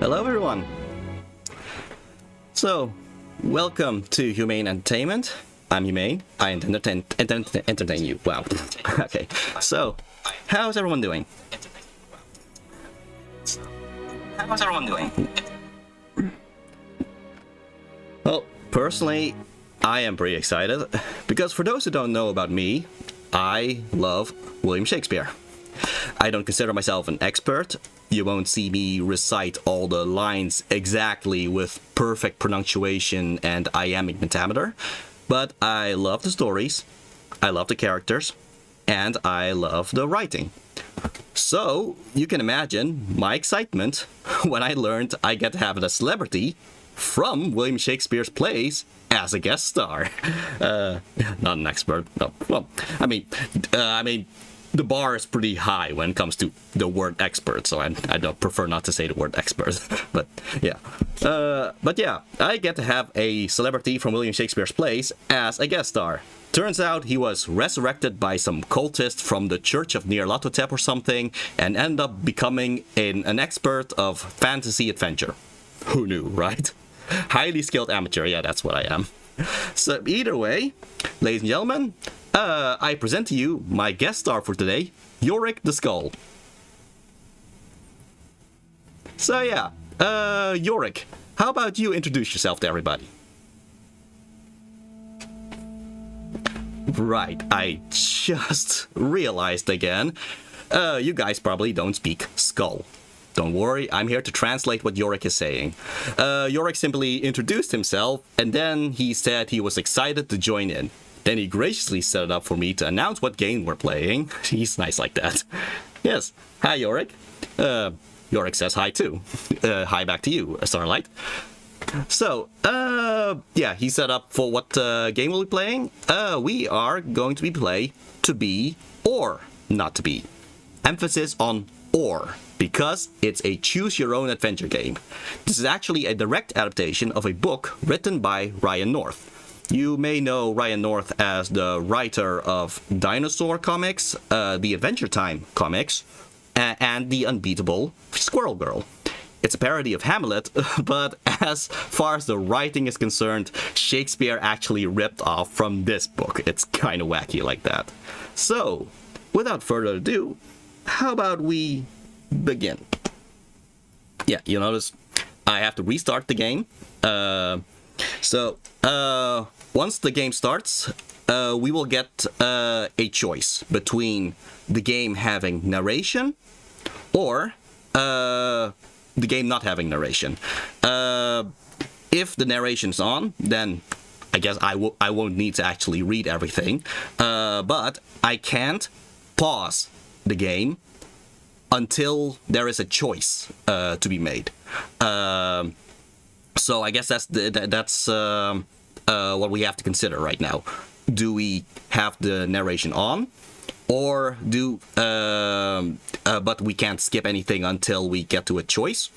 Hello everyone! So, welcome to Humane Entertainment. I'm Humane. I intend to entertain you. Wow. Okay, so, how's everyone doing? Well, personally, I am pretty excited, because for those who don't know about me, I love William Shakespeare. I don't consider myself an expert. You won't see me recite all the lines exactly with perfect pronunciation and iambic pentameter, but I love the stories, I love the characters, and I love the writing. So, you can imagine my excitement when I learned I get to have a celebrity from William Shakespeare's plays as a guest star. Not an expert. No. Well, I mean, the bar is pretty high when it comes to the word expert, so I don't prefer not to say the word expert. But yeah, I get to have a celebrity from William Shakespeare's plays as a guest star. Turns out he was resurrected by some cultist from the Church of Nyarlathotep or something, and ended up becoming an expert of fantasy adventure. Who knew, right? Highly skilled amateur, yeah, that's what I am. So either way, ladies and gentlemen, I present to you my guest star for today, Yorick the Skull. So yeah, Yorick, how about you introduce yourself to everybody? Right, I just realized again, you guys probably don't speak Skull. Don't worry, I'm here to translate what Yorick is saying. Yorick simply introduced himself, and then he said he was excited to join in. Then he graciously set it up for me to announce what game we're playing. He's nice like that. Yes, hi Yorick. Yorick says hi too. Hi back to you, Starlight. So, yeah, he set up for what game we'll be playing. We are going to be playing To Be or Not To Be. Emphasis on or, because it's a choose-your-own-adventure game. This is actually a direct adaptation of a book written by Ryan North. You may know Ryan North as the writer of Dinosaur comics, the Adventure Time comics, and the unbeatable Squirrel Girl. It's a parody of Hamlet, but as far as the writing is concerned, Shakespeare actually ripped off from this book. It's kind of wacky like that. So, without further ado, how about we begin? Yeah, you notice I have to restart the game. Once the game starts, we will get a choice between the game having narration or the game not having narration. If the narration's on, then I guess I won't need to actually read everything. But I can't pause the game until there is a choice to be made. So I guess that's what we have to consider right now. Do we have the narration on, or but we can't skip anything until we get to a choice,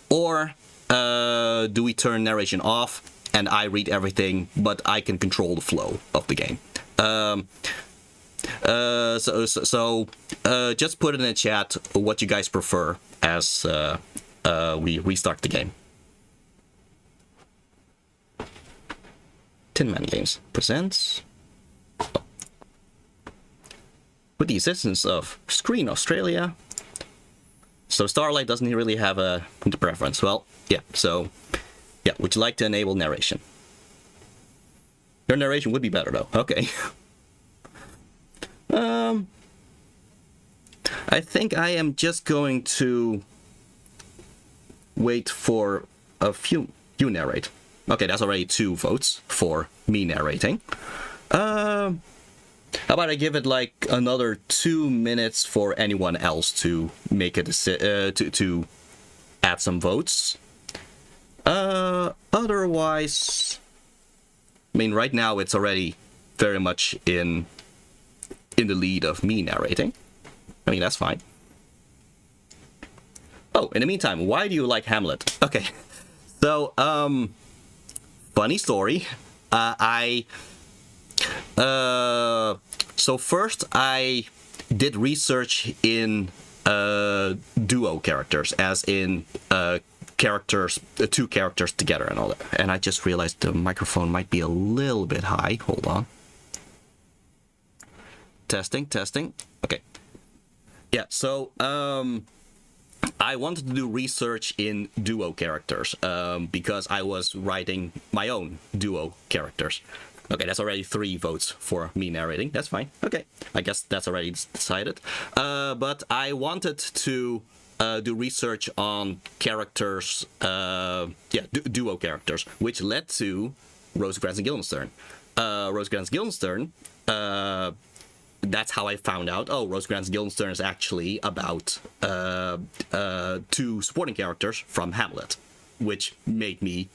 or do we turn narration off and I read everything, but I can control the flow of the game? Just put in the chat what you guys prefer as we restart the game. Tin Man Games presents, with the assistance of Screen Australia. So Starlight doesn't really have a preference. Well, yeah, so, yeah, would you like to enable narration? Your narration would be better though, okay. I think I am just going to wait for a few you narrate. Okay, that's already 2 votes for me narrating. How about I give it like another 2 minutes for anyone else to make a to add some votes. Otherwise, I mean, right now it's already very much in the lead of me narrating. I mean, that's fine. Oh, in the meantime, why do you like Hamlet? Okay, so, funny story. So first I did research in duo characters, as in characters, two characters together and all that. And I just realized the microphone might be a little bit high. Hold on. Testing, testing. Okay. Yeah, so I wanted to do research in duo characters because I was writing my own duo characters. Okay, that's already 3 votes for me narrating. That's fine. Okay, I guess that's already decided. But I wanted to do research on characters, duo characters, which led to Rosencrantz and Guildenstern. Rosencrantz and Guildenstern, that's how I found out, oh, Rosencrantz and Guildenstern is actually about 2 supporting characters from Hamlet, which made me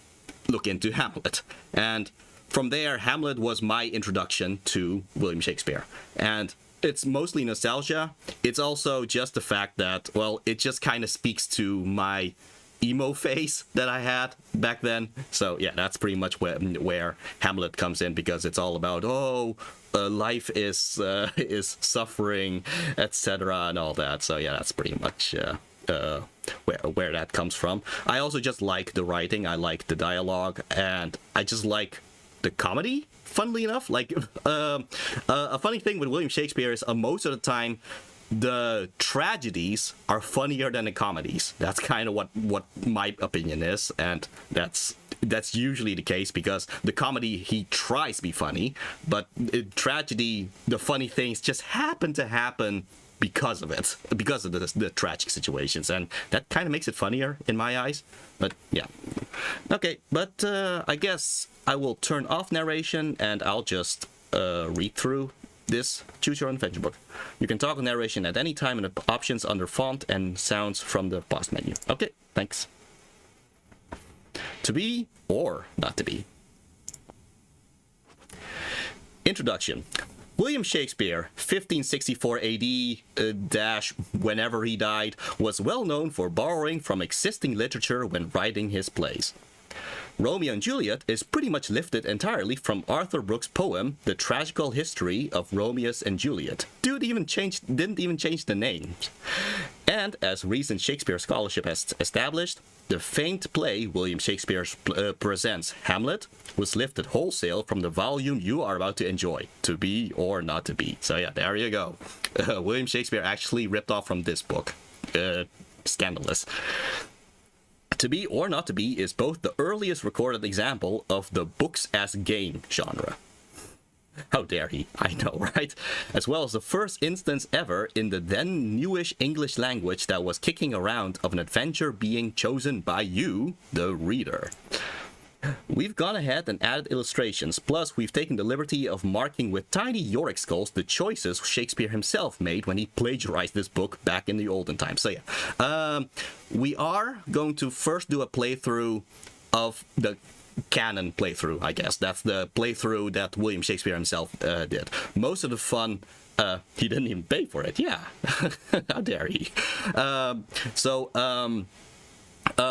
look into Hamlet. And from there, Hamlet was my introduction to William Shakespeare. And it's mostly nostalgia. It's also just the fact that, well, it just kind of speaks to my emo phase that I had back then. So yeah, that's pretty much where Hamlet comes in, because it's all about, life is suffering, etc. and all that. So yeah, that's pretty much where that comes from. I also just like the writing. I like the dialogue, and I just like the comedy. Funnily enough, like a funny thing with William Shakespeare is most of the time the tragedies are funnier than the comedies. That's kind of what my opinion is, and that's usually the case, because the comedy, he tries to be funny, but in tragedy, the funny things just happen to happen because of it, because of the tragic situations, and that kind of makes it funnier in my eyes. But yeah, okay, but I guess I will turn off narration and I'll just read through this Choose Your Own Adventure book. You can toggle narration at any time in the options under font and sounds from the pause menu. Okay, thanks. To be or not to be. Introduction. William Shakespeare, 1564 AD dash whenever he died, was well known for borrowing from existing literature when writing his plays. Romeo and Juliet is pretty much lifted entirely from Arthur Brooks' poem, The Tragical History of Romeo and Juliet. Didn't even change the names. And as recent Shakespeare scholarship has established, the famed play William Shakespeare presents, Hamlet, was lifted wholesale from the volume you are about to enjoy, To Be or Not to Be. So yeah, there you go. William Shakespeare actually ripped off from this book. Scandalous. To Be or Not to Be is both the earliest recorded example of the books as game genre. How dare he? I know, right? As well as the first instance ever in the then newish English language that was kicking around of an adventure being chosen by you, the reader. We've gone ahead and added illustrations, plus we've taken the liberty of marking with tiny Yorick skulls the choices Shakespeare himself made when he plagiarized this book back in the olden times. So yeah, we are going to first do a playthrough of the canon playthrough, I guess. That's the playthrough that William Shakespeare himself did. Most of the fun, he didn't even pay for it, yeah. How dare he?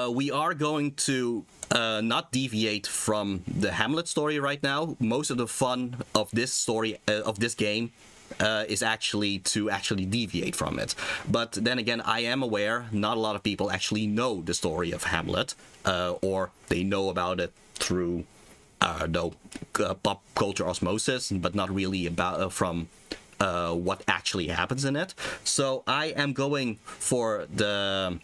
We are going to not deviate from the Hamlet story right now. Most of the fun of this story, of this game, is actually to deviate from it. But then again, I am aware not a lot of people actually know the story of Hamlet, or they know about it through pop culture osmosis, but not really about from what actually happens in it. So I am going for the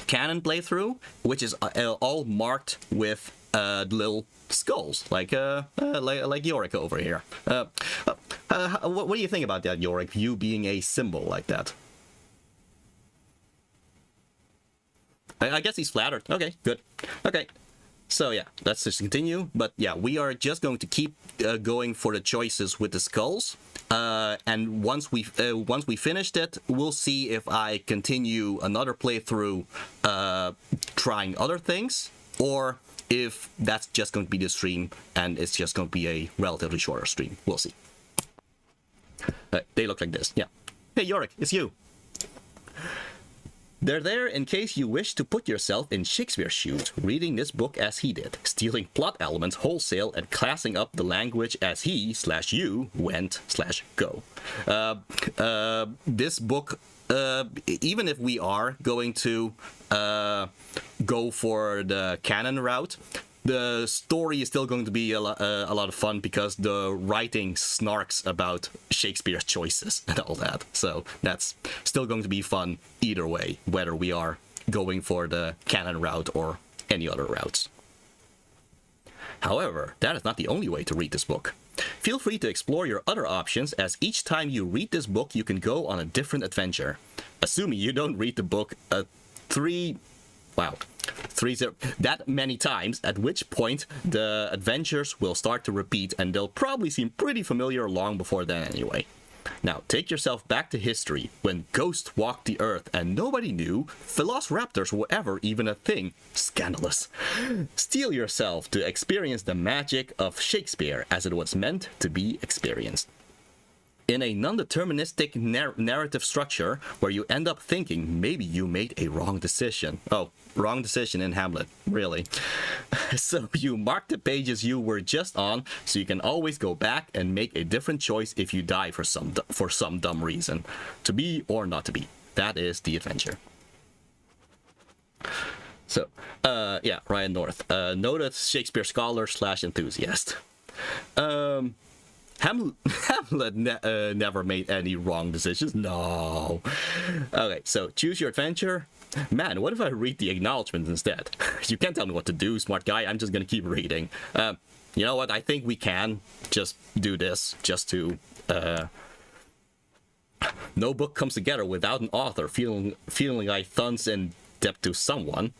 canon playthrough, which is all marked with little skulls, like Yorick over here. What do you think about that, Yorick? You being a symbol like that? I guess he's flattered. Okay, good. Okay. So yeah, let's just continue. But yeah, we are just going to keep going for the choices with the skulls. And once we finished it, we'll see if I continue another playthrough trying other things, or if that's just going to be the stream and it's just going to be a relatively shorter stream. We'll see. They look like this. Yeah. Hey Yorick, it's you. They're there in case you wish to put yourself in Shakespeare's shoes, reading this book as he did, stealing plot elements wholesale and classing up the language as he/you went/go. This book even if we are going to go for the canon route, the story is still going to be a lot of fun because the writing snarks about Shakespeare's choices and all that. So that's still going to be fun either way, whether we are going for the canon route or any other routes. However, that is not the only way to read this book. Feel free to explore your other options, as each time you read this book you can go on a different adventure. Assuming you don't read the book that many times, at which point the adventures will start to repeat and they'll probably seem pretty familiar long before then anyway. Now, take yourself back to history, when ghosts walked the earth and nobody knew velociraptors were ever even a thing. Scandalous. Steel yourself to experience the magic of Shakespeare as it was meant to be experienced. In a non-deterministic narrative structure where you end up thinking maybe you made a wrong decision. Oh, wrong decision in Hamlet, really. So you mark the pages you were just on, so you can always go back and make a different choice if you die for some dumb reason. To be or not to be. That is the adventure. So, yeah, Ryan North, noted Shakespeare scholar / enthusiast. Hamlet never made any wrong decisions. No. Okay, so choose your adventure. Man, what if I read the acknowledgements instead? You can't tell me what to do, smart guy. I'm just gonna keep reading. You know what? I think we can just do this just to... No book comes together without an author feeling like thuns in debt to someone.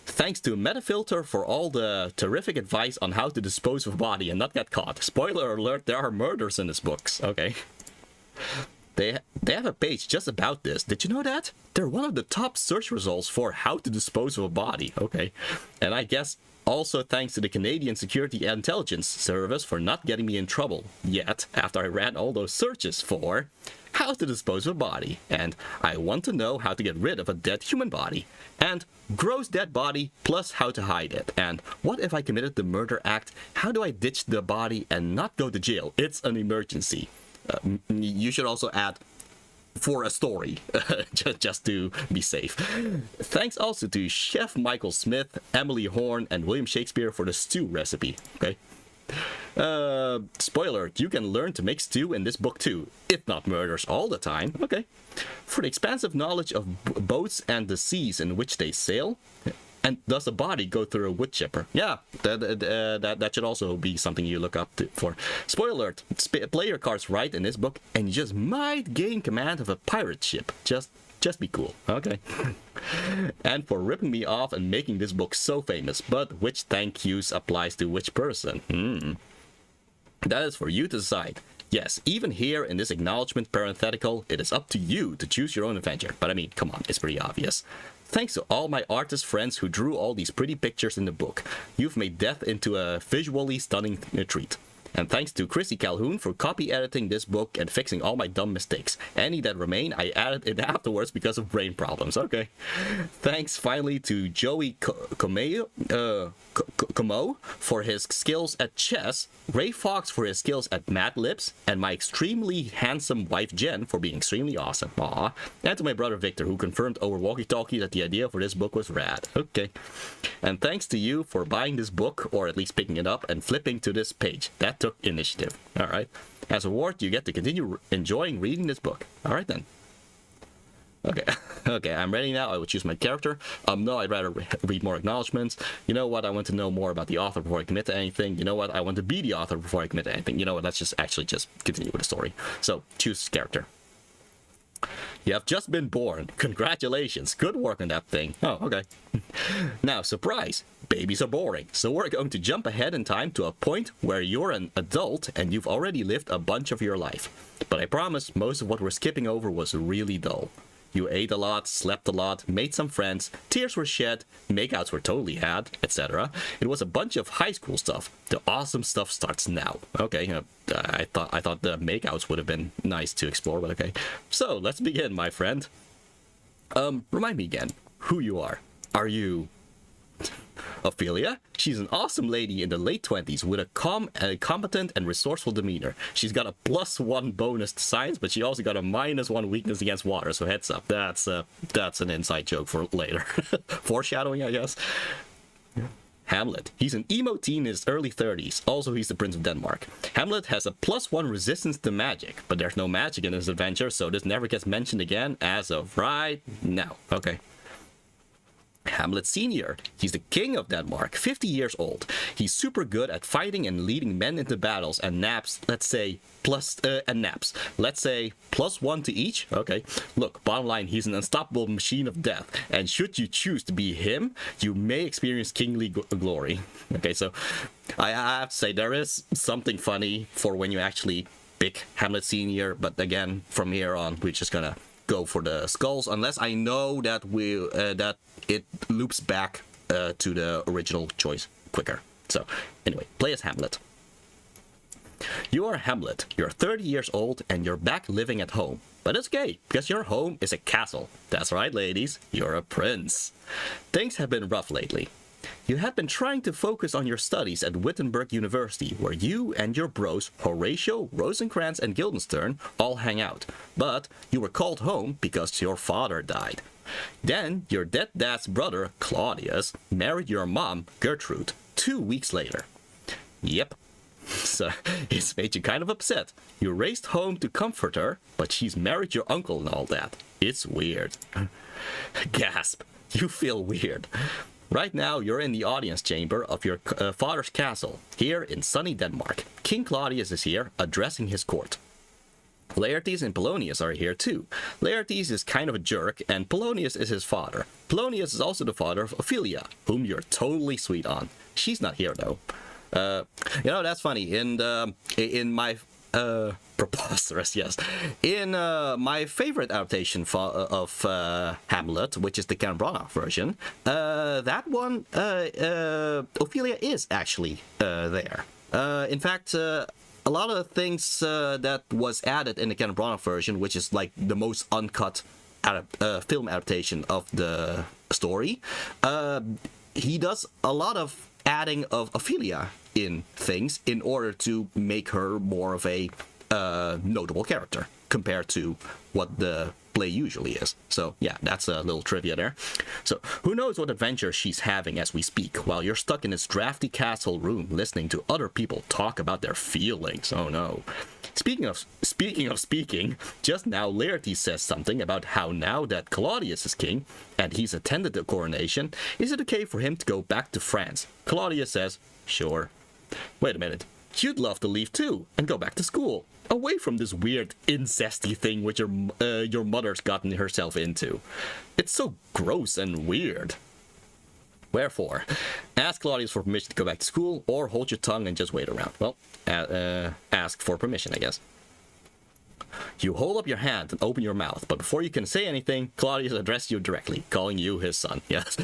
Thanks to Metafilter for all the terrific advice on how to dispose of a body and not get caught. Spoiler alert, there are murders in this books. Okay. They have a page just about this. Did you know that? They're one of the top search results for how to dispose of a body. Okay. And I guess also thanks to the Canadian Security Intelligence Service for not getting me in trouble yet after I ran all those searches for how to dispose of a body, and I want to know how to get rid of a dead human body, and gross dead body plus how to hide it, and what if I committed the murder act, how do I ditch the body and not go to jail? It's an emergency. You should also add for a story, just to be safe. Thanks also to Chef Michael Smith, Emily Horn, and William Shakespeare for the stew recipe. Okay. Spoiler, you can learn to make stew in this book too, if not murders all the time. Okay. For the expansive knowledge of boats and the seas in which they sail, and does a body go through a wood chipper? Yeah, that should also be something you look up for. Spoiler alert, play your cards right in this book, and you just might gain command of a pirate ship. Just be cool, okay? And for ripping me off and making this book so famous, but which thank yous applies to which person? That is for you to decide. Yes, even here in this acknowledgement parenthetical, it is up to you to choose your own adventure. But I mean, come on, it's pretty obvious. Thanks to all my artist friends who drew all these pretty pictures in the book. You've made death into a visually stunning treat. And thanks to Chrissy Calhoun for copy editing this book and fixing all my dumb mistakes. Any that remain, I added it afterwards because of brain problems. Okay. Thanks finally to Joey Como for his skills at chess, Ray Fox for his skills at Mad Libs, and my extremely handsome wife Jen for being extremely awesome. Aww. And to my brother Victor, who confirmed over walkie-talkie that the idea for this book was rad. Okay. And thanks to you for buying this book, or at least picking it up and flipping to this page. That took initiative. Alright. As a reward, you get to continue enjoying reading this book. Alright then. Okay. Okay, I'm ready now. I will choose my character. No, I'd rather read more acknowledgements. You know what? I want to know more about the author before I commit to anything. You know what? I want to be the author before I commit to anything. You know what? Let's just continue with the story. So, choose character. You have just been born. Congratulations. Good work on that thing. Oh, okay. Now, surprise. Babies are boring. So we're going to jump ahead in time to a point where you're an adult and you've already lived a bunch of your life. But I promise most of what we're skipping over was really dull. You ate a lot, slept a lot, made some friends, tears were shed, makeouts were totally had, etc. It was a bunch of high school stuff. The awesome stuff starts now. Okay, I thought the makeouts would have been nice to explore, but okay. So, let's begin, my friend. Remind me again who you are. Are you Ophelia, she's an awesome lady in the late 20s with a competent and resourceful demeanor. She's got a +1 bonus to science, but she also got a -1 weakness against water, so heads up. That's an inside joke for later. Foreshadowing, I guess. Hamlet. He's an emo teen in his early 30s. Also, he's the Prince of Denmark. Hamlet has a +1 resistance to magic, but there's no magic in his adventure, so this never gets mentioned again as of right now. Okay. Hamlet Sr. He's the king of Denmark, 50 years old. He's super good at fighting and leading men into battles and naps, let's say, let's say +1 to each. Okay. Look, bottom line, he's an unstoppable machine of death, and should you choose to be him, you may experience kingly glory. Okay, so I have to say there is something funny for when you actually pick Hamlet Sr., but again, from here on, we're just gonna go for the skulls, unless I know that that it loops back to the original choice quicker. So anyway, play as Hamlet. You are Hamlet. You're 30 years old and you're back living at home. But it's okay, because your home is a castle. That's right, ladies. You're a prince. Things have been rough lately. You had been trying to focus on your studies at Wittenberg University, where you and your bros, Horatio, Rosencrantz, and Guildenstern, all hang out. But you were called home because your father died. Then, your dead dad's brother, Claudius, married your mom, Gertrude, 2 weeks later. Yep. So, it's made you kind of upset. You raced home to comfort her, but she's married your uncle and all that. It's weird. Gasp. You feel weird. Right now, you're in the audience chamber of your father's castle, here in sunny Denmark. King Claudius is here, addressing his court. Laertes and Polonius are here too. Laertes is kind of a jerk, and Polonius is his father. Polonius is also the father of Ophelia, whom you're totally sweet on. She's not here though. That's funny. In my preposterous, yes. In my favorite adaptation of Hamlet, which is the Kenneth Branagh version, that one, Ophelia is actually there. In fact, a lot of the things that was added in the Kenneth Branagh version, which is like the most uncut film adaptation of the story, he does a lot of adding of Ophelia in things in order to make her more of a notable character compared to what the play usually is. So yeah, that's a little trivia there. So who knows what adventure she's having as we speak, while you're stuck in this drafty castle room listening to other people talk about their feelings. Oh no. Speaking of speaking, just now Laertes says something about how now that Claudius is king and he's attended the coronation, is it okay for him to go back to France? Claudius says, sure. Wait a minute. You'd love to leave too and go back to school, away from this weird incesty thing which your mother's gotten herself into. It's so gross and weird. Wherefore, ask Claudius for permission to go back to school, or hold your tongue and just wait around. Well, ask for permission, I guess. You hold up your hand and open your mouth, but before you can say anything, Claudius addressed you directly, calling you his son. Yes.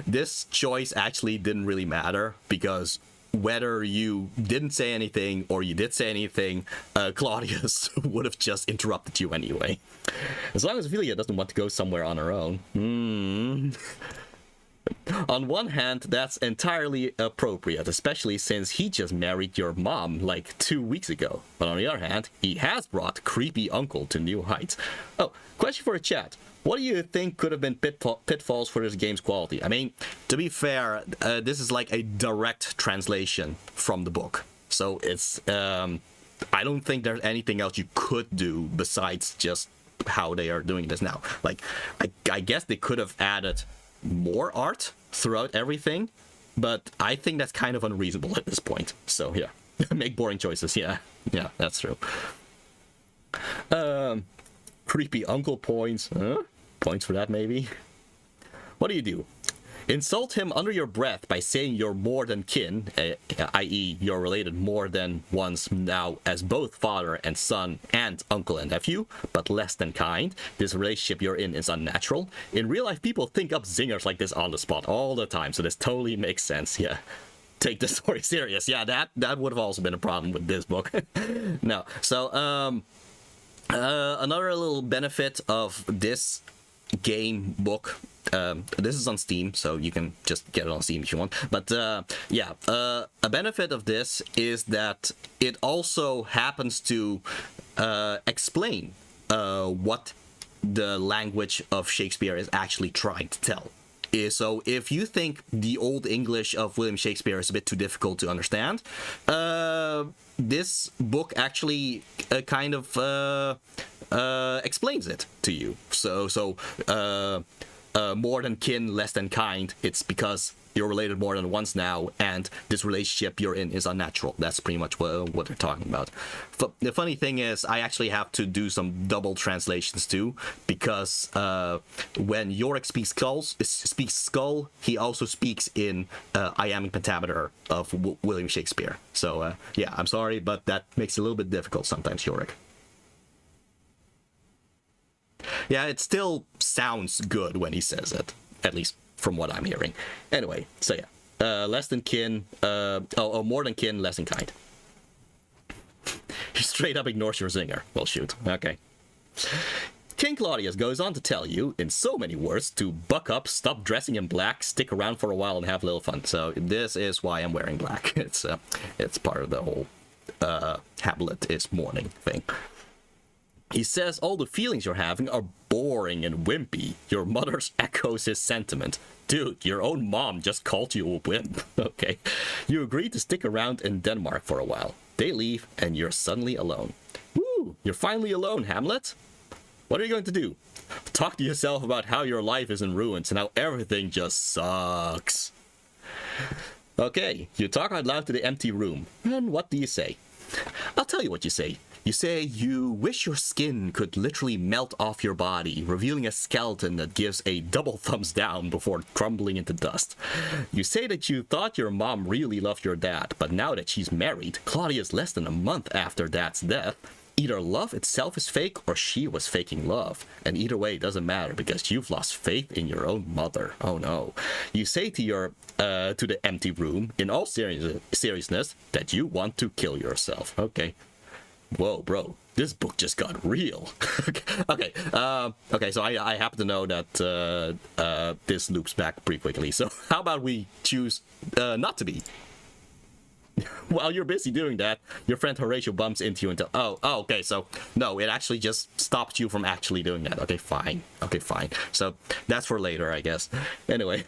This choice actually didn't really matter, because whether you didn't say anything or you did say anything, Claudius would have just interrupted you anyway. As long as Ophelia doesn't want to go somewhere on her own. On one hand, that's entirely appropriate, especially since he just married your mom like 2 weeks ago. But on the other hand, he has brought creepy uncle to new heights. Oh, question for the chat. What do you think could have been pitfalls for this game's quality? I mean, to be fair, this is like a direct translation from the book. So it's, I don't think there's anything else you could do besides just how they are doing this now. Like, I guess they could have added more art throughout everything, but I think that's kind of unreasonable at this point. So yeah, make boring choices. Yeah, that's true. Creepy uncle points. Points for that, maybe. What do you do? Insult him under your breath by saying you're more than kin, i.e. you're related more than once now as both father and son and uncle and nephew, but less than kind. This relationship you're in is unnatural. In real life, people think up zingers like this on the spot all the time, so this totally makes sense, yeah. Take the story serious. Yeah, that would have also been a problem with this book. No, so, another little benefit of this game book this is on Steam, so you can just get it on Steam if you want. But yeah, a benefit of this is that it also happens to explain what the language of Shakespeare is actually trying to tell. So if you think the Old English of William Shakespeare is a bit too difficult to understand, this book actually kind of explains it to you. So more than kin, less than kind, it's because you're related more than once now, and this relationship you're in is unnatural. That's pretty much what they're talking about. The funny thing is, I actually have to do some double translations too, because when Yorick speaks skull, he also speaks in iambic pentameter of William Shakespeare. So yeah, I'm sorry, but that makes it a little bit difficult sometimes, Yorick. Yeah, it still sounds good when he says it, at least from what I'm hearing. Anyway, so yeah, less than kin, more than kin, less than kind. He straight up ignores your zinger. Well, shoot. Okay. King Claudius goes on to tell you, in so many words, to buck up, stop dressing in black, stick around for a while, and have a little fun. So this is why I'm wearing black. It's part of the whole Hamlet is mourning thing. He says all the feelings you're having are boring and wimpy. Your mother echoes his sentiment. Dude, your own mom just called you a wimp. Okay. You agree to stick around in Denmark for a while. They leave, and you're suddenly alone. Woo! You're finally alone, Hamlet. What are you going to do? Talk to yourself about how your life is in ruins and how everything just sucks. Okay, you talk out loud to the empty room. And what do you say? I'll tell you what you say. You say you wish your skin could literally melt off your body, revealing a skeleton that gives a double thumbs down before crumbling into dust. You say that you thought your mom really loved your dad, but now that she's married, Claudius less than a month after dad's death, either love itself is fake or she was faking love. And either way, it doesn't matter because you've lost faith in your own mother. Oh no. You say to the empty room, in all seriousness, that you want to kill yourself. Okay. Whoa, bro, this book just got real. Okay, so I happen to know that this loops back pretty quickly. So how about we choose not to be? While you're busy doing that, your friend Horatio bumps into you and okay, so no, it actually just stopped you from actually doing that. Okay, fine. So that's for later, I guess. Anyway.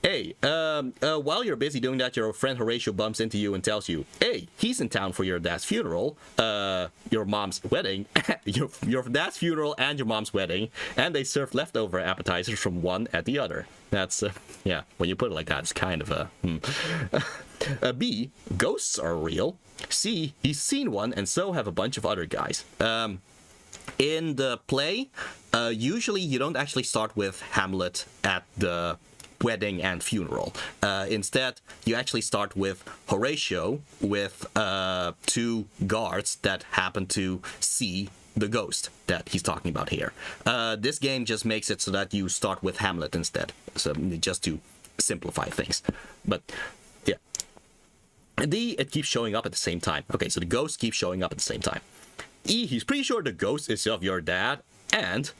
Hey, while you're busy doing that, your friend Horatio bumps into you and tells you, hey, he's in town for your dad's funeral, your mom's wedding, your dad's funeral and your mom's wedding, and they serve leftover appetizers from one at the other. That's, yeah, when you put it like that, it's kind of a... B, ghosts are real. C, he's seen one, and so have a bunch of other guys. In the play, usually you don't actually start with Hamlet at the wedding and funeral. Instead, you actually start with Horatio with two guards that happen to see the ghost that he's talking about here. This game just makes it so that you start with Hamlet instead, so just to simplify things. But yeah. And D, it keeps showing up at the same time. Okay, so the ghost keeps showing up at the same time. E, he's pretty sure the ghost is of your dad, and...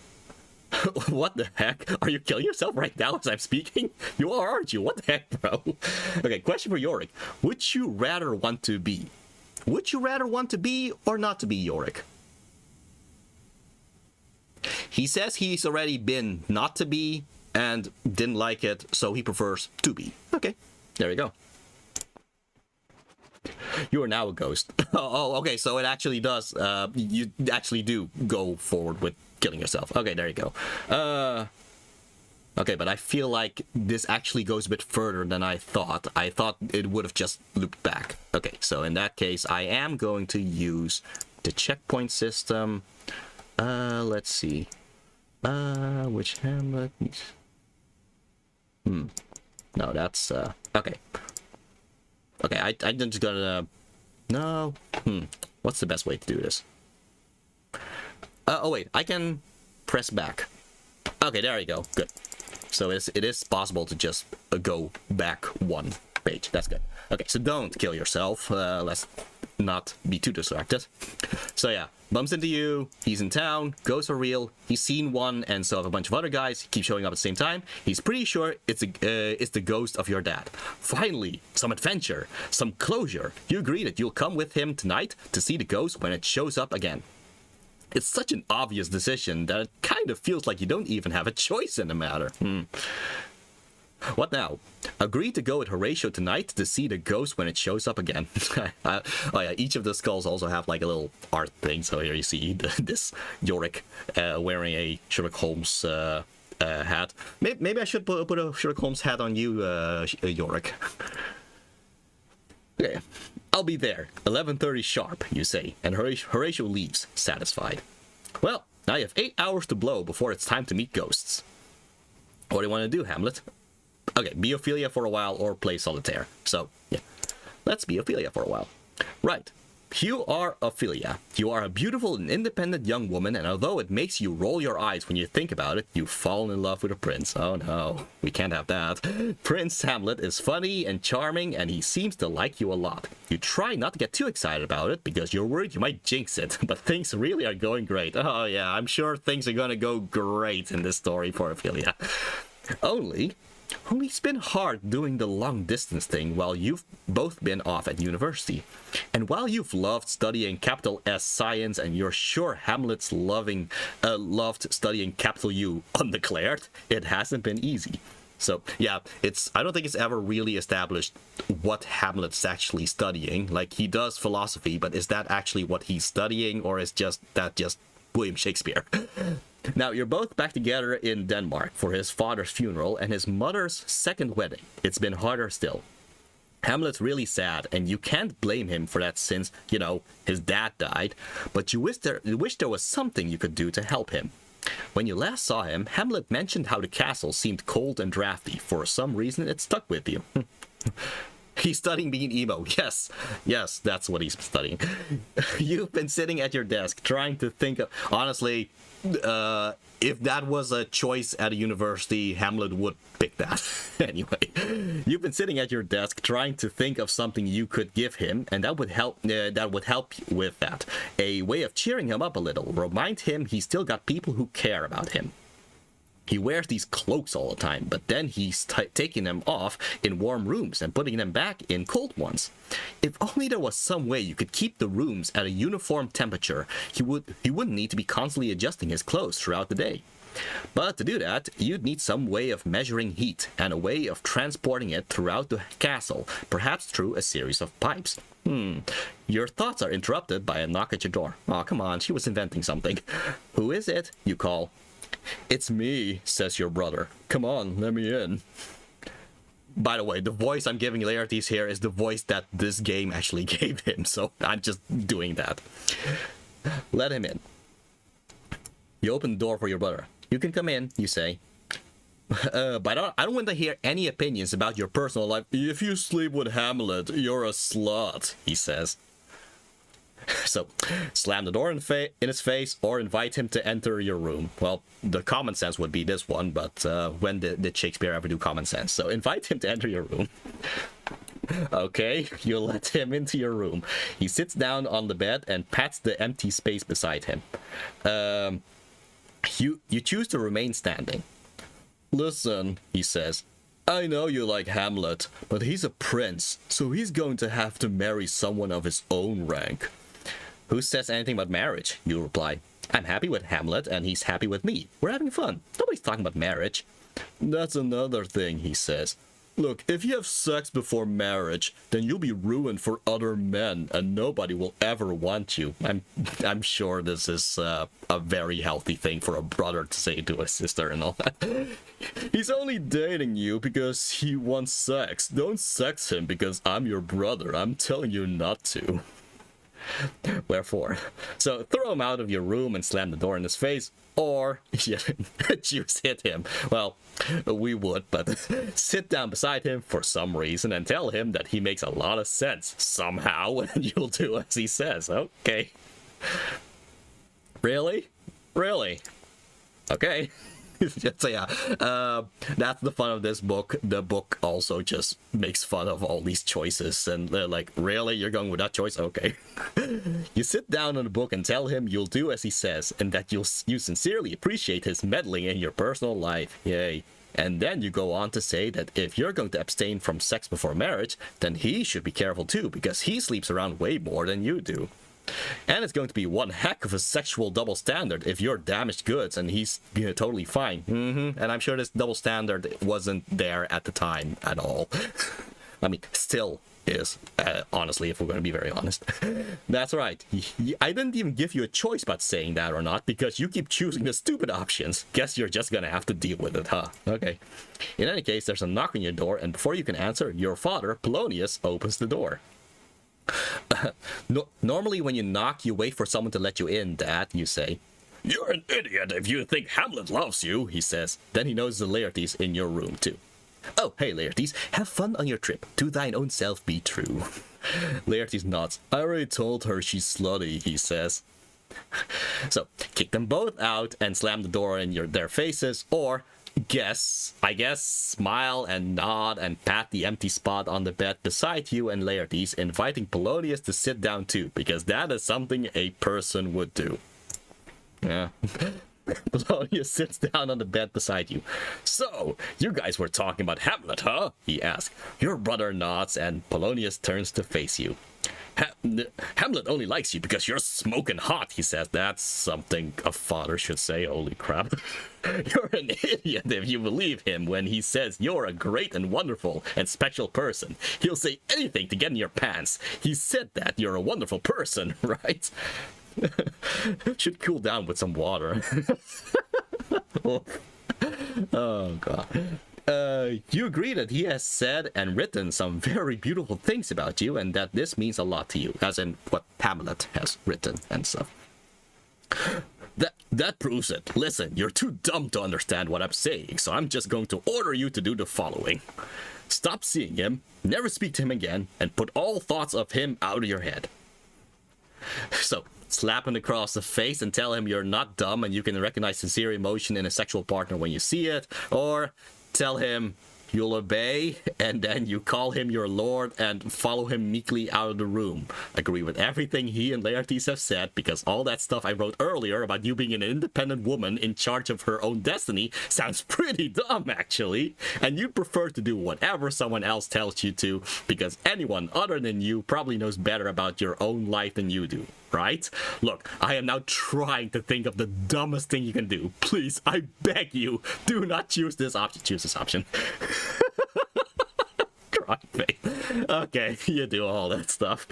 What the heck? Are you killing yourself right now as I'm speaking? You are, aren't you? What the heck, bro? Okay, question for Yorick. Would you rather want to be? Would you rather want to be or not to be Yorick? He says he's already been not to be and didn't like it, so he prefers to be. Okay, there we go. You are now a ghost. Okay, so it actually does. You actually do go forward with killing yourself. Okay, there you go. Okay, but I feel like this actually goes a bit further than I thought. I thought it would have just looped back. Okay, so in that case, I am going to use the checkpoint system. Let's see. Which Hamlet? No, that's okay. Okay, I'm just gonna... No. What's the best way to do this? Oh, wait. I can press back. Okay, there you go. Good. So it is possible to just go back one page. That's good. Okay, so don't kill yourself. Let's not be too distracted. So yeah, bumps into you, he's in town, ghosts are real, he's seen one, and so have a bunch of other guys keep showing up at the same time. He's pretty sure it's the ghost of your dad. Finally, some adventure, some closure. You agree that you'll come with him tonight to see the ghost when it shows up again. It's such an obvious decision that it kind of feels like you don't even have a choice in the matter. What now? Agree to go with Horatio tonight to see the ghost when it shows up again. Oh yeah, each of the skulls also have like a little art thing. So here you see this Yorick wearing a Sherlock Holmes hat. Maybe I should put a Sherlock Holmes hat on you, Yorick. Okay, I'll be there, 11:30 sharp, you say, and Horatio leaves, satisfied. Well, now you have 8 hours to blow before it's time to meet ghosts. What do you want to do, Hamlet? Okay, be Ophelia for a while or play solitaire. So, yeah, let's be Ophelia for a while. Right, you are Ophelia. You are a beautiful and independent young woman, and although it makes you roll your eyes when you think about it, you've fallen in love with a prince. Oh no, we can't have that. Prince Hamlet is funny and charming, and he seems to like you a lot. You try not to get too excited about it, because you're worried you might jinx it, but things really are going great. Oh yeah, I'm sure things are gonna go great in this story for Ophelia. Only it's been hard doing the long-distance thing while you've both been off at university. And while you've loved studying capital S science, and you're sure Hamlet's loved studying capital U undeclared, it hasn't been easy. So, yeah, I don't think it's ever really established what Hamlet's actually studying. Like, he does philosophy, but is that actually what he's studying, or is that just William Shakespeare? Now, you're both back together in Denmark for his father's funeral and his mother's second wedding. It's been harder still. Hamlet's really sad, and you can't blame him for that since, his dad died, but you wish there was something you could do to help him. When you last saw him, Hamlet mentioned how the castle seemed cold and drafty. For some reason, it stuck with you. He's studying being emo. Yes, that's what he's studying. You've been sitting at your desk trying to think of... Honestly, if that was a choice at a university, Hamlet would pick that. Anyway, you've been sitting at your desk trying to think of something you could give him, and that would help with that. A way of cheering him up a little. Remind him he's still got people who care about him. He wears these cloaks all the time, but then he's taking them off in warm rooms and putting them back in cold ones. If only there was some way you could keep the rooms at a uniform temperature, he wouldn't need to be constantly adjusting his clothes throughout the day. But to do that, you'd need some way of measuring heat and a way of transporting it throughout the castle, perhaps through a series of pipes. Your thoughts are interrupted by a knock at your door. Oh, come on, she was inventing something. Who is it? You call. It's me, says your brother. Come on, let me in. By the way, the voice I'm giving Laertes here is the voice that this game actually gave him, so I'm just doing that. Let him in. You open the door for your brother. You can come in, you say. But I don't want to hear any opinions about your personal life. If you sleep with Hamlet, you're a slut, he says. So, slam the door in his face or invite him to enter your room. Well, the common sense would be this one, but when did Shakespeare ever do common sense? So, invite him to enter your room. Okay, you let him into your room. He sits down on the bed and pats the empty space beside him. You choose to remain standing. Listen, he says. I know you like Hamlet, but he's a prince, so he's going to have to marry someone of his own rank. Who says anything about marriage? You reply. I'm happy with Hamlet, and he's happy with me. We're having fun. Nobody's talking about marriage. That's another thing, he says. Look, if you have sex before marriage, then you'll be ruined for other men, and nobody will ever want you. I'm sure this is a very healthy thing for a brother to say to a sister and all that. He's only dating you because he wants sex. Don't sex him because I'm your brother. I'm telling you not to. Wherefore, so throw him out of your room and slam the door in his face, or choose hit him. Well, we would, but sit down beside him for some reason and tell him that he makes a lot of sense somehow, and you'll do as he says. Okay. Really? Okay. So yeah, that's the fun of this book. The book also just makes fun of all these choices, and they're like, really, you're going with that choice? Okay. You sit down on the book and tell him you'll do as he says, and that you sincerely appreciate his meddling in your personal life. Yay. And then you go on to say that if you're going to abstain from sex before marriage, then he should be careful too, because he sleeps around way more than you do. And it's going to be one heck of a sexual double standard if you're damaged goods and he's totally fine. And I'm sure this double standard wasn't there at the time at all. I mean, still is, honestly, if we're going to be very honest. That's right. I didn't even give you a choice about saying that or not, because you keep choosing the stupid options. Guess you're just going to have to deal with it, huh? Okay. In any case, there's a knock on your door, and before you can answer, your father, Polonius, opens the door. Normally when you knock, you wait for someone to let you in, Dad, you say. You're an idiot if you think Hamlet loves you, he says. Then he knows the Laertes in your room, too. Oh, hey, Laertes, have fun on your trip. To thine own self be true. Laertes nods. I already told her she's slutty, he says. So, kick them both out and slam the door in their faces, or... I guess, smile and nod and pat the empty spot on the bed beside you and Laertes, inviting Polonius to sit down too, because that is something a person would do. Yeah. Polonius sits down on the bed beside you. So, you guys were talking about Hamlet, huh? He asks. Your brother nods and Polonius turns to face you. Hamlet only likes you because you're smoking hot, he says. That's something a father should say, holy crap. You're an idiot if you believe him when he says you're a great and wonderful and special person. He'll say anything to get in your pants. He said that you're a wonderful person, right? Should cool down with some water. Oh, God. You agree that he has said and written some very beautiful things about you, and that this means a lot to you, as in what Hamlet has written and stuff. That proves it. Listen, you're too dumb to understand what I'm saying, so I'm just going to order you to do the following. Stop seeing him, never speak to him again, and put all thoughts of him out of your head. So, slap him across the face and tell him you're not dumb and you can recognize sincere emotion in a sexual partner when you see it, or... tell him you'll obey, and then you call him your lord and follow him meekly out of the room. Agree with everything he and Laertes have said, because all that stuff I wrote earlier about you being an independent woman in charge of her own destiny sounds pretty dumb, actually. And you'd prefer to do whatever someone else tells you to, because anyone other than you probably knows better about your own life than you do. Right? Look, I am now trying to think of the dumbest thing you can do. Please, I beg you, do not choose this option. Choose this option. Cry face. Okay, you do all that stuff.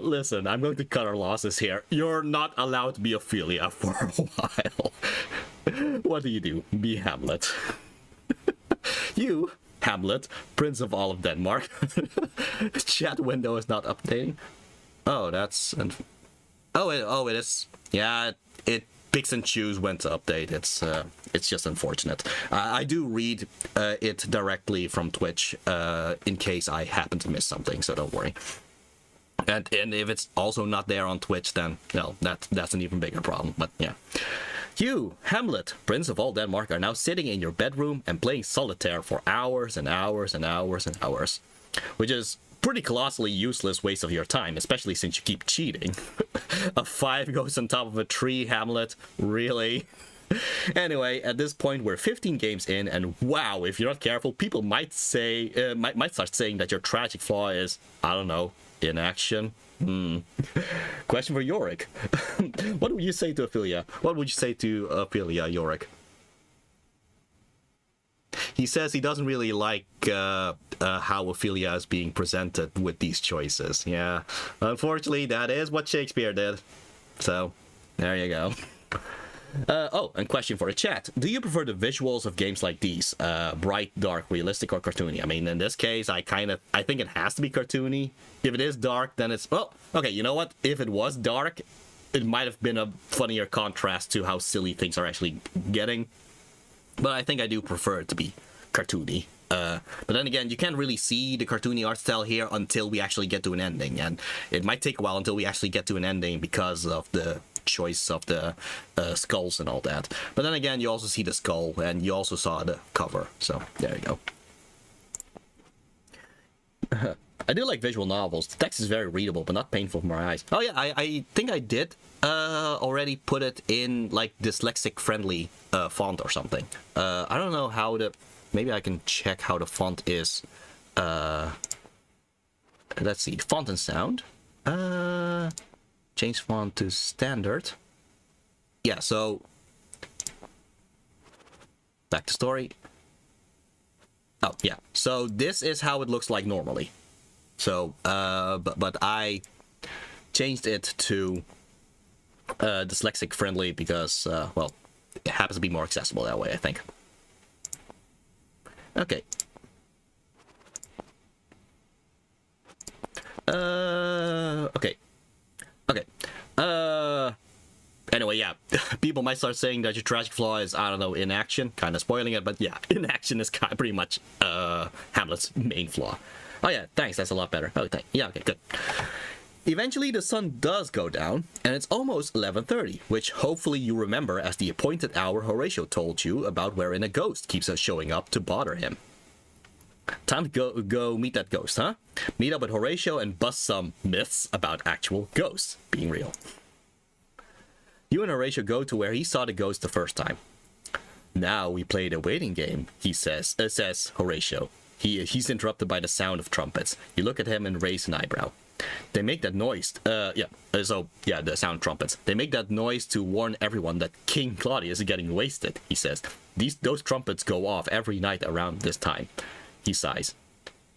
Listen, I'm going to cut our losses here. You're not allowed to be Ophelia for a while. What do? Be Hamlet. You... Hamlet, Prince of all of Denmark. Chat window is not updating. Oh, that's... Oh, it is. Yeah, it picks and chooses when to update. It's just unfortunate. I do read it directly from Twitch in case I happen to miss something, so don't worry. And if it's also not there on Twitch, then, no, that's an even bigger problem, but yeah. You, Hamlet, Prince of all Denmark, are now sitting in your bedroom and playing solitaire for hours and hours and hours and hours. Which is pretty colossally useless waste of your time, especially since you keep cheating. A 5 goes on top of a 3, Hamlet? Really? Anyway, at this point we're 15 games in, and wow, if you're not careful, people might start saying that your tragic flaw is, I don't know, inaction. Question for Yorick. What would you say to Ophelia? What would you say to Ophelia, Yorick? He says he doesn't really like how Ophelia is being presented with these choices. Yeah, unfortunately, that is what Shakespeare did. So, there you go. Oh, and question for the chat. Do you prefer the visuals of games like these? Bright, dark, realistic, or cartoony? I mean, in this case, I think it has to be cartoony. If it is dark, then it's... Oh, okay, you know what? If it was dark, it might have been a funnier contrast to how silly things are actually getting. But I think I do prefer it to be cartoony. But then again, you can't really see the cartoony art style here until we actually get to an ending. And it might take a while until we actually get to an ending because of the choice of the skulls and all that. But then again, you also see the skull, and you also saw the cover. So there you go. I do like visual novels. The text is very readable, but not painful for my eyes. Oh yeah, I think I did already put it in like dyslexic-friendly font or something. I don't know how the... Maybe I can check how the font is. Let's see, font and sound. Change font to standard. Yeah, so... Back to story. Oh, yeah. So this is how it looks like normally. So, but I changed it to dyslexic friendly because, well, it happens to be more accessible that way, I think. Okay. Okay. Anyway, yeah. People might start saying that your tragic flaw is, I don't know, inaction. Kind of spoiling it, but yeah, inaction is kind of pretty much Hamlet's main flaw. Oh yeah, thanks, that's a lot better. Oh, yeah, okay, good. Eventually the sun does go down, and it's almost 11:30, which hopefully you remember as the appointed hour Horatio told you about wherein a ghost keeps on showing up to bother him. Time to go meet that ghost, huh? Meet up with Horatio and bust some myths about actual ghosts being real. You and Horatio go to where he saw the ghost the first time. Now we play the waiting game, he says Horatio. He's interrupted by the sound of trumpets. You look at him and raise an eyebrow. They make that noise. The sound of trumpets. They make that noise to warn everyone that King Claudius is getting wasted, he says. Those trumpets go off every night around this time. He sighs.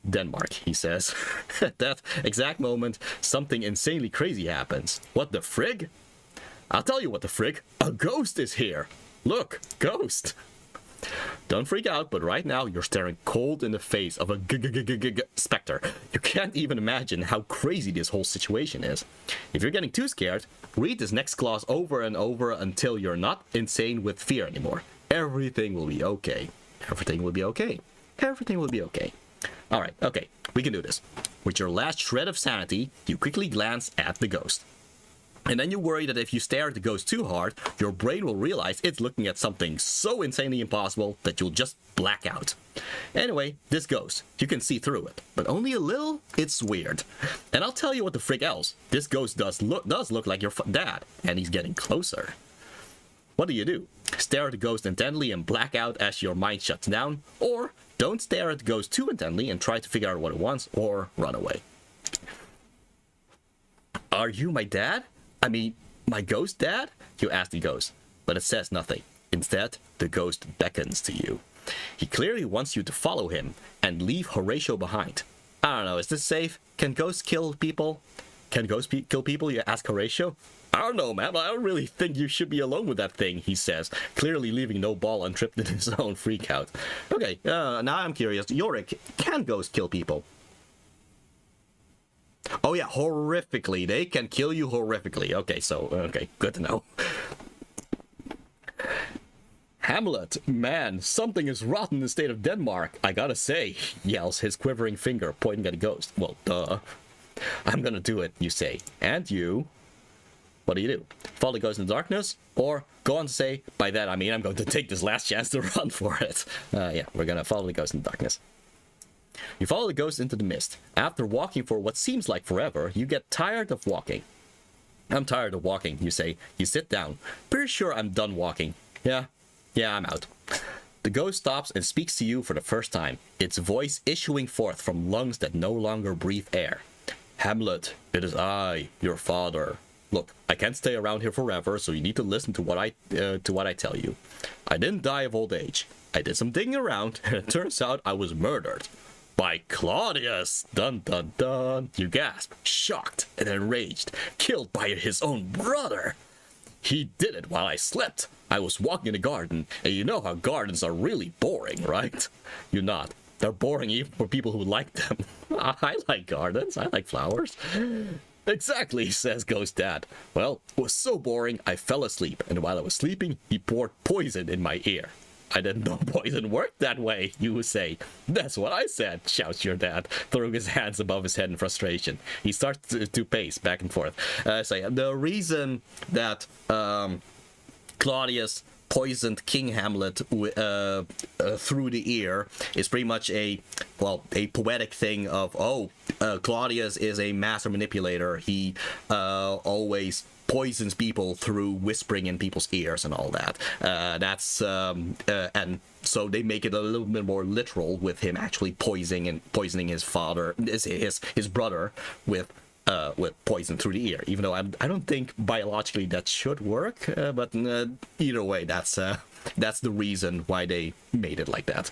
Denmark, he says. At that exact moment, something insanely crazy happens. What the frig? I'll tell you what the frig. A ghost is here. Look, ghost. Don't freak out, but right now you're staring cold in the face of a specter. You can't even imagine how crazy this whole situation is. If you're getting too scared, read this next clause over and over until you're not insane with fear anymore. Everything will be okay. Everything will be okay. Everything will be okay. Alright, okay, we can do this. With your last shred of sanity, you quickly glance at the ghost. And then you worry that if you stare at the ghost too hard, your brain will realize it's looking at something so insanely impossible that you'll just black out. Anyway, this ghost, you can see through it, but only a little. It's weird. And I'll tell you what the frick else, this ghost does look like your dad, and he's getting closer. What do? Stare at the ghost intently and black out as your mind shuts down, or don't stare at the ghost too intently and try to figure out what it wants, or run away. Are you my dad? I mean, my ghost dad? You ask the ghost, but it says nothing. Instead, the ghost beckons to you. He clearly wants you to follow him and leave Horatio behind. I don't know, is this safe? Can ghosts kill people? Can ghosts kill people, you ask Horatio? I don't know, man, but I don't really think you should be alone with that thing, he says, clearly leaving no ball untripped in his own freakout. Okay, now I'm curious. Yorick, can ghosts kill people? Oh yeah, horrifically. They can kill you horrifically. Okay, okay, good to know. Hamlet, man, something is rotten in the state of Denmark, I gotta say, yells, his quivering finger pointing at a ghost. Well, duh. I'm gonna do it, you say. And you? What do? Follow the ghost in the darkness? Or go on to say, by that I mean I'm going to take this last chance to run for it. Yeah, we're gonna follow the ghost in the darkness. You follow the ghost into the mist. After walking for what seems like forever, you get tired of walking. I'm tired of walking, you say. You sit down. Pretty sure I'm done walking. Yeah, I'm out. The ghost stops and speaks to you for the first time, its voice issuing forth from lungs that no longer breathe air. Hamlet, it is I, your father. Look, I can't stay around here forever, so you need to listen to what I tell you. I didn't die of old age. I did some digging around, and it turns out I was murdered. By Claudius! Dun dun dun! You gasp, shocked and enraged, killed by his own brother! He did it while I slept. I was walking in the garden, and you know how gardens are really boring, right? You nod. They're boring even for people who like them. I like gardens. I like flowers. Exactly, says Ghost Dad. Well, it was so boring I fell asleep, and while I was sleeping, he poured poison in my ear. I didn't know poison worked that way, you say. That's what I said, shouts your dad, throwing his hands above his head in frustration. He starts to pace back and forth. The reason that Claudius poisoned King Hamlet through the ear is pretty much a poetic thing of, Claudius is a master manipulator. He always poisons people through whispering in people's ears and all that. And so they make it a little bit more literal with him actually poisoning his father, his brother with poison through the ear. Even though I don't think biologically that should work, but either way, that's the reason why they made it like that.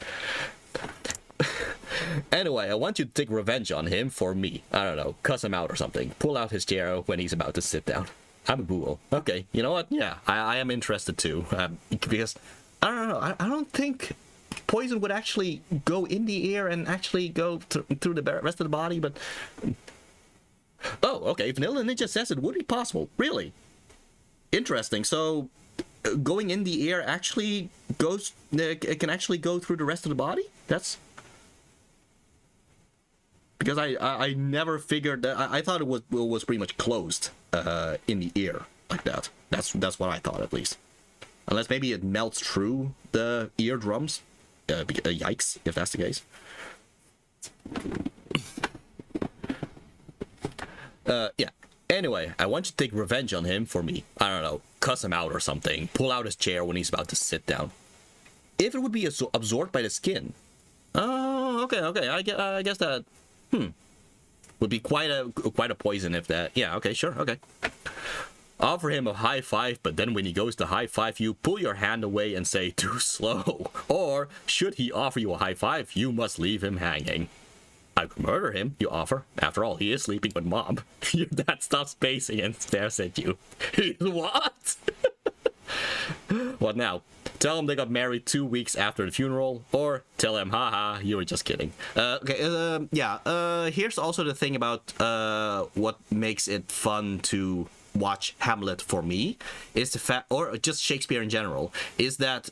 Anyway, I want you to take revenge on him for me. I don't know, cuss him out or something. Pull out his chair when he's about to sit down. I'm a ghoul. Okay, you know what? Yeah, I am interested too. Because, I don't know, I don't think poison would actually go in the ear and actually go through the rest of the body, but... Oh, okay, Vanilla Ninja says it would be possible. Really? Interesting. So, going in the ear actually goes... it can actually go through the rest of the body? That's... Because I never figured that... I thought it was pretty much closed in the ear like that. That's what I thought, at least. Unless maybe it melts through the eardrums. Yikes, if that's the case. Yeah. Anyway, I want you to take revenge on him for me. I don't know, cuss him out or something. Pull out his chair when he's about to sit down. If it would be absorbed by the skin. Oh, okay. I guess that... would be quite a poison if that... Yeah, okay, sure, okay. Offer him a high five, but then when he goes to high five you, pull your hand away and say, too slow. Or, should he offer you a high five, you must leave him hanging. I could murder him, you offer. After all, he is sleeping with Mom. Your dad stops pacing and stares at you. What? What now? Tell him they got married 2 weeks after the funeral, or tell him, haha, you were just kidding. Here's also the thing about what makes it fun to watch Hamlet for me, is the fact, or just Shakespeare in general, is that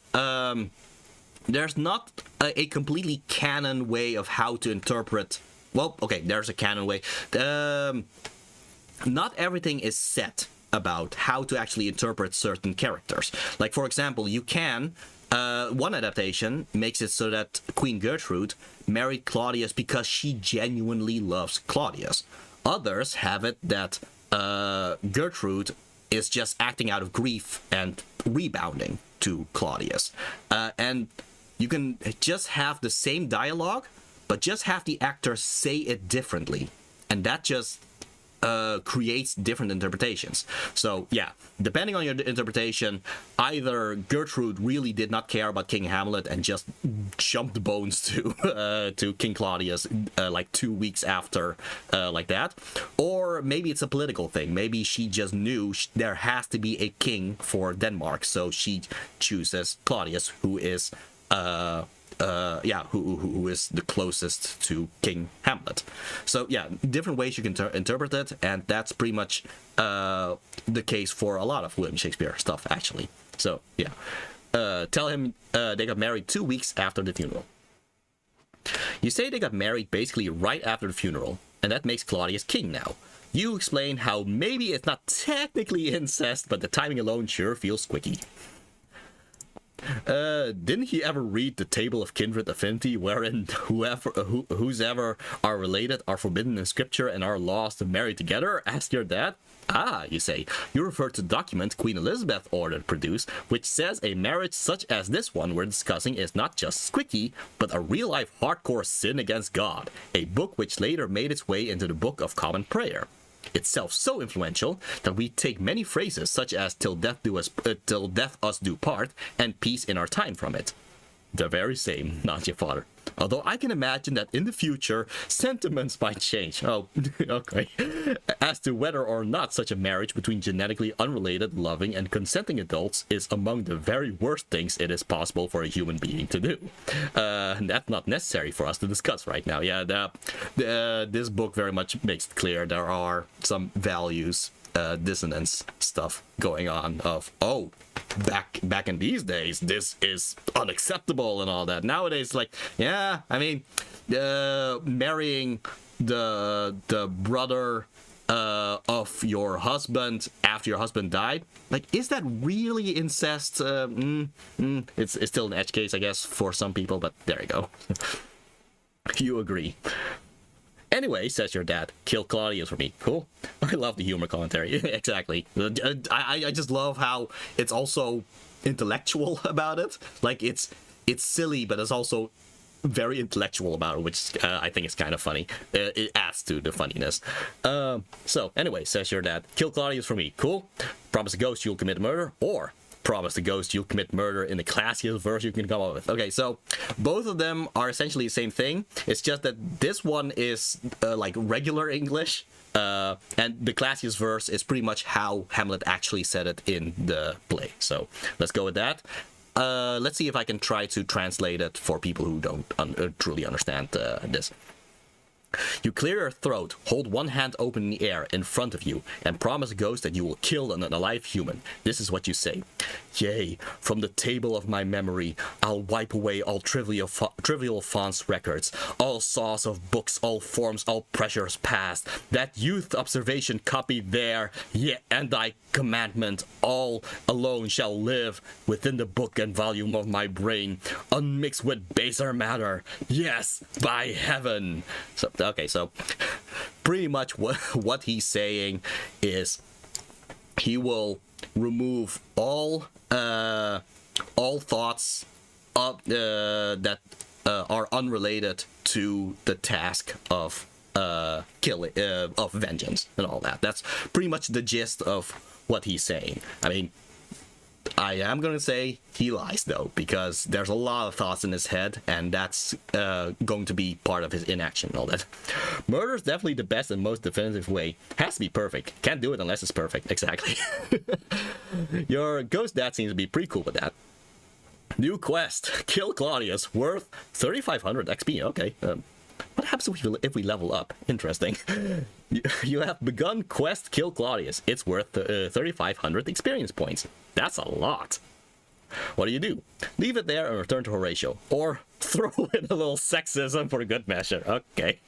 there's not a completely canon way of how to interpret... Well, okay, there's a canon way. Not everything is set about how to actually interpret certain characters. Like, for example, you can... one adaptation makes it so that Queen Gertrude married Claudius because she genuinely loves Claudius. Others have it that Gertrude is just acting out of grief and rebounding to Claudius. And you can just have the same dialogue, but just have the actor say it differently. And that just creates different interpretations. So yeah, depending on your interpretation, either Gertrude really did not care about King Hamlet and just jumped bones to King Claudius like 2 weeks after, like that, or maybe it's a political thing. Maybe she just knew there has to be a king for Denmark, so she chooses Claudius, who is who is the closest to King Hamlet. So yeah, different ways you can interpret it, and that's pretty much the case for a lot of William Shakespeare stuff, actually. So yeah, tell him they got married 2 weeks after the funeral. You say they got married basically right after the funeral, and that makes Claudius king now. You explain how maybe it's not technically incest, but the timing alone sure feels squicky. Didn't he ever read the Table of Kindred Affinity, wherein whoever are related are forbidden in scripture and are laws to marry together? Ask your dad. Ah, you say. You refer to the document Queen Elizabeth ordered produced, which says a marriage such as this one we're discussing is not just squicky, but a real-life hardcore sin against God, a book which later made its way into the Book of Common Prayer. Itself so influential that we take many phrases such as till death us do part and peace in our time from it. The very same, not your father. Although I can imagine that in the future, sentiments might change. Oh, okay. As to whether or not such a marriage between genetically unrelated, loving, and consenting adults is among the very worst things it is possible for a human being to do. That's not necessary for us to discuss right now. Yeah, this book very much makes it clear there are some values dissonance stuff going on of, oh, back in these days, this is unacceptable and all that. Nowadays, like, yeah, I mean, marrying the brother of your husband after your husband died, like, is that really incest? It's still an edge case, I guess, for some people, but there you go. You agree. Anyway, says your dad, kill Claudius for me. Cool. I love the humor commentary. Exactly. I just love how it's also intellectual about it. Like, it's silly, but it's also very intellectual about it, which I think is kind of funny. It adds to the funniness. So, anyway, says your dad, kill Claudius for me. Cool. Promise a ghost you'll commit murder, or promise the ghost you'll commit murder in the classiest verse you can come up with. Okay, so both of them are essentially the same thing. It's just that this one is like regular English, and the classiest verse is pretty much how Hamlet actually said it in the play. So let's go with that. Let's see if I can try to translate it for people who don't truly understand this. You clear your throat, hold one hand open in the air in front of you, and promise a ghost that you will kill an alive human. This is what you say. Yea, from the table of my memory, I'll wipe away all trivial fonts records, all saws of books, all forms, all pressures past. That youth observation copy there, yeah, and thy commandment, all alone shall live within the book and volume of my brain, unmixed with baser matter. Yes, by heaven. So, okay, so pretty much what he's saying is he will remove all thoughts of that are unrelated to the task of killing, of vengeance and all that. That's pretty much the gist of what he's saying. I mean, I am gonna say he lies though, because there's a lot of thoughts in his head, and that's going to be part of his inaction and all that. Murder is definitely the best and most definitive way. Has to be perfect. Can't do it unless it's perfect. Exactly. Your ghost dad seems to be pretty cool with that. New quest. Kill Claudius. Worth 3,500 XP. Okay. What happens if we level up? Interesting. You have begun quest Kill Claudius. It's worth 3,500 experience points. That's a lot. What do? Leave it there and return to Horatio. Or throw in a little sexism for good measure. Okay.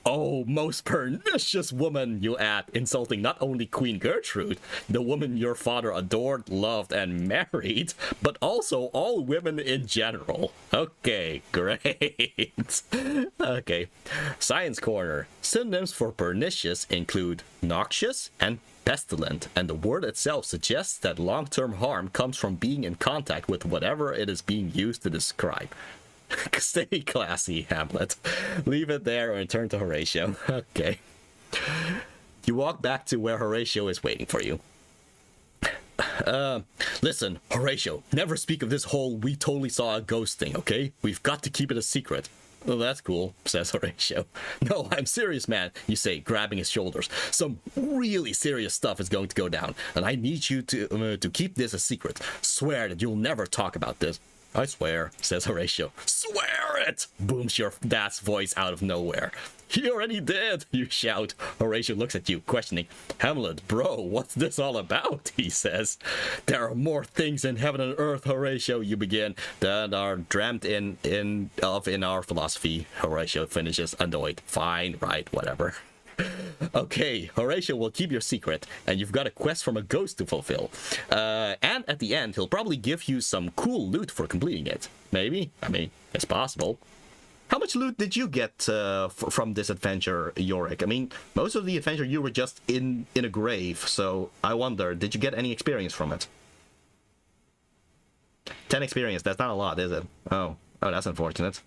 Oh, most pernicious woman, you add, insulting not only Queen Gertrude, the woman your father adored, loved, and married, but also all women in general. Okay, great. Okay. Science Corner. Synonyms for pernicious include noxious and pestilent, and the word itself suggests that long-term harm comes from being in contact with whatever it is being used to describe. Stay classy, Hamlet. Leave it there and return to Horatio. Okay. You walk back to where Horatio is waiting for you. Listen, Horatio, never speak of this whole we totally saw a ghost thing, okay? We've got to keep it a secret. Well, that's cool, says Horatio. No, I'm serious, man, you say, grabbing his shoulders. Some really serious stuff is going to go down, and I need you to keep this a secret. Swear that you'll never talk about this. I swear, says Horatio. Swear it! Booms your dad's voice out of nowhere. He already did, you shout. Horatio looks at you, questioning. Hamlet, bro, what's this all about? He says. There are more things in heaven and earth, Horatio, you begin, that are dreamt in our philosophy. Horatio finishes, annoyed. Fine, right, whatever. Okay, Horatio will keep your secret, and you've got a quest from a ghost to fulfill. And at the end, he'll probably give you some cool loot for completing it. Maybe? I mean, it's possible. How much loot did you get from this adventure, Yorick? I mean, most of the adventure you were just in a grave, so I wonder, did you get any experience from it? 10 experience, that's not a lot, is it? Oh, that's unfortunate.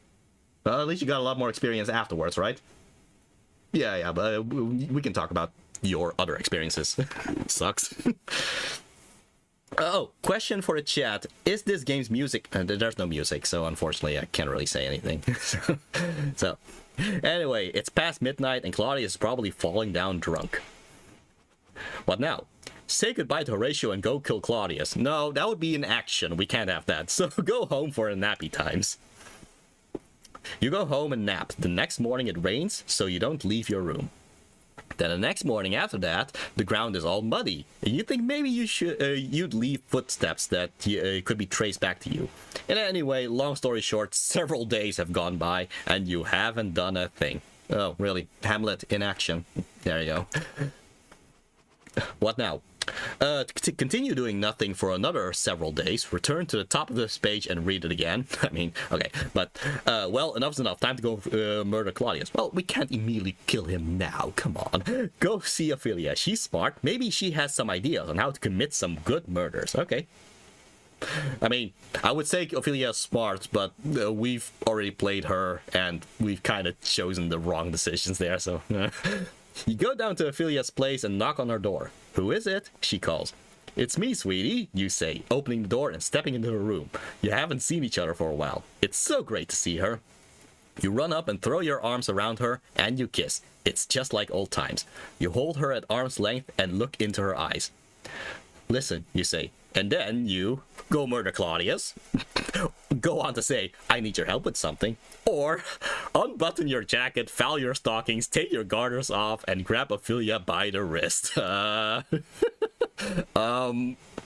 Well, at least you got a lot more experience afterwards, right? Yeah, but we can talk about your other experiences. Sucks. Oh, question for the chat. Is this game's music... there's no music, so unfortunately I can't really say anything. So, anyway, it's past midnight and Claudius is probably falling down drunk. What now? Say goodbye to Horatio and go kill Claudius. No, that would be an action. We can't have that. So go home for the nappy times. You go home and nap. The next morning it rains, so you don't leave your room. Then the next morning after that, the ground is all muddy. You think maybe you'd leave footsteps that could be traced back to you. And anyway, long story short, several days have gone by and you haven't done a thing. Oh, really? Hamlet in action. There you go. What now? To continue doing nothing for another several days, return to the top of this page and read it again. I mean, okay, but, well, enough's enough. Time to go murder Claudius. Well, we can't immediately kill him now. Come on. Go see Ophelia. She's smart. Maybe she has some ideas on how to commit some good murders. Okay. I mean, I would say Ophelia's smart, but we've already played her, and we've kind of chosen the wrong decisions there, so... You go down to Ophelia's place and knock on her door. Who is it? She calls. It's me, sweetie, you say, opening the door and stepping into her room. You haven't seen each other for a while. It's so great to see her. You run up and throw your arms around her, and you kiss. It's just like old times. You hold her at arm's length and look into her eyes. Listen, you say, and then you go murder Claudius. Go on to say, I need your help with something. Or unbutton your jacket, foul your stockings, take your garters off, and grab Ophelia by the wrist.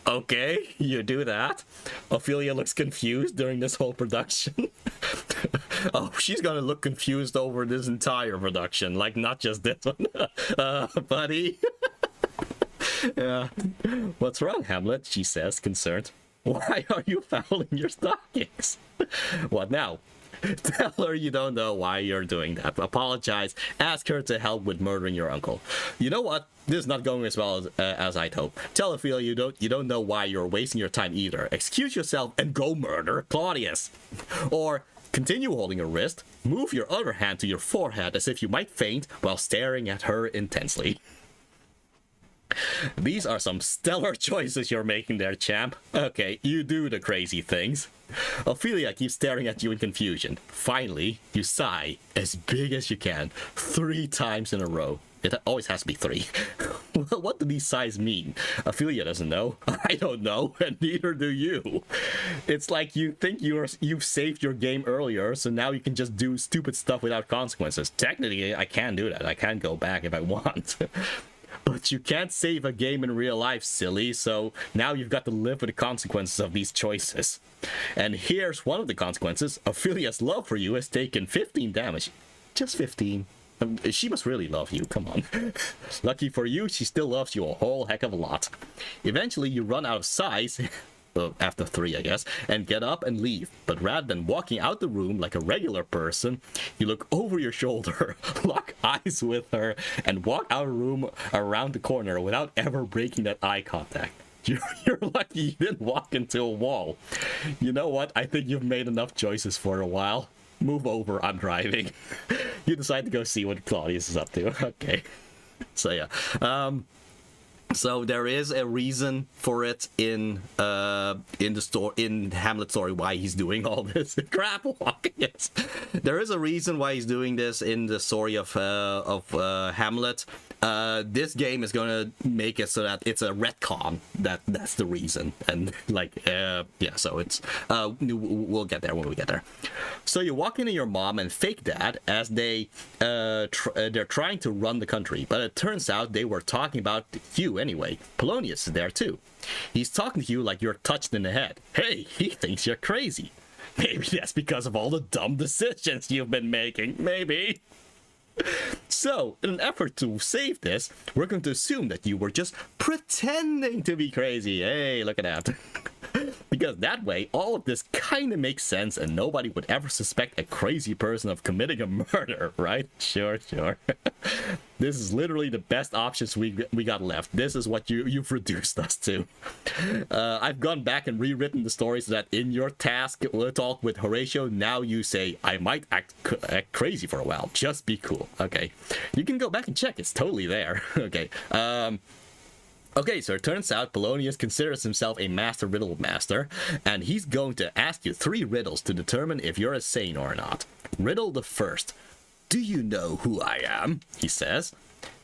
Okay, you do that. Ophelia looks confused during this whole production. Oh, she's gonna look confused over this entire production, like not just this one. Buddy. Yeah. What's wrong, Hamlet? She says, concerned. Why are you fouling your stockings? What now? Tell her you don't know why you're doing that. Apologize. Ask her to help with murdering your uncle. You know what? This is not going as well as I'd hope. Tell Ophelia you don't know why you're wasting your time either. Excuse yourself and go murder Claudius. Or continue holding her wrist. Move your other hand to your forehead as if you might faint while staring at her intensely. These are some stellar choices you're making there, champ. Okay, you do the crazy things. Ophelia keeps staring at you in confusion. Finally, you sigh as big as you can, 3 times in a row. It always has to be 3. What do these sighs mean? Ophelia doesn't know. I don't know, and neither do you. It's like you think you've saved your game earlier, so now you can just do stupid stuff without consequences. Technically, I can do that. I can go back if I want. But you can't save a game in real life, silly, so now you've got to live with the consequences of these choices. And here's one of the consequences. Ophelia's love for you has taken 15 damage. Just 15. She must really love you, come on. Lucky for you, she still loves you a whole heck of a lot. Eventually, you run out of size... after 3, I guess, and get up and leave. But rather than walking out the room like a regular person, you look over your shoulder, lock eyes with her, and walk out of the room around the corner without ever breaking that eye contact. You're lucky you didn't walk into a wall. You know what? I think you've made enough choices for a while. Move over, I'm driving. You decide to go see what Claudius is up to. Okay. So yeah. So there is a reason for it in the story, in Hamlet's story, why he's doing all this. Crap walk. Yes, there is a reason why he's doing this in the story of Hamlet. This game is gonna make it so that it's a retcon. That's the reason, and like yeah. So it's we'll get there when we get there. So you walk into your mom and fake dad as they're trying to run the country, but it turns out they were talking about you anyway. Polonius is there too. He's talking to you like you're touched in the head. Hey, he thinks you're crazy. Maybe that's because of all the dumb decisions you've been making. Maybe. So, in an effort to save this, we're going to assume that you were just pretending to be crazy. Hey, look at that. Because that way, all of this kind of makes sense and nobody would ever suspect a crazy person of committing a murder, right? Sure. This is literally the best options we got left. This is what you've reduced us to. I've gone back and rewritten the story so that in your task talk with Horatio, now you say, I might act crazy for a while. Just be cool. Okay. You can go back and check. It's totally there. Okay. Okay, so it turns out Polonius considers himself a master riddle master, and he's going to ask you 3 riddles to determine if you're sane or not. Riddle the first. Do you know who I am? He says.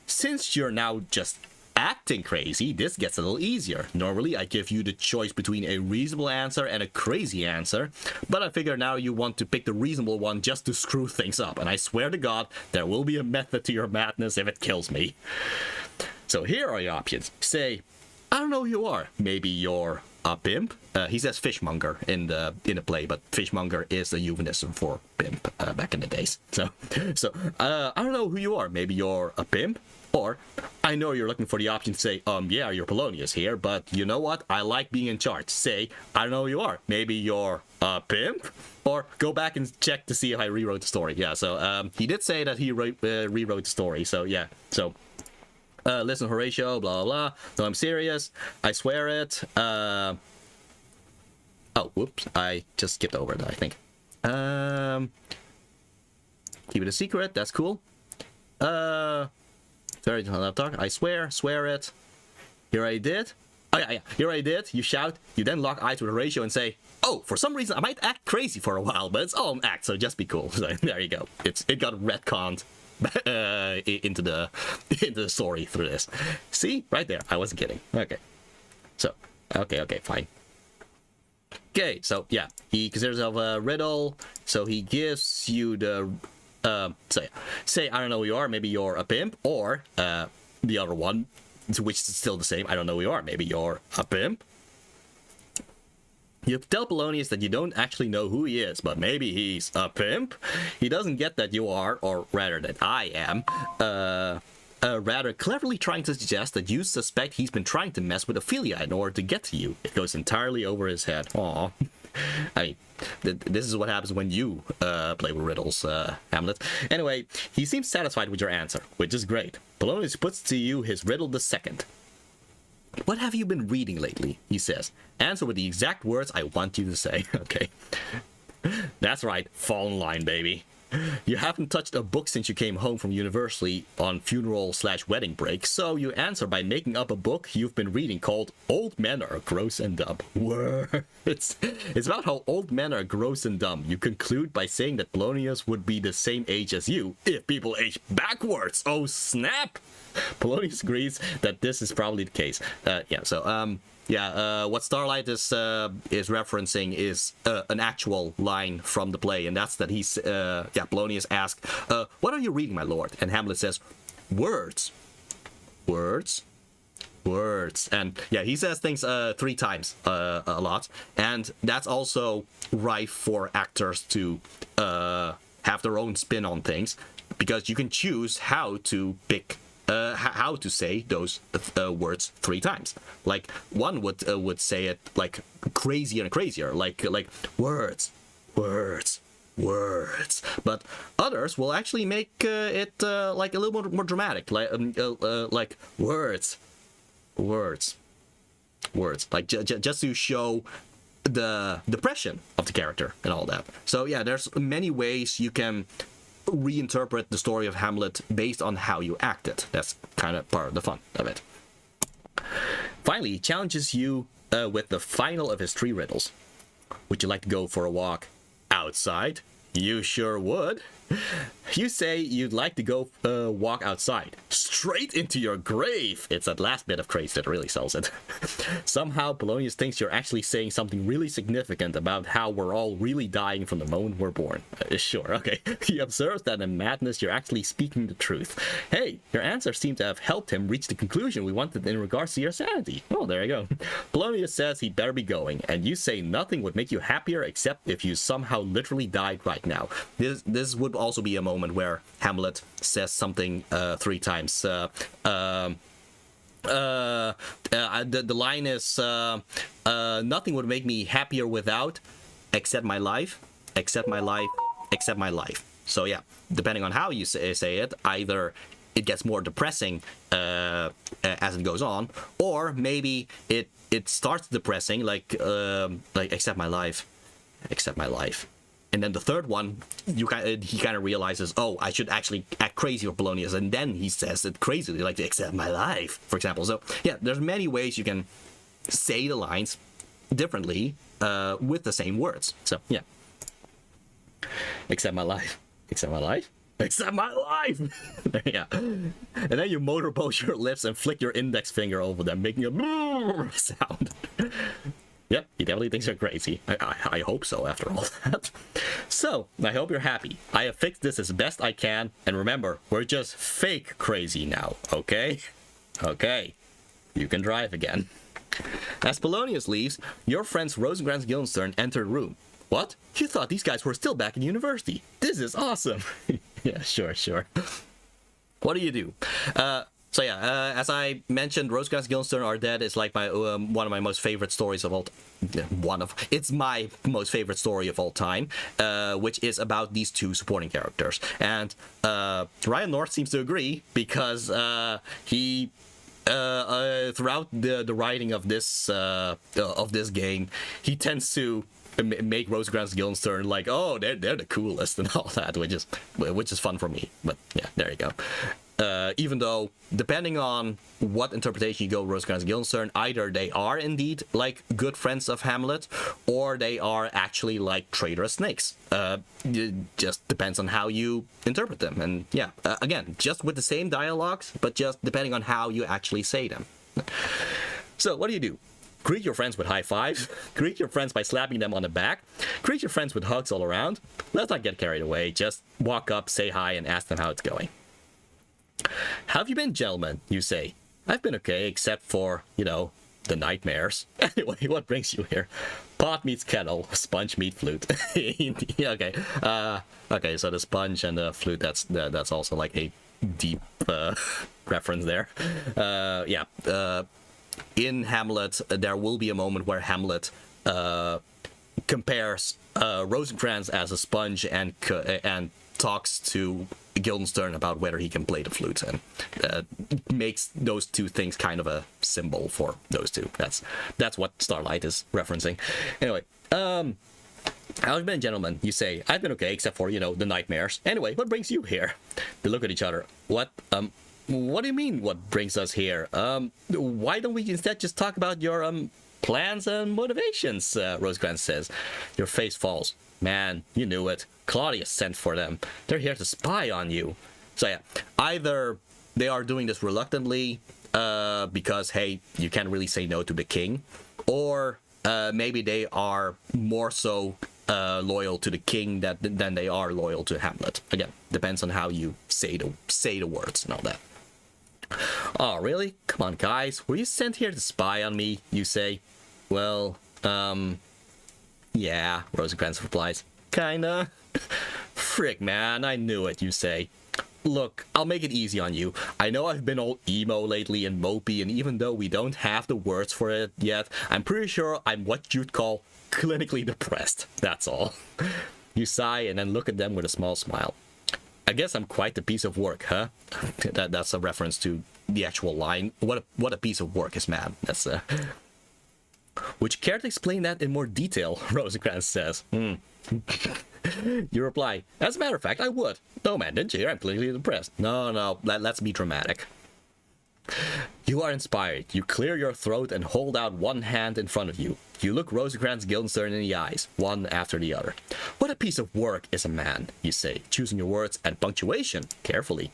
Since you're now just acting crazy, this gets a little easier. Normally, I give you the choice between a reasonable answer and a crazy answer, but I figure now you want to pick the reasonable one just to screw things up, and I swear to God, there will be a method to your madness if it kills me. So here are your options. Say, I don't know who you are. Maybe you're a pimp. He says fishmonger in the play, but fishmonger is a euphemism for pimp back in the days. So I don't know who you are. Maybe you're a pimp, or I know you're looking for the option to say, yeah, you're Polonius here, but you know what? I like being in charge. Say, I don't know who you are. Maybe you're a pimp, or go back and check to see if I rewrote the story. Yeah. So he did say that he rewrote the story. So yeah. So. Listen, Horatio, blah, blah, blah. No, I'm serious. I swear it. Oh, whoops. I just skipped over that, I think. Keep it a secret. That's cool. Sorry, talk. I swear it. Here I did. Oh, yeah. Here I did. You shout. You then lock eyes with Horatio and say, oh, for some reason, I might act crazy for a while, but it's all an act, so just be cool. So there you go. It got retconned. Into the story through this. See? Right there. I wasn't kidding. Okay. So, okay, fine. Okay, so, yeah. He considers himself a riddle, so he gives you the... say, I don't know who you are, maybe you're a pimp, or the other one, which is still the same, I don't know who you are, maybe you're a pimp. You tell Polonius that you don't actually know who he is, but maybe he's a pimp. He doesn't get that you are, or rather that I am, rather cleverly trying to suggest that you suspect he's been trying to mess with Ophelia in order to get to you. It goes entirely over his head. Aww. I mean, this is what happens when you play with riddles, Hamlet. Anyway, he seems satisfied with your answer, which is great. Polonius puts to you his riddle the second. What have you been reading lately? He says. Answer with the exact words I want you to say. Okay. That's right. Fall in line, baby. You haven't touched a book since you came home from university on funeral/wedding break, so you answer by making up a book you've been reading called Old Men Are Gross and Dumb. Word. It's about how old men are gross and dumb. You conclude by saying that Polonius would be the same age as you if people age backwards. Oh, snap! Polonius agrees that this is probably the case. What Starlight is referencing is an actual line from the play, and that's that he's Polonius asks, what are you reading, my lord? And Hamlet says, words. And yeah, he says things 3 times a lot, and that's also rife for actors to have their own spin on things, because you can choose how to pick how to say those words 3 times. Like one would say it like crazier and crazier, like words, but others will actually make it like a little more dramatic, like words, like just to show the depression of the character and all that. So yeah, there's many ways you can reinterpret the story of Hamlet based on how you act it. That's kind of part of the fun of it. Finally, he challenges you with the final of his 3 riddles. Would you like to go for a walk outside? You sure would. You say you'd like to go walk outside. Straight into your grave. It's that last bit of craze that really sells it. Somehow, Polonius thinks you're actually saying something really significant about how we're all really dying from the moment we're born. Sure, okay. He observes that in madness, you're actually speaking the truth. Hey, your answers seem to have helped him reach the conclusion we wanted in regards to your sanity. Oh, there you go. Polonius says he'd better be going, and you say nothing would make you happier except if you somehow literally died right now. This would also be a moment where Hamlet says something 3 times. The line is nothing would make me happier without, except my life, except my life, except my life. So yeah, depending on how you say it, either it gets more depressing as it goes on, or maybe it starts depressing, like except my life, except my life. And then the third one, he kind of realizes, oh, I should actually act crazy for Polonius, and then he says it crazily, like except my life, for example. So yeah, there's many ways you can say the lines differently with the same words. So yeah, except my life, except my life. Except my life! Yeah. And then you motorboat your lips and flick your index finger over them, making a sound. Yep, he definitely thinks you're crazy. I hope so, after all that. So, I hope you're happy. I have fixed this as best I can, and remember, we're just fake crazy now, okay? Okay. You can drive again. As Polonius leaves, your friends Rosencrantz Guildenstern enter the room. What? You thought these guys were still back in university? This is awesome! Yeah, sure. What do? As I mentioned, Rosencrantz Guildenstern Are Dead is like my one of my most favorite stories of all. It's my most favorite story of all time, which is about these two supporting characters. And Ryan North seems to agree because he. Throughout the writing of this game, he tends to make Rosencrantz Guildenstern like, oh, they're the coolest and all that, which is fun for me. But yeah, there you go. Even though, depending on what interpretation you go with Rosencrantz Guildenstern, either they are indeed like good friends of Hamlet, or they are actually like traitorous snakes. It just depends on how you interpret them. And yeah, again, just with the same dialogues, but just depending on how you actually say them. So what do? Greet your friends with high fives, greet your friends by slapping them on the back, greet your friends with hugs all around. Let's not get carried away, just walk up, say hi, and ask them how it's going. How have you been, gentlemen? You say. I've been okay, except for, the nightmares. Anyway, what brings you here? Pot meets kettle, sponge meet flute. Okay. Okay, so the sponge and the flute, that's also like a deep reference there. In Hamlet, there will be a moment where Hamlet compares Rosencrantz as a sponge and talks to Guildenstern about whether he can play the flute, and makes those two things kind of a symbol for those two. That's what Starlight is referencing. Anyway, how have you been, gentlemen? You say. I've been okay, except for, the nightmares. Anyway, what brings you here? They look at each other. What do you mean, what brings us here? Why don't we instead just talk about your plans and motivations? Rosencrantz says. Your face falls. Man, you knew it. Claudius sent for them. They're here to spy on you. So yeah, either they are doing this reluctantly because, hey, you can't really say no to the king, or maybe they are more so loyal to the king than they are loyal to Hamlet. Again, depends on how you say the words and all that. Oh, really? Come on, guys. Were you sent here to spy on me, you say? Well, yeah, Rosencrantz replies. Kinda. Frick, man, I knew it, you say. Look, I'll make it easy on you. I know I've been all emo lately and mopey, and even though we don't have the words for it yet, I'm pretty sure I'm what you'd call clinically depressed. That's all. You sigh and then look at them with a small smile. I guess I'm quite a piece of work, huh? That's a reference to the actual line. What a piece of work is, man. That's Would you care to explain that in more detail? Rosencrantz says. You reply, as a matter of fact, I would. No, man, didn't you hear? I'm clinically depressed. No, let's be dramatic. You are inspired. You clear your throat and hold out one hand in front of you. You look Rosencrantz Guildenstern in the eyes, one after the other. What a piece of work is a man, you say, choosing your words and punctuation carefully.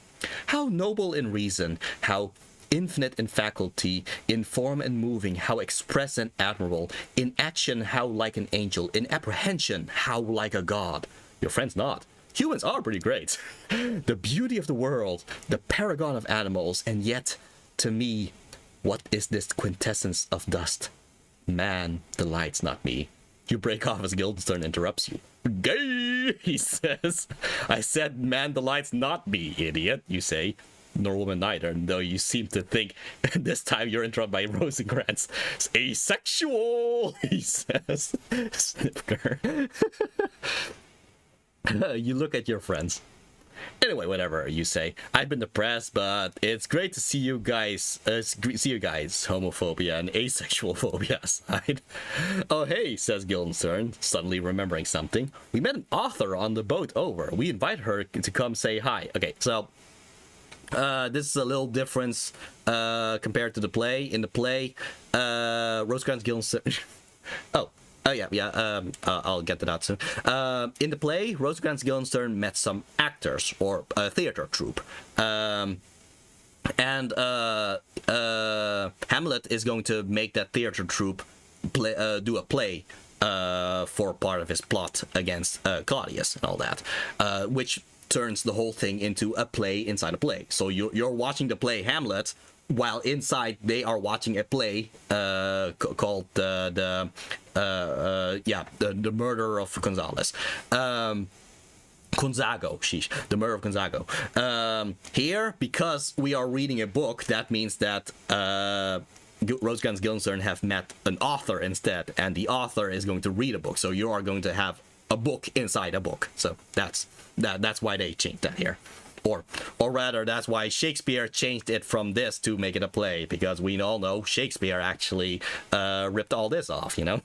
How noble in reason, how infinite in faculty, in form and moving, how express and admirable, in action how like an angel, in apprehension how like a god. Your friend's not. Humans are pretty great. The beauty of the world, the paragon of animals, and yet, to me, what is this quintessence of dust? Man delights not me. You break off as Guildenstern interrupts you. Gay, he says. I said man delights not me, idiot, you say. Nor woman neither, though you seem to think this time you're interrupted by Rosencrantz. It's asexual, he says. Snifker. You look at your friends. Anyway, whatever, you say. I've been depressed, but it's great to see you guys. Homophobia and asexual phobia aside. Oh, hey, says Guildenstern, suddenly remembering something. We met an author on the boat over. We invite her to come say hi. Okay, so this is a little difference compared to the play. In the play, Rosencrantz Guildenstern. Oh yeah. I'll get to that soon. In the play, Rosencrantz Guildenstern met some actors or a theater troupe. And Hamlet is going to make that theater troupe do a play for part of his plot against Claudius and all that, which turns the whole thing into a play inside a play. So you're watching the play Hamlet, while inside they are watching a play called the Murder of Gonzales. Gonzago, sheesh, the Murder of Gonzago. Here, because we are reading a book, that means that Rosencrantz Guildenstern have met an author instead, and the author is going to read a book. So you are going to have a book inside a book. So that's why they changed that here. Or rather, that's why Shakespeare changed it from this to make it a play, because we all know Shakespeare actually ripped all this off, you know?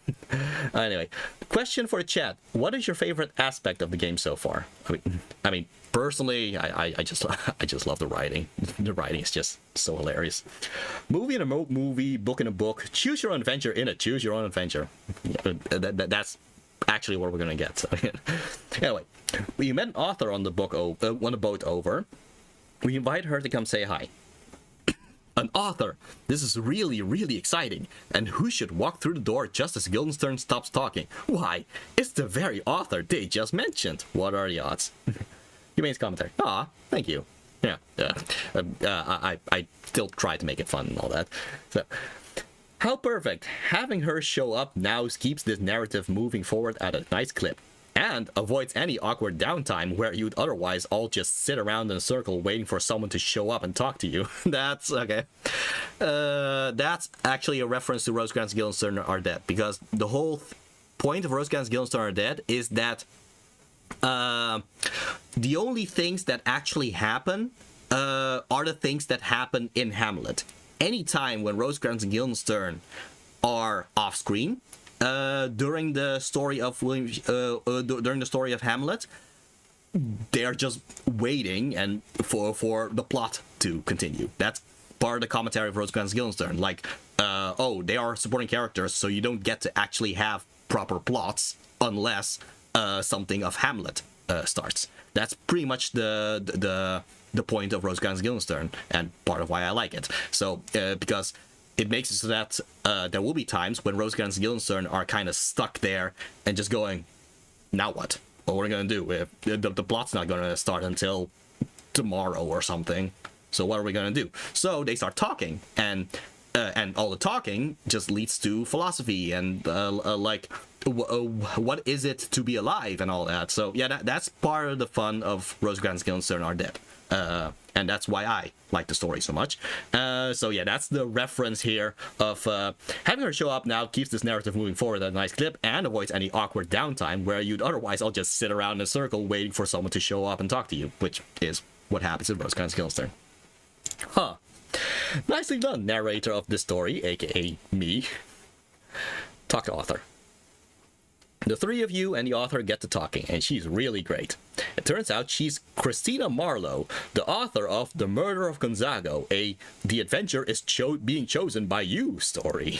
Anyway, question for the chat. What is your favorite aspect of the game so far? I mean, personally, I just love the writing. The writing is just so hilarious. Movie in a movie, book in a book, choose your own adventure in a choose your own adventure. That's actually what we're gonna get. So anyway, we met an author on the book on a boat over. We invite her to come say hi. An author. This is really, really exciting. And who should walk through the door just as Guildenstern stops talking? Why, it's the very author they just mentioned. What are the odds? Humane's commentary. Aw, thank you. Yeah, I still try to make it fun and all that. So, how perfect. Having her show up now keeps this narrative moving forward at a nice clip. And avoids any awkward downtime where you'd otherwise all just sit around in a circle waiting for someone to show up and talk to you. That's okay. That's actually a reference to Rosencrantz Guildenstern Are Dead, because the whole point of Rosencrantz Guildenstern Are Dead is that the only things that actually happen are the things that happen in Hamlet. Anytime when Rosencrantz and Guildenstern are off screen during the story of during the story of Hamlet, they are just waiting and for the plot to continue. That's part of the commentary of Rosencrantz and Guildenstern. Like, they are supporting characters, so you don't get to actually have proper plots unless something of Hamlet starts. That's pretty much the point of Rosencrantz and Guildenstern, and part of why I like it. So because it makes it so that there will be times when Rosencrantz and Guildenstern are kind of stuck there and just going, now what? What are we gonna do? If the plot's not gonna start until tomorrow or something, so what are we gonna do? So they start talking, and all the talking just leads to philosophy and like what is it to be alive and all that. So yeah, that's part of the fun of Rosencrantz and Guildenstern Are Dead. And that's why I like the story so much. So yeah, that's the reference here of having her show up now keeps this narrative moving forward at a nice clip and avoids any awkward downtime where you'd otherwise all just sit around in a circle waiting for someone to show up and talk to you, which is what happens in Rosencrantz and Guildenstern. Huh. Nicely done, narrator of this story, aka me. Talk to author. The three of you and the author get to talking, and she's really great. It turns out she's Christina Marlowe, the author of The Murder of Gonzago, a The Adventure is being chosen by you story.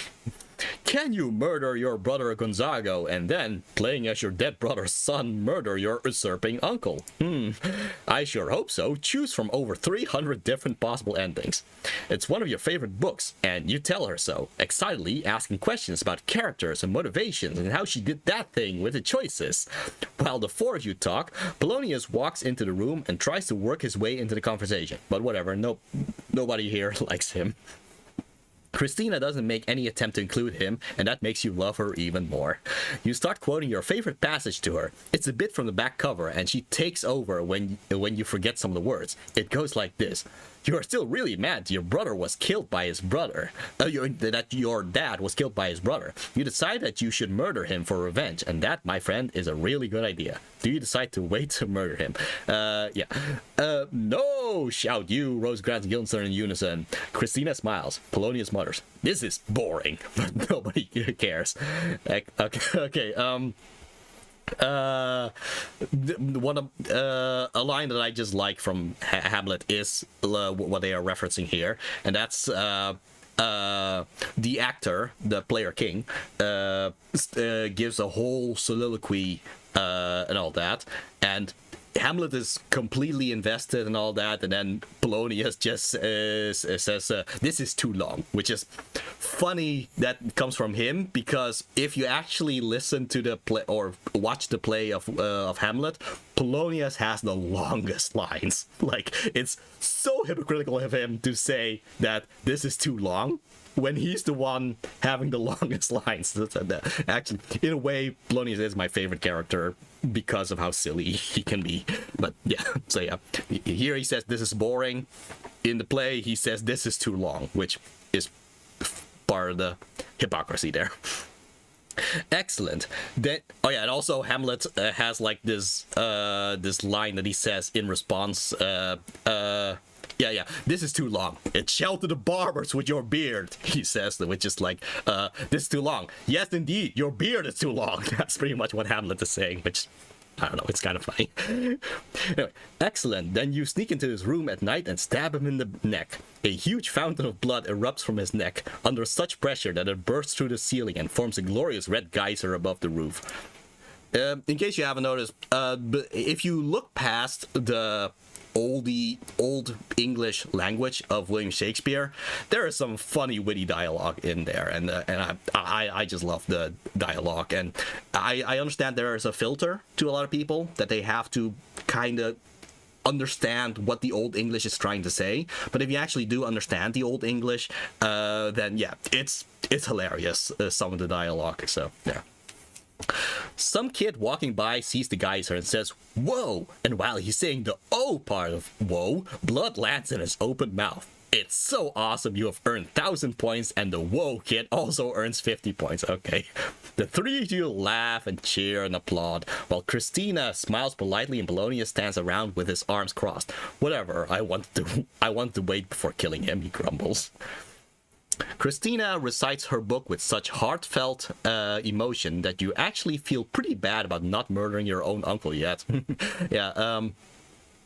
Can you murder your brother Gonzago and then, playing as your dead brother's son, murder your usurping uncle? I sure hope so. Choose from over 300 different possible endings. It's one of your favorite books, and you tell her so, excitedly asking questions about characters and motivations and how she did that thing with the choices. While the four of you talk, Polonius walks into the room and tries to work his way into the conversation. But whatever, nobody here likes him. Christina doesn't make any attempt to include him, and that makes you love her even more. You start quoting your favorite passage to her. It's a bit from the back cover, and she takes over when you forget some of the words. It goes like this. You are still really mad your brother was killed by his brother. That your dad was killed by his brother. You decide that you should murder him for revenge, and that, my friend, is a really good idea. Do you decide to wait to murder him? No! Shout you, Rosencrantz and Guildenstern in unison. Christina smiles. Polonius mutters, this is boring, but nobody cares. Okay, a line that I just like from Hamlet is what they are referencing here, and that's the actor, the player king, gives a whole soliloquy and all that, and Hamlet is completely invested and all that, and then Polonius just says, this is too long, which is funny that comes from him, because if you actually listen to the play or watch the play of Hamlet, Polonius has the longest lines. Like, it's so hypocritical of him to say that this is too long when he's the one having the longest lines. Actually, in a way, Polonius is my favorite character because of how silly he can be. But yeah, so yeah, here he says this is boring. In the play, he says this is too long, which is part of the hypocrisy there. Excellent. Then, oh yeah, and also Hamlet has like this this line that he says in response. Yeah, this is too long. It shall to the barbers with your beard, he says, which is like, this is too long. Yes, indeed, your beard is too long. That's pretty much what Hamlet is saying, which, I don't know, it's kind of funny. Anyway, excellent. Then you sneak into his room at night and stab him in the neck. A huge fountain of blood erupts from his neck under such pressure that it bursts through the ceiling and forms a glorious red geyser above the roof. In case you haven't noticed, if you look past the old English language of William Shakespeare, there is some funny, witty dialogue in there, and I just love the dialogue, and I understand there is a filter to a lot of people that they have to kind of understand what the Old English is trying to say, but if you actually do understand the Old English, then yeah, it's hilarious, some of the dialogue. So yeah. Some kid walking by sees the geyser and says, "Whoa!" And while he's saying the O part of whoa, blood lands in his open mouth. It's so awesome, you have earned 1,000 points, and the whoa kid also earns 50 points. Okay. The three of you laugh and cheer and applaud, while Christina smiles politely and Polonius stands around with his arms crossed. Whatever, I want to wait before killing him, he grumbles. Christina recites her book with such heartfelt emotion that you actually feel pretty bad about not murdering your own uncle yet. Yeah,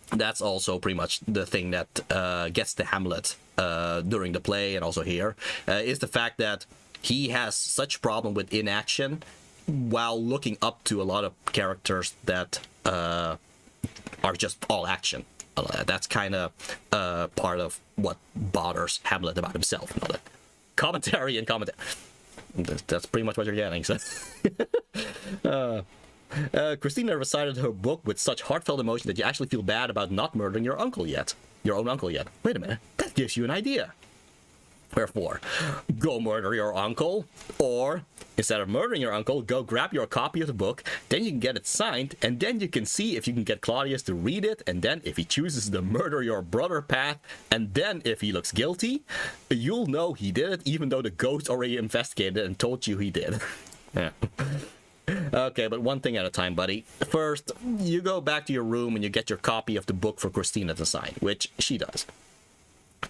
that's also pretty much the thing that gets to Hamlet during the play and also here, is the fact that he has such problem with inaction while looking up to a lot of characters that are just all action. That's kind of part of what bothers Hamlet about himself and all that. Commentary. That's pretty much what you're getting. So. Christina recited her book with such heartfelt emotion that you actually feel bad about not murdering your own uncle yet. Wait a minute, that gives you an idea. Wherefore, go murder your uncle, or instead of murdering your uncle, go grab your copy of the book, then you can get it signed, and then you can see if you can get Claudius to read it, and then if he chooses the murder your brother path, and then if he looks guilty, you'll know he did it, even though the ghost already investigated and told you he did. Yeah. Okay, but one thing at a time, buddy. First, you go back to your room and you get your copy of the book for Christina to sign, which she does.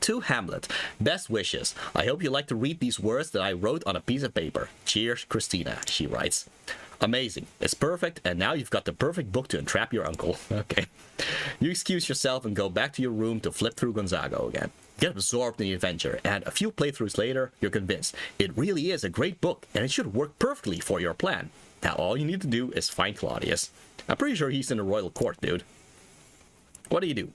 To Hamlet, best wishes. I hope you like to read these words that I wrote on a piece of paper. Cheers, Christina, she writes. Amazing. It's perfect, and now you've got the perfect book to entrap your uncle. Okay. You excuse yourself and go back to your room to flip through Gonzago again. Get absorbed in the adventure, and a few playthroughs later, you're convinced it really is a great book, and it should work perfectly for your plan. Now all you need to do is find Claudius. I'm pretty sure he's in the royal court, dude. What do?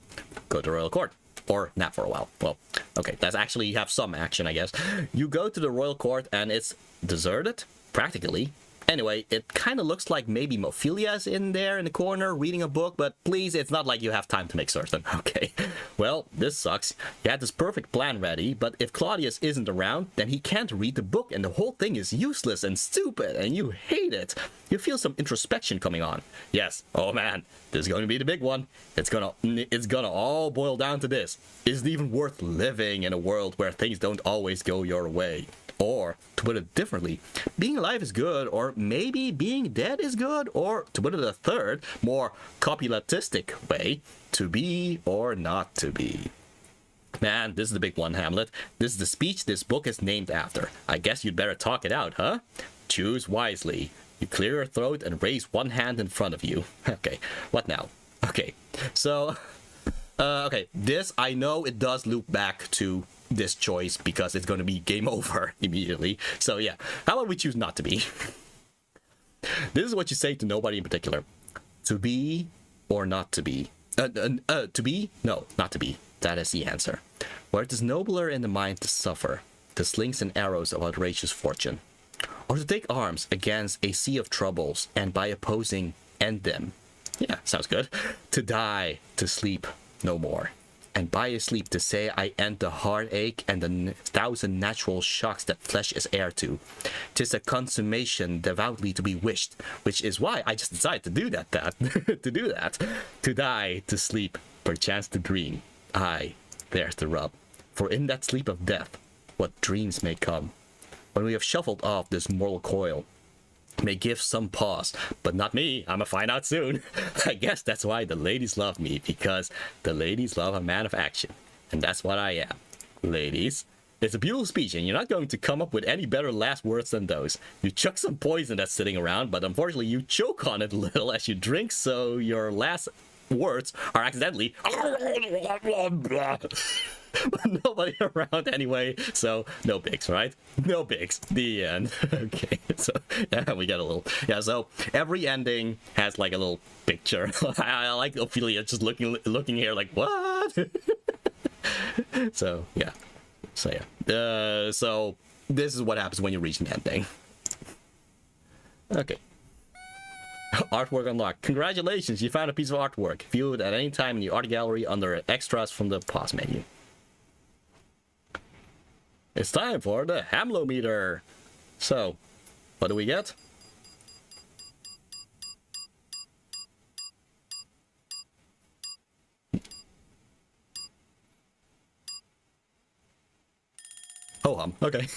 Go to the royal court. Or nap for a while. Well, okay, that's actually, you have some action, I guess. You go to the royal court and it's deserted, practically. Anyway, it kind of looks like maybe Mophilia's in there in the corner reading a book, but please, it's not like you have time to make certain. Okay, well, this sucks. You had this perfect plan ready, but if Claudius isn't around, then he can't read the book and the whole thing is useless and stupid and you hate it. You feel some introspection coming on. Yes, oh man, this is going to be the big one. It's gonna all boil down to this. Is it even worth living in a world where things don't always go your way? Or, to put it differently, being alive is good, or maybe being dead is good, or, to put it a third, more copulatistic way, to be or not to be. Man, this is the big one, Hamlet. This is the speech this book is named after. I guess you'd better talk it out, huh? Choose wisely. You clear your throat and raise one hand in front of you. Okay, what now? Okay, so... okay, this, I know it does loop back to this choice because it's going to be game over immediately. So yeah, how about we choose not to be? This is what you say to nobody in particular. To be or not to be? To be? No, not to be. That is the answer. Where it is nobler in the mind to suffer the slings and arrows of outrageous fortune, or to take arms against a sea of troubles and by opposing end them. Yeah, sounds good. To die, to sleep no more, and by a sleep to say I end the heartache and the thousand natural shocks that flesh is heir to. 'Tis a consummation devoutly to be wished, which is why I just decided to do that. To do that. To die, to sleep, perchance to dream. Aye, there's the rub. For in that sleep of death, what dreams may come, when we have shuffled off this mortal coil, may give some pause, but not me. I'ma find out soon. I guess that's why the ladies love me, because the ladies love a man of action, and that's what I am. Ladies, it's a beautiful speech, and you're not going to come up with any better last words than those. You chuck some poison that's sitting around, but unfortunately you choke on it a little as you drink, so your last words are accidentally but nobody around anyway, so no bigs, right? No bigs. The end. Okay, so yeah, we got a little, yeah, so every ending has like a little picture. I like Ophelia just looking here like, what? So yeah, so this is what happens when you reach an ending. Okay. Artwork unlocked. Congratulations, you found a piece of artwork. View it at any time in the art gallery under extras from the pause menu. It's time for the Hamlometer. So, what do we get? Oh, okay.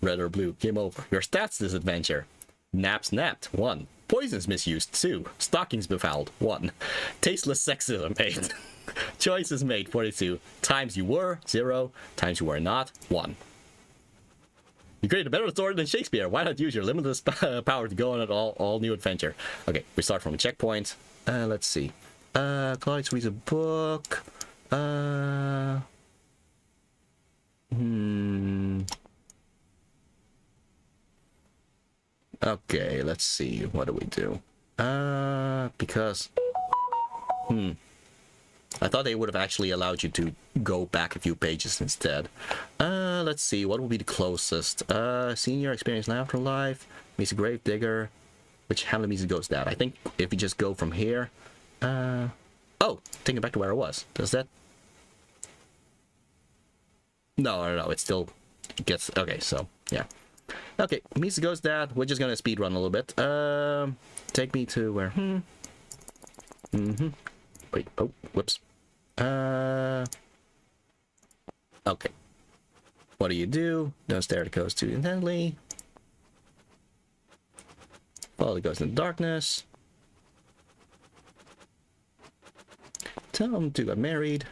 Red or blue, game over. Your stats this adventure. Naps napped, 1. Poisons misused, 2. Stockings befouled, 1. Tasteless sexism, 8. Choices made, 42. Times you were, 0. Times you were not, 1. You created a better story than Shakespeare. Why not use your limitless power to go on an all new adventure? Okay, we start from a checkpoint. Let's see. Claudius reads a book. Okay, let's see. What do we do? Because... I thought they would have actually allowed you to go back a few pages instead. Let's see. What will be the closest? Senior experience in afterlife. Meets a grave digger. Which Hamlet means it goes that? I think if you just go from here... Oh! Thinking back to where I was. Does that... No, it still gets... Okay, so, yeah. Okay, Misa goes that. We're just gonna speed run a little bit. Take me to where... Wait, oh, whoops. Okay. What do? Don't stare at the ghost too intently. Follow the ghost in the darkness. Tell them to get married.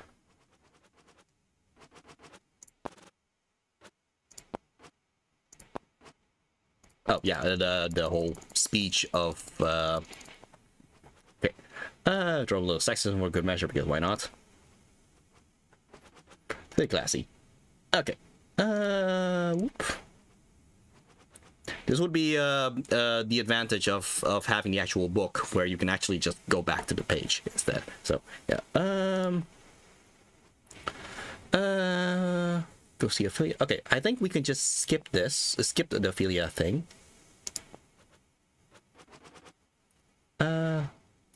Oh, yeah, the whole speech of, okay. Throw a little sexism for good measure, because why not? Stay classy. Okay. Whoop. This would be, the advantage of having the actual book, where you can actually just go back to the page instead. So, yeah. Go see Ophelia. Okay, I think we can just skip this. Skip the Ophelia thing.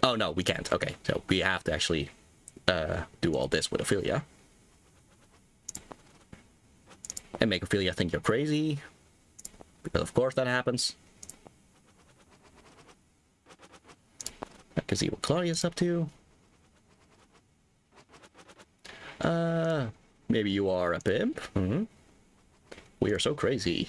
Oh no, we can't. Okay, so we have to actually do all this with Ophelia. And make Ophelia think you're crazy. Because of course that happens. I can see what Claudius is up to. Maybe you are a pimp? We are so crazy.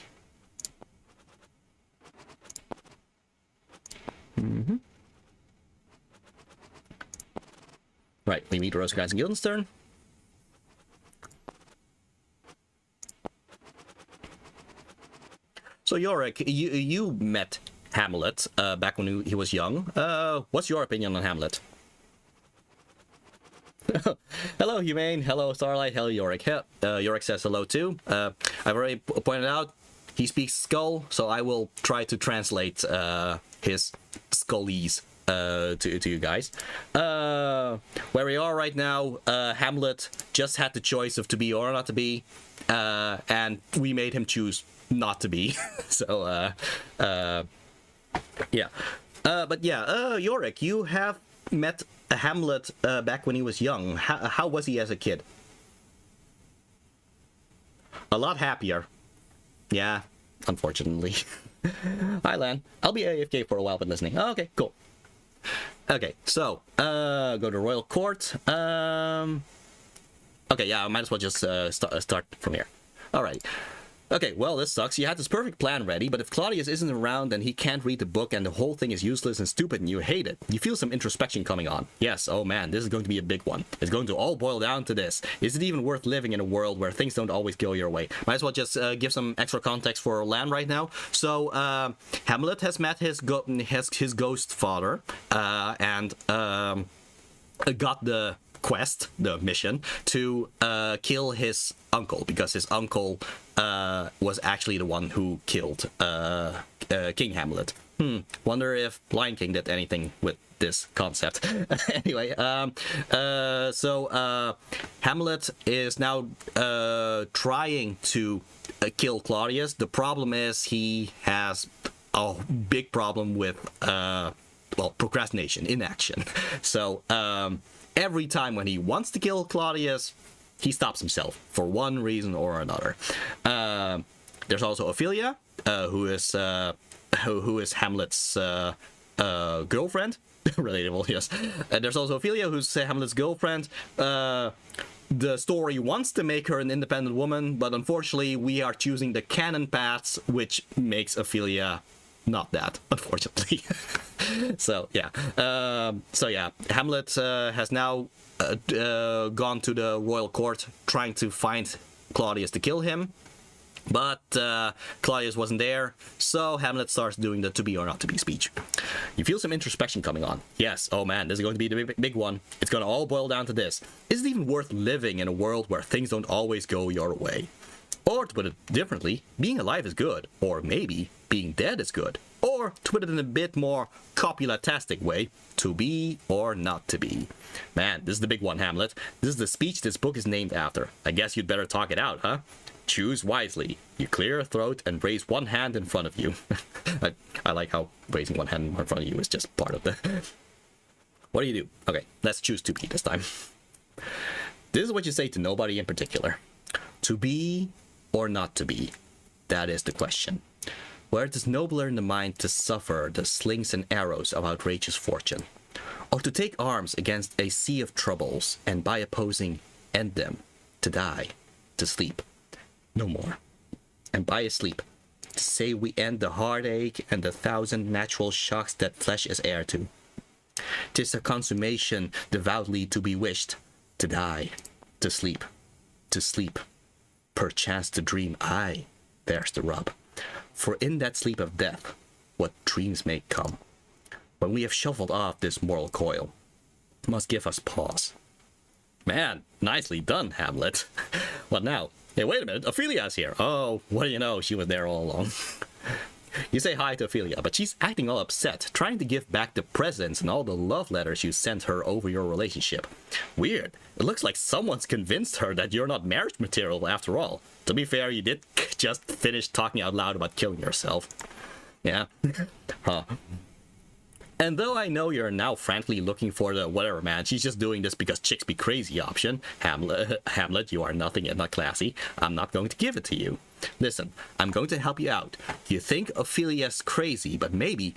Right, we meet Rosa Guys and Guildenstern. So Yorick, you met Hamlet back when he was young. What's your opinion on Hamlet? Hello, Humane. Hello, Starlight. Hello, Yorick. Yorick says hello too. I've already pointed out he speaks Skull, so I will try to translate his Skullese to you guys. Where we are right now, Hamlet just had the choice of to be or not to be, and we made him choose not to be. So, yeah. But yeah, Yorick, you have met Hamlet back when he was young. How was he as a kid? A lot happier. Yeah, unfortunately. Hi, Lan. I'll be AFK for a while, but listening. Oh, okay, cool. Okay, so, go to Royal Court. Okay, yeah, I might as well just start from here. Alright. Okay, well, this sucks. You had this perfect plan ready, but if Claudius isn't around, then he can't read the book and the whole thing is useless and stupid and you hate it. You feel some introspection coming on. Yes, oh man, this is going to be a big one. It's going to all boil down to this. Is it even worth living in a world where things don't always go your way? Might as well just give some extra context for Lan right now. So, Hamlet has met his ghost father, and got the quest, the mission, to kill his uncle, because his uncle was actually the one who killed King Hamlet. Wonder if Lion King did anything with this concept. Anyway, so Hamlet is now trying to kill Claudius. The problem is he has a big problem with well, procrastination, inaction. So every time when he wants to kill Claudius, he stops himself for one reason or another. There's also Ophelia, who is Hamlet's girlfriend. Relatable, yes. There's also Ophelia, who's Hamlet's girlfriend. The story wants to make her an independent woman, but unfortunately we are choosing the canon paths, which makes Ophelia not that, unfortunately. So yeah, Hamlet has now gone to the royal court trying to find Claudius to kill him, but Claudius wasn't there, so Hamlet starts doing the to be or not to be speech. You feel some introspection coming on. Yes, oh man, this is going to be the big one. It's going to all boil down to this. Is it even worth living in a world where things don't always go your way? Or to put it differently, being alive is good, or maybe being dead is good. Or, to put it in a bit more copulatastic way, to be or not to be. Man, this is the big one, Hamlet. This is the speech this book is named after. I guess you'd better talk it out, huh? Choose wisely. You clear your throat and raise one hand in front of you. I like how raising one hand in front of you is just part of the... What do you do? Okay, let's choose to be this time. This is what you say to nobody in particular. To be or not to be? That is the question. Where it is nobler in the mind to suffer the slings and arrows of outrageous fortune, or to take arms against a sea of troubles, and by opposing end them, to die, to sleep, no more, and by a sleep, to say we end the heartache and the thousand natural shocks that flesh is heir to. 'Tis a consummation devoutly to be wished, to die, to sleep, perchance to dream, aye, there's the rub. For in that sleep of death, what dreams may come, when we have shuffled off this moral coil, must give us pause. Man, nicely done, Hamlet. What now? Hey, wait a minute, Ophelia's here. Oh, what do you know, she was there all along. You say hi to Ophelia, but she's acting all upset, trying to give back the presents and all the love letters you sent her over your relationship. Weird. It looks like someone's convinced her that you're not marriage material after all. To be fair, you did just finish talking out loud about killing yourself. Yeah. Huh. And though I know you're now frankly looking for the whatever man, she's just doing this because chicks be crazy option, Hamlet, you are nothing and not classy, I'm not going to give it to you. Listen, I'm going to help you out. You think Ophelia's crazy, but maybe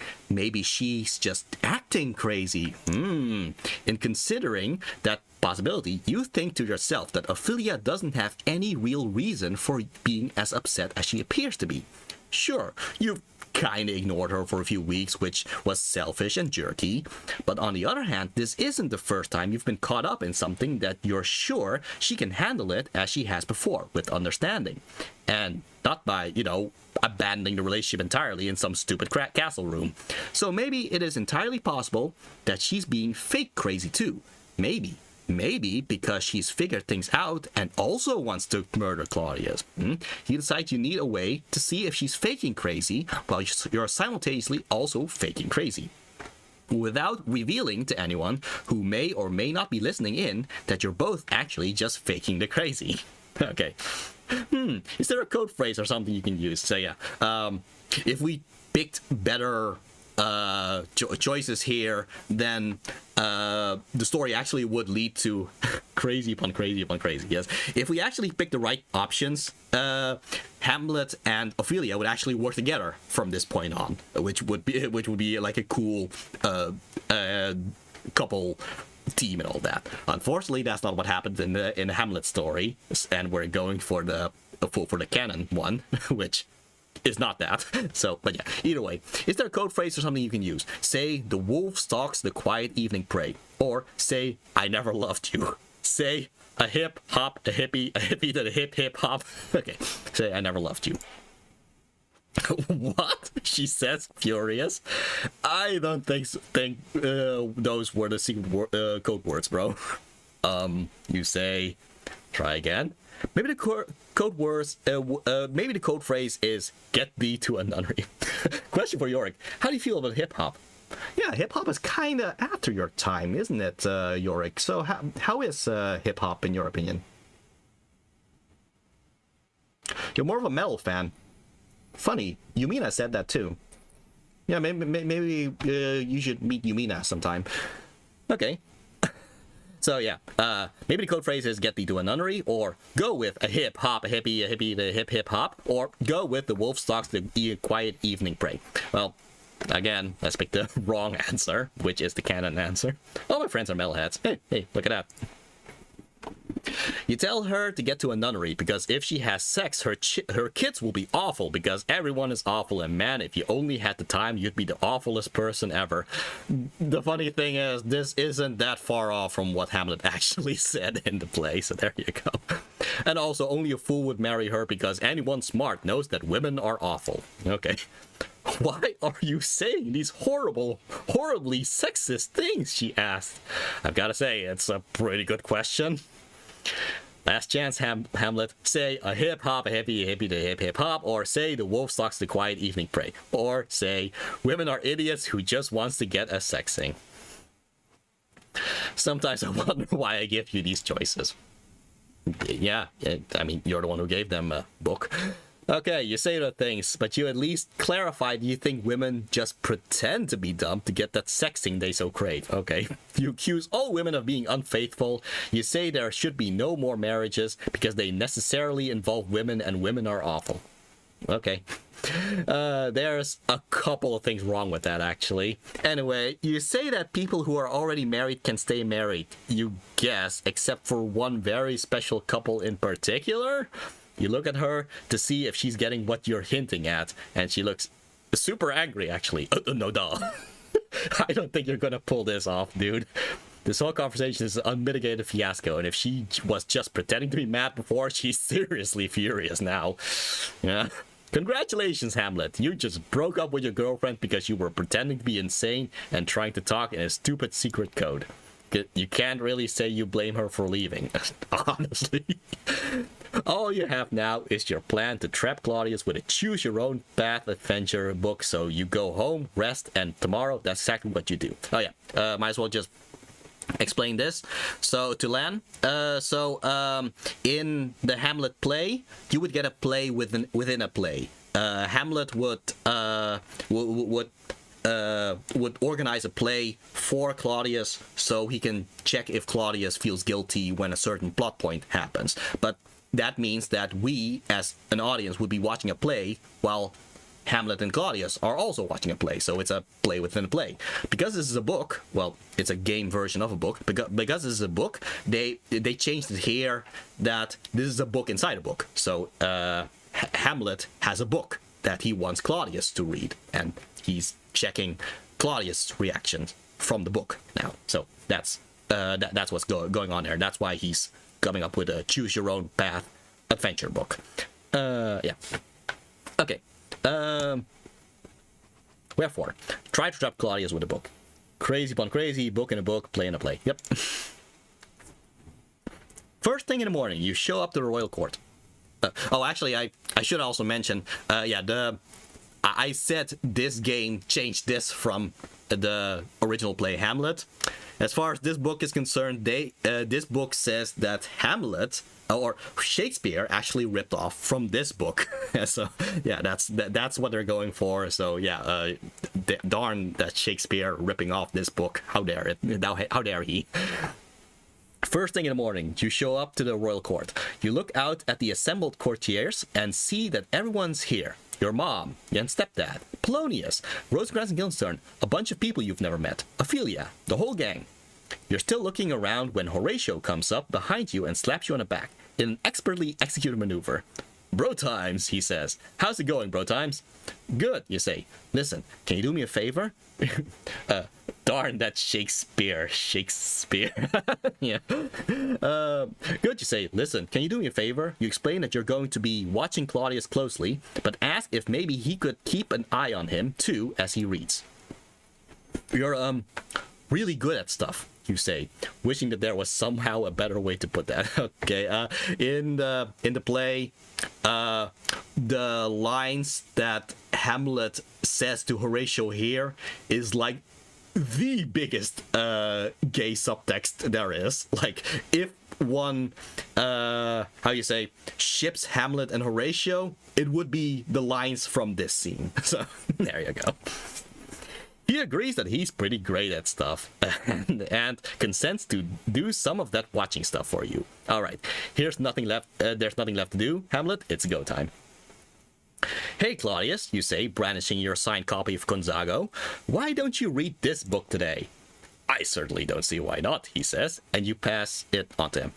she's just acting crazy. In considering that possibility, you think to yourself that Ophelia doesn't have any real reason for being as upset as she appears to be. Sure, you've kinda ignored her for a few weeks, which was selfish and jerky, but on the other hand, this isn't the first time you've been caught up in something that you're sure she can handle it as she has before, with understanding. And not by, abandoning the relationship entirely in some stupid castle room. So maybe it is entirely possible that she's being fake crazy too. Maybe Maybe because she's figured things out and also wants to murder Claudius. You decide you need a way to see if she's faking crazy while you're simultaneously also faking crazy, without revealing to anyone who may or may not be listening in that you're both actually just faking the crazy. Okay. Is there a code phrase or something you can use? So yeah, if we picked better choices here, then the story actually would lead to crazy upon crazy upon crazy. Yes, if we actually picked the right options, Hamlet and Ophelia would actually work together from this point on, which would be like a cool couple team and all that. Unfortunately, that's not what happened in the Hamlet story, and we're going for the canon one, which is not that. So, but yeah, either way, is there a code phrase or something you can use? Say, the wolf stalks the quiet evening prey. Or say, I never loved you. Say, a hip hop, a hippie to the hip hop. Okay, say, I never loved you. What? She says, furious. I don't think those were the secret code words, bro. You say, try again. Maybe the code words. Maybe the code phrase is "get thee to a nunnery." Question for Yorick: how do you feel about hip hop? Yeah, hip hop is kind of after your time, isn't it, Yorick? So how is hip hop in your opinion? You're more of a metal fan. Funny, Yumina said that too. Yeah, maybe you should meet Yumina sometime. Okay. So yeah, maybe the code phrase is "get thee to a nunnery," or go with a hip hop, a hippie to hip hop, or go with the wolf stalks the quiet evening prey. Well, again, let's pick the wrong answer, which is the canon answer. All my friends are metalheads. Hey, look at that. You tell her to get to a nunnery because if she has sex, her kids will be awful because everyone is awful, and man, if you only had the time, you'd be the awfulest person ever. The funny thing is, this isn't that far off from what Hamlet actually said in the play, so there you go. And also, only a fool would marry her because anyone smart knows that women are awful. Okay. Why are you saying these horribly sexist things, she asked. I've got to say, it's a pretty good question. Last chance, Hamlet. Say a hip hop, a hippie to hip hop, or say the wolf stalks the quiet evening prey, or say women are idiots who just wants to get a sexing. Sometimes I wonder why I give you these choices. Yeah, I mean, you're the one who gave them a book. Okay, you say the things, but you at least clarified you think women just pretend to be dumb to get that sexing they so crave. Okay. You accuse all women of being unfaithful. You say there should be no more marriages because they necessarily involve women and women are awful. Okay. There's a couple of things wrong with that, actually. Anyway, you say that people who are already married can stay married, you guess, except for one very special couple in particular. You look at her to see if she's getting what you're hinting at, and she looks super angry, actually. No, duh. I don't think you're gonna pull this off, dude. This whole conversation is an unmitigated fiasco, and if she was just pretending to be mad before, she's seriously furious now. Yeah. Congratulations, Hamlet. You just broke up with your girlfriend because you were pretending to be insane and trying to talk in a stupid secret code. You can't really say you blame her for leaving, honestly. All you have now is your plan to trap Claudius with a choose-your-own-path adventure book, so you go home, rest, and tomorrow, that's exactly what you do. Oh yeah, might as well just explain this. So, to Lan, in the Hamlet play, you would get a play within a play. Hamlet would organize a play for Claudius so he can check if Claudius feels guilty when a certain plot point happens. But that means that we, as an audience, would be watching a play while Hamlet and Claudius are also watching a play. So it's a play within a play. Because this is a book, well, it's a game version of a book. Because this is a book, they changed it here that this is a book inside a book. So Hamlet has a book that he wants Claudius to read, and he's checking Claudius' reactions from the book now. So that's what's going on there. That's why he's coming up with a choose-your-own-path adventure book. Yeah. Okay. Wherefore, try to trap Claudius with a book. Crazy upon crazy, book in a book, play in a play. Yep. First thing in the morning, you show up to the royal court. Oh, actually, I should also mention, I said this game changed this from the original play Hamlet. As far as this book is concerned, this book says that Hamlet or Shakespeare actually ripped off from this book. So yeah, that's what they're going for. So yeah, darn that Shakespeare ripping off this book. How dare it? How dare he? First thing in the morning, you show up to the royal court. You look out at the assembled courtiers and see that everyone's here. Your mom, and stepdad, Polonius, Rosencrantz and Guildenstern, a bunch of people you've never met, Ophelia, the whole gang. You're still looking around when Horatio comes up behind you and slaps you on the back in an expertly executed maneuver. Bro times, he says. How's it going, bro times? Good, you say. Listen, can you do me a favor? Darn that Shakespeare. Yeah. Good, you say. Listen, can you do me a favor? You explain that you're going to be watching Claudius closely, but ask if maybe he could keep an eye on him, too, as he reads. You're, really good at stuff, you say, wishing that there was somehow a better way to put that. Okay, in the play, the lines that Hamlet says to Horatio here is like the biggest gay subtext there is. Like, if one ships Hamlet and Horatio, it would be the lines from this scene. So there you go. He agrees that he's pretty great at stuff and consents to do some of that watching stuff for you. All right, there's nothing left to do, Hamlet. It's go time. Hey, Claudius, you say, brandishing your signed copy of Gonzago. Why don't you read this book today? I certainly don't see why not, he says, and you pass it on to him.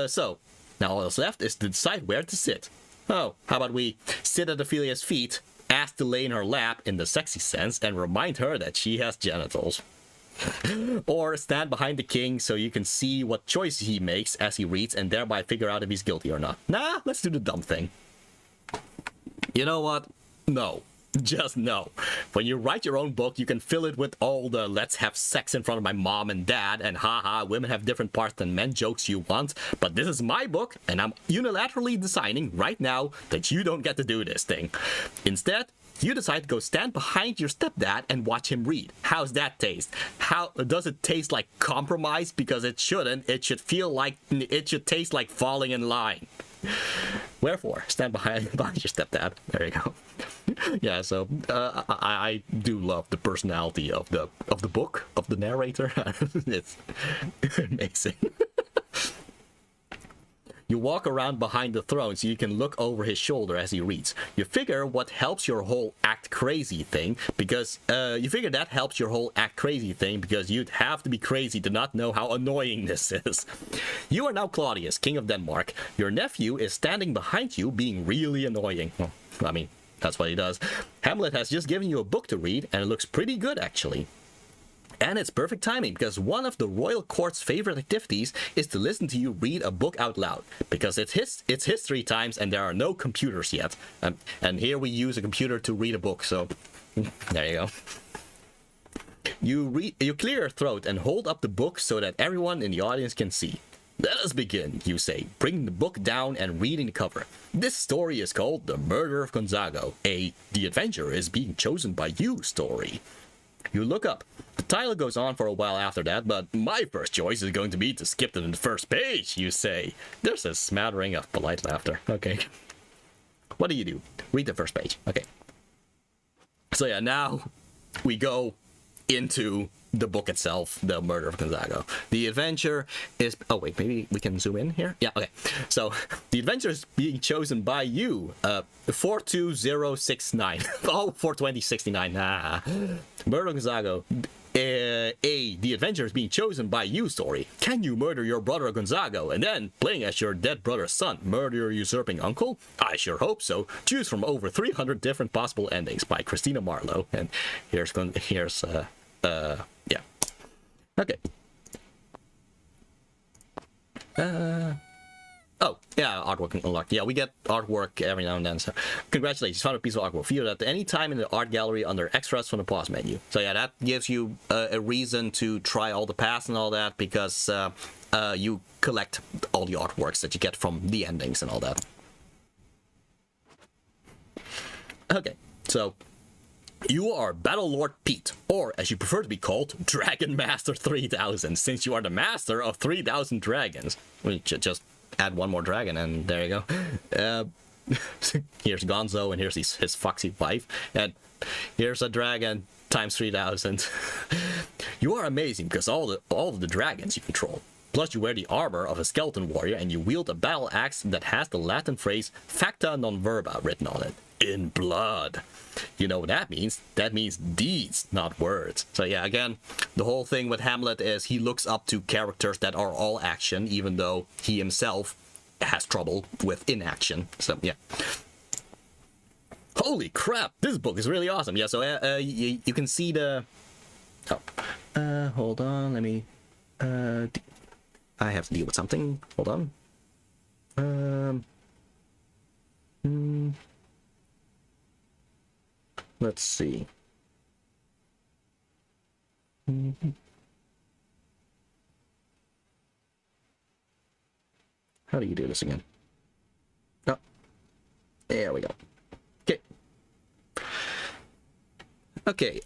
So, now all that's left is to decide where to sit. Oh, how about we sit at Ophelia's feet, ask to lay in her lap in the sexy sense, and remind her that she has genitals. Or stand behind the king so you can see what choices he makes as he reads and thereby figure out if he's guilty or not. Nah, let's do the dumb thing. You know what? No. Just no. When you write your own book, you can fill it with all the let's have sex in front of my mom and dad and haha, women have different parts than men jokes you want. But this is my book, and I'm unilaterally deciding right now that you don't get to do this thing. Instead, you decide to go stand behind your stepdad and watch him read. How's that taste? How does it taste like compromise? Because it shouldn't. It should taste like falling in line. Wherefore, stand behind your stepdad. There you go. Yeah, so I do love the personality of the book, of the narrator. It's amazing. You walk around behind the throne so you can look over his shoulder as he reads. You figure what helps your whole act crazy thing because you'd have to be crazy to not know how annoying this is. You are now Claudius, King of Denmark. Your nephew is standing behind you being really annoying. Well, I mean, that's what he does. Hamlet has just given you a book to read and it looks pretty good actually. And it's perfect timing because one of the royal court's favorite activities is to listen to you read a book out loud because it's history times and there are no computers yet. And here we use a computer to read a book, so there you go. You clear your throat and hold up the book so that everyone in the audience can see. Let us begin, you say, bringing the book down and reading the cover. This story is called The Murder of Gonzago, The Adventure is Being Chosen by You story. You look up. The title goes on for a while after that, but my first choice is going to be to skip to the first page, you say. There's a smattering of polite laughter. Okay. What do? Read the first page. Okay. So yeah, now we go into the book itself, The Murder of Gonzago. The adventure is... Oh, wait, maybe we can zoom in here? Yeah, okay. So, the adventure is being chosen by you. 42069. Oh, 42069. Nah. Murder of Gonzago. The adventure is being chosen by you story. Can you murder your brother Gonzago and then, playing as your dead brother's son, murder your usurping uncle? I sure hope so. Choose from over 300 different possible endings by Christina Marlowe. And here's yeah. Okay. Oh, yeah, artwork unlocked. Yeah, we get artwork every now and then, so congratulations, found a piece of artwork. View it at any time in the art gallery under extras from the pause menu. So yeah, that gives you a reason to try all the paths and all that, because you collect all the artworks that you get from the endings and all that. Okay, so you are Battle Lord Pete, or as you prefer to be called, Dragon Master 3000, since you are the master of 3000 dragons. We should just add one more dragon, and there you go. Here's Gonzo, and here's his foxy wife, and here's a dragon times 3000. You are amazing because all of the dragons you control. Plus, you wear the armor of a skeleton warrior, and you wield a battle axe that has the Latin phrase "facta non verba" written on it, in blood. You know what that means? That means deeds, not words. So yeah, again, the whole thing with Hamlet is he looks up to characters that are all action, even though he himself has trouble with inaction. So yeah. Holy crap, this book is really awesome. Yeah, so you can see the... Oh, hold on, let me... I have to deal with something. Hold on. Let's see. How do you do this again? Oh, there we go. Okay. Okay,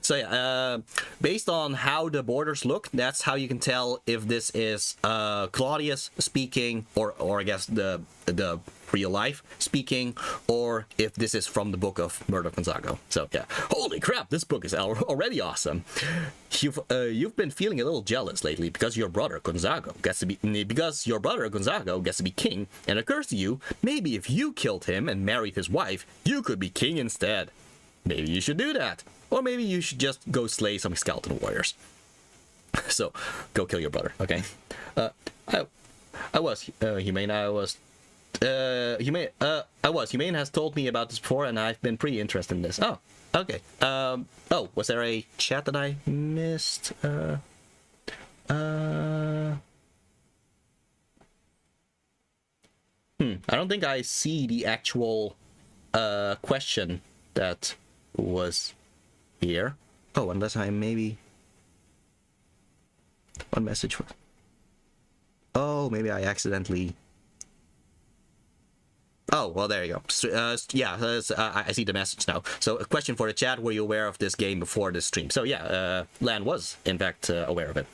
so yeah, based on how the borders look, that's how you can tell if this is Claudius speaking, or I guess the real life speaking, or if this is from the book of Murder of Gonzago. So yeah, holy crap, this book is already awesome. You've been feeling a little jealous lately because your brother Gonzago gets to be king, and it occurs to you maybe if you killed him and married his wife, you could be king instead. Maybe you should do that. Or maybe you should just go slay some skeleton warriors. So, go kill your brother, okay? Humane has told me about this before, and I've been pretty interested in this. Oh, okay. Oh, was there a chat that I missed? I don't think I see the actual question that was here. Oh, unless I maybe... One message for... Oh, maybe I accidentally... Oh, well, there you go. Yeah, I see the message now. So, a question for the chat: were you aware of this game before this stream? So, yeah, Lan was, in fact, aware of it.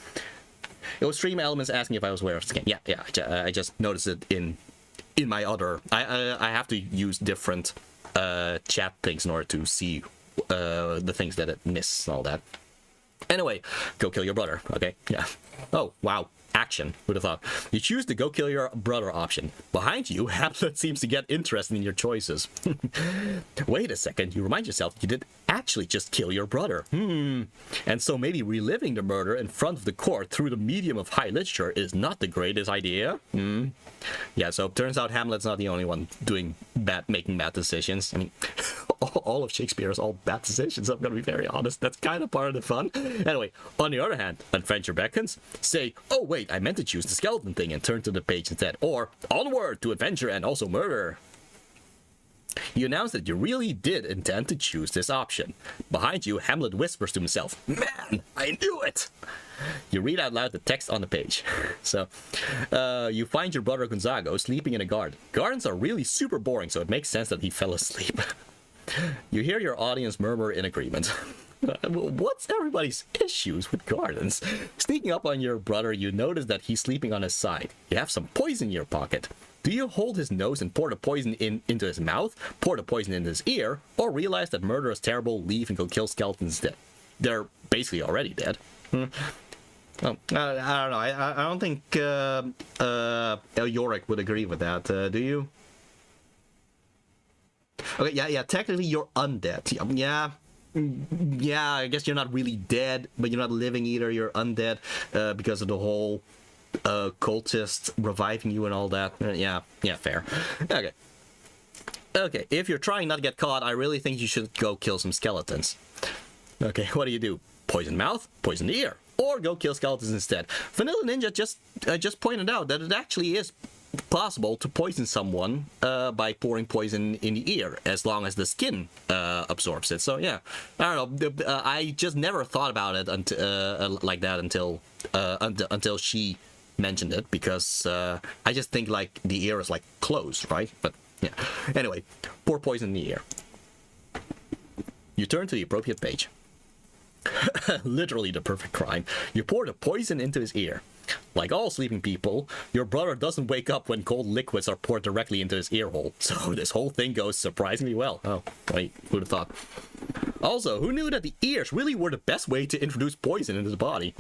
It was Stream Elements asking if I was aware of this game. Yeah, I just noticed it in my other... I have to use different chat things in order to see the things that it missed and all that. Anyway, go kill your brother, okay? Yeah. Oh, wow. Action. Who'd have thought? You choose the go kill your brother option. Behind you, Hamlet seems to get interested in your choices. Wait a second, you remind yourself you did actually just kill your brother. And so maybe reliving the murder in front of the court through the medium of high literature is not the greatest idea. Yeah, so it turns out Hamlet's not the only one making bad decisions. I mean, all of Shakespeare is all bad decisions, I'm gonna be very honest. That's kind of part of the fun. Anyway, on the other hand, adventure beckons, say, oh wait, I meant to choose the skeleton thing, and turn to the page instead. Or, onward to adventure and also murder. You announce that you really did intend to choose this option. Behind you, Hamlet whispers to himself, man, I knew it! You read out loud the text on the page. So, you find your brother Gonzago sleeping in a garden. Gardens are really super boring, so it makes sense that he fell asleep. You hear your audience murmur in agreement. What's everybody's issues with gardens? Sneaking up on your brother, you notice that he's sleeping on his side. You have some poison in your pocket. Do you hold his nose and pour the poison into his mouth, pour the poison in his ear, or realize that murder is terrible, leave and go kill skeletons instead? They're basically already dead. Oh, I don't know. I don't think Yorick would agree with that. Do you? Okay, yeah. Technically, you're undead. Yeah, I guess you're not really dead, but you're not living either. You're undead because of the whole cultist reviving you and all that. Yeah, fair. Okay, if you're trying not to get caught, I really think you should go kill some skeletons. Okay, what do? Poison mouth, poison ear. or go kill skeletons instead. Vanilla Ninja just pointed out that it actually is possible to poison someone by pouring poison in the ear, as long as the skin absorbs it. So yeah, I don't know. I just never thought about it until like that until she mentioned it, because I just think like the ear is like closed, right? But yeah. Anyway, pour poison in the ear. You turn to the appropriate page. Literally the perfect crime. You pour the poison into his ear. Like all sleeping people, your brother doesn't wake up when cold liquids are poured directly into his ear hole. So this whole thing goes surprisingly well. Oh, wait, who'd have thought? Also, who knew that the ears really were the best way to introduce poison into the body?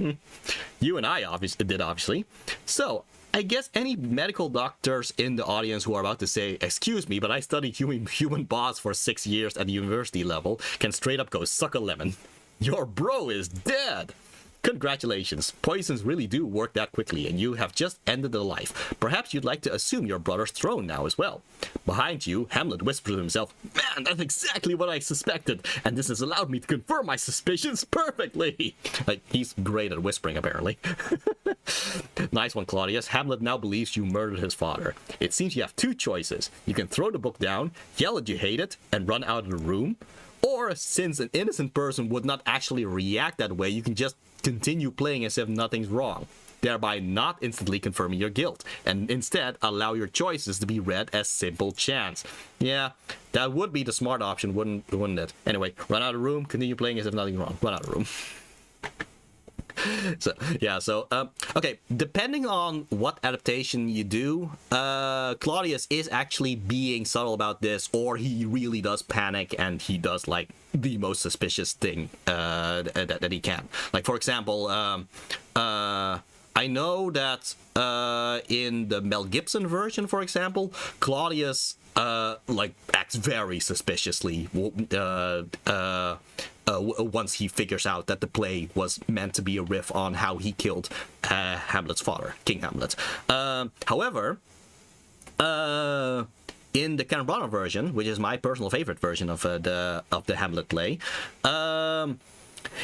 You and I obviously. So, I guess any medical doctors in the audience who are about to say, excuse me, but I studied human boss for 6 years at the university level, can straight up go suck a lemon. Your bro is dead! Congratulations, poisons really do work that quickly, and you have just ended a life. Perhaps you'd like to assume your brother's throne now as well. Behind you, Hamlet whispers to himself, man, that's exactly what I suspected, and this has allowed me to confirm my suspicions perfectly. Like, he's great at whispering, apparently. Nice one, Claudius. Hamlet now believes you murdered his father. It seems you have two choices. You can throw the book down, yell that you hate it, and run out of the room. Or, since an innocent person would not actually react that way, you can just continue playing as if nothing's wrong, thereby not instantly confirming your guilt, and instead allow your choices to be read as simple chance. Yeah, that would be the smart option, wouldn't it? Anyway, run out of the room, continue playing as if nothing's wrong. Run out of the room. Okay, depending on what adaptation you do, Claudius is actually being subtle about this, or he really does panic and he does like the most suspicious thing that he can. Like, for example, I know that in the Mel Gibson version, for example, Claudius like acts very suspiciously once he figures out that the play was meant to be a riff on how he killed Hamlet's father, King Hamlet. However, in the Kenneth Branagh version, which is my personal favorite version of the Hamlet play,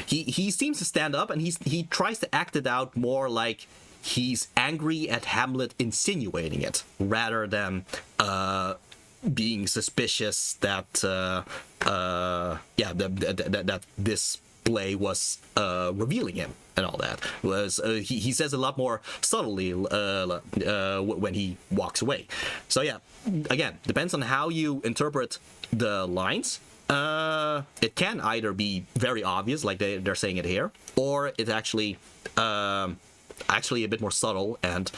he seems to stand up and he tries to act it out more like he's angry at Hamlet insinuating it, rather than being suspicious that that this play was revealing him and all that. He says a lot more subtly when he walks away. So yeah, again, depends on how you interpret the lines. It can either be very obvious, like they're saying it here, or it's actually a bit more subtle, and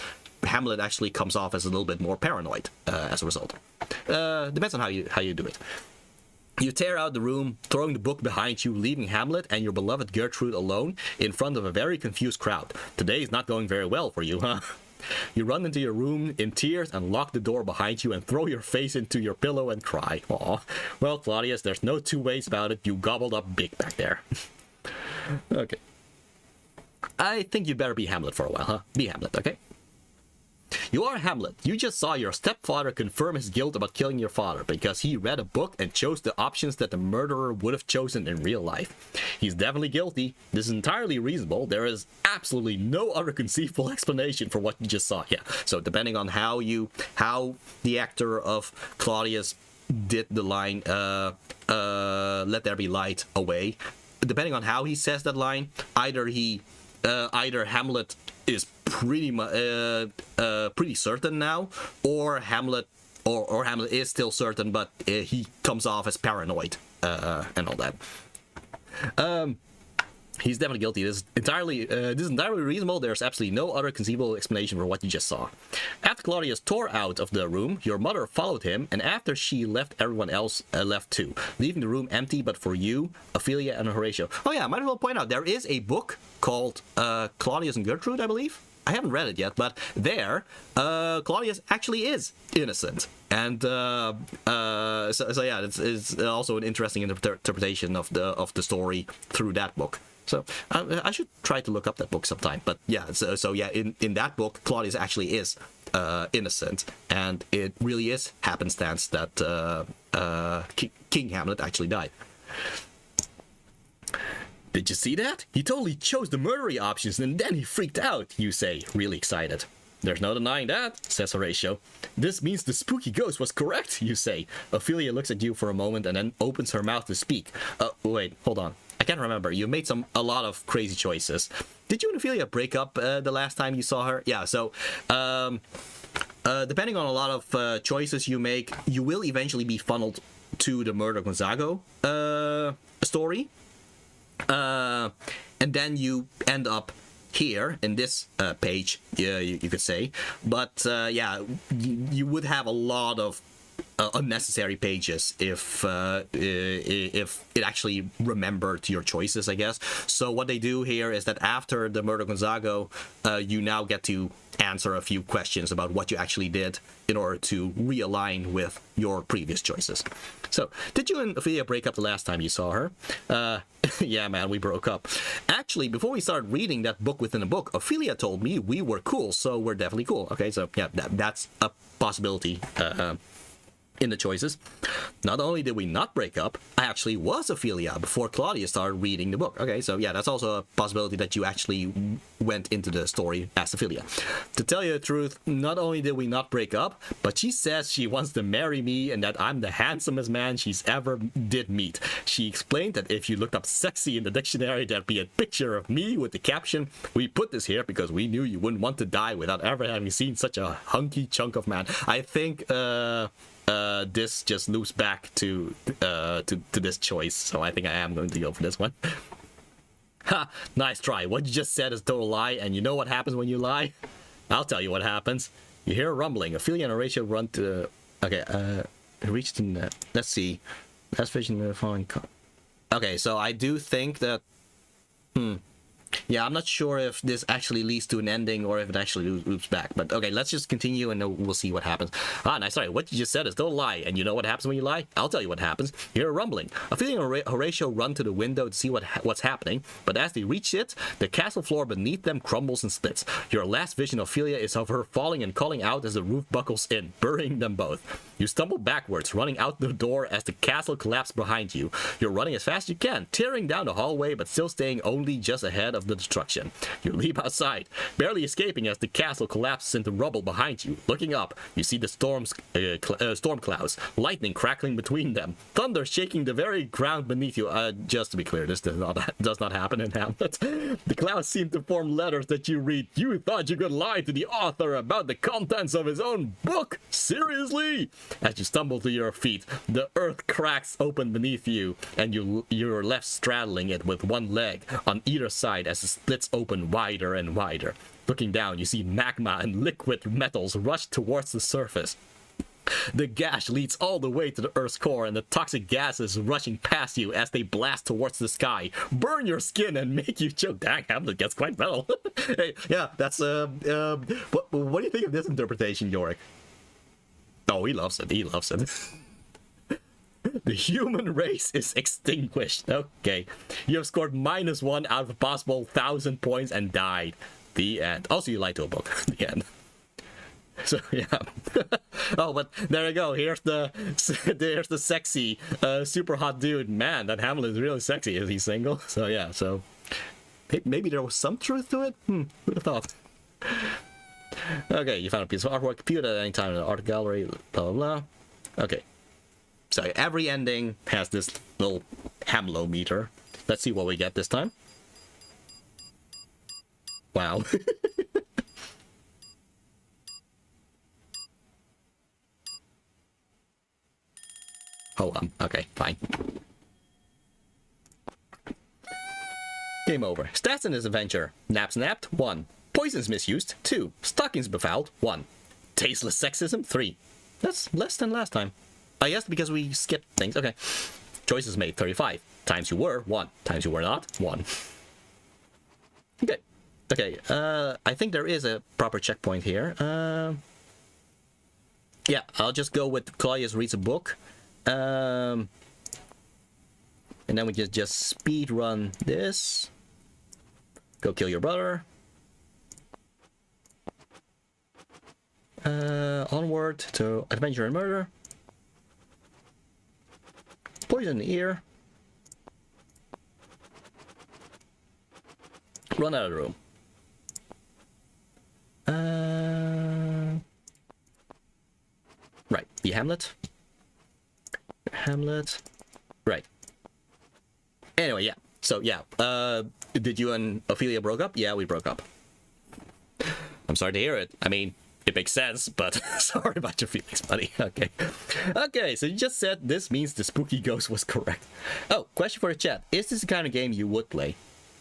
Hamlet actually comes off as a little bit more paranoid as a result. Depends on how you do it. You tear out the room, throwing the book behind you, leaving Hamlet and your beloved Gertrude alone in front of a very confused crowd. Today is not going very well for you, huh? You run into your room in tears and lock the door behind you and throw your face into your pillow and cry. Aw. Well, Claudius, there's no two ways about it. You gobbled up big back there. Okay. I think you better be Hamlet for a while, huh? Be Hamlet, okay? You are Hamlet. You just saw your stepfather confirm his guilt about killing your father because he read a book and chose the options that the murderer would have chosen in real life. He's definitely guilty. This is entirely reasonable. There is absolutely no other conceivable explanation for what you just saw. Yeah, so depending on how the actor of Claudius did the line, let there be light away, depending on how he says that line, either Hamlet is pretty certain now, or Hamlet is still certain, but he comes off as paranoid and all that. He's definitely guilty. This is entirely reasonable. There's absolutely no other conceivable explanation for what you just saw. After Claudius tore out of the room, your mother followed him, and after she left, everyone else left too, leaving the room empty but for you, Ophelia, and Horatio. Oh yeah, I might as well point out, there is a book called Claudius and Gertrude, I believe. I haven't read it yet, but there, Claudius actually is innocent. And so yeah, it's also an interesting interpretation of the story through that book. So I should try to look up that book sometime. But yeah, so yeah, in that book, Claudius actually is innocent, and it really is happenstance that King Hamlet actually died. Did you see that? He totally chose the murdery options and then he freaked out, you say, really excited. There's no denying that, says Horatio. This means the spooky ghost was correct, you say. Ophelia looks at you for a moment and then opens her mouth to speak. Wait, hold on. I can't remember. You made a lot of crazy choices. Did you and Ophelia break up the last time you saw her? Yeah, so depending on a lot of choices you make, you will eventually be funneled to the Murder Gonzago story. And then you end up here in this page, you could say. But yeah, you would have a lot of unnecessary pages if it actually remembered your choices, I guess. So what they do here is that after the Murder Gonzago, you now get to answer a few questions about what you actually did in order to realign with your previous choices. So, did you and Ophelia break up the last time you saw her? Yeah, man, we broke up. Actually, before we started reading that book within a book, Ophelia told me we were cool, so we're definitely cool. Okay, so yeah, that's a possibility in the choices. Not only did we not break up, I actually was Ophelia before Claudia started reading the book. Okay, so yeah, that's also a possibility that you actually went into the story as Ophelia. To tell you the truth, not only did we not break up, but she says she wants to marry me and that I'm the handsomest man she's ever did meet. She explained that if you looked up sexy in the dictionary, there'd be a picture of me with the caption, "We put this here because we knew you wouldn't want to die without ever having seen such a hunky chunk of man." I think this just loops back to this choice, so I think I am going to go for this one. Ha! Nice try. What you just said is total lie, and you know what happens when you lie? I'll tell you what happens. You hear a rumbling. Ophelia and Horatio run to... Okay, reached in... let's see. Last vision of the following... Okay, so I do think that... Yeah, I'm not sure if this actually leads to an ending or if it actually loops back. But okay, let's just continue and we'll see what happens. Ah, nice. Sorry, what you just said is don't lie. And you know what happens when you lie? I'll tell you what happens. You hear a rumbling. Ophelia and Horatio run to the window to see what's happening. But as they reach it, the castle floor beneath them crumbles and splits. Your last vision of Ophelia is of her falling and calling out as the roof buckles in, burying them both. You stumble backwards, running out the door as the castle collapses behind you. You're running as fast as you can, tearing down the hallway, but still staying only just ahead of the destruction. You leap outside, barely escaping as the castle collapses into rubble behind you. Looking up, you see the storm clouds, lightning crackling between them, thunder shaking the very ground beneath you. Just to be clear, this does not happen in Hamlet. The clouds seem to form letters that you read. You thought you could lie to the author about the contents of his own book? Seriously? As you stumble to your feet, the earth cracks open beneath you, and you're left straddling it with one leg on either side as it splits open wider and wider. Looking down, you see magma and liquid metals rush towards the surface. The gash leads all the way to the Earth's core, and the toxic gases rushing past you as they blast towards the sky, burn your skin and make you choke. Dang, Hamlet gets quite metal. Hey, yeah, that's what do you think of this interpretation, Yorick? Oh, he loves it. He loves it. The human race is extinguished. Okay. You have scored -1 out of a possible 1,000 points and died. The end. Also, you lied to a book. The end. So, yeah. Oh, but there you go. Here's the sexy, super hot dude. Man, that Hamlet is really sexy. Is he single? So, yeah. So, maybe there was some truth to it? Who'd have thought? Okay, you found a piece of artwork, computed at any time in the art gallery, blah, blah, blah. Okay. So every ending has this little Hamlo meter. Let's see what we get this time. Wow. Hold on. Okay, fine. Game over. Stats in this adventure. Naps napped, 1. Poisons misused, 2. Stockings befouled, 1. Tasteless sexism, 3. That's less than last time. I guess because we skipped things. Okay. Choices made, 35. Times you were, 1. Times you were not, 1. Okay. Okay, I think there is a proper checkpoint here. Yeah, I'll just go with Claudius reads a book. And then we just speed run this. Go kill your brother. Onward to adventure and murder. Poison in the ear. run out of the room. Right, the Hamlet. Hamlet. Right. Anyway, yeah. So, yeah. Did you and Ophelia broke up? Yeah, we broke up. I'm sorry to hear it. I mean, it makes sense, but sorry about your feelings, buddy. Okay. Okay, so you just said this means the spooky ghost was correct. Oh, question for the chat. Is this the kind of game you would play?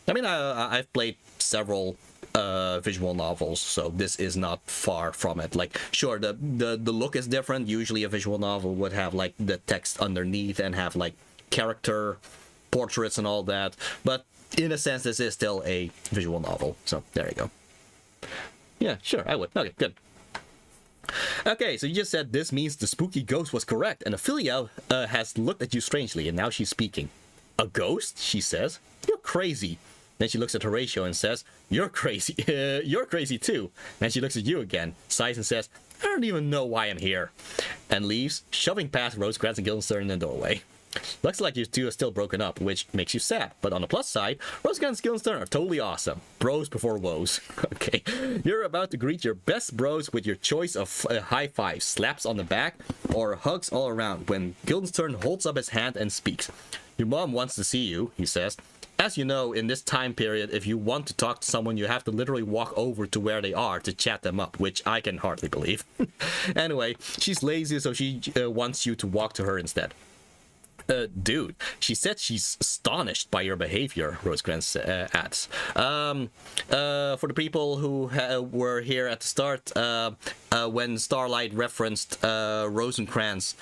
I mean, I've played several visual novels, so this is not far from it. Like, sure, the look is different. Usually a visual novel would have, like, the text underneath and have, like, character portraits and all that. But in a sense, this is still a visual novel. So, there you go. Yeah, sure, I would. Okay, good. Okay, so you just said this means the spooky ghost was correct, and Ophelia has looked at you strangely, and now she's speaking. A ghost? She says. You're crazy. Then she looks at Horatio and says, you're crazy. You're crazy too. Then she looks at you again, sighs and says, I don't even know why I'm here. And leaves, shoving past Rosecrans and Guildenstern in the doorway. Looks like you two are still broken up, which makes you sad. But on the plus side, Rosecrans and Guildenstern are totally awesome. Bros before woes. Okay. You're about to greet your best bros with your choice of high fives, slaps on the back, or hugs all around when Guildenstern holds up his hand and speaks. Your mom wants to see you, he says. As you know, in this time period, if you want to talk to someone, you have to literally walk over to where they are to chat them up, which I can hardly believe. Anyway, she's lazy, so she wants you to walk to her instead. Dude, she said she's astonished by your behavior, Rosecrans adds. For the people who were here at the start, when Starlight referenced Rosencrantz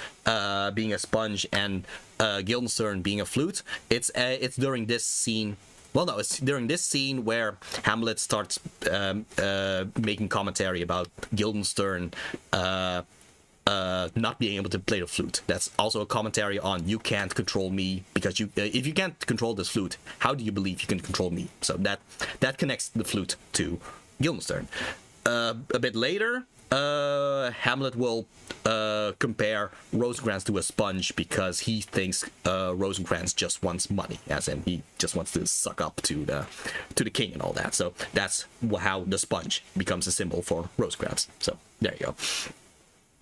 being a sponge and Guildenstern being a flute, it's during this scene. Well, no, it's during this scene where Hamlet starts making commentary about Guildenstern not being able to play the flute. That's also a commentary on you can't control me because you if you can't control this flute, how do you believe you can control me? So that connects the flute to Guildenstern. A bit later, Hamlet will compare Rosencrantz to a sponge because he thinks Rosencrantz just wants money, as in he just wants to suck up to the king and all that. So that's how the sponge becomes a symbol for Rosencrantz. So there you go.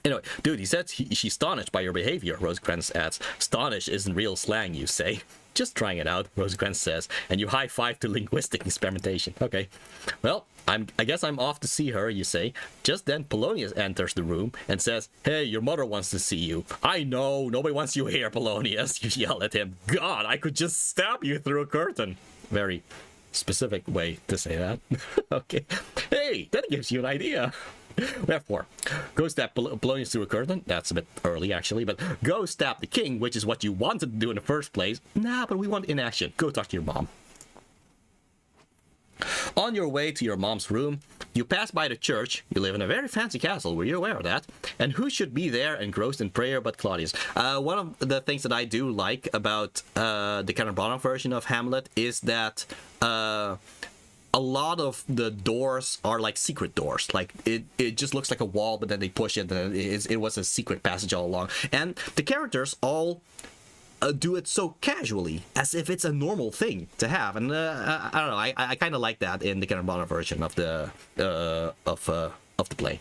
Anyway, dude, he said she's astonished by your behavior, Rosecrans adds. Astonish isn't real slang, you say. Just trying it out, Rosecrans says, and you high-five to linguistic experimentation. Okay. Well, I guess I'm off to see her, you say. Just then Polonius enters the room and says, hey, your mother wants to see you. I know, nobody wants you here, Polonius. You yell at him. God, I could just stab you through a curtain. Very specific way to say that. Okay. Hey, that gives you an idea. We have 4. Go stab Polonius through a curtain. That's a bit early, actually. But go stab the king, which is what you wanted to do in the first place. Nah, but we want inaction. Go talk to your mom. On your way to your mom's room, you pass by the church. You live in a very fancy castle. Were you aware of that? And who should be there engrossed in prayer but Claudius? One of the things that I do like about the Kenneth Branagh version of Hamlet is that a lot of the doors are like secret doors. Like it just looks like a wall, but then they push it and it was a secret passage all along. And the characters all do it so casually, as if it's a normal thing to have. And I don't know. I kind of like that in the Kenneth Branagh version of the play.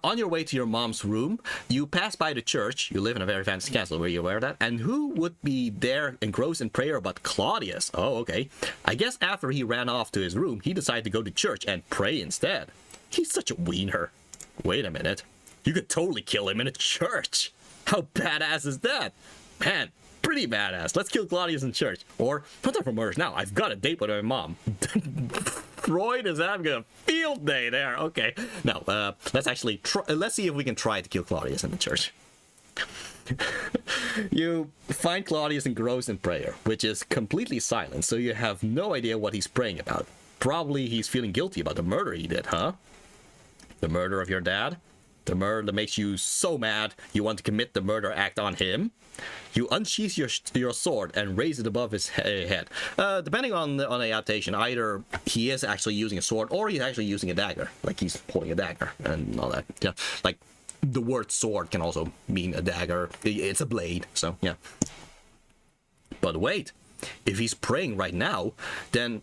On your way to your mom's room, you pass by the church. You live in a very fancy castle. Were you aware of that? And who would be there engrossed in prayer but Claudius? Oh, okay. I guess after he ran off to his room, he decided to go to church and pray instead. He's such a wiener. Wait a minute. You could totally kill him in a church. How badass is that? Man, pretty badass. Let's kill Claudius in church. Or, not time for murders now. I've got a date with my mom. Freud is having a field day there. Okay. No, let's actually try. Let's see if we can try to kill Claudius in the church. You find Claudius engrossed in prayer, which is completely silent, so you have no idea what he's praying about. Probably he's feeling guilty about the murder he did, huh? The murder of your dad? The murder that makes you so mad you want to commit the murder act on him? You unsheath your sword and raise it above his head. Depending on the adaptation, either he is actually using a sword or he's actually using a dagger. Like he's holding a dagger and all that. Yeah, like the word sword can also mean a dagger. It's a blade, so yeah. But wait, If he's praying right now, then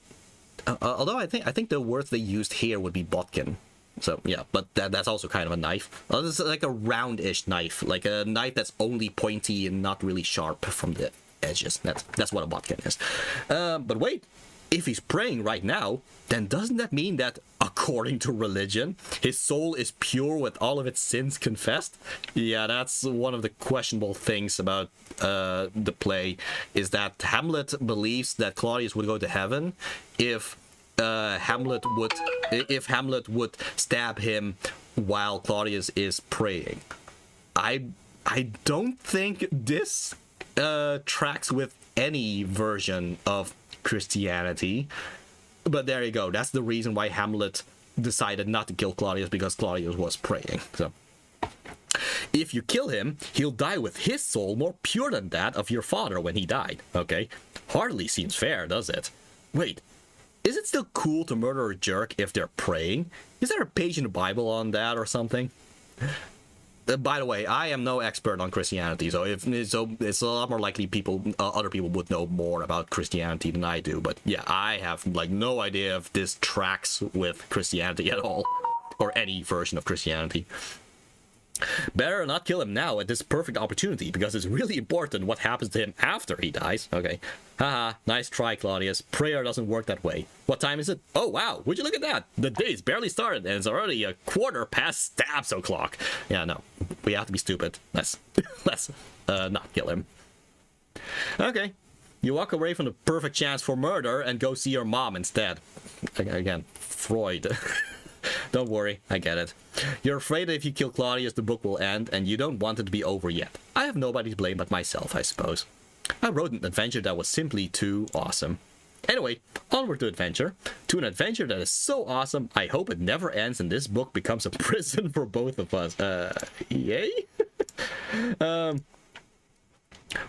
although I think the word they used here would be bodkin. So yeah, but that's also kind of a knife. It's like a roundish knife, like a knife that's only pointy and not really sharp from the edges. That's what a bodkin is. But wait, if he's praying right now, then doesn't that mean that, according to religion, his soul is pure with all of its sins confessed? Yeah, that's one of the questionable things about the play, is that Hamlet believes that Claudius would go to heaven if Hamlet would stab him while Claudius is praying. I don't think this tracks with any version of Christianity, but there you go. That's the reason why Hamlet decided not to kill Claudius, because Claudius was praying. So if you kill him, he'll die with his soul more pure than that of your father when he died. Okay, hardly seems fair, does it? Wait, is it still cool to murder a jerk if they're praying? Is there a page in the Bible on that or something? By the way, I am no expert on Christianity, so it's a lot more likely other people would know more about Christianity than I do. But yeah, I have like no idea if this tracks with Christianity at all, or any version of Christianity. Better not kill him now at this perfect opportunity, because it's really important what happens to him after he dies. Okay. Haha, nice try, Claudius. Prayer doesn't work that way. What time is it? Oh, wow. Would you look at that? The day's barely started, and it's already a o'clock. Yeah, no. We have to be stupid. Let's not kill him. Okay. You walk away from the perfect chance for murder and go see your mom instead. Again, Freud. Don't worry, I get it. You're afraid that if you kill Claudius, the book will end, and you don't want it to be over yet. I have nobody to blame but myself, I suppose. I wrote an adventure that was simply too awesome. Anyway, onward to adventure. To an adventure that is so awesome, I hope it never ends and this book becomes a prison for both of us. Yay?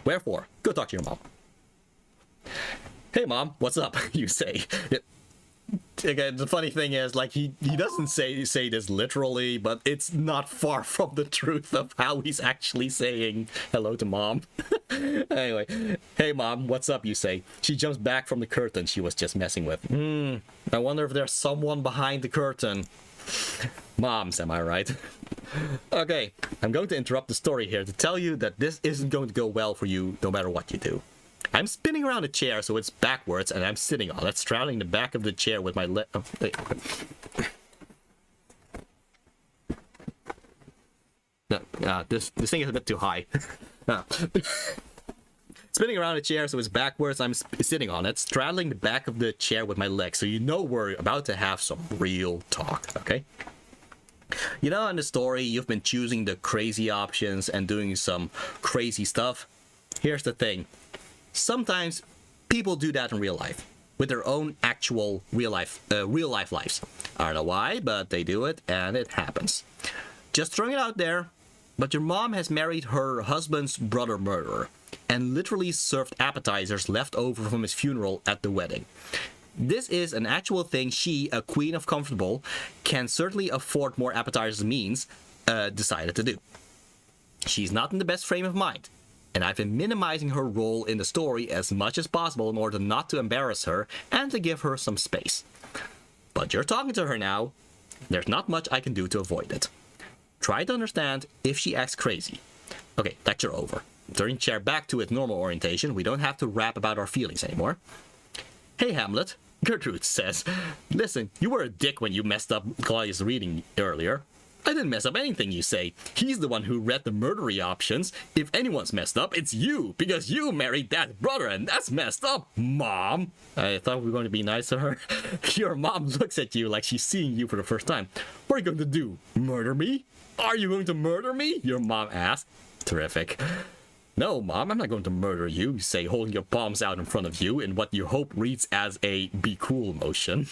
Wherefore, go talk to your mom. Hey mom, what's up? You say. Again, the funny thing is, like, he doesn't say this literally, but it's not far from the truth of how he's actually saying hello to mom. Anyway, hey mom, what's up, you say. She jumps back from the curtain she was just messing with. I wonder if there's someone behind the curtain. Moms, am I right? Okay, I'm going to interrupt the story here to tell you that this isn't going to go well for you no matter what you do. I'm spinning around a chair so it's backwards, and I'm sitting on it, straddling the back of the chair with my leg. Oh, no, this thing is a bit too high. Spinning around a chair so it's backwards, I'm sitting on it, straddling the back of the chair with my legs, so you know we're about to have some real talk, okay? You know, in the story, you've been choosing the crazy options and doing some crazy stuff. Here's the thing. Sometimes people do that in real life with their own actual real life lives. I don't know why, but they do it and it happens. Just throwing it out there, but your mom has married her husband's brother murderer and literally served appetizers left over from his funeral at the wedding. This is an actual thing she, a queen of comfortable, can certainly afford more appetizers means, decided to do. She's not in the best frame of mind. And I've been minimizing her role in the story as much as possible in order not to embarrass her and to give her some space. But you're talking to her now. There's not much I can do to avoid it. Try to understand if she acts crazy. Okay, lecture over. Turning chair back to its normal orientation, we don't have to rap about our feelings anymore. Hey Hamlet, Gertrude says. Listen, you were a dick when you messed up Claudius' reading earlier. I didn't mess up anything, you say. He's the one who read the murdery options. If anyone's messed up, it's you, because you married that brother, and that's messed up, Mom. I thought we were going to be nice to her. Your mom looks at you like she's seeing you for the first time. What are you going to do? Murder me? Are you going to murder me? Your mom asked. Terrific. No, Mom, I'm not going to murder you, you say, holding your palms out in front of you in what you hope reads as a be cool motion.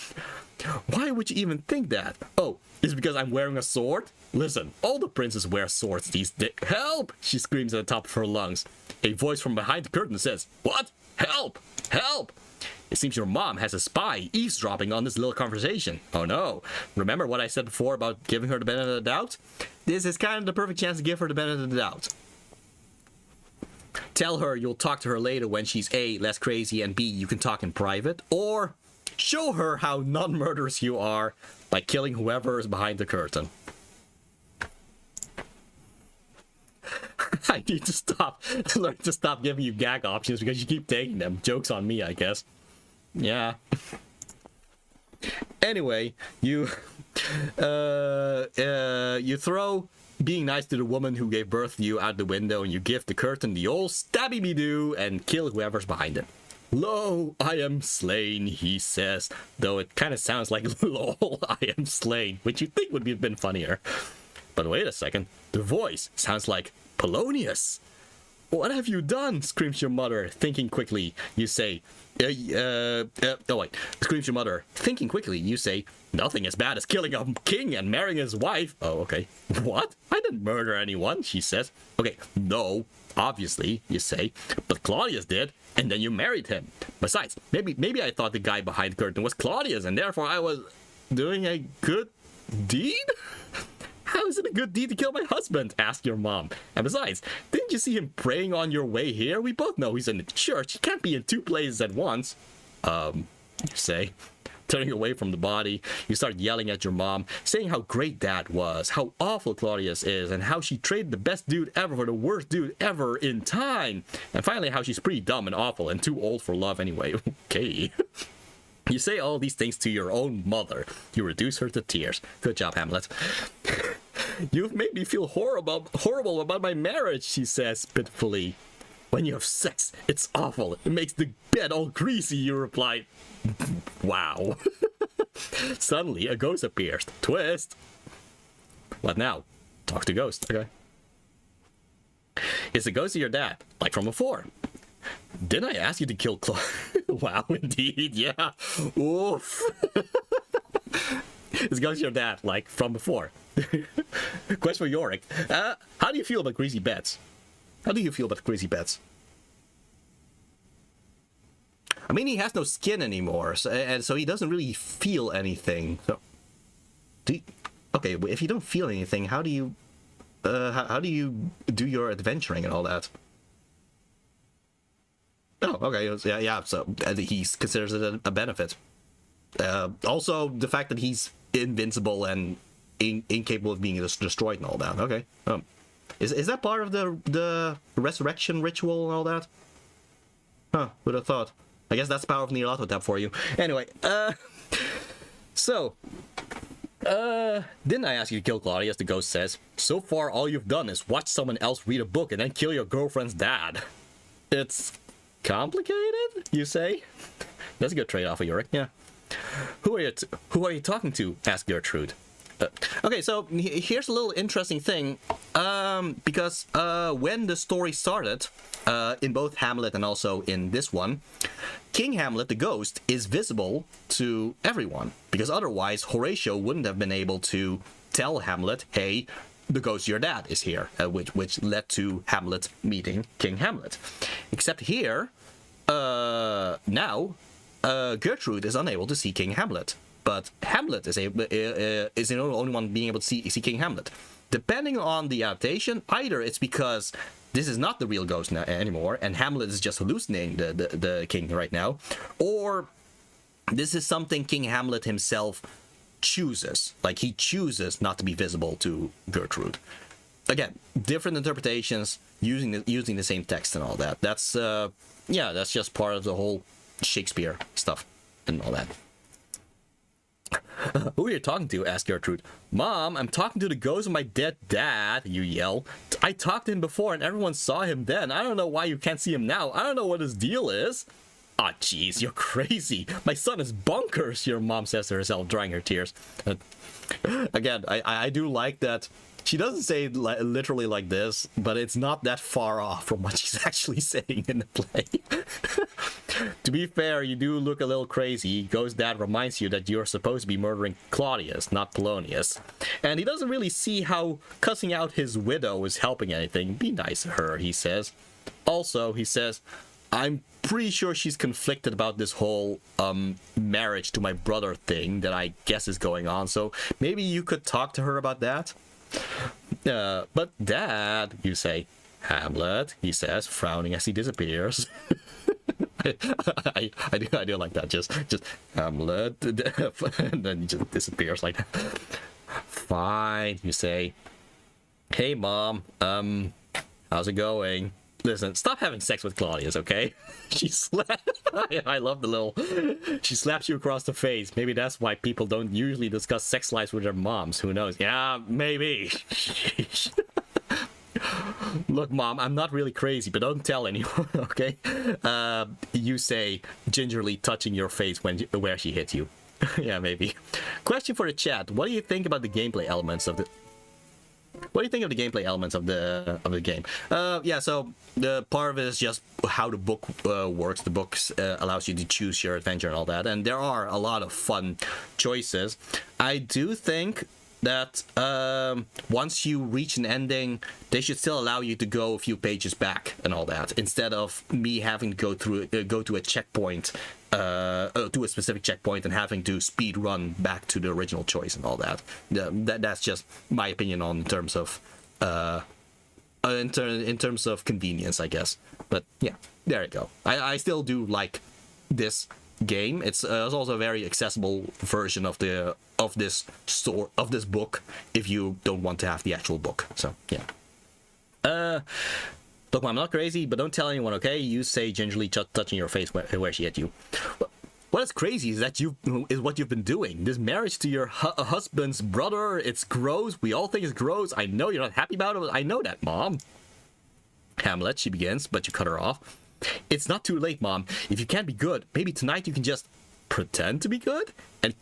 Why would you even think that? Oh, is it because I'm wearing a sword? Listen, all the princes wear swords these days. Help! She screams at the top of her lungs. A voice from behind the curtain says, What? Help! Help! It seems your mom has a spy eavesdropping on this little conversation. Oh no. Remember what I said before about giving her the benefit of the doubt? This is kind of the perfect chance to give her the benefit of the doubt. tell her you'll talk to her later when she's A, less crazy, and B, you can talk in private, or show her how non-murderous you are by killing whoever is behind the curtain. I need to learn to stop giving you gag options because you keep taking them. Joke's on me, I guess. Yeah. Anyway, you throw being nice to the woman who gave birth to you out the window, and you give the curtain the old stabby-me-doo and kill whoever's behind it. Lo, I am slain, he says, though it kind of sounds like lol, I am slain, which you'd think would have been funnier. But wait a second, the voice sounds like Polonius. What have you done? Screams your mother, thinking quickly. You say, screams your mother, thinking quickly. You say, nothing as bad as killing a king and marrying his wife. Oh, okay. What? I didn't murder anyone, she says. Okay, no, obviously, you say, but Claudius did, and then you married him. Besides, maybe I thought the guy behind the curtain was Claudius, and therefore I was doing a good deed? How is it a good deed to kill my husband? Asked your mom. And besides, didn't you see him praying on your way here? We both know he's in the church. He can't be in two places at once. You say. Turning away from the body, you start yelling at your mom, saying how great Dad was, how awful Claudius is, and how she traded the best dude ever for the worst dude ever in time. And finally, how she's pretty dumb and awful and too old for love anyway. Okay. You say all these things to your own mother. You reduce her to tears. Good job, Hamlet. You've made me feel horrible about my marriage, she says pitifully. When you have sex, it's awful. It makes the bed all greasy, you reply. Wow. Suddenly, a ghost appears. Twist. What now? Talk to ghost. Okay. It's the ghost of your dad, like from before. Didn't I ask you to kill Wow, indeed, yeah. Oof. It's ghost of your dad, like from before. Question for Yorick. How do you feel about greasy beds? How do you feel about greasy beds? I mean, he has no skin anymore, so he doesn't really feel anything. So, okay, if you don't feel anything, how do you do your adventuring and all that? Oh, okay, yeah. So he considers it a benefit. Also, the fact that he's invincible and incapable of being destroyed and all that. Okay. Is that part of the resurrection ritual and all that? Huh, would have thought. I guess that's power of Nyarlathotep for you. Anyway, didn't I ask you to kill Claudius, the ghost says. So far, all you've done is watch someone else read a book and then kill your girlfriend's dad. It's complicated, you say? That's a good trade-off for Yorick, yeah. Who are you talking to? Asked Gertrude. Okay, so here's a little interesting thing, because when the story started, in both Hamlet and also in this one, King Hamlet, the ghost, is visible to everyone, because otherwise Horatio wouldn't have been able to tell Hamlet, hey, the ghost of your dad is here, which led to Hamlet meeting King Hamlet. Except here, now, Gertrude is unable to see King Hamlet. But Hamlet is the only one being able to see King Hamlet. Depending on the adaptation, either it's because this is not the real ghost anymore, and Hamlet is just hallucinating the king right now, or this is something King Hamlet himself chooses. Like, he chooses not to be visible to Gertrude. Again, different interpretations using the same text and all that. That's that's just part of the whole Shakespeare stuff and all that. Who are you talking to? Asked Gertrude. Mom, I'm talking to the ghost of my dead dad, you yell. I talked to him before and everyone saw him then. I don't know why you can't see him now. I don't know what his deal is. Ah, jeez, you're crazy. My son is bonkers, your mom says to herself, drying her tears. Again, I do like that. She doesn't say it literally like this, but it's not that far off from what she's actually saying in the play. To be fair, you do look a little crazy. Ghost Dad reminds you that you're supposed to be murdering Claudius, not Polonius. And he doesn't really see how cussing out his widow is helping anything. Be nice to her, he says. Also, he says, I'm pretty sure she's conflicted about this whole marriage to my brother thing that I guess is going on. So maybe you could talk to her about that? But Dad, you say, Hamlet, he says, frowning as he disappears. I do like that. Just Hamlet, and then he just disappears like that. Fine, you say. Hey, Mom. How's it going? Listen, stop having sex with Claudius, okay? She slapped. I love the little. She slaps you across the face. Maybe that's why people don't usually discuss sex lives with their moms. Who knows? Yeah, maybe. Look, Mom, I'm not really crazy, but don't tell anyone, okay? You say, gingerly touching your face where she hit you. Yeah, maybe. Question for the chat: what do you think about the gameplay elements of the? What do you think of the gameplay elements of the game? Yeah, so the part of it is just how the book works. The books allows you to choose your adventure and all that, and there are a lot of fun choices. I do think that once you reach an ending, they should still allow you to go a few pages back and all that, instead of me having to go to a checkpoint, to a specific checkpoint, and having to speed run back to the original choice and all that. That's just my opinion on in terms of in terms of convenience, I guess. But yeah, there you go. I still do like this game. It's also a very accessible version of this book if you don't want to have the actual book. So yeah. Look, Mom, I'm not crazy, but don't tell anyone, okay? You say, gingerly touching your face where she hit you. What is crazy is that is what you've been doing. This marriage to your husband's brother, it's gross. We all think it's gross. I know you're not happy about it. I know that, Mom. Hamlet, she begins, but you cut her off. It's not too late, Mom. If you can't be good, maybe tonight you can just pretend to be good, and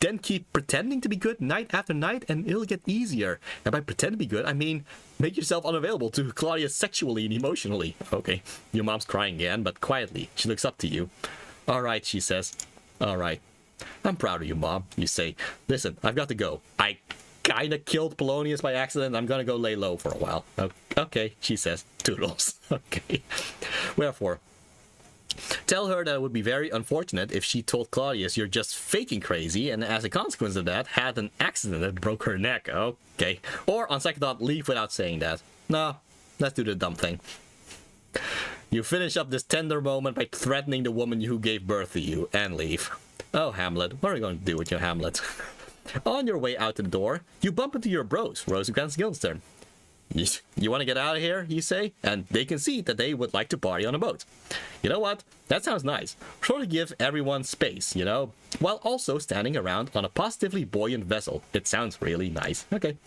then keep pretending to be good night after night, and it'll get easier. And by pretend to be good, I mean make yourself unavailable to Claudius sexually and emotionally. Okay, your mom's crying again, but quietly. She looks up to you. All right, she says. All right. I'm proud of you, Mom. You say, listen, I've got to go. I kind of killed Polonius by accident. I'm going to go lay low for a while. Okay, she says. Toodles. Okay. Wherefore, tell her that it would be very unfortunate if she told Claudius you're just faking crazy, and as a consequence of that, had an accident that broke her neck. Okay. Or, on second thought, leave without saying that. No, let's do the dumb thing. You finish up this tender moment by threatening the woman who gave birth to you, and leave. Oh, Hamlet, what are you going to do with your Hamlet? On your way out the door, you bump into your bros, Rosencrantz and Guildenstern. You want to get out of here, you say, and they concede that they would like to party on a boat. You know what? That sounds nice. Sort of give everyone space, you know, while also standing around on a positively buoyant vessel. It sounds really nice. Okay.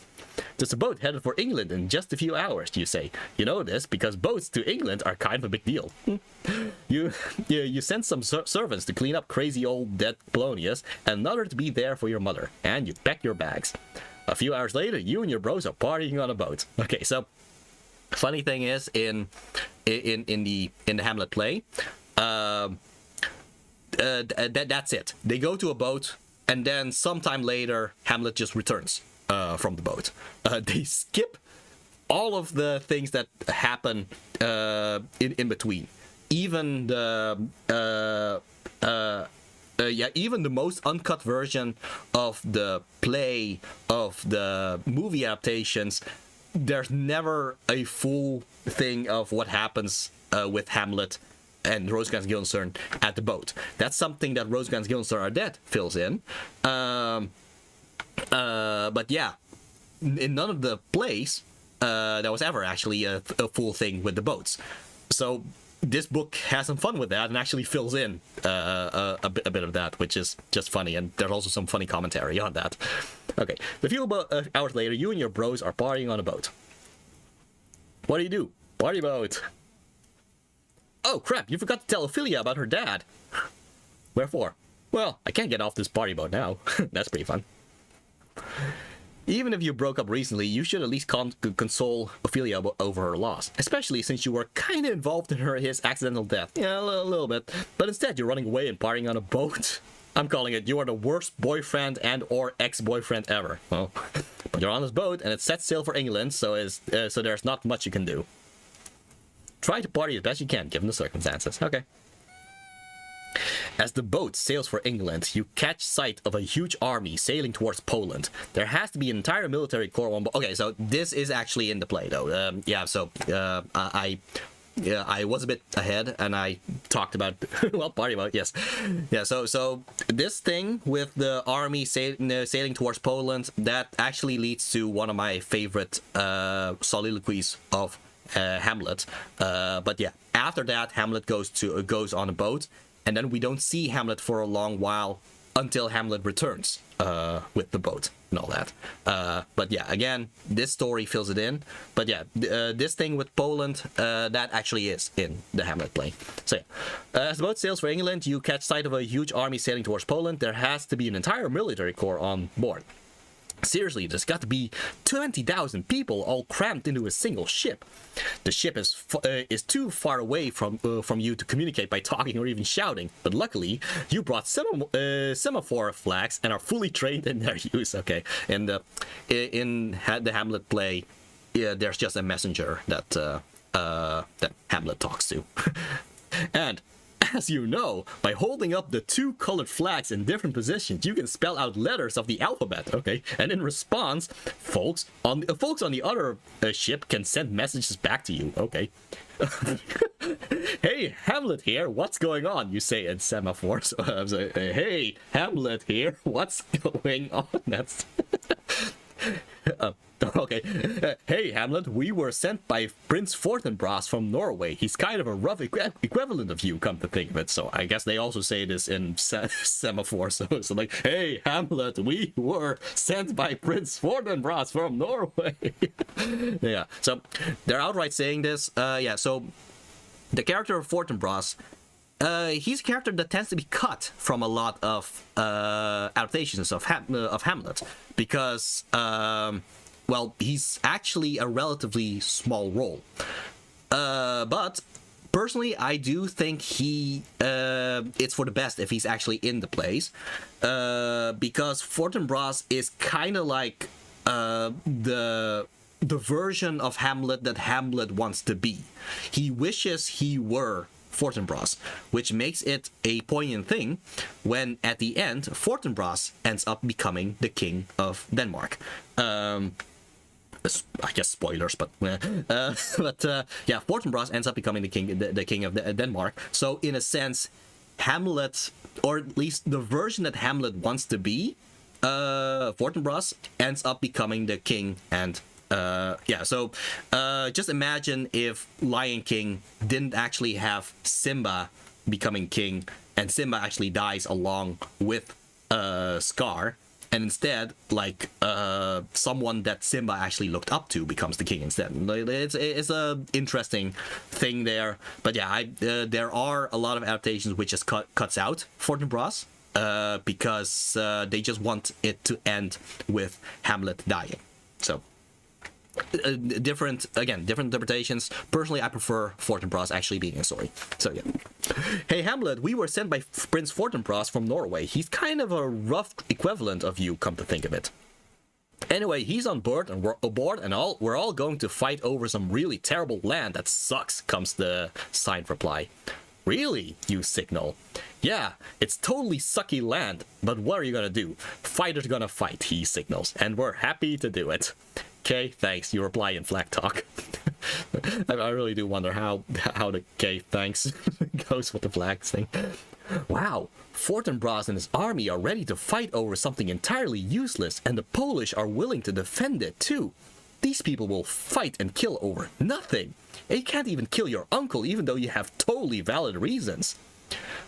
There's a boat headed for England in just a few hours, you say. You know this because boats to England are kind of a big deal. You send some servants to clean up crazy old dead Polonius, and another to be there for your mother, and you pack your bags. A few hours later, you and your bros are partying on a boat. Okay, so funny thing is in the Hamlet play, that's it. They go to a boat, and then sometime later, Hamlet just returns from the boat. They skip all of the things that happen in between. Even even the most uncut version of the play, of the movie adaptations, there's never a full thing of what happens with Hamlet and Rosencrantz and Guildenstern at the boat. That's something that Rosencrantz and Guildenstern Are Dead fills in. But yeah, in none of the plays, there was ever actually a full thing with the boats. So this book has some fun with that and actually fills in a bit of that, which is just funny, and there's also some funny commentary on that. Okay, a few hours later, you and your bros are partying on a boat. What do? Party boat. Oh crap, you forgot to tell Ophelia about her dad. Wherefore? Well, I can't get off this party boat now. That's pretty fun. Even if you broke up recently, you should at least console Ophelia over her loss, especially since you were kind of involved in his accidental death. Yeah, a little bit. But instead, you're running away and partying on a boat. I'm calling it, you are the worst boyfriend and or ex-boyfriend ever. Well, but you're on this boat, and it's set sail for England, so there's not much you can do. Try to party as best you can, given the circumstances. Okay. As the boat sails for England, you catch sight of a huge army sailing towards Poland. There has to be an entire military corps on board. Okay, so this is actually in the play, though. I was a bit ahead, and I talked about well, party about yes, yeah. So this thing with the army sailing towards Poland, that actually leads to one of my favorite soliloquies of Hamlet. But yeah, after that, Hamlet goes on a boat, and then we don't see Hamlet for a long while until Hamlet returns with the boat and all that. But yeah, again, this story fills it in. But yeah, this thing with Poland, that actually is in the Hamlet play. So yeah, as the boat sails for England, you catch sight of a huge army sailing towards Poland. There has to be an entire military corps on board. Seriously, there's got to be 20,000 people all crammed into a single ship. The ship is too far away from you to communicate by talking or even shouting, but luckily you brought semaphore flags and are fully trained in their use. Okay, and in the Hamlet play, yeah, there's just a messenger that Hamlet talks to, and as you know, by holding up the two colored flags in different positions, you can spell out letters of the alphabet, okay? And in response, folks on the other ship can send messages back to you, okay? Hey, Hamlet here, what's going on? You say in semaphores. Hey, Hamlet here, what's going on? That's... Okay. Hey, Hamlet, we were sent by Prince Fortinbras from Norway. He's kind of a rough equivalent of you, come to think of it. So I guess they also say this in semaphore. So like, hey, Hamlet, we were sent by Prince Fortinbras from Norway. Yeah, so they're outright saying this. Yeah, so the character of Fortinbras, he's a character that tends to be cut from a lot of adaptations of Hamlet because... well, he's actually a relatively small role. But personally, I do think it's for the best if he's actually in the plays. Because Fortinbras is kind of like the version of Hamlet that Hamlet wants to be. He wishes he were Fortinbras, which makes it a poignant thing when at the end Fortinbras ends up becoming the king of Denmark. I guess spoilers, but yeah, Fortinbras ends up becoming the king of Denmark. So in a sense, Hamlet, or at least the version that Hamlet wants to be, Fortinbras ends up becoming the king. And so just imagine if Lion King didn't actually have Simba becoming king, and Simba actually dies along with Scar. And instead, like, someone that Simba actually looked up to becomes the king instead. It's a interesting thing there. But yeah, there are a lot of adaptations which just cuts out Fortinbras because they just want it to end with Hamlet dying. So different interpretations. Personally, I prefer Fortinbras actually being a story. So yeah. Hey, Hamlet, we were sent by Prince Fortinbras from Norway. He's kind of a rough equivalent of you, come to think of it. Anyway, he's on board, and we're all going to fight over some really terrible land that sucks, comes the signed reply. Really? You signal. Yeah, it's totally sucky land, but what are you gonna do? Fighters gonna fight, he signals, and we're happy to do it. Okay, thanks. You reply in flag talk. I really do wonder how the okay, thanks goes with the flags thing. Wow, Fortinbras and his army are ready to fight over something entirely useless, and the Polish are willing to defend it too. These people will fight and kill over nothing. And you can't even kill your uncle, even though you have totally valid reasons.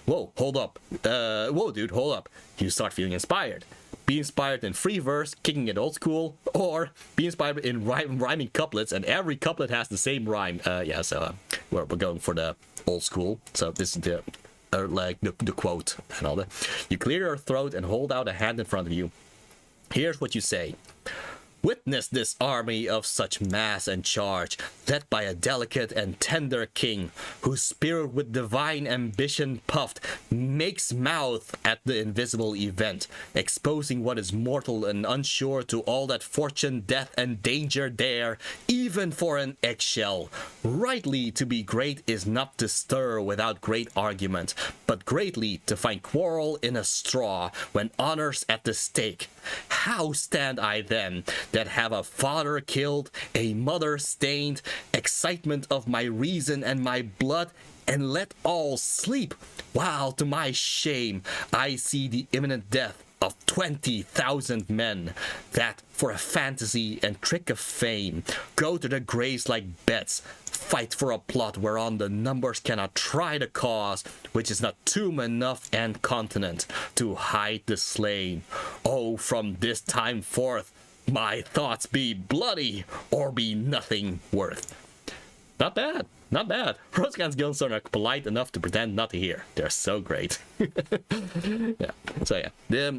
Whoa, hold up. Whoa, dude, hold up. You start feeling inspired. Be inspired in free verse, kicking it old school, or be inspired in rhyming couplets, and every couplet has the same rhyme. We're going for the old school. So this is the quote and all that. You clear your throat and hold out a hand in front of you. Here's what you say. Witness this army of such mass and charge, led by a delicate and tender king, whose spirit with divine ambition puffed, makes mouth at the invisible event, exposing what is mortal and unsure to all that fortune, death, and danger dare, even for an eggshell. Rightly to be great is not to stir without great argument, but greatly to find quarrel in a straw, when honor's at the stake. How stand I then, that have a father killed, a mother stained, excitement of my reason and my blood, and let all sleep, while to my shame I see the imminent death of 20,000 men, that for a fantasy and trick of fame go to the graves like bets, fight for a plot whereon the numbers cannot try the cause, which is not tomb enough and continent to hide the slain. Oh, from this time forth my thoughts be bloody, or be nothing worth. Not bad, not bad. Rosecrans Guildenstern are polite enough to pretend not to hear. They're so great. Yeah. So yeah,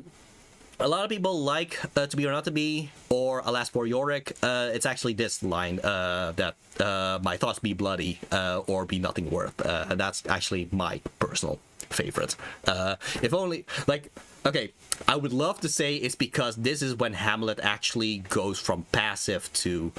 a lot of people like To Be or Not to Be, or Alas for Yorick. It's actually this line that my thoughts be bloody, or be nothing worth. That's actually my personal favorite. If only, like, okay, I would love to say it's because this is when Hamlet actually goes from passive to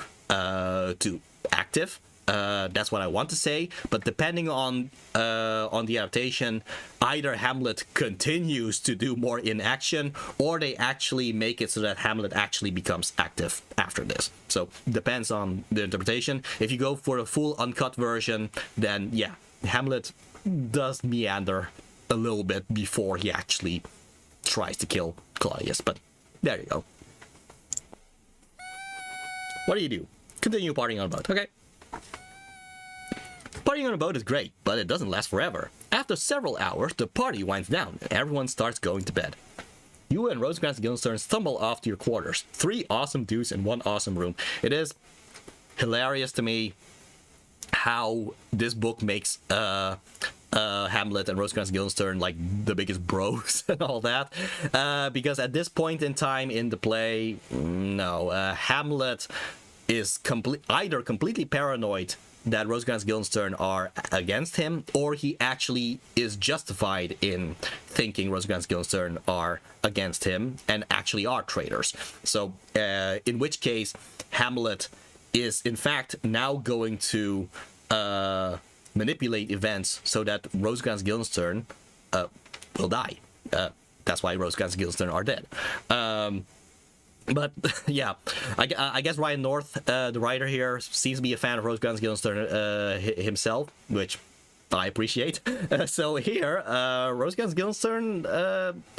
active. That's what I want to say, but depending on the adaptation, either Hamlet continues to do more in action, or they actually make it so that Hamlet actually becomes active after this. So depends on the interpretation. If you go for a full uncut version, then yeah, Hamlet does meander a little bit before he actually tries to kill Claudius, but there you go. What do? Continue partying on a boat, okay? Partying on a boat is great, but it doesn't last forever. After several hours, the party winds down and everyone starts going to bed. You and Rosecrans Guildenstern stumble off to your quarters. 3 awesome dudes in 1 awesome room. It is hilarious to me how this book makes Hamlet and Rosecrans Guildenstern like the biggest bros and all that, because at this point in time in the play, no, Hamlet is either completely paranoid that Rosecrans Guildenstern are against him, or he actually is justified in thinking Rosecrans Guildenstern are against him and actually are traitors. So in which case Hamlet is in fact now going to manipulate events so that Rosecrans Guildenstern will die. That's why Rosecrans Guildenstern are dead. But yeah, I guess Ryan North, the writer here, seems to be a fan of Rosecrans Guildenstern himself, which I appreciate. So here, Rosecrans Guildenstern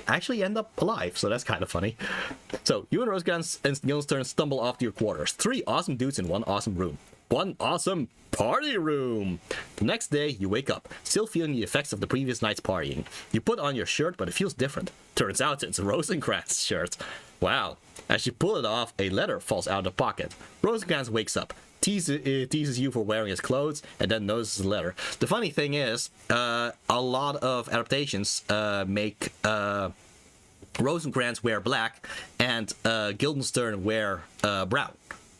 actually end up alive, so that's kind of funny. So you and Rosecrans and Guildenstern stumble off to your quarters. 3 awesome dudes in 1 awesome room. 1 awesome party room! The next day, you wake up, still feeling the effects of the previous night's partying. You put on your shirt, but it feels different. Turns out it's a Rosencrantz shirt. Wow. As you pull it off, a letter falls out of the pocket. Rosencrantz wakes up, teases you for wearing his clothes, and then notices the letter. The funny thing is, a lot of adaptations make Rosencrantz wear black and Guildenstern wear brown.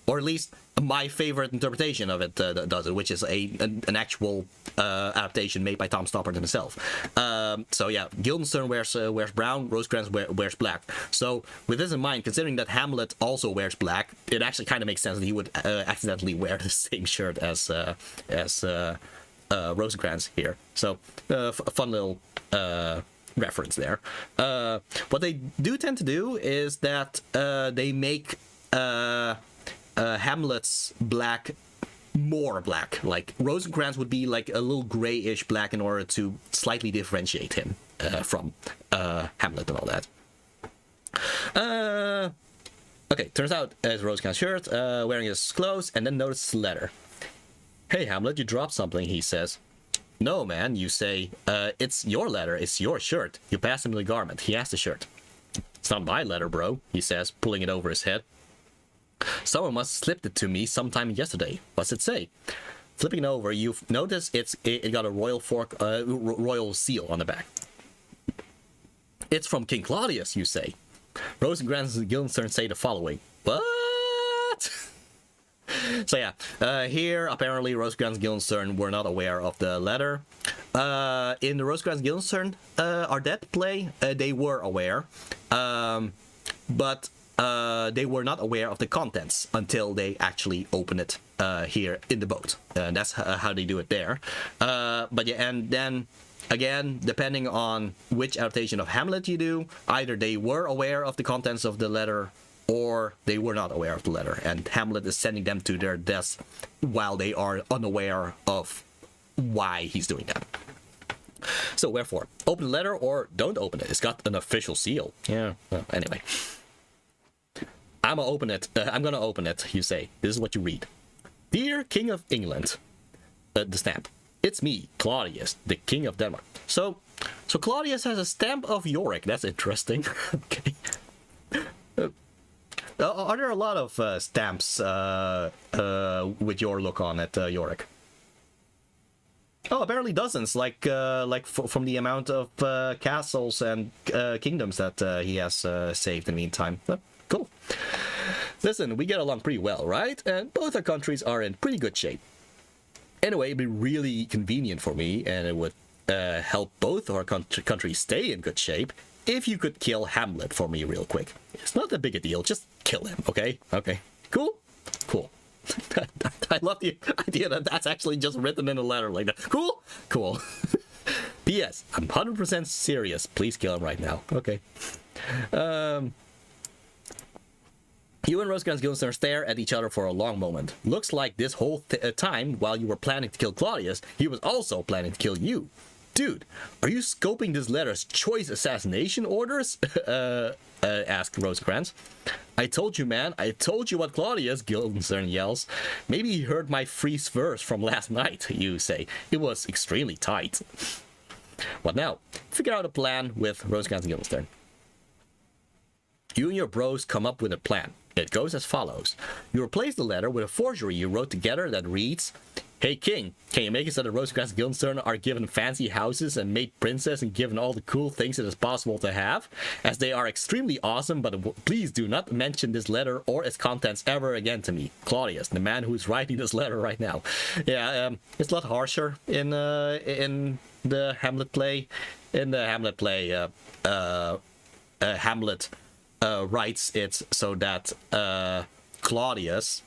Or at least my favorite interpretation of it does it, which is an actual adaptation made by Tom Stoppard himself. So yeah, Guildenstern wears brown, Rosecrans wears black. So with this in mind, considering that Hamlet also wears black, it actually kind of makes sense that he would accidentally wear the same shirt as Rosencrantz here. So a fun little reference there. What they do tend to do is that they make Hamlet's black more black. Like Rosencrantz would be like a little grayish black in order to slightly differentiate him from Hamlet and all that. Okay, turns out it's Rosencrantz shirt, wearing his clothes, and then notices the letter. Hey Hamlet, you dropped something, he says. No man, you say. It's your letter, it's your shirt. You pass him the garment, he has the shirt. It's not my letter, bro, he says, pulling it over his head. Someone must have slipped it to me sometime yesterday. What's it say? Flipping it over, you've noticed it got a royal seal on the back. It's from King Claudius, you say. Rosencrantz and Guildenstern say the following. What? So yeah, here apparently Rosecrans Guildenstern were not aware of the letter. In the Rosecrans Guildenstern Are Dead play, they were aware, but they were not aware of the contents until they actually open it here in the boat. That's how they do it there. But yeah, and then again, depending on which adaptation of Hamlet you do, either they were aware of the contents of the letter or they were not aware of the letter, and Hamlet is sending them to their deaths while they are unaware of why he's doing that. So wherefore, open the letter or don't open it. It's got an official seal. Yeah, well, anyway. I'm gonna open it, you say. This is what you read. Dear King of England. The stamp. It's me, Claudius, the King of Denmark. So Claudius has a stamp of Yorick. That's interesting. Okay. Are there a lot of stamps with your look on it, Yorick? Oh, apparently dozens. Like from the amount of castles and kingdoms that he has saved in the meantime. Cool. Listen, we get along pretty well, right? And both our countries are in pretty good shape. Anyway, it'd be really convenient for me, and it would help both our countries stay in good shape if you could kill Hamlet for me real quick. It's not that big a deal, just kill him, okay? Okay. Cool? Cool. I love the idea that that's actually just written in a letter like that. Cool? Cool. P.S. I'm 100% serious. Please kill him right now. Okay. You and Rosecrans Guildenstern stare at each other for a long moment. Looks like this whole time, while you were planning to kill Claudius, he was also planning to kill you. Dude, are you scoping this letter's choice assassination orders? Asked Rosecrans. I told you, man. I told you what Claudius, Guildenstern yells. Maybe he heard my freeze verse from last night, you say. It was extremely tight. What now? Figure out a plan with Rosecrans Guildenstern. You and your bros come up with a plan. It goes as follows. You replace the letter with a forgery you wrote together that reads, Hey King, can you make it so that Rosecrans Guildenstern are given fancy houses and made princess and given all the cool things it is possible to have? As they are extremely awesome, but please do not mention this letter or its contents ever again to me. Claudius, the man who is writing this letter right now. Yeah, it's a lot harsher in the Hamlet play. In the Hamlet play, Hamlet writes it so that Claudius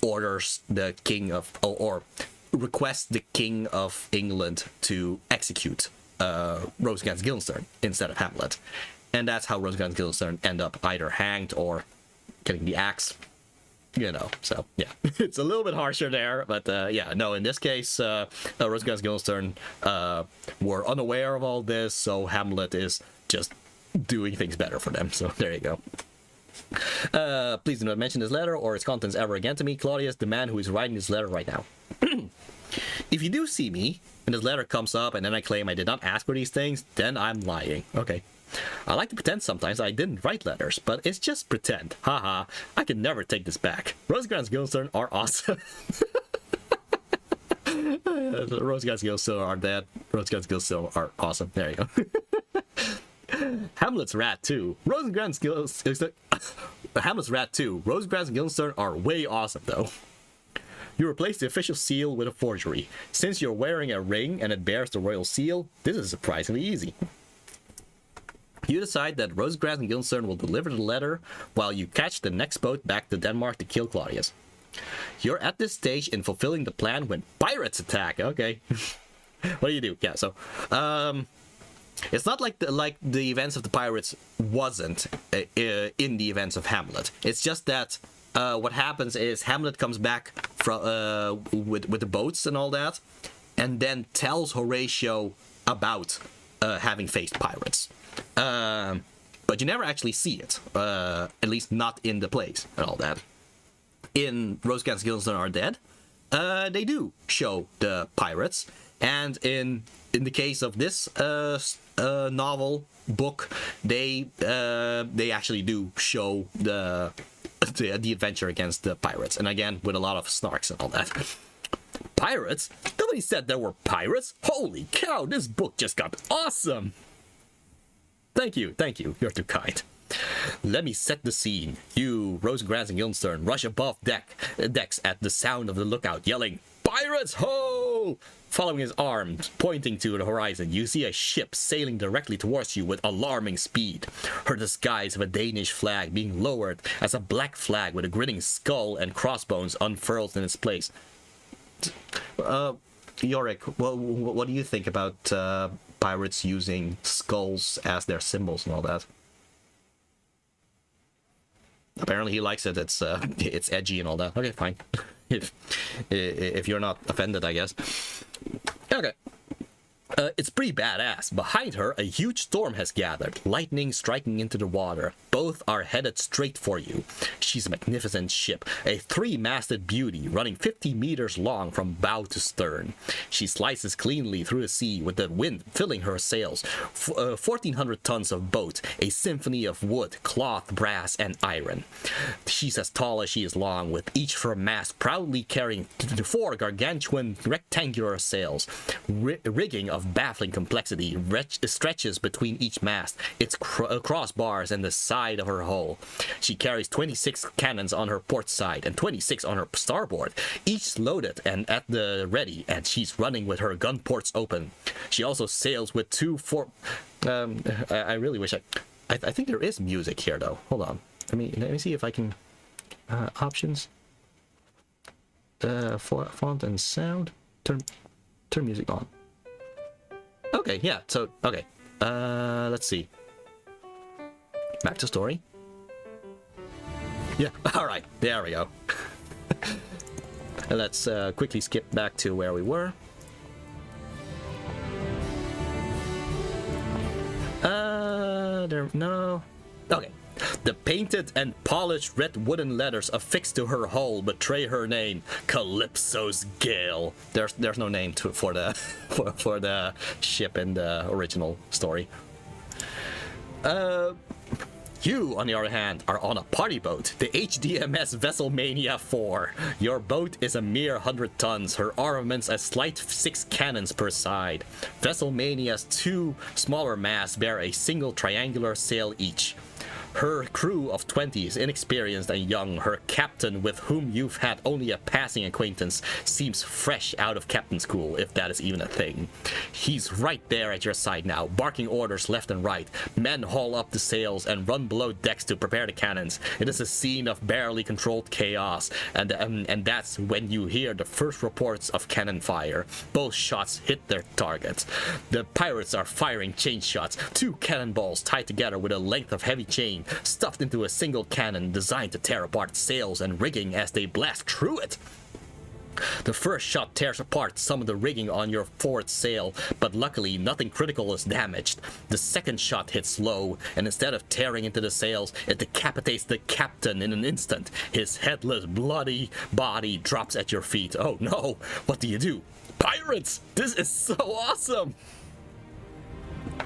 orders the king of, or requests the King of England to execute Rosecrans Guildenstern instead of Hamlet. And that's how Rosecrans Guildenstern end up either hanged or getting the axe. You know, so yeah, it's a little bit harsher there, but yeah, no, in this case, Rosecrans Guildenstern were unaware of all this, so Hamlet is just doing things better for them. So there you go. Please do not mention this letter or its contents ever again to me, Claudius, the man who is writing this letter right now. If you do see me and this letter comes up and then I claim I did not ask for these things, then I'm lying. Okay. I like to pretend sometimes I didn't write letters, but it's just pretend. Haha, I can never take this back. Rosecrans Guildenstern are awesome. Rosecrans Guildenstern are dead. Rosecrans Guildenstern are awesome. There you go. Hamlet's rat too. Rosecrans Guildenstern. Hamlet's rat too. Rosecrans and Guildenstern are way awesome though. You replace the official seal with a forgery. Since you're wearing a ring and it bears the royal seal, this is surprisingly easy. You decide that Rosecrans and Guildenstern will deliver the letter while you catch the next boat back to Denmark to kill Claudius. You're at this stage in fulfilling the plan when pirates attack. Okay. What do you do? Yeah, so it's not like the events of the pirates wasn't in the events of Hamlet. It's just that what happens is Hamlet comes back from with the boats and all that, and then tells Horatio about having faced pirates. But you never actually see it, at least not in the plays and all that. In Rosecrans Guildenstern Are Dead, they do show the pirates, and in the case of this novel book, they actually do show the adventure against the pirates, and again with a lot of snarks and all that. Pirates? Nobody said there were pirates. Holy cow! This book just got awesome. Thank you. You're too kind. Let me set the scene. You, Rosencrantz and Guildenstern, rush above decks at the sound of the lookout, yelling, "Pirates, ho!" Following his arm, pointing to the horizon, you see a ship sailing directly towards you with alarming speed. Her disguise of a Danish flag being lowered as a black flag with a grinning skull and crossbones unfurls in its place. Yorick, what do you think about pirates using skulls as their symbols and all that? Apparently he likes it. It's edgy and all that. Okay, fine. if you're not offended, I guess. Okay. It's pretty badass. Behind her, a huge storm has gathered, lightning striking into the water. Both are headed straight for you. She's a magnificent ship, a 3-masted beauty running 50 meters long from bow to stern. She slices cleanly through the sea with the wind filling her sails. 1,400 tons of boat, a symphony of wood, cloth, brass, and iron. She's as tall as she is long, with each of her masts proudly carrying 4 gargantuan rectangular sails. Rigging of baffling complexity stretches between each mast, its crossbars, and the side of her hull. She carries 26 cannons on her port side and 26 on her starboard, each loaded and at the ready, and she's running with her gun ports open. She also sails with 2 I really wish I think there is music here though. Hold on. Let me see if I can options. Font and sound. Turn music on. Okay, yeah, so, okay. Let's see. Back to story. Yeah, alright, there we go. Let's quickly skip back to where we were. No. Okay. The painted and polished red wooden letters affixed to her hull betray her name, Calypso's Gale. There's no name for the for the ship in the original story. You, on the other hand, are on a party boat, the HDMS Vesselmania 4. Your boat is a mere 100 tons, her armaments a slight 6 cannons per side. Vesselmania's 2 smaller masts bear a single triangular sail each. Her crew of 20 is inexperienced and young. Her captain, with whom you've had only a passing acquaintance, seems fresh out of captain school, if that is even a thing. He's right there at your side now, barking orders left and right. Men haul up the sails and run below decks to prepare the cannons. It is a scene of barely controlled chaos, and that's when you hear the first reports of cannon fire. Both shots hit their targets. The pirates are firing chain shots, 2 cannonballs tied together with a length of heavy chain, stuffed into a single cannon designed to tear apart sails and rigging as they blast through it. The first shot tears apart some of the rigging on your forward sail, but luckily nothing critical is damaged. The second shot hits low, and instead of tearing into the sails, it decapitates the captain in an instant. His headless, bloody body drops at your feet. Oh no, what do you do? Pirates! This is so awesome!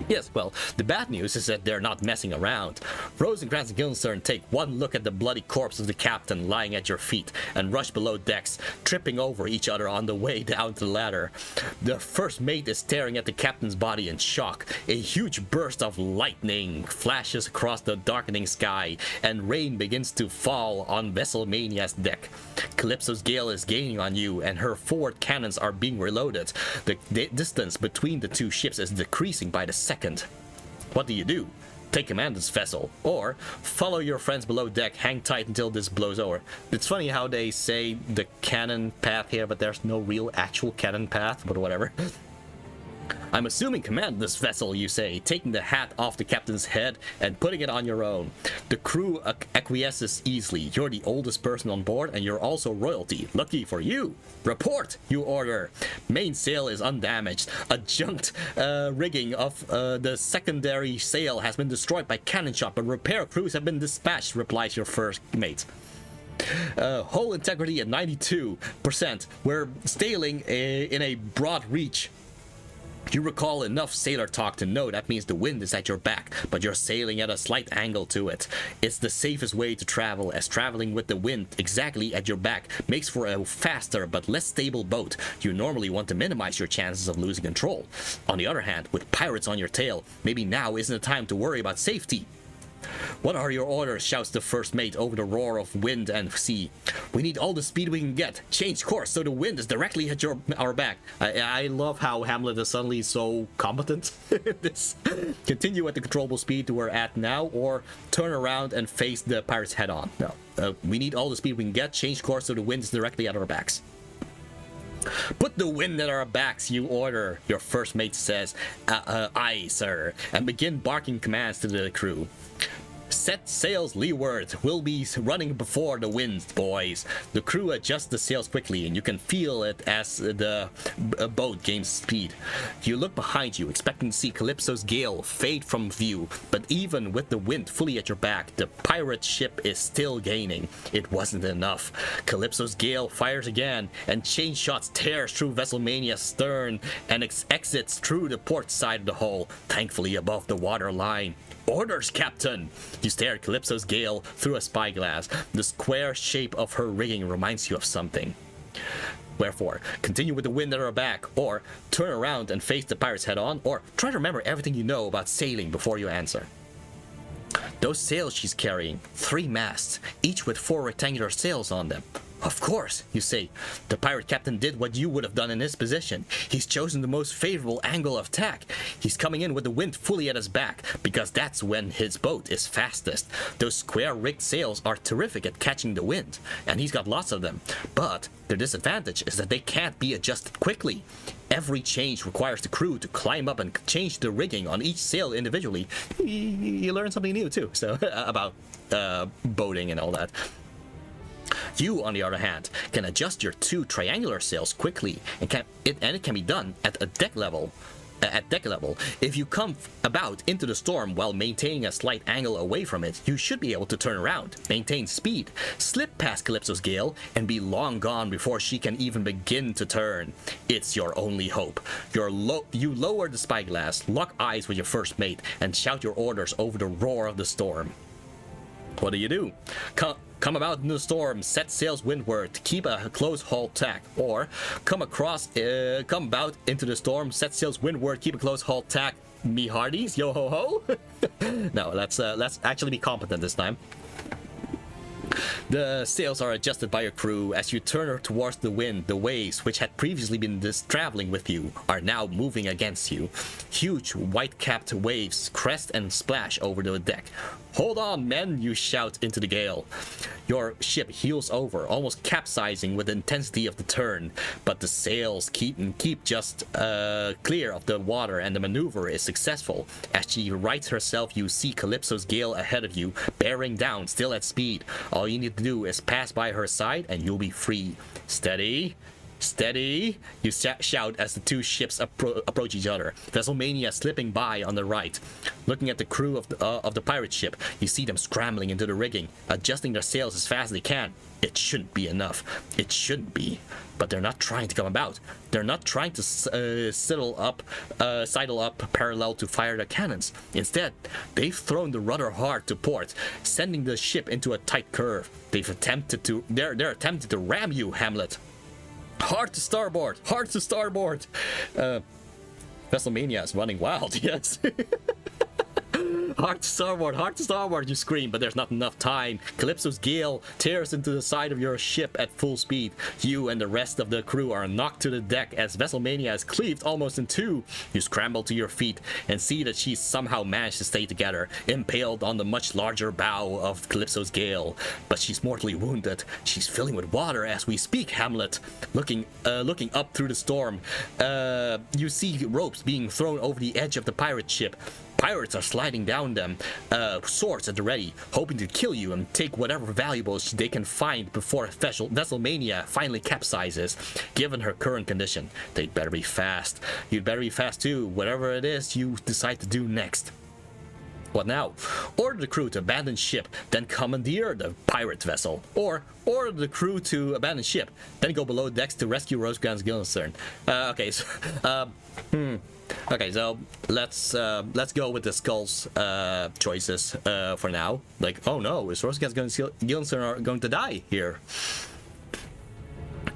Yes, well, the bad news is that they're not messing around. Rosencrantz and Guildenstern take one look at the bloody corpse of the captain lying at your feet and rush below decks, tripping over each other on the way down to the ladder. The first mate is staring at the captain's body in shock. A huge burst of lightning flashes across the darkening sky, and rain begins to fall on Vesselmania's deck. Calypso's Gale is gaining on you, and her forward cannons are being reloaded. The distance between the 2 ships is decreasing by the second. What do? Take command of this vessel, or follow your friends below deck, hang tight until this blows over. It's funny how they say the cannon path here, but there's no real actual cannon path, but whatever. I'm assuming command of this vessel, you say, taking the hat off the captain's head and putting it on your own. The crew acquiesces easily. You're the oldest person on board, and you're also royalty. Lucky for you. Report, you order. Mainsail is undamaged. Adjunct rigging of the secondary sail has been destroyed by cannon shot, but repair crews have been dispatched, replies your first mate. Hull integrity at 92%. We're sailing in a broad reach. You recall enough sailor talk to know that means the wind is at your back, but you're sailing at a slight angle to it. It's the safest way to travel, as traveling with the wind exactly at your back makes for a faster but less stable boat. You normally want to minimize your chances of losing control. On the other hand, with pirates on your tail, maybe now isn't the time to worry about safety. "What are your orders?" shouts the first mate over the roar of wind and sea. "We need all the speed we can get. Change course so the wind is directly at our back." I love how Hamlet is suddenly so competent in this. "Continue at the controllable speed we're at now, or turn around and face the pirates head on." No. "We need all the speed we can get. Change course so the wind is directly at our backs." "Put the wind at our backs, you order," your first mate says. Aye, sir," and begin barking commands to the crew. "Set sails leeward. We'll be running before the wind, boys." The crew adjusts the sails quickly, and you can feel it as the boat gains speed. You look behind you, expecting to see Calypso's gale fade from view, but even with the wind fully at your back, the pirate ship is still gaining. It wasn't enough. Calypso's gale fires again, and chain shots tears through Vesselmania's stern and exits through the port side of the hull, thankfully above the water line. "Orders, Captain!" You stare at Calypso's gale through a spyglass. The square shape of her rigging reminds you of something. Wherefore, continue with the wind at our back, or turn around and face the pirates head on, or try to remember everything you know about sailing before you answer. "Those sails she's carrying, 3 masts, each with 4 rectangular sails on them." "Of course," you say. "The pirate captain did what you would have done in his position. He's chosen the most favorable angle of attack. He's coming in with the wind fully at his back, because that's when his boat is fastest. Those square-rigged sails are terrific at catching the wind, and he's got lots of them. But their disadvantage is that they can't be adjusted quickly. Every change requires the crew to climb up and change the rigging on each sail individually." You learn something new too, so about boating and all that. "You, on the other hand, can adjust your 2 triangular sails quickly, and it can be done at deck level. If you come about into the storm while maintaining a slight angle away from it, you should be able to turn around, maintain speed, slip past Calypso's gale, and be long gone before she can even begin to turn. It's your only hope. You lower the spyglass, lock eyes with your first mate, and shout your orders over the roar of the storm. What do? Come about in the storm, set sails windward, keep a close haul tack, or come about into the storm, set sails windward, keep a close haul tack. Me hearties, yo ho ho. No, let's actually be competent this time. The sails are adjusted by your crew. As you turn towards the wind, the waves, which had previously been traveling with you, are now moving against you. Huge white-capped waves crest and splash over the deck. "Hold on, men," you shout into the gale. Your ship heels over, almost capsizing with the intensity of the turn, but the sails keep just clear of the water, and the maneuver is successful. As she rights herself, you see Calypso's gale ahead of you, bearing down, still at speed. All you need to do is pass by her side, and you'll be free. "Steady! Steady!" you shout as the 2 ships approach each other, Vesselmania slipping by on the right. Looking at the crew of the pirate ship, you see them scrambling into the rigging, adjusting their sails as fast as they can. It shouldn't be enough. It shouldn't be. But they're not trying to come about. They're not trying to sidle up parallel to fire their cannons. Instead, they've thrown the rudder hard to port, sending the ship into a tight curve. They're attempting to ram you, Hamlet. Hard to starboard! Hard to starboard! Vesselmania is running wild, yes. Hard to starboard, you scream, but there's not enough time. Calypso's gale tears into the side of your ship at full speed. You and the rest of the crew are knocked to the deck as Vesselmania is cleaved almost in 2. You scramble to your feet and see that she's somehow managed to stay together, impaled on the much larger bow of Calypso's gale. But she's mortally wounded. She's filling with water as we speak, Hamlet. Looking up through the storm, you see ropes being thrown over the edge of the pirate ship. Pirates are sliding down them, swords at the ready, hoping to kill you and take whatever valuables they can find before Vesselmania finally capsizes. Given her current condition, they'd better be fast. You'd better be fast too, whatever it is you decide to do next. What now? Order the crew to abandon ship, then commandeer the pirate vessel. Or order the crew to abandon ship, then go below decks to rescue Rosecrans Guildenstern. Okay, so let's go with the Skull's choices for now. Like, oh no, is Rosecrans Guildenstern are going to die here?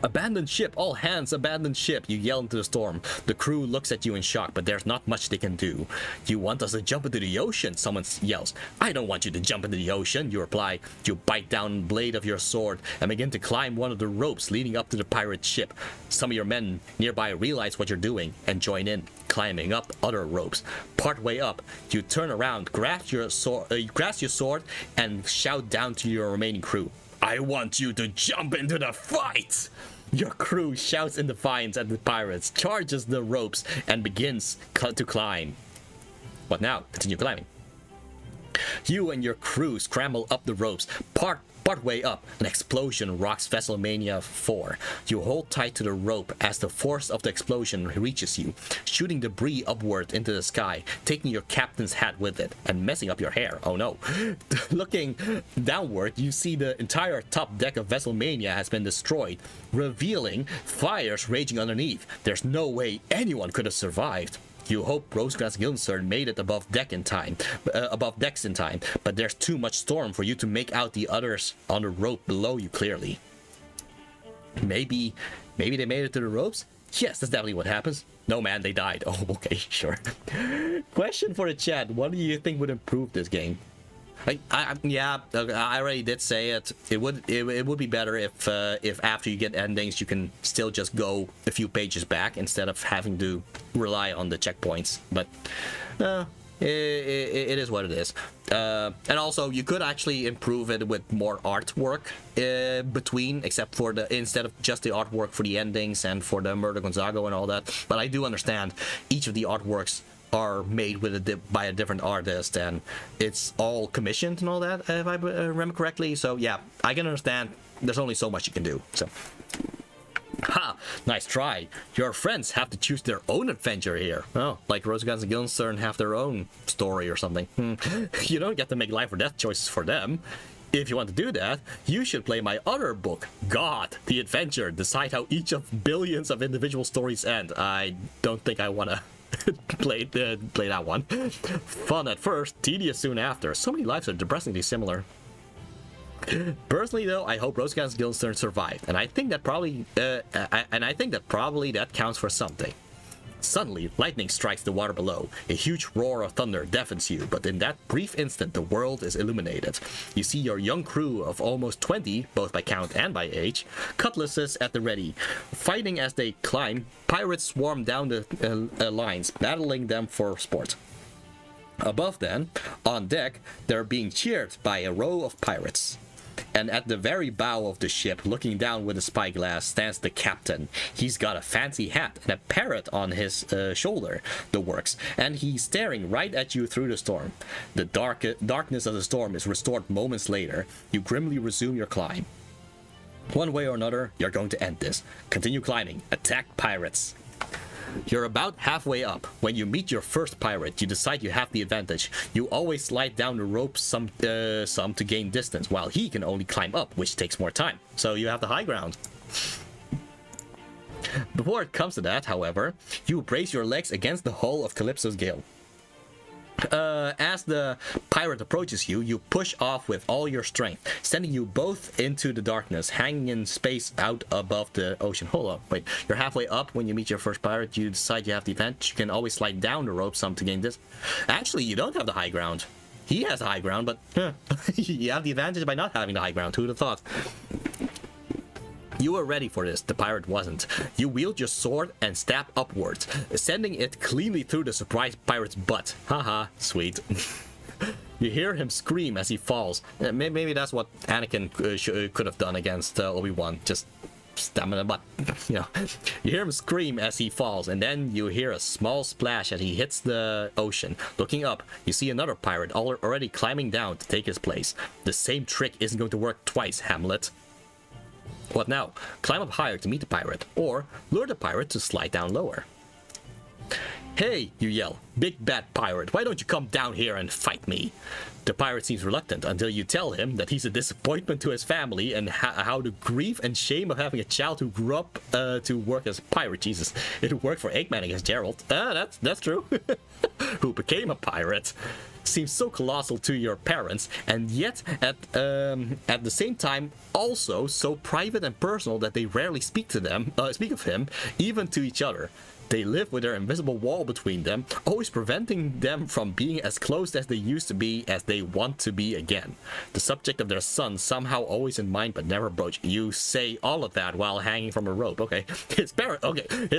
Abandon ship, all hands, abandon ship, you yell into the storm. The crew looks at you in shock, but there's not much they can do. You want us to jump into the ocean, someone yells. I don't want you to jump into the ocean, you reply. You bite down the blade of your sword and begin to climb one of the ropes leading up to the pirate ship. Some of your men nearby realize what you're doing and join in, climbing up other ropes. Partway up, you turn around, grasp your sword and shout down to your remaining crew. I want you to jump into the fight! Your crew shouts in defiance at the pirates, charges the ropes, and begins to climb. What now? Continue climbing. You and your crew scramble up the ropes. Partway up, an explosion rocks WrestleMania 4. You hold tight to the rope as the force of the explosion reaches you, shooting debris upward into the sky, taking your captain's hat with it, and messing up your hair. Oh no. Looking downward, you see the entire top deck of WrestleMania has been destroyed, revealing fires raging underneath. There's no way anyone could have survived. You hope Rosecrans Guildenstern made it above decks in time, but there's too much storm for you to make out the others on the rope below you clearly. Maybe they made it to the ropes? Yes, that's definitely what happens. No man, they died. Oh, okay, sure. Question for the chat: what do you think would improve this game? Yeah, I already did say it. It would be better if after you get endings you can still just go a few pages back instead of having to rely on the checkpoints. But it is what it is. And also you could actually improve it with more artwork between, except for instead of just the artwork for the endings and for the Murder Gonzago and all that. But I do understand each of the artworks are made with by a different artist, and it's all commissioned and all that, if I remember correctly. So yeah, I can understand there's only so much you can do. So ha, nice try. Your friends have to choose their own adventure here. Oh, like Rosecrans and Guildenstern have their own story or something. You don't get to make life or death choices for them. If you want to do that, you should play my other book, God, the Adventure. Decide how each of billions of individual stories end. I don't think I want to play that one. Fun at first, tedious soon after. So many lives are depressingly similar. Personally, though, I hope Rosecrans Guildenstern survived, and I think that probably that counts for something. Suddenly, lightning strikes the water below. A huge roar of thunder deafens you, but in that brief instant, the world is illuminated. You see your young crew of almost 20, both by count and by age, cutlasses at the ready. Fighting as they climb, pirates swarm down the lines, battling them for sport. Above them, on deck, they're being cheered by a row of pirates. And at the very bow of the ship, looking down with a spyglass, stands the captain. He's got a fancy hat and a parrot on his shoulder, the works, and he's staring right at you through the storm. The darkness of the storm is restored moments later. You grimly resume your climb. One way or another, you're going to end this. Continue climbing. Attack pirates. You're about halfway up. When you meet your first pirate, you decide you have the advantage. You always slide down the rope some to gain distance, while he can only climb up, which takes more time. So you have the high ground. Before it comes to that, however, you brace your legs against the hull of Calypso's gale. As the pirate approaches you, you push off with all your strength, sending you both into the darkness, hanging in space out above the ocean. Hold up, wait, you're halfway up when you meet your first pirate, you decide you have the advantage. You can always slide down the rope some to gain this. Actually, you don't have the high ground. He has the high ground, but you have the advantage by not having the high ground. Who'd have thought? You were ready for this, the pirate wasn't. You wield your sword and stab upwards, sending it cleanly through the surprised pirate's butt. Haha, sweet. You hear him scream as he falls. Maybe that's what Anakin could have done against Obi-Wan, just stab him in the butt. You hear him scream as he falls, and then you hear a small splash as he hits the ocean. Looking up, you see another pirate already climbing down to take his place. The same trick isn't going to work twice, Hamlet. What now? Climb up higher to meet the pirate, or lure the pirate to slide down lower. Hey, you yell. Big bad pirate, why don't you come down here and fight me? The pirate seems reluctant until you tell him that he's a disappointment to his family and how the grief and shame of having a child who grew up to work as a pirate. Jesus, it worked for Eggman against Gerald. That's true. Who became a pirate. seems so colossal to your parents, and yet at the same time also so private and personal that they rarely speak of him, even to each other. They live with their invisible wall between them, always preventing them from being as close as they used to be as they want to be again. The subject of their son somehow always in mind but never broached. You say all of that while hanging from a rope. Okay. His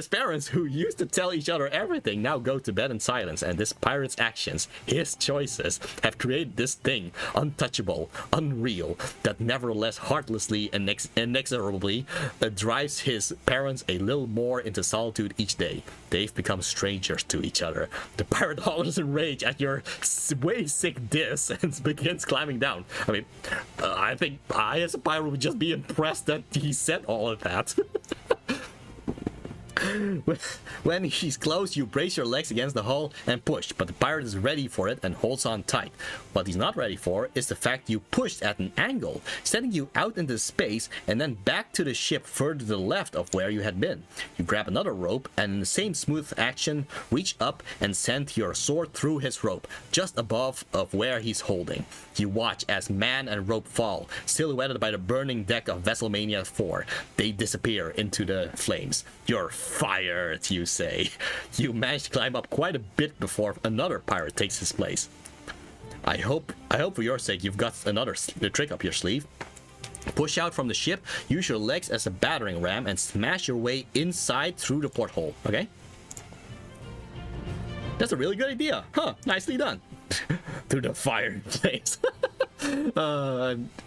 parents who used to tell each other everything now go to bed in silence, and this pirate's actions, his choices, have created this thing, untouchable, unreal, that nevertheless heartlessly and inexorably drives his parents a little more into solitude each day. They've become strangers to each other. The pirate hollers in rage at your way sick diss and begins climbing down. I mean, I think I as a pirate would just be impressed that he said all of that. When he's close, you brace your legs against the hull and push, but the pirate is ready for it and holds on tight. What he's not ready for is the fact you pushed at an angle, sending you out into space and then back to the ship further to the left of where you had been. You grab another rope and in the same smooth action, reach up and send your sword through his rope, just above of where he's holding. You watch as man and rope fall, silhouetted by the burning deck of Vesselmania 4. They disappear into the flames. You're fired, you say. You manage to climb up quite a bit before another pirate takes his place. I hope for your sake you've got another trick up your sleeve. Push out from the ship, use your legs as a battering ram, and smash your way inside through the porthole, okay? That's a really good idea. Huh, nicely done. Through the fireplace.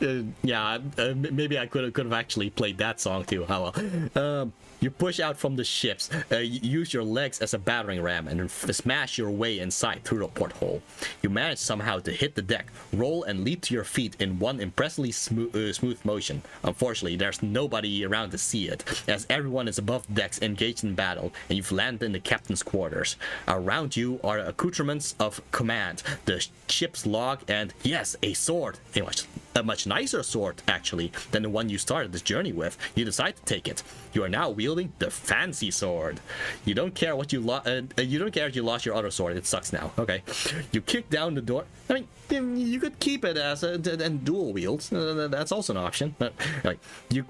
Maybe I could have actually played that song too. How well. You push out from the ships, use your legs as a battering ram, and smash your way inside through the porthole. You manage somehow to hit the deck, roll and leap to your feet in one impressively smooth motion. Unfortunately, there's nobody around to see it, as everyone is above decks engaged in battle, and you've landed in the captain's quarters. Around you are accoutrements of command, the ship's log, and yes, a sword. A much nicer sword, actually, than the one you started this journey with. You decide to take it. You are now wielding the fancy sword. You don't care what you don't care if you lost your other sword. It sucks now. Okay. You kick down the door. I mean, you could keep it as and dual wield. That's also an option. You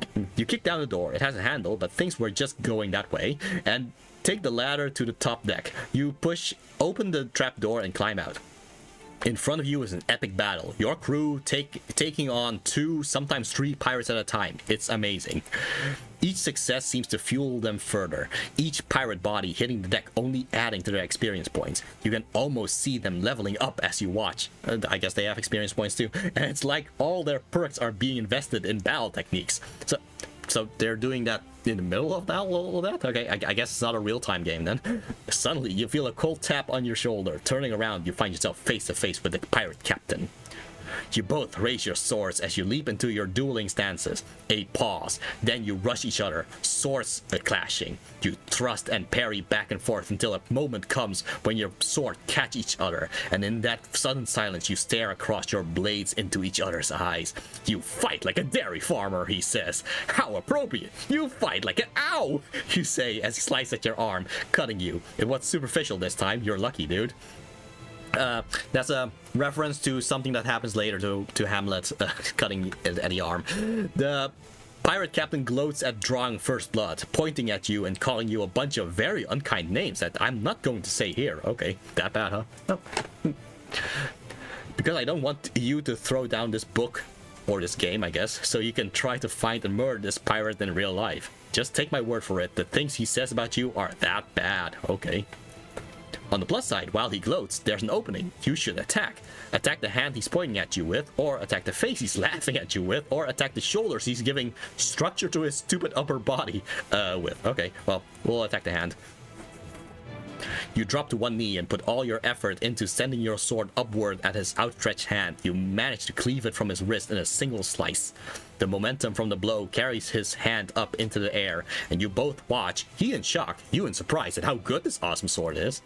kick down the door. It has a handle, but things were just going that way. And take the ladder to the top deck. You open the trap door and climb out. In front of you is an epic battle. Your crew taking on 2, sometimes 3 pirates at a time. It's amazing. Each success seems to fuel them further. Each pirate body hitting the deck only adding to their experience points. You can almost see them leveling up as you watch. I guess they have experience points too. And it's like all their perks are being invested in battle techniques. So they're doing that in the middle of all of that? Okay, I guess it's not a real-time game then. Suddenly, you feel a cold tap on your shoulder. Turning around, you find yourself face to face with the pirate captain. You both raise your swords as you leap into your dueling stances. A pause, then you rush each other, swords clashing. You thrust and parry back and forth until a moment comes when your sword catch each other, and in that sudden silence you stare across your blades into each other's eyes. You fight like a dairy farmer, he says. How appropriate. You fight like an ow, you say as he slices at your arm, cutting you. It was superficial this time. You're lucky, dude. That's a reference to something that happens later to Hamlet cutting at the arm. The pirate captain gloats at drawing first blood, pointing at you and calling you a bunch of very unkind names that I'm not going to say here. Okay, that bad, huh? No. Because I don't want you to throw down this book, or this game, I guess, so you can try to find and murder this pirate in real life. Just take my word for it, the things he says about you are that bad. Okay. On the plus side, while he gloats, there's an opening. You should attack. Attack the hand he's pointing at you with, or attack the face he's laughing at you with, or attack the shoulders he's giving structure to his stupid upper body with. Okay, well, we'll attack the hand. You drop to one knee and put all your effort into sending your sword upward at his outstretched hand. You manage to cleave it from his wrist in a single slice. The momentum from the blow carries his hand up into the air, and you both watch, he in shock, you in surprise at how good this awesome sword is,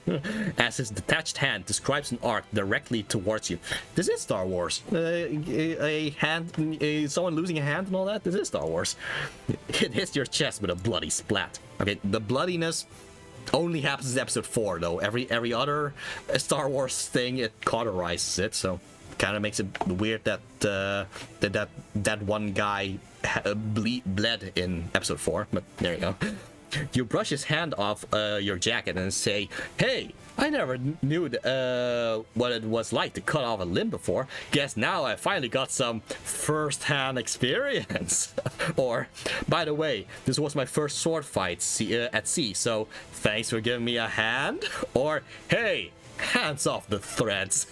as his detached hand describes an arc directly towards you. This is Star Wars. A hand, someone losing a hand and all that? This is Star Wars. It hits your chest with a bloody splat. Okay, the bloodiness only happens in episode 4 though. Every other Star Wars thing, it cauterizes it, so kind of makes it weird that that one guy bled in episode 4. But there you go. You brush his hand off your jacket and say, "Hey, I never knew what it was like to cut off a limb before. Guess now I finally got some first-hand experience." Or, "By the way, this was my first sword fight at sea, so thanks for giving me a hand." Or, "Hey, hands off the threads."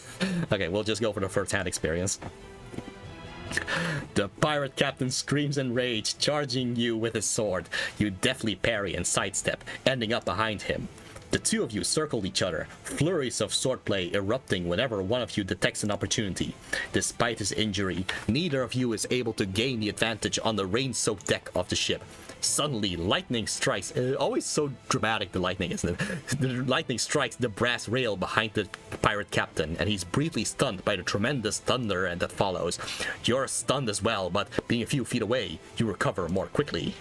Okay, we'll just go for the first-hand experience. The pirate captain screams in rage, charging you with his sword. You deftly parry and sidestep, ending up behind him. The two of you circle each other, flurries of swordplay erupting whenever one of you detects an opportunity. Despite his injury, neither of you is able to gain the advantage on the rain-soaked deck of the ship. Suddenly, lightning strikes. Always so dramatic, the lightning, isn't it? The lightning strikes the brass rail behind the pirate captain, and he's briefly stunned by the tremendous thunder and that follows. You're stunned as well, but being a few feet away, you recover more quickly.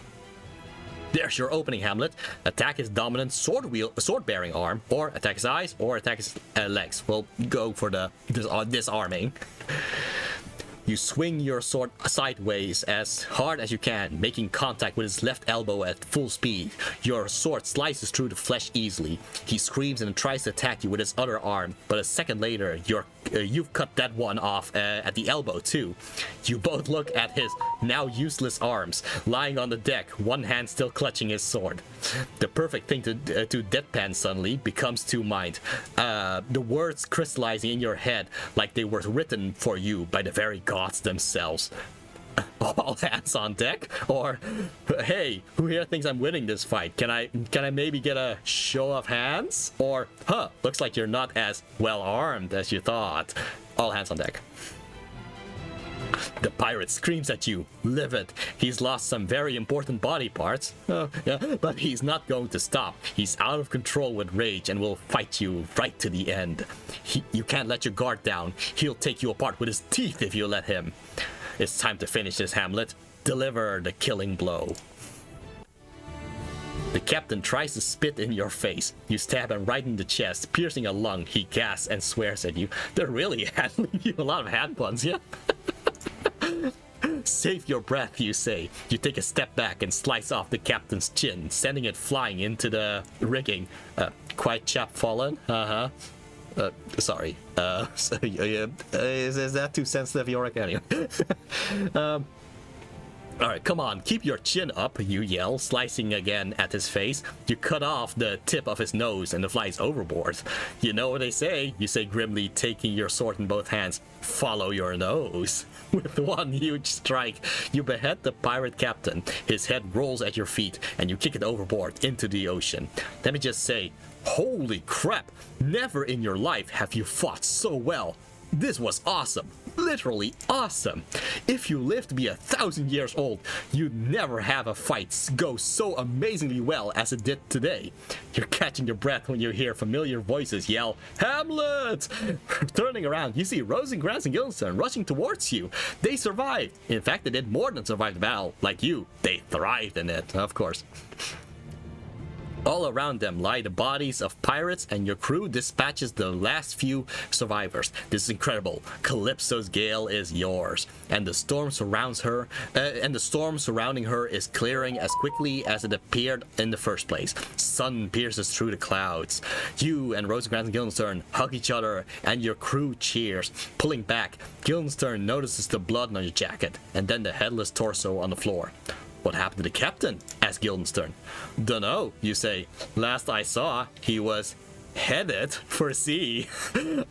There's your opening, Hamlet. Attack his dominant sword-bearing arm, or attack his eyes, or attack his legs. We'll go for the disarming. You swing your sword sideways as hard as you can, making contact with his left elbow at full speed. Your sword slices through the flesh easily. He screams and tries to attack you with his other arm, but a second later, you've cut that one off at the elbow too. You both look at his now useless arms, lying on the deck, one hand still clutching his sword. The perfect thing to deadpan suddenly becomes to mind. The words crystallizing in your head like they were written for you by the very gods themselves. All hands on deck? Or, "Hey, who here thinks I'm winning this fight? Can I maybe get a show of hands?" Or, "Looks like you're not as well armed as you thought." All hands on deck. The pirate screams at you, livid. He's lost some very important body parts. But he's not going to stop. He's out of control with rage and will fight you right to the end. You can't let your guard down. He'll take you apart with his teeth if you let him. It's time to finish this, Hamlet. Deliver the killing blow. The captain tries to spit in your face. You stab him right in the chest, piercing a lung. He gasps and swears at you. They're really handling you a lot of hand puns, yeah? Save your breath, you say. You take a step back and slice off the captain's chin, sending it flying into the rigging. Quite chapfallen? Sorry. Is that too sensitive, Yorick? Anyway. Alright, come on, keep your chin up, you yell, slicing again at his face. You cut off the tip of his nose and it flies overboard. You know what they say, you say grimly, taking your sword in both hands. Follow your nose. With one huge strike, you behead the pirate captain. His head rolls at your feet and you kick it overboard into the ocean. Let me just say, holy crap, never in your life have you fought so well. This was awesome. Literally awesome. If you live to be 1,000 years old, you'd never have a fight go so amazingly well as it did today. You're catching your breath when you hear familiar voices yell, "Hamlet!" Turning around, you see Rosencrantz and Guildenstern rushing towards you. They survived. In fact, they did more than survive the battle. Like you, they thrived in it, of course. All around them lie the bodies of pirates, and your crew dispatches the last few survivors. This is incredible. Calypso's gale is yours, and the storm surrounds her. And the storm surrounding her is clearing as quickly as it appeared in the first place. Sun pierces through the clouds. You and Rosencrantz and Guildenstern hug each other, and your crew cheers. Pulling back, Guildenstern notices the blood on your jacket, and then the headless torso on the floor. "What happened to the captain?" asks Guildenstern. "Dunno," you say. "Last I saw, he was headed for sea."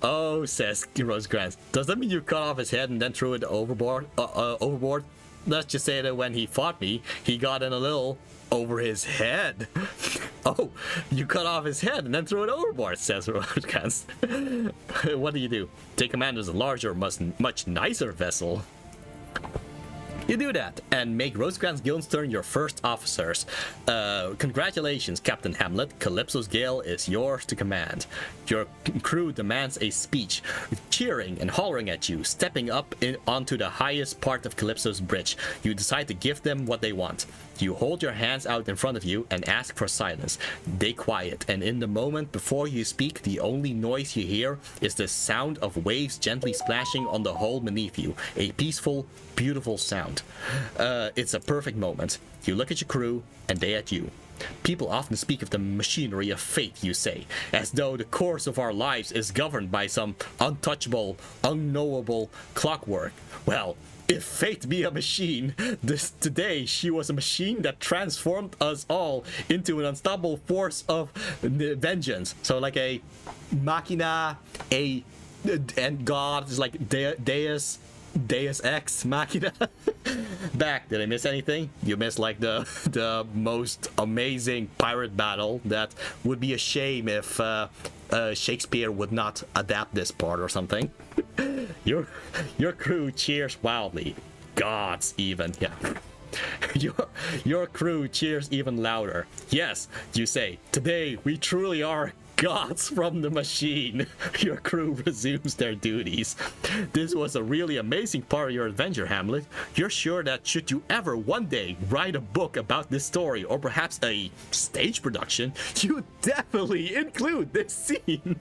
"Oh," says Rosencrantz. "Does that mean you cut off his head and then threw it overboard? Overboard? Let's just say that when he fought me, he got in a little over his head." "Oh, you cut off his head and then threw it overboard," says Rosencrantz. "What do? Take command of a larger, much nicer vessel." You do that, and make Rosecrans Guildenstern your first officers. Congratulations, Captain Hamlet. Calypso's Gale is yours to command. Your crew demands a speech, cheering and hollering at you, stepping up onto the highest part of Calypso's bridge. You decide to give them what they want. You hold your hands out in front of you and ask for silence. They quiet, and in the moment before you speak, the only noise you hear is the sound of waves gently splashing on the hull beneath you. A peaceful, beautiful sound. It's a perfect moment. You look at your crew, and they at you. People often speak of the machinery of fate, you say, as though the course of our lives is governed by some untouchable, unknowable clockwork. Well, if fate be a machine, today she was a machine that transformed us all into an unstoppable force of vengeance. So like a machina, and God is like Deus Ex Machina. Back, did I miss anything? You missed like the most amazing pirate battle that would be a shame if Shakespeare would not adapt this part or something. Your crew cheers wildly. Gods even, yeah. Your crew cheers even louder. Yes, you say, today we truly are gods from the machine. Your crew resumes their duties. This was a really amazing part of your adventure, Hamlet. You're sure that should you ever one day write a book about this story, or perhaps a stage production, you definitely include this scene.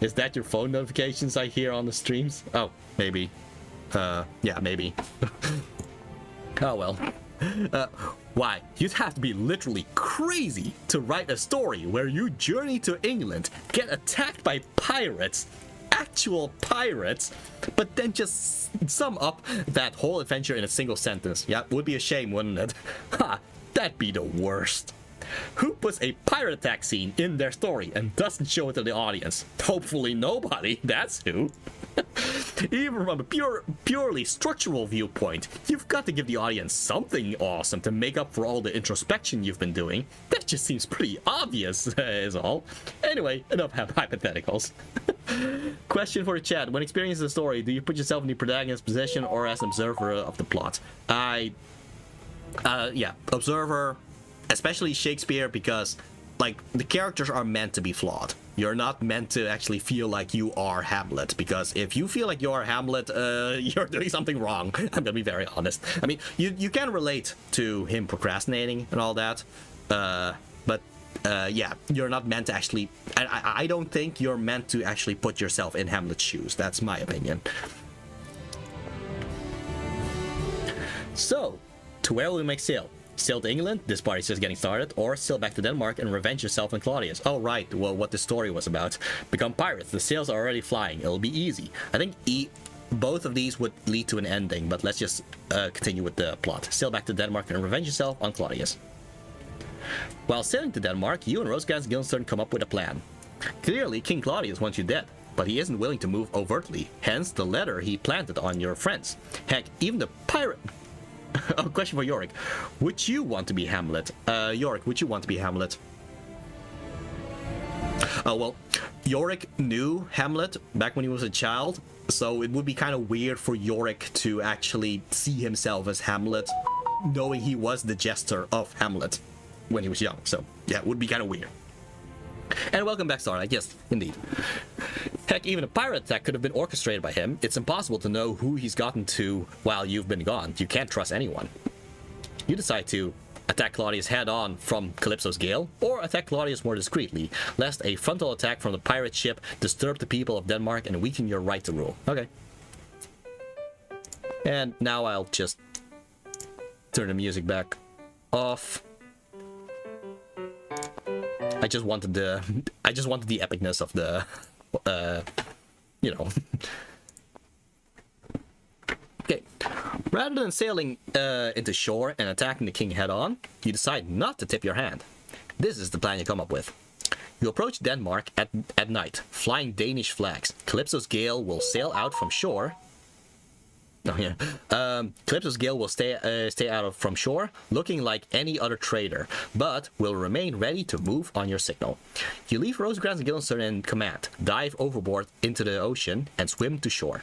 Is that your phone notifications I hear on the streams? Oh, maybe. Yeah, maybe. Oh well. Why? You'd have to be literally crazy to write a story where you journey to England, get attacked by pirates, actual pirates, but then just sum up that whole adventure in a single sentence. Yeah, would be a shame, wouldn't it? Ha! That'd be the worst. Who puts a pirate attack scene in their story and doesn't show it to the audience? Hopefully nobody, that's who. Even from a purely structural viewpoint, you've got to give the audience something awesome to make up for all the introspection you've been doing. That just seems pretty obvious, is all. Anyway, enough hypotheticals. Question for the chat. When experiencing the story, do you put yourself in the protagonist's position or as an observer of the plot? Yeah, observer, especially Shakespeare, because like the characters are meant to be flawed. You're not meant to actually feel like you are Hamlet, because if you feel like you are Hamlet, you're doing something wrong. I'm gonna be very honest. I mean, you can relate to him procrastinating and all that, but yeah, you're not meant to actually. I don't think you're meant to actually put yourself in Hamlet's shoes. That's my opinion. So, to where will we make sail? Sail to England, this party's just getting started, or sail back to Denmark and revenge yourself on Claudius. Oh right, well, what the story was about. Become pirates, the sails are already flying, it'll be easy. I think both of these would lead to an ending, but let's just continue with the plot. Sail back to Denmark and revenge yourself on Claudius. While sailing to Denmark, you and Rosecrans Guildenstern come up with a plan. Clearly, King Claudius wants you dead, but he isn't willing to move overtly, hence the letter he planted on your friends. Heck, even the pirate... A question for Yorick. Would you want to be Hamlet? Yorick, would you want to be Hamlet? Oh, well, Yorick knew Hamlet back when he was a child, so it would be kind of weird for Yorick to actually see himself as Hamlet, knowing he was the jester of Hamlet when he was young. So, yeah, it would be kind of weird. And welcome back, Starlight. Yes, indeed. Heck, even a pirate attack could have been orchestrated by him. It's impossible to know who he's gotten to while you've been gone. You can't trust anyone. You decide to attack Claudius head-on from Calypso's Gale, or attack Claudius more discreetly, lest a frontal attack from the pirate ship disturb the people of Denmark and weaken your right to rule. Okay. And now I'll just turn the music back off. I just wanted the epicness of the, you know. Okay, rather than sailing into shore and attacking the king head-on, you decide not to tip your hand. This is the plan you come up with. You approach Denmark at night, flying Danish flags. Calypso's Gale will sail out from shore. Oh yeah. Calypso's Gale will stay out from shore, looking like any other trader, but will remain ready to move on your signal. You leave Rosecrans Guildenstern in command, dive overboard into the ocean, and swim to shore.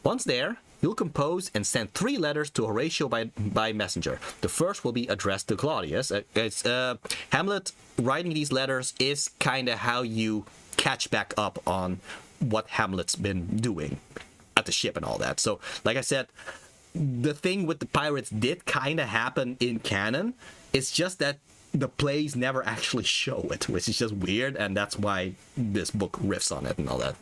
Once there, you'll compose and send 3 letters to Horatio by messenger. The first will be addressed to Claudius. Hamlet writing these letters is kind of how you catch back up on what Hamlet's been doing at the ship and all that. So, like I said, the thing with the pirates did kind of happen in canon. It's just that the plays never actually show it, which is just weird, and that's why this book riffs on it and all that.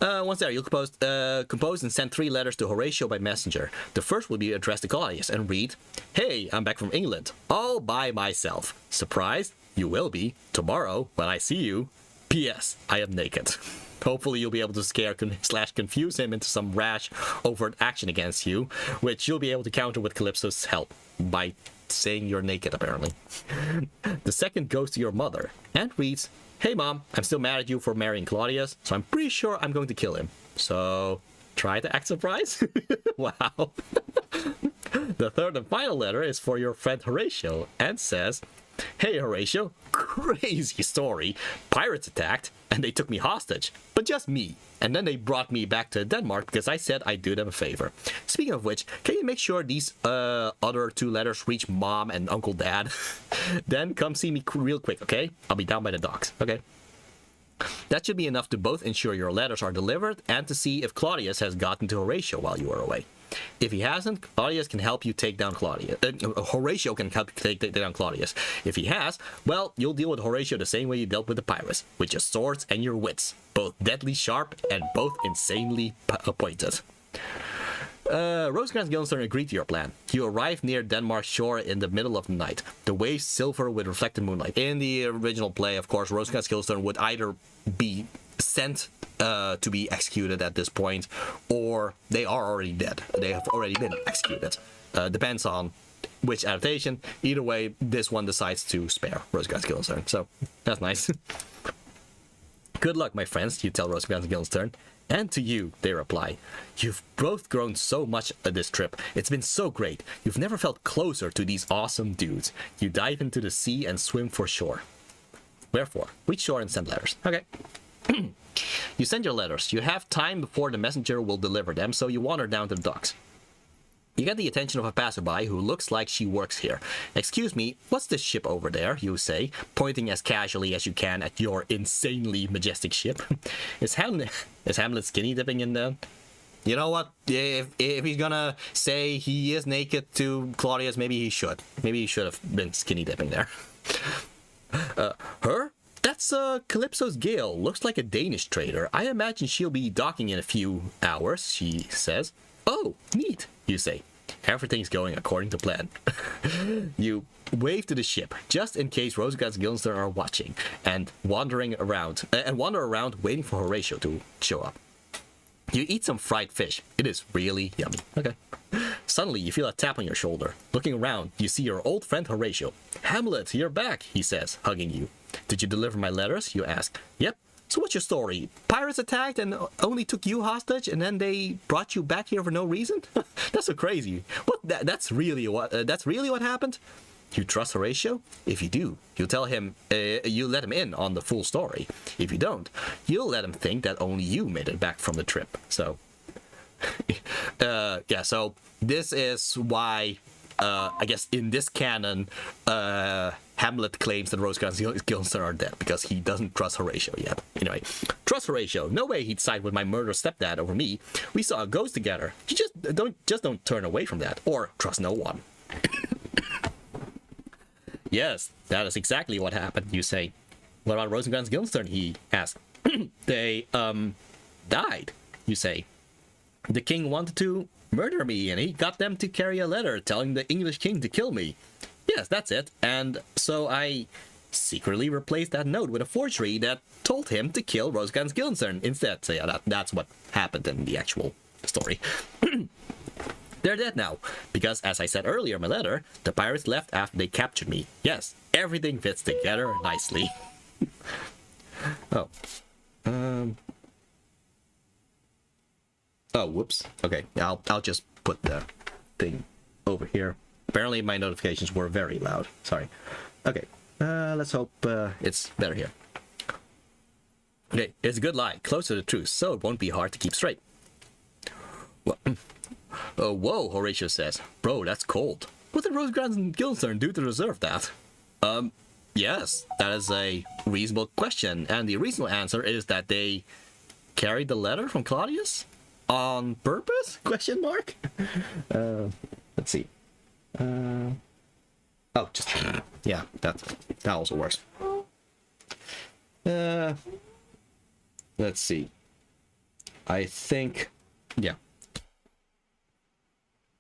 Once there, you'll compose and send 3 letters to Horatio by messenger. The first will be addressed to Claudius and read, "Hey, I'm back from England, all by myself. Surprised? You will be tomorrow when I see you. P.S. I am naked." Hopefully you'll be able to scare / confuse him into some rash, overt action against you, which you'll be able to counter with Calypso's help by saying you're naked, apparently. The second goes to your mother and reads, "Hey mom, I'm still mad at you for marrying Claudius, so I'm pretty sure I'm going to kill him. So try to act surprised." Wow. The third and final letter is for your friend Horatio and says, "Hey Horatio, crazy story. Pirates attacked and they took me hostage, but just me. And then they brought me back to Denmark because I said I'd do them a favor. Speaking of which, can you make sure these other 2 letters reach mom and Uncle Dad? Then come see me real quick, okay? I'll be down by the docks, okay?" That should be enough to both ensure your letters are delivered and to see if Claudius has gotten to Horatio while you are away. If he hasn't, Claudius can help you take down Claudius. Horatio can help you take down Claudius. If he has, well, you'll deal with Horatio the same way you dealt with the pirates, with your swords and your wits, both deadly sharp and both insanely pointed. Rosencrantz Guildenstern agreed to your plan. You arrived near Denmark's shore in the middle of the night, the waves silver with reflected moonlight. In the original play, of course, Rosencrantz Guildenstern would either be sent to be executed at this point, or they are already dead. They have already been executed. Depends on which adaptation. Either way, this one decides to spare Rosencrantz Guildenstern, so that's nice. "Good luck, my friends," you tell Rosencrantz Guildenstern. "And to you," they reply. "You've both grown so much this trip. It's been so great. You've never felt closer to these awesome dudes. You dive into the sea and swim for shore. Wherefore, reach shore and send letters." Okay. You send your letters. You have time before the messenger will deliver them, so you wander down to the docks. You get the attention of a passerby who looks like she works here. "Excuse me, what's this ship over there?" you say, pointing as casually as you can at your insanely majestic ship. Is Hamlet skinny dipping in there? You know what? If he's gonna say he is naked to Claudius, maybe he should. Maybe he should have been skinny dipping there. Her? That's Calypso's Gale. Looks like a Danish trader. I imagine she'll be docking in a few hours," she says. "Oh, neat," you say. Everything's going according to plan. You wave to the ship, just in case Rosencrantz Guildenstern are watching, and wander around waiting for Horatio to show up. You eat some fried fish. It is really yummy. Okay. Suddenly, you feel a tap on your shoulder. Looking around, you see your old friend Horatio. "Hamlet, you're back," he says, hugging you. "Did you deliver my letters?" you ask. "Yep. So what's your story? Pirates attacked and only took you hostage, and then they brought you back here for no reason? That's so crazy. What? That's really what happened? You trust Horatio? If you do, you tell him you let him in on the full story. If you don't, you'll let him think that only you made it back from the trip." So, yeah. So this is why, I guess, in this canon, Hamlet claims that Rosencrantz Guildenstern are dead because he doesn't trust Horatio yet. Anyway, trust Horatio. No way he'd side with my murdered stepdad over me. We saw a ghost together. You just don't turn away from that, or trust no one. Yes, that is exactly what happened, you say. What about Rosencrantz Guildenstern? He asks. They died, you say. The king wanted to murder me, and he got them to carry a letter telling the English king to kill me. Yes, that's it. And so I secretly replaced that note with a forgery that told him to kill Rosencrantz Guildenstern instead. So yeah, that's what happened in the actual story. They're dead now, because as I said earlier in my letter, the pirates left after they captured me. Yes, everything fits together nicely. Oh. Oh, whoops. Okay, I'll just put the thing over here. Apparently my notifications were very loud. Sorry. Okay, let's hope it's better here. Okay, it's a good lie, close to the truth, so it won't be hard to keep straight. Whoa, Horatio says. Bro, that's cold. What did Rosecrans and Guildenstern do to deserve that? Yes, that is a reasonable question, and the reasonable answer is that they carried the letter from Claudius on purpose? Question mark. Let's see. Oh, just yeah, that also works. Let's see. I think, yeah.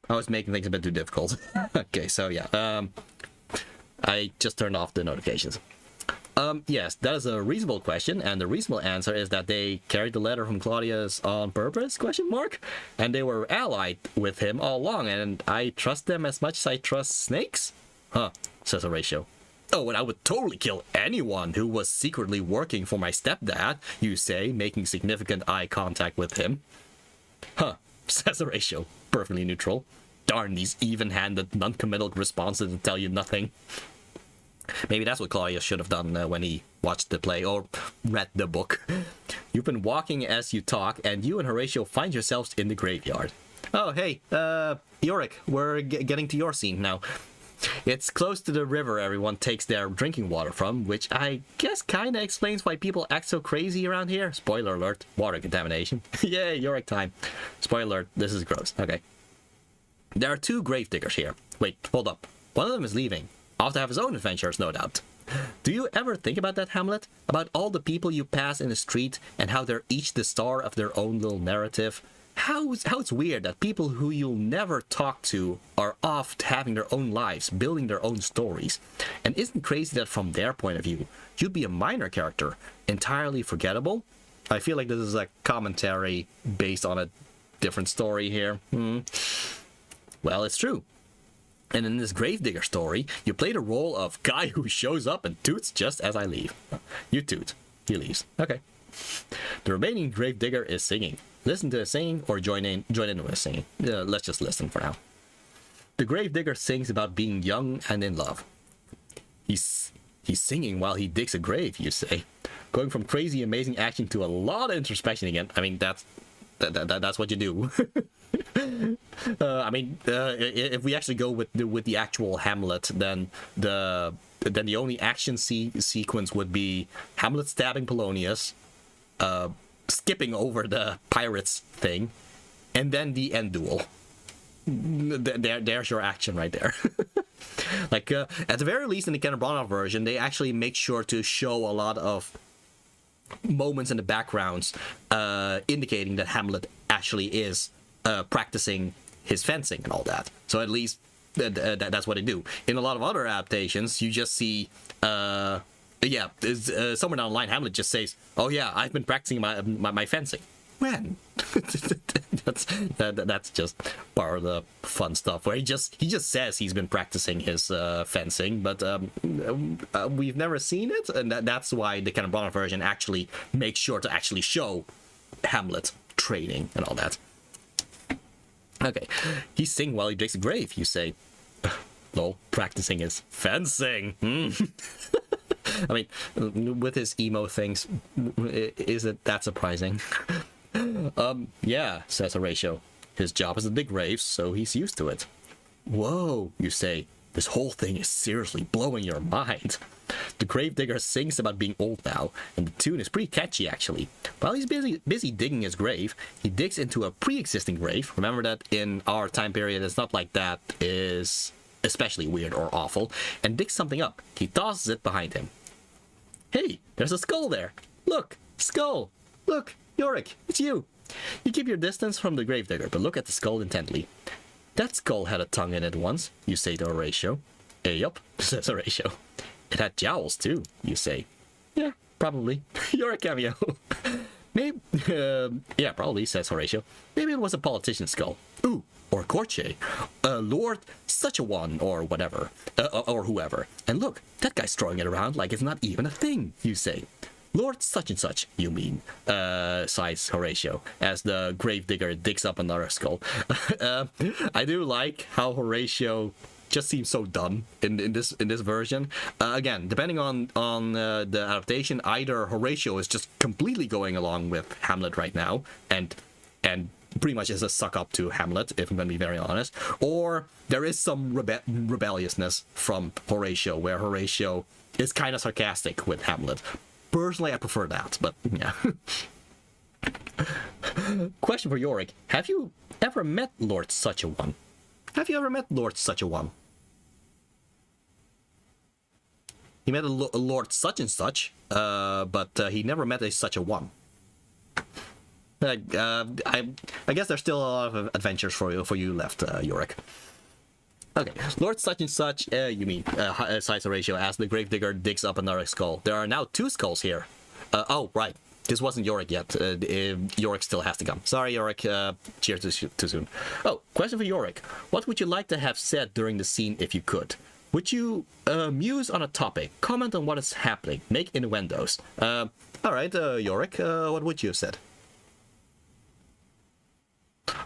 I was making things a bit too difficult. Okay, so yeah. I just turned off the notifications. Yes, that is a reasonable question, and the reasonable answer is that they carried the letter from Claudius on purpose, question mark, and they were allied with him all along, and I trust them as much as I trust snakes? Huh, says Horatio. Oh, and I would totally kill anyone who was secretly working for my stepdad, you say, making significant eye contact with him. Huh, says Horatio, perfectly neutral. Darn these even-handed, non-committal responses that tell you nothing. Maybe that's what Claudius should have done when he watched the play or read the book. You've been walking as you talk, and you and Horatio find yourselves in the graveyard. Oh, hey, Yorick, we're getting to your scene now. It's close to the river everyone takes their drinking water from, which I guess kinda explains why people act so crazy around here. Spoiler alert, water contamination. Yay, Yorick time. Spoiler alert, this is gross. Okay. There are two gravediggers here. Wait, hold up. One of them is leaving. Off to have his own adventures, no doubt. Do you ever think about that, Hamlet? About all the people you pass in the street and how they're each the star of their own little narrative? How it's weird that people who you'll never talk to are off having their own lives, building their own stories. And isn't it crazy that from their point of view, you'd be a minor character, entirely forgettable? I feel like this is a commentary based on a different story here. Well, it's true. And in this Gravedigger story, you play the role of guy who shows up and toots just as I leave. You toot. He leaves. Okay. The remaining Gravedigger is singing. Listen to the singing or join in with the singing. Let's just listen for now. The Gravedigger sings about being young and in love. He's singing while he digs a grave, you say. Going from crazy amazing action to a lot of introspection again. I mean, that's what you do. If we actually go with the actual Hamlet, then the only action sequence would be Hamlet stabbing Polonius, skipping over the pirates thing, and then the end duel. There's your action right there. Like at the very least in the Kenneth Branagh version, they actually make sure to show a lot of moments in the backgrounds indicating that Hamlet actually is practicing his fencing and all that. So at least that's what they do. In a lot of other adaptations, you just see somewhere down the line Hamlet just says, oh yeah, I've been practicing my fencing. When? that's just part of the fun stuff where he just says he's been practicing his fencing, but we've never seen it, and that's why the Kenneth Branagh version actually makes sure to actually show Hamlet training and all that. Okay, he's singing while he digs a grave, you say. Lol, practicing his fencing. I mean, with his emo things, is it that surprising? Yeah, says Horatio. His job is to dig graves, so he's used to it. Whoa, you say. This whole thing is seriously blowing your mind. The gravedigger sings about being old now, and the tune is pretty catchy actually. While he's busy digging his grave, he digs into a pre-existing grave. Remember that in our time period, it's not like that is especially weird or awful, and digs something up. He tosses it behind him. Hey, there's a skull there. Look, skull. Look, Yorick, it's you. You keep your distance from the gravedigger, but look at the skull intently. That skull had a tongue in it once, you say to Horatio. Yup, says Horatio. It had jowls too, you say. Yeah, probably. You're a cameo. Maybe, yeah, probably, says Horatio. Maybe it was a politician's skull. Ooh, or a courtier. Lord such a one, or whatever. Or whoever. And look, that guy's throwing it around like it's not even a thing, you say. Lord such and such, you mean, sighs Horatio, as the gravedigger digs up another skull. I do like how Horatio just seems so dumb in this version. Again, depending on the adaptation, either Horatio is just completely going along with Hamlet right now and pretty much is a suck up to Hamlet, if I'm going to be very honest. Or there is some rebelliousness from Horatio, where Horatio is kind of sarcastic with Hamlet. Personally, I prefer that, but yeah. Question for Yorick. Have you ever met Lord Such a One? Have you ever met Lord Such a One? He met a Lord Such and Such, but he never met a Such a One. I guess there's still a lot of adventures for you left, Yorick. Okay, Lord Such and Such, you mean, size Horatio, as the gravedigger digs up another skull. There are now 2 skulls here. Oh, right. This wasn't Yorick yet. Yorick still has to come. Sorry, Yorick. Cheers too soon. Oh, question for Yorick. What would you like to have said during the scene if you could? Would you muse on a topic, comment on what is happening, make innuendos? Alright, Yorick, what would you have said?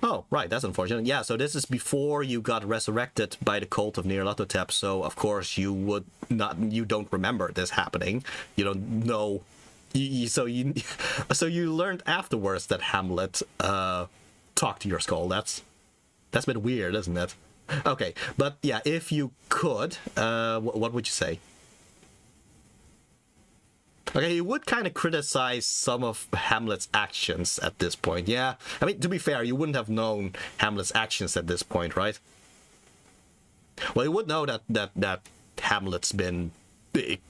Oh, right, that's unfortunate. Yeah, so this is before you got resurrected by the cult of Nyarlathotep, so of course you don't remember this happening. You don't know. So you learned afterwards that Hamlet talked to your skull. That's a bit weird, isn't it? Okay, but yeah, if you could, what would you say? Okay, you would kind of criticize some of Hamlet's actions at this point. Yeah, I mean, to be fair, you wouldn't have known Hamlet's actions at this point, right? Well, you would know that Hamlet's been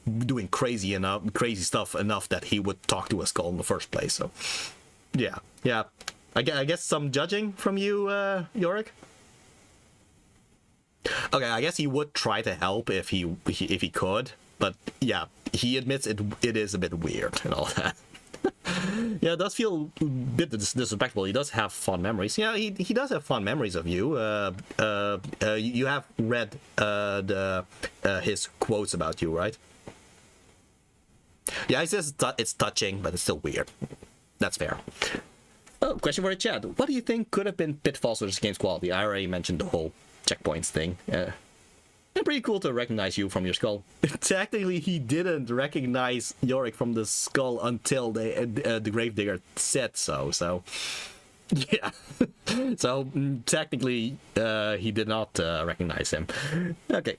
doing crazy stuff enough that he would talk to a skull in the first place. So, yeah. I guess some judging from you, Yorick. Okay, I guess he would try to help if he could, but yeah, he admits it is a bit weird and all that. Yeah, it does feel a bit disrespectful. He does have fond memories. Yeah, he does have fond memories of you. You have read his quotes about you, right? Yeah, he says it's touching, but it's still weird. That's fair. Oh, question for the chat. What do you think could have been pitfalls of this game's quality? I already mentioned the whole checkpoints thing. And pretty cool to recognize you from your skull. Technically, he didn't recognize Yorick from the skull until the gravedigger said so. So, yeah. So, technically, he did not recognize him. Okay,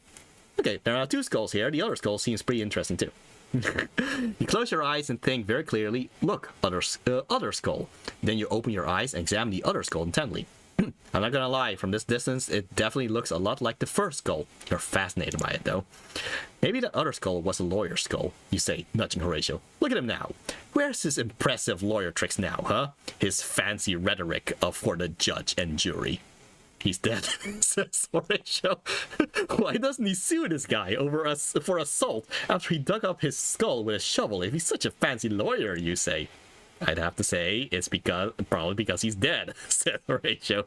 there are 2 skulls here. The other skull seems pretty interesting, too. You close your eyes and think very clearly, look, other skull. Then you open your eyes and examine the other skull intently. I'm not gonna lie, from this distance, it definitely looks a lot like the first skull. You're fascinated by it, though. Maybe the other skull was a lawyer's skull, you say, nudging Horatio. Look at him now. Where's his impressive lawyer tricks now, huh? His fancy rhetoric for the judge and jury. He's dead, says Horatio. Why doesn't he sue this guy for assault after he dug up his skull with a shovel if he's such a fancy lawyer, you say? I'd have to say it's probably because he's dead, said Horatio.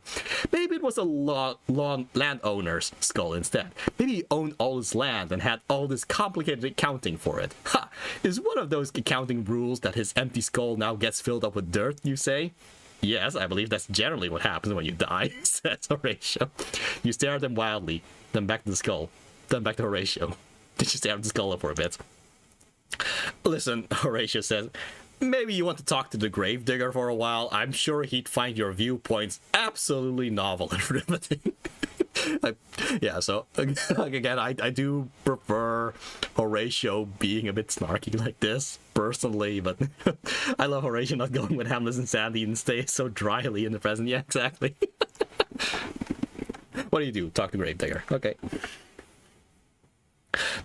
Maybe it was a long landowner's skull instead. Maybe he owned all his land and had all this complicated accounting for it. Ha! Is one of those accounting rules that his empty skull now gets filled up with dirt, you say? Yes, I believe that's generally what happens when you die, says Horatio. You stare at him wildly, then back to the skull, then back to Horatio. Then you stare at the skull for a bit. Listen, Horatio says, maybe you want to talk to the gravedigger for a while. I'm sure he'd find your viewpoints absolutely novel and riveting. Yeah, so again, I do prefer Horatio being a bit snarky like this, personally, but I love Horatio not going with Hamlet and Sandy and stay so dryly in the present. Yeah, exactly. What do? Talk to Gravedigger. Okay.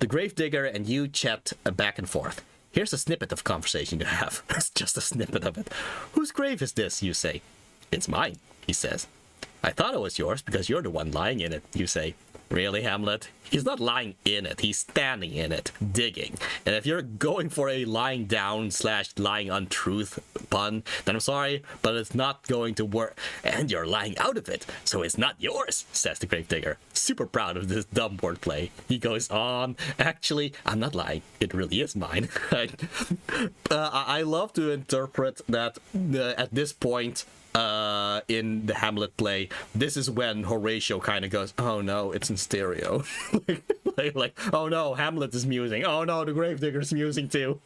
The Gravedigger and you chat back and forth. Here's a snippet of conversation you have. It's just a snippet of it. Whose grave is this, you say? It's mine, he says. I thought it was yours because you're the one lying in it, you say. Really, Hamlet? He's not lying in it, he's standing in it, digging. And if you're going for a lying down / lying untruth pun, then I'm sorry, but it's not going to work. And you're lying out of it, so it's not yours, says the Gravedigger. Super proud of this dumb wordplay. He goes on, actually, I'm not lying, it really is mine. I love to interpret that at this point, in the Hamlet play, this is when Horatio kind of goes, oh no, it's in stereo. like, oh no, Hamlet is musing. Oh no, the Gravedigger's musing too.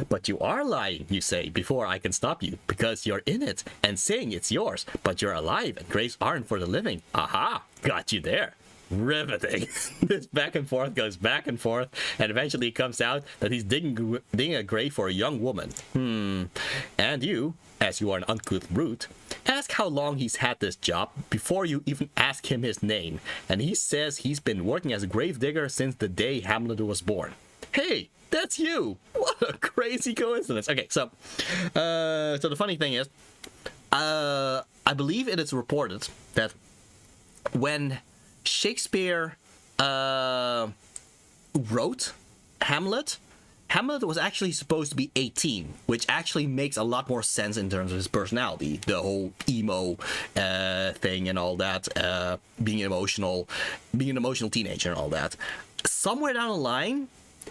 But you are lying, you say, before I can stop you, because you're in it and saying it's yours, but you're alive and graves aren't for the living. Aha, got you there. Riveting. This back and forth goes back and forth, and eventually it comes out that he's digging a grave for a young woman. And you, as you are an uncouth brute, ask how long he's had this job before you even ask him his name, and he says he's been working as a gravedigger since the day Hamlet was born. Hey, that's you! What a crazy coincidence. Okay, so the funny thing is, I believe it is reported that when Shakespeare wrote Hamlet, Hamlet was actually supposed to be 18, which actually makes a lot more sense in terms of his personality. The whole emo thing and all that, being an emotional teenager and all that. Somewhere down the line,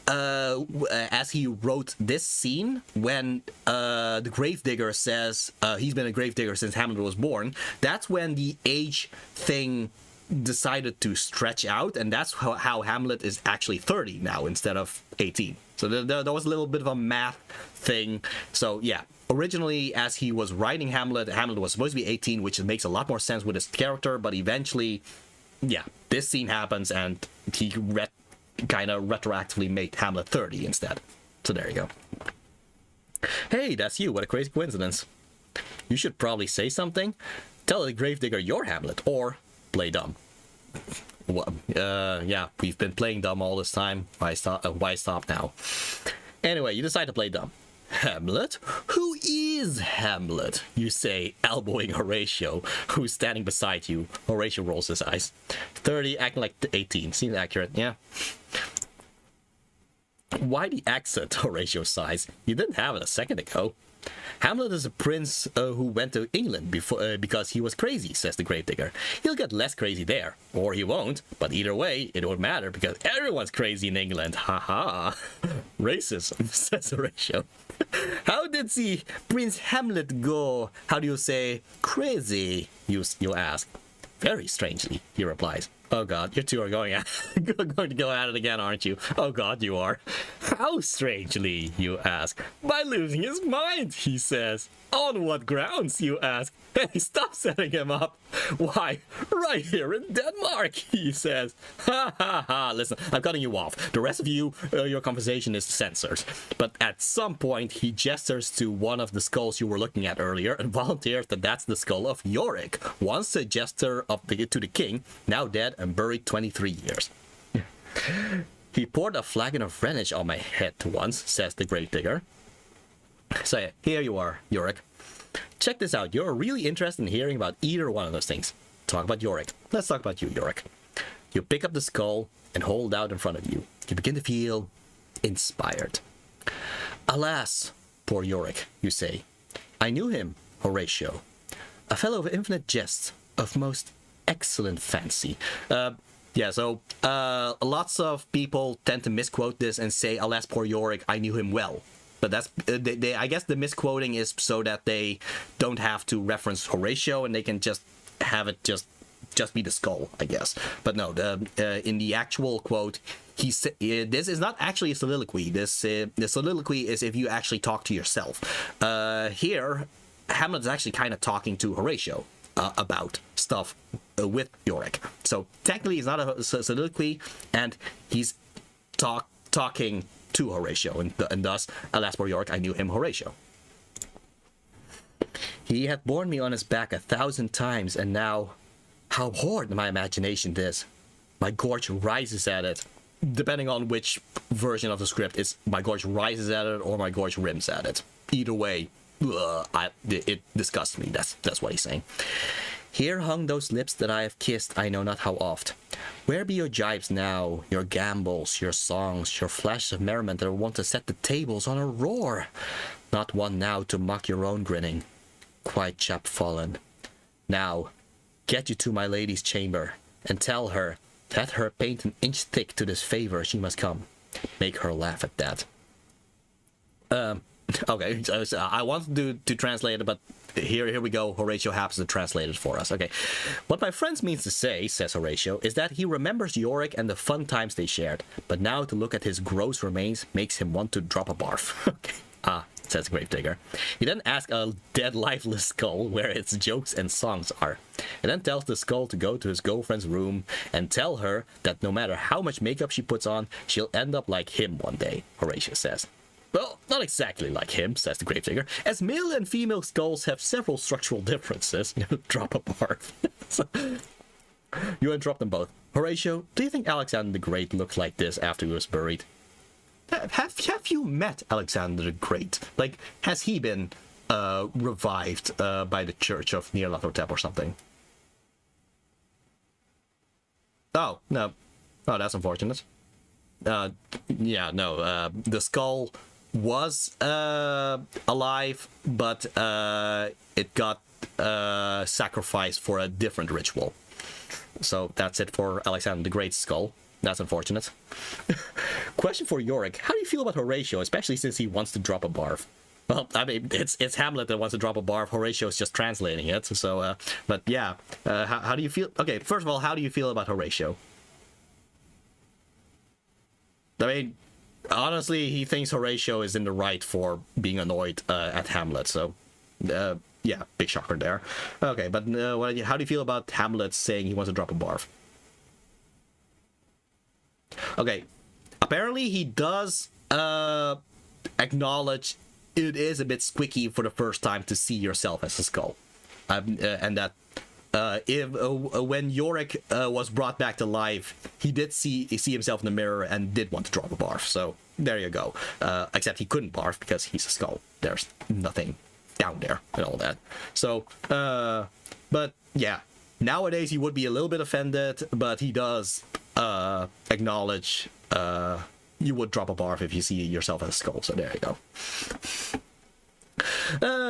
as he wrote this scene, when the gravedigger says he's been a gravedigger since Hamlet was born, that's when the age thing decided to stretch out, and that's how Hamlet is actually 30 now instead of 18. So there was a little bit of a math thing. So yeah, originally as he was writing Hamlet, Hamlet was supposed to be 18, which makes a lot more sense with his character, but eventually, yeah, this scene happens and he kind of retroactively made Hamlet 30 instead. So there you go. Hey, that's you. What a crazy coincidence. You should probably say something. Tell the gravedigger you're Hamlet, or play dumb. Well, yeah, we've been playing dumb all this time. Why stop now? Anyway, you decide to play dumb. Hamlet? Who is Hamlet? You say, elbowing Horatio, who's standing beside you. Horatio rolls his eyes. 30, acting like 18. Seems accurate, yeah. Why the accent, Horatio sighs? You didn't have it a second ago. Hamlet is a prince who went to England because he was crazy, says the gravedigger. He'll get less crazy there, or he won't, but either way, it won't matter because everyone's crazy in England. Haha. Racism, says Horatio. How did the Prince Hamlet go, how do you say, crazy, you ask. Very strangely, he replies. Oh god, you two are going to go at it again, aren't you? Oh god, you are. How strangely, you ask. By losing his mind, he says. On what grounds, you ask? Hey, stop setting him up. Why, right here in Denmark, he says. Ha ha ha, listen, I'm cutting you off. The rest of you, your conversation is censored. But at some point, he gestures to one of the skulls you were looking at earlier and volunteers that that's the skull of Yorick, once a jester to the king, now dead and buried 23 years. He poured a flagon of Rhenish on my head once, says the gravedigger. So here you are, Yorick. Check this out. You're really interested in hearing about either one of those things. Talk about Yorick. Let's talk about you, Yorick. You pick up the skull and hold it out in front of you. You begin to feel inspired. Alas, poor Yorick, you say. I knew him, Horatio. A fellow of infinite jest, of most excellent fancy. So lots of people tend to misquote this and say, alas, poor Yorick, I knew him well. But that's, I guess the misquoting is so that they don't have to reference Horatio and they can just have it just be the skull, I guess. But no, in the actual quote, this is not actually a soliloquy. The soliloquy is if you actually talk to yourself. Here, Hamlet is actually kind of talking to Horatio about stuff with Yorick. So technically, it's not a soliloquy, and he's talking to Horatio, and thus, alas, poor Yorick, I knew him, Horatio. He had borne me on his back 1,000 times, and now, how horrid my imagination is. My gorge rises at it. Depending on which version of the script, it's my gorge rises at it or my gorge rims at it. Either way, it disgusts me. That's what he's saying. Here hung those lips that I have kissed I know not how oft. Where be your jibes now, your gambols, your songs, your flashes of merriment that want to set the tables on a roar? Not one now to mock your own grinning. Quite chapfallen. Now, get you to my lady's chamber, and tell her, let her paint an inch thick to this favor she must come. Make her laugh at that. Okay, so I wanted to translate it, but here we go. Horatio happens to translate it for us. Okay. What my friend means to say, says Horatio, is that he remembers Yorick and the fun times they shared, but now to look at his gross remains makes him want to drop a barf. Okay. Ah, says Gravedigger. He then asks a dead, lifeless skull where its jokes and songs are. And then tells the skull to go to his girlfriend's room and tell her that no matter how much makeup she puts on, she'll end up like him one day, Horatio says. Well, not exactly like him, says the Gravedigger, as male and female skulls have several structural differences. Drop a barf. You interrupt them both. Horatio, do you think Alexander the Great looked like this after he was buried? Have you met Alexander the Great? Like, has he been revived by the Church of Nyarlathotep or something? Oh, no. Oh, that's unfortunate. Yeah, no. The skull was alive, but it got sacrificed for a different ritual. So that's it for Alexander the Great's skull. That's unfortunate. Question for Yorick. How do you feel about Horatio, especially since he wants to drop a barf? Well, I mean, it's Hamlet that wants to drop a barf. Horatio is just translating it. So, but yeah. How do you feel? Okay, first of all, how do you feel about Horatio? I mean, honestly, he thinks Horatio is in the right for being annoyed at Hamlet. So, yeah, big shocker there. Okay, but how do you feel about Hamlet saying he wants to drop a barf? Okay, apparently he does acknowledge it is a bit squicky for the first time to see yourself as a skull, and that when Yorick was brought back to life, he did see himself in the mirror and did want to drop a barf. So there you go. Except he couldn't barf because he's a skull. There's nothing down there and all that. So, but yeah, nowadays he would be a little bit offended, but he does acknowledge you would drop a barf if you see yourself as a skull. So there you go.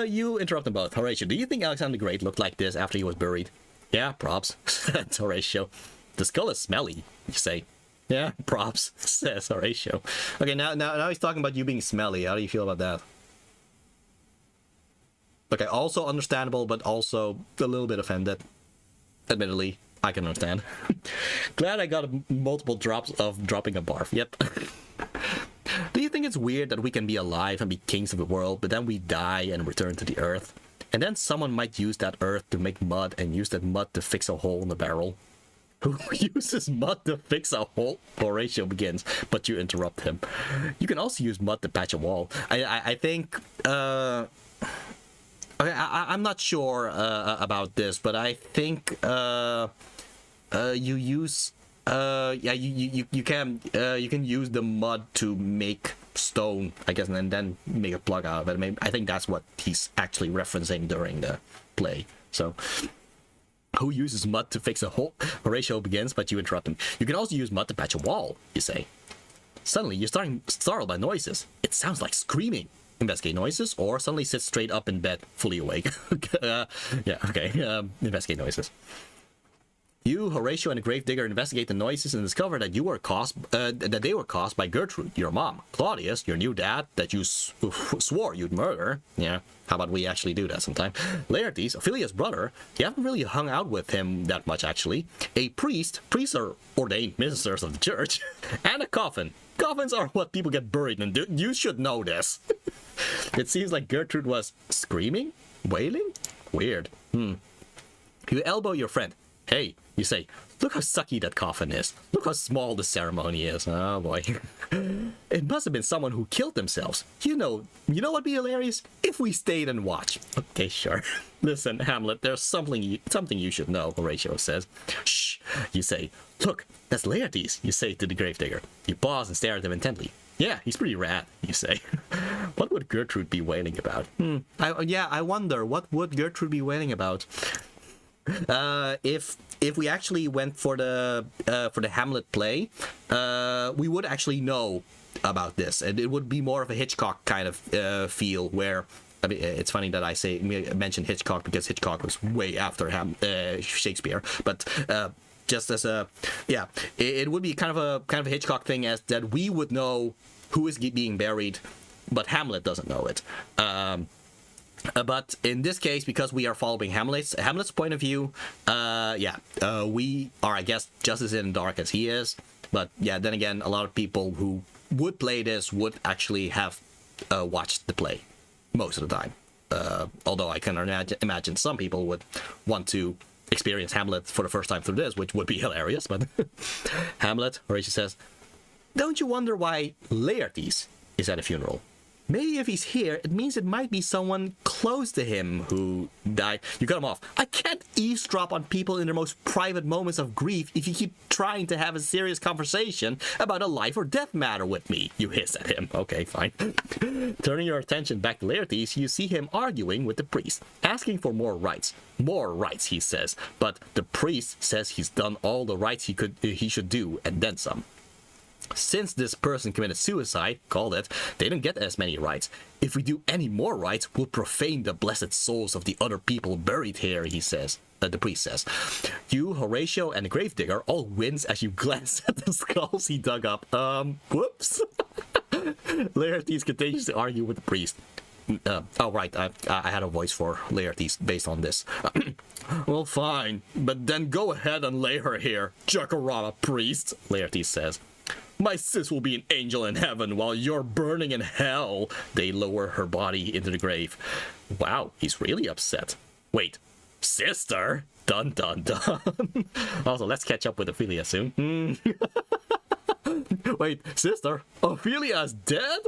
You interrupt them both. Horatio, do you think Alexander the Great looked like this after he was buried? Yeah, props, says Horatio. The skull is smelly, you say. Yeah, props, says Horatio. Okay, now he's talking about you being smelly. How do you feel about that? Okay, also understandable, but also a little bit offended. Admittedly, I can understand. Glad I got multiple drops of dropping a barf. Yep. Do you think it's weird that we can be alive and be kings of the world, but then we die and return to the earth? And then someone might use that earth to make mud and use that mud to fix a hole in the barrel? Who uses mud to fix a hole? Horatio begins, but you interrupt him. You can also use mud to patch a wall. I think... Okay, I'm not sure about this, but I think you use you can use the mud to make stone, I guess, and then make a plug out of it. I mean, I think that's what he's actually referencing during the play. So, who uses mud to fix a hole? Horatio begins, but you interrupt him. You can also use mud to patch a wall, you say. Suddenly, you're startled by noises. It sounds like screaming. Investigate noises, or suddenly sit straight up in bed, fully awake. Yeah, okay. Investigate noises. You, Horatio, and the Gravedigger investigate the noises and discover that that they were caused by Gertrude, your mom, Claudius, your new dad, that you swore you'd murder. Yeah, how about we actually do that sometime? Laertes, Ophelia's brother. You haven't really hung out with him that much, actually. A priest. Priests are ordained ministers of the church. And a coffin. Coffins are what people get buried in. You should know this. It seems like Gertrude was screaming? Wailing? Weird. You elbow your friend. Hey, you say, look how sucky that coffin is. Look how small the ceremony is. Oh boy. It must have been someone who killed themselves. You know what'd be hilarious? If we stayed and watched. Okay, sure. Listen, Hamlet, there's something you should know, Horatio says. Shh, you say. Look, that's Laertes, you say to the Gravedigger. You pause and stare at him intently. Yeah, he's pretty rad, you say. What would Gertrude be wailing about? I wonder, what would Gertrude be wailing about? If we actually went for the Hamlet play, we would actually know about this, and it would be more of a Hitchcock kind of feel. Where I mean, it's funny that I mention Hitchcock because Hitchcock was way after Shakespeare, but just as a it would be kind of a Hitchcock thing, as that we would know who is being buried, but Hamlet doesn't know it. But in this case, because we are following Hamlet's point of view, we are, I guess, just as in the dark as he is. But yeah, then again, a lot of people who would play this would actually have watched the play most of the time. Although I can imagine some people would want to experience Hamlet for the first time through this, which would be hilarious, but Hamlet, Horatio says, "Don't you wonder why Laertes is at a funeral? Maybe if he's here, it means it might be someone close to him who died." You cut him off. "I can't eavesdrop on people in their most private moments of grief if you keep trying to have a serious conversation about a life or death matter with me," you hiss at him. Okay, fine. Turning your attention back to Laertes, you see him arguing with the priest, asking for more rights. More rights, he says, but the priest says he's done all the rights he should do, and then some. Since this person committed suicide, called it, they don't get as many rights. If we do any more rights, we'll profane the blessed souls of the other people buried here, he says. The priest says. You, Horatio, and the gravedigger all wince as you glance at the skulls he dug up. Whoops. Laertes continues to argue with the priest. Oh, right, I had a voice for Laertes based on this. Well, fine, but then go ahead and lay her here, Jacarama priest, Laertes says. My sis will be an angel in heaven while you're burning in hell. They lower her body into the grave. Wow, he's really upset. Wait, sister? Dun dun dun. Also, let's catch up with Ophelia soon. Wait, sister? Ophelia's dead?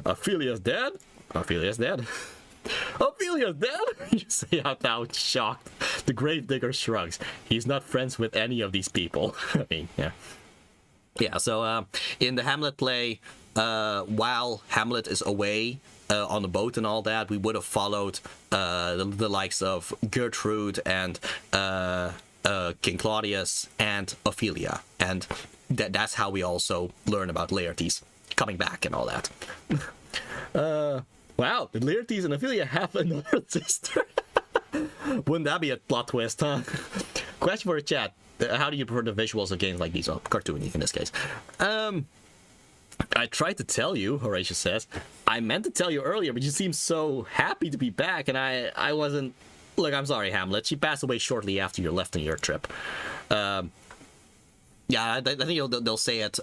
Ophelia's dead? Ophelia's dead. Ophelia's dead? You say out loud, shocked. The gravedigger shrugs. He's not friends with any of these people. I mean, yeah. Yeah, so in the Hamlet play, while Hamlet is away on the boat and all that, we would have followed the likes of Gertrude and King Claudius and Ophelia. And that's how we also learn about Laertes coming back and all that. Wow, did Laertes and Ophelia have another sister? Wouldn't that be a plot twist, huh? Question for the chat. How do you prefer the visuals of games like these? Oh, cartoony in this case. I tried to tell you, Horatio says. I meant to tell you earlier, but you seem so happy to be back, and I wasn't... Look, I'm sorry, Hamlet. She passed away shortly after you left on your trip. Yeah, I think they'll say it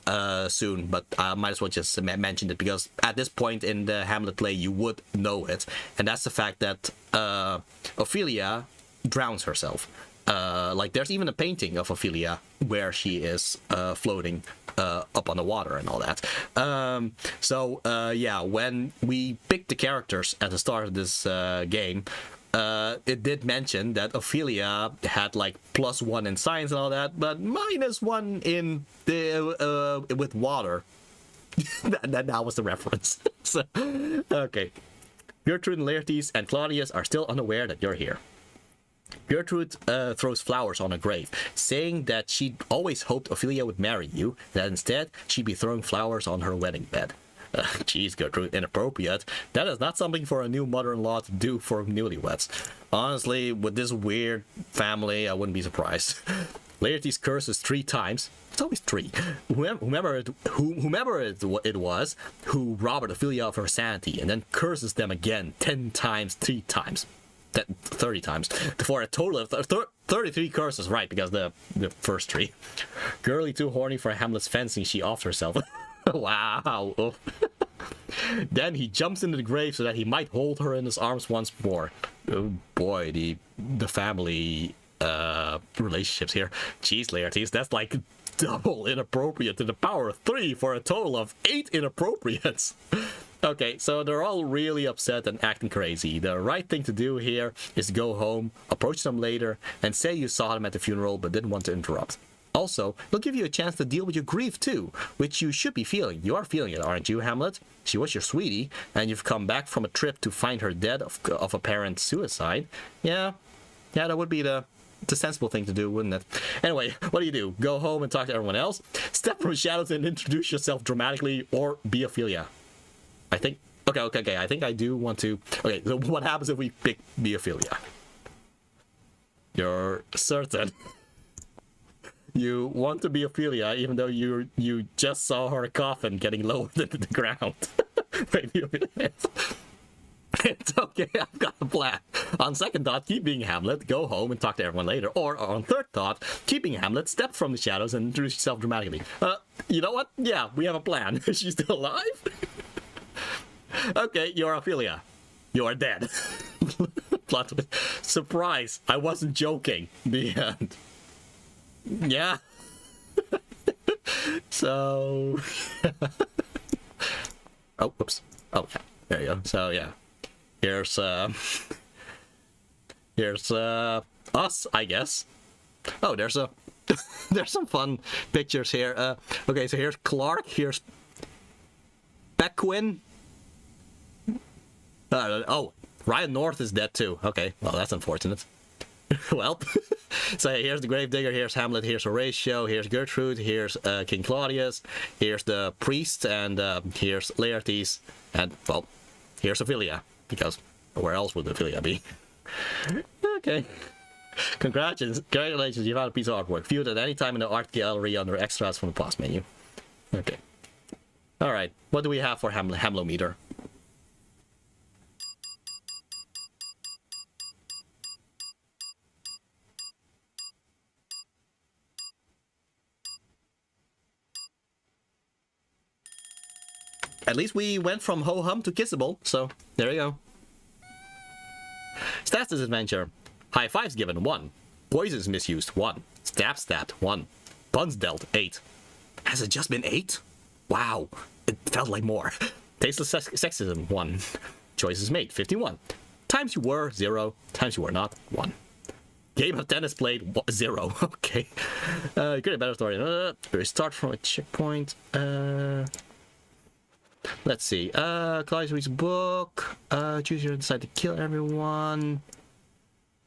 soon, but I might as well just mention it, because at this point in the Hamlet play, you would know it, and that's the fact that Ophelia drowns herself. Like, there's even a painting of Ophelia where she is floating up on the water and all that. Yeah, when we picked the characters at the start of this game, it did mention that Ophelia had like +1 in science and all that, but -1 in the with water. that was the reference. So, okay. Gertrude and Laertes and Claudius are still unaware that you're here. Gertrude throws flowers on her grave, saying that she'd always hoped Ophelia would marry you, that instead she'd be throwing flowers on her wedding bed. Geez, Gertrude, inappropriate. That is not something for a new mother-in-law to do for newlyweds. Honestly, with this weird family, I wouldn't be surprised. Laertes curses 3 times. It's always 3. Whomever it was who robbed Ophelia of her sanity, and then curses them again 10 times, 3 times. 30 times, for a total of 33 curses, right, because the first 3. Girlie too horny for Hamlet's fencing, she offed herself. Wow. Then he jumps into the grave so that he might hold her in his arms once more. Oh boy, the family relationships here. Jeez, Laertes, that's like double inappropriate to the power of 3 for a total of 8 inappropriates. Okay, so they're all really upset and acting crazy. The right thing to do here is to go home, approach them later, and say you saw them at the funeral but didn't want to interrupt. Also, they'll give you a chance to deal with your grief too, which you should be feeling. You are feeling it, aren't you, Hamlet? She was your sweetie, and you've come back from a trip to find her dead of apparent suicide. Yeah, that would be the sensible thing to do, wouldn't it? Anyway, what do? Go home and talk to everyone else? Step from shadows and introduce yourself dramatically, or be Ophelia? I think... Okay, I think I do want to... Okay, so what happens if we pick be Ophelia? You're certain. You want to be Ophelia, even though you just saw her coffin getting lowered into the ground. Maybe Ophelia. It's okay, I've got a plan. On second thought, keep being Hamlet, go home and talk to everyone later. Or on third thought, keeping Hamlet, step from the shadows and introduce yourself dramatically. You know what? Yeah, we have a plan. Is she still alive? Okay, you're Ophelia. You are dead. Plot twist. Surprise! I wasn't joking. The end. Yeah. So. Oh, whoops. Oh, yeah. There you go. So yeah, here's us, I guess. Oh, there's a there's some fun pictures here. Okay, so here's Clark. Here's Beckwin. Oh, Ryan North is dead too. Okay, well that's unfortunate. Well, so here's the Gravedigger, here's Hamlet, here's Horatio, here's Gertrude, here's King Claudius, here's the priest, and here's Laertes, and, well, here's Ophelia, because where else would Ophelia be? Okay. Congratulations, you found a piece of artwork. View it at any time in the art gallery under extras from the pause menu. Okay. Alright, what do we have for Hamlometer? At least we went from ho-hum to kissable, so there you go. Stats disadventure. High fives given, 1. Poisons misused, 1. Stabs stabbed, 1. Puns dealt, 8. Has it just been 8? Wow, it felt like more. Tasteless sexism, 1. Choices made, 51. Times you were, 0. Times you were not, 1. Game of tennis played, 0. Okay. Good, a better story. Start from a checkpoint. Let's see. Claudius reads a book. Choose your decide to kill everyone.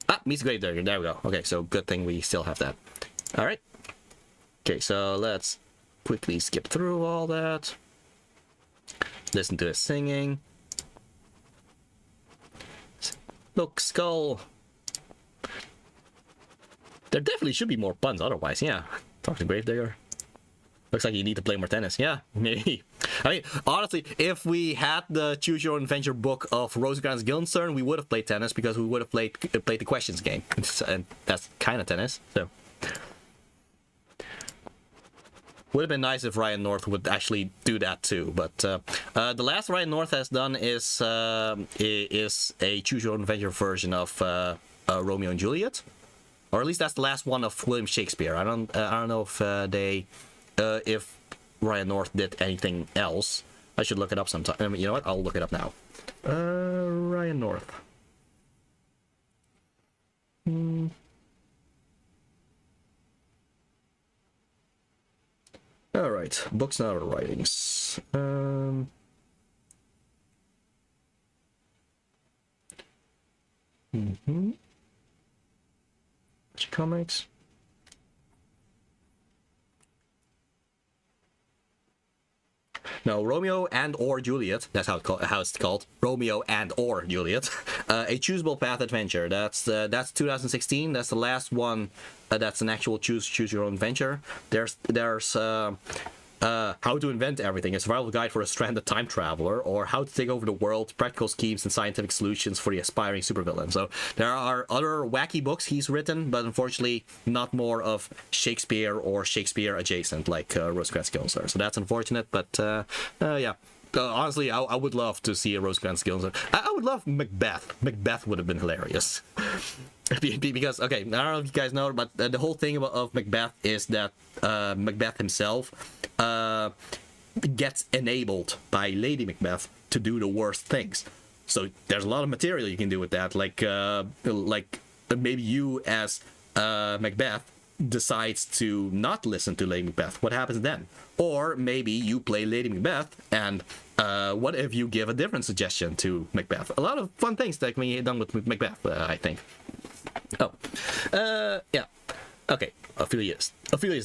Ah, meets the Gravedigger. There we go. Okay, so good thing we still have that. Alright. Okay, so let's quickly skip through all that. Listen to his singing. Look, Skull. There definitely should be more puns otherwise, yeah. Talk to Gravedigger. Looks like you need to play more tennis. Yeah, maybe. I mean, honestly, if we had the Choose Your Own Adventure book of Rosencrantz Guildenstern, we would have played tennis because we would have played the questions game. And that's kind of tennis, so. Would have been nice if Ryan North would actually do that too, but the last Ryan North has done is a Choose Your Own Adventure version of Romeo and Juliet, or at least that's the last one of William Shakespeare. I don't know if if Ryan North did anything else. I should look it up sometime. I mean, you know what? I'll look it up now. Ryan North. All right, books and other writings. Comics. No, Romeo and or Juliet. That's how it's called. Romeo and or Juliet. A choosable path adventure. That's 2016. That's the last one. That's an actual choose your own adventure. There's How to Invent Everything, a survival guide for a stranded time traveler, or How to Take Over the World, practical schemes and scientific solutions for the aspiring supervillain. So there are other wacky books he's written, but unfortunately not more of Shakespeare or Shakespeare adjacent, like Rosencrantz Guildenstern. So that's unfortunate, but yeah. Honestly, I would love to see a Rosencrantz Guildenstern. I would love Macbeth. Macbeth would have been hilarious. Because, okay, I don't know if you guys know, but the whole thing of Macbeth is that Macbeth himself gets enabled by Lady Macbeth to do the worst things. So there's a lot of material you can do with that, like maybe you as Macbeth decides to not listen to Lady Macbeth. What happens then? Or maybe you play Lady Macbeth, and what if you give a different suggestion to Macbeth? A lot of fun things that can be done with Macbeth, I think. Oh, yeah. Okay, Ophelia's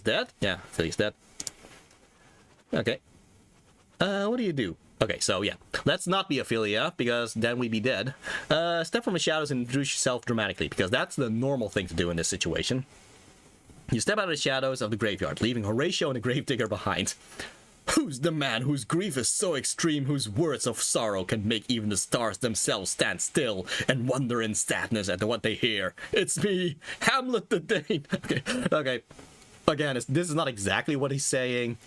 dead. Yeah, Ophelia's dead. Okay. What do you do? Okay, so yeah, let's not be Ophelia, because then we'd be dead. Step from the shadows and introduce yourself dramatically, because that's the normal thing to do in this situation. You step out of the shadows of the graveyard, leaving Horatio and the Gravedigger behind. Who's the man whose grief is so extreme, whose words of sorrow can make even the stars themselves stand still and wonder in sadness at what they hear? It's me, Hamlet the Dane. Okay. Again, this is not exactly what he's saying,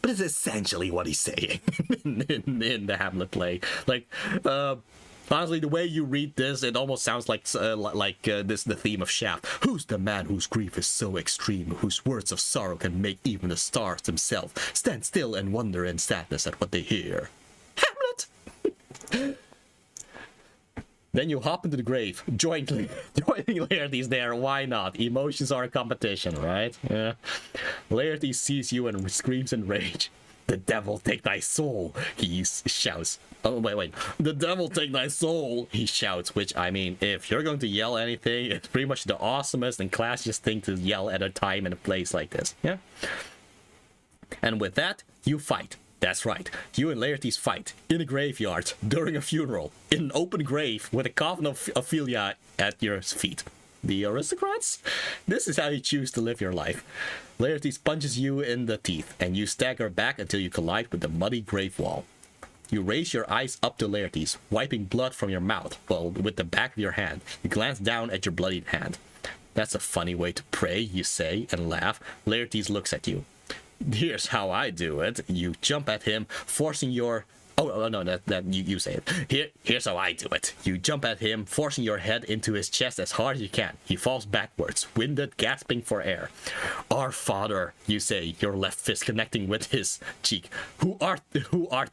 but it's essentially what he's saying in the Hamlet play. Like, honestly, the way you read this, it almost sounds like the theme of Shaft. Who's the man whose grief is so extreme, whose words of sorrow can make even the stars themselves stand still and wonder in sadness at what they hear? Hamlet! Then you hop into the grave, joining Laertes there. Why not? Emotions are a competition, right? Yeah. Laertes sees you and screams in rage. The devil take thy soul, he shouts. Oh, wait. The devil take thy soul, he shouts. Which, I mean, if you're going to yell anything, it's pretty much the awesomest and classiest thing to yell at a time and a place like this. Yeah? And with that, you fight. That's right, you and Laertes fight in a graveyard during a funeral in an open grave with a coffin of Ophelia at your feet. The aristocrats? This is how you choose to live your life. Laertes punches you in the teeth, and you stagger back until you collide with the muddy grave wall. You raise your eyes up to Laertes, wiping blood from your mouth, while with the back of your hand, you glance down at your bloodied hand. That's a funny way to pray, you say, and laugh. Laertes looks at you. Here's how I do it. You jump at him, forcing your... Oh, no, that you say it. Here's how I do it. You jump at him, forcing your head into his chest as hard as you can. He falls backwards, winded, gasping for air. Our Father, you say, your left fist connecting with his cheek. Who art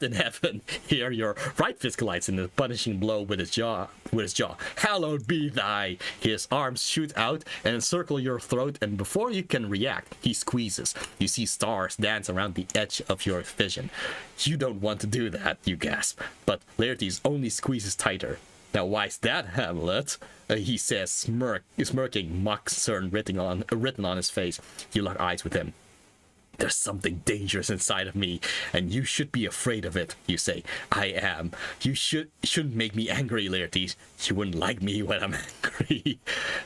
in heaven? Here your right fist collides in a punishing blow with his jaw. Hallowed be thy. His arms shoot out and encircle your throat, and before you can react, he squeezes. You see stars dance around the edge of your vision. You don't want to do that, you gasp, but Laertes only squeezes tighter. Now why's that, Hamlet? He says, smirking, mock concern written on his face. You lock eyes with him. There's something dangerous inside of me, and you should be afraid of it, you say. I am. You shouldn't make me angry, Laertes. You wouldn't like me when I'm angry.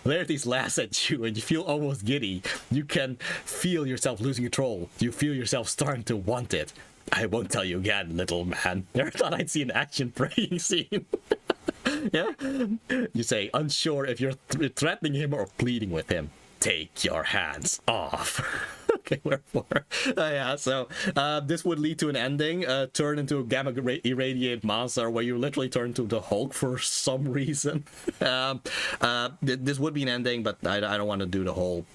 Laertes laughs at you, and you feel almost giddy. You can feel yourself losing control. You feel yourself starting to want it. I won't tell you again, little man. Never thought I'd see an action praying scene. Yeah? You say, unsure if you're threatening him or pleading with him. Take your hands off. Okay, wherefore? Yeah, so this would lead to an ending, turn into a gamma irradiated monster where you literally turn into the Hulk for some reason. This would be an ending, but I don't want to do the whole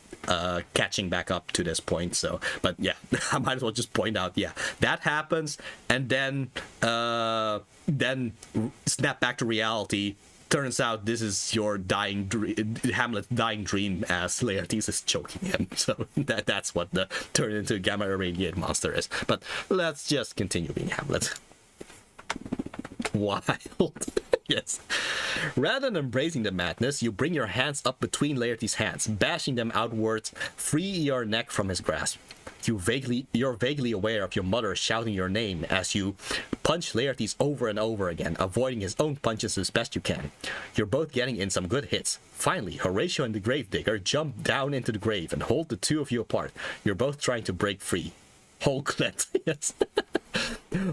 catching back up to this point. So, but yeah, I might as well just point out, yeah, that happens, and then snap back to reality. Turns out this is your Hamlet's dying dream as Laertes is choking him. So that's what the turn into gamma irradiated monster is. But let's just continue being Hamlet. Wild. Yes. Rather than embracing the madness, you bring your hands up between Laertes' hands, bashing them outwards, free your neck from his grasp. You're vaguely aware of your mother shouting your name as you punch Laertes over and over again, avoiding his own punches as best you can. You're both getting in some good hits. Finally, Horatio and the gravedigger jump down into the grave and hold the two of you apart. You're both trying to break free. Hulklet, yes.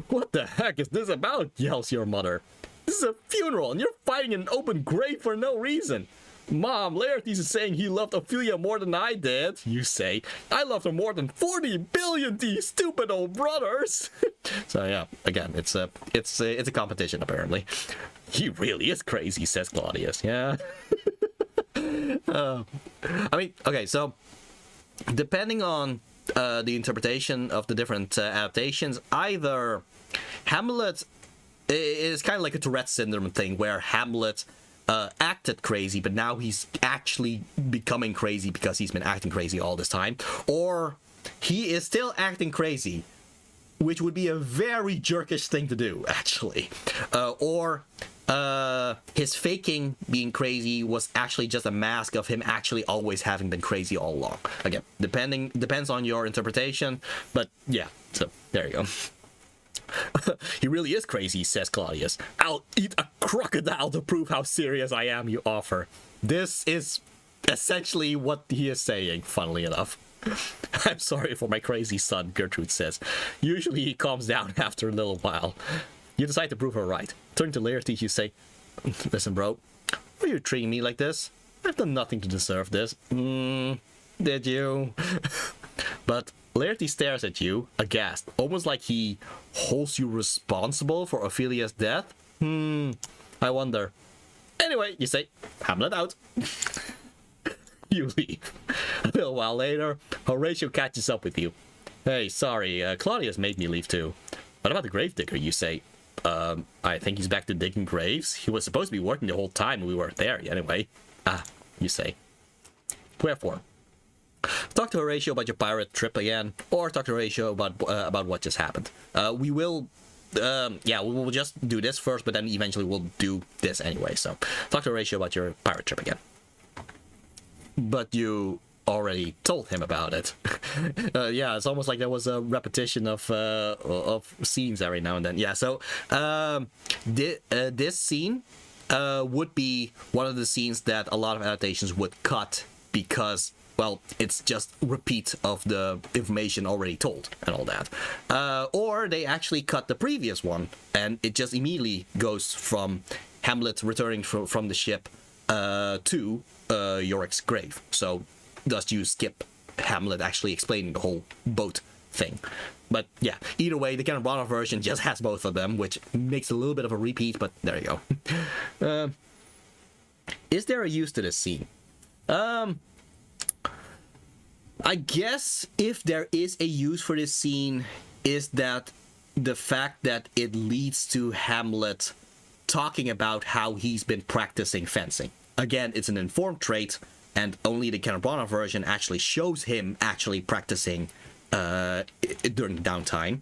What the heck is this about? Yells your mother. This is a funeral and you're fighting in an open grave for no reason. Mom, Laertes is saying he loved Ophelia more than I did. You say, I loved her more than 40 billion, these stupid old brothers. So yeah, again, it's a competition apparently. He really is crazy, says Claudius. Yeah. I mean, okay, so depending on the interpretation of the different adaptations, either Hamlet is kind of like a Tourette syndrome thing where Hamlet acted crazy, but now he's actually becoming crazy because he's been acting crazy all this time, or he is still acting crazy, which would be a very jerkish thing to do, actually, or his faking being crazy was actually just a mask of him actually always having been crazy all along. Again, depends on your interpretation, but yeah, so there you go. He really is crazy, says Claudius. I'll eat a crocodile to prove how serious I am, you offer. This is essentially what he is saying, funnily enough. I'm sorry for my crazy son, Gertrude says. Usually he calms down after a little while. You decide to prove her right. Turn to Laertes, you say, listen, bro, why are you treating me like this? I've done nothing to deserve this. Did you? But Laertes stares at you, aghast, almost like he holds you responsible for Ophelia's death. I wonder. Anyway, you say, Hamlet out. You leave. A little while later, Horatio catches up with you. Hey, sorry, Claudius made me leave too. What about the gravedigger, you say? I think he's back to digging graves. He was supposed to be working the whole time and we weren't there anyway. You say. Wherefore? Talk to Horatio about your pirate trip again, or talk to Horatio about what just happened. We will just do this first, but then eventually we'll do this anyway. So, talk to Horatio about your pirate trip again. But you already told him about it. Yeah, it's almost like there was a repetition of scenes every now and then. Yeah, so this scene would be one of the scenes that a lot of adaptations would cut because, well, it's just repeat of the information already told and all that. Or they actually cut the previous one and it just immediately goes from Hamlet returning from the ship to Yorick's grave. So thus you skip Hamlet actually explaining the whole boat thing. But yeah, either way, the Canberra version just has both of them, which makes a little bit of a repeat, but there you go. Is there a use to this scene? I guess if there is a use for this scene is that the fact that it leads to Hamlet talking about how he's been practicing fencing. Again, it's an informed trait, and only the Canberra version actually shows him actually practicing during the downtime.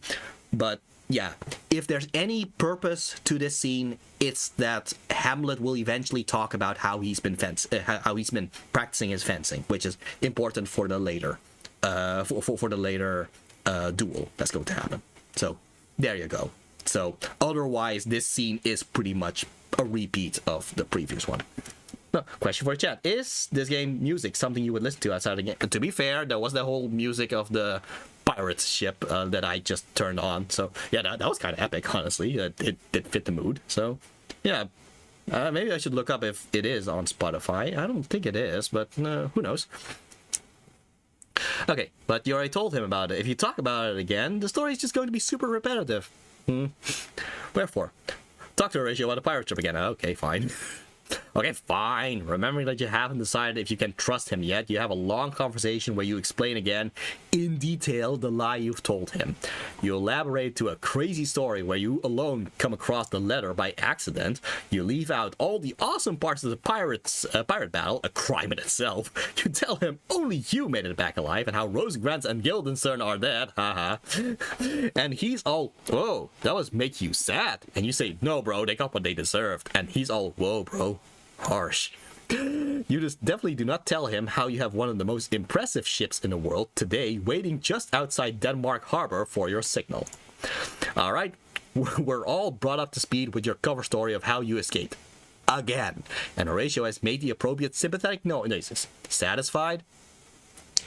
But yeah, if there's any purpose to this scene, it's that Hamlet will eventually talk about how he's been practicing his fencing, which is important for the later for the later duel that's going to happen. So there you go. So otherwise, this scene is pretty much a repeat of the previous one. Question for the chat: is this game music something you would listen to outside the game? To be fair, there was the whole music of the pirate ship that I just turned on. So yeah, that was kind of epic, honestly. It fit the mood. So yeah, maybe I should look up if it is on Spotify. I don't think it is, but who knows? Okay, but you already told him about it. If you talk about it again, the story is just going to be super repetitive. Wherefore, talk to Horatio about the pirate ship again. Okay, fine. Okay, fine. Remembering that you haven't decided if you can trust him yet, you have a long conversation where you explain again in detail the lie you've told him. You elaborate to a crazy story where you alone come across the letter by accident. You leave out all the awesome parts of the pirate battle, a crime in itself. You tell him only you made it back alive and how Rosencrantz and Guildenstern are dead. Haha. And he's all, whoa, that must make you sad. And you say, no, bro, they got what they deserved. And he's all, whoa, bro. Harsh. You just definitely do not tell him how you have one of the most impressive ships in the world today waiting just outside Denmark Harbor for your signal. Alright, we're all brought up to speed with your cover story of how you escaped. Again. And Horatio has made the appropriate sympathetic noises. Satisfied?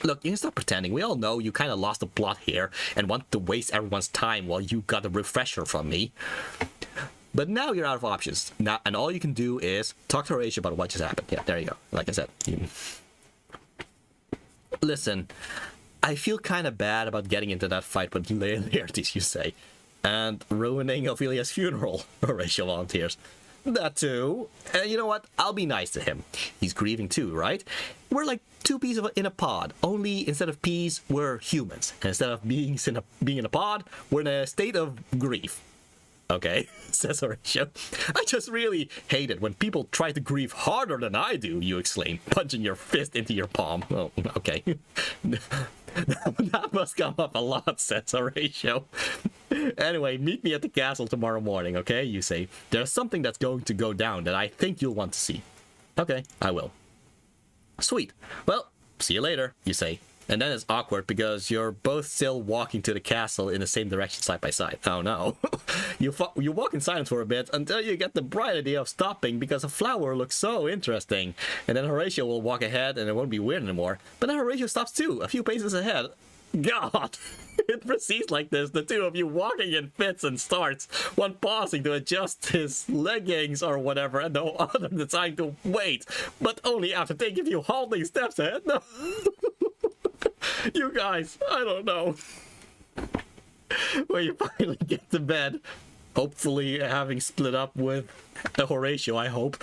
Look, you can stop pretending. We all know you kind of lost the plot here and want to waste everyone's time while you got a refresher from me. But now you're out of options. Now, and all you can do is talk to Horatio about what just happened. Yeah, there you go. Like I said. Listen, I feel kind of bad about getting into that fight with Laertes, you say. And ruining Ophelia's funeral, Horatio volunteers. That too. And you know what? I'll be nice to him. He's grieving too, right? We're like two peas in a pod. Only instead of peas, we're humans. And instead of being in a pod, we're in a state of grief. Okay, says Horatio. I just really hate it when people try to grieve harder than I do, you exclaim, punching your fist into your palm. Oh, okay. That must come up a lot, says Horatio. Anyway, meet me at the castle tomorrow morning, okay? You say, there's something that's going to go down that I think you'll want to see. Okay, I will. Sweet. Well, see you later, you say. And then it's awkward because you're both still walking to the castle in the same direction side by side. Oh no. You walk in silence for a bit until you get the bright idea of stopping because a flower looks so interesting. And then Horatio will walk ahead and it won't be weird anymore. But then Horatio stops too, a few paces ahead. God! It proceeds like this, the two of you walking in fits and starts, one pausing to adjust his leggings or whatever, and the other deciding to wait, but only after taking a few halting steps ahead. No. You guys, I don't know. When you finally get to bed, hopefully having split up with Horatio, I hope.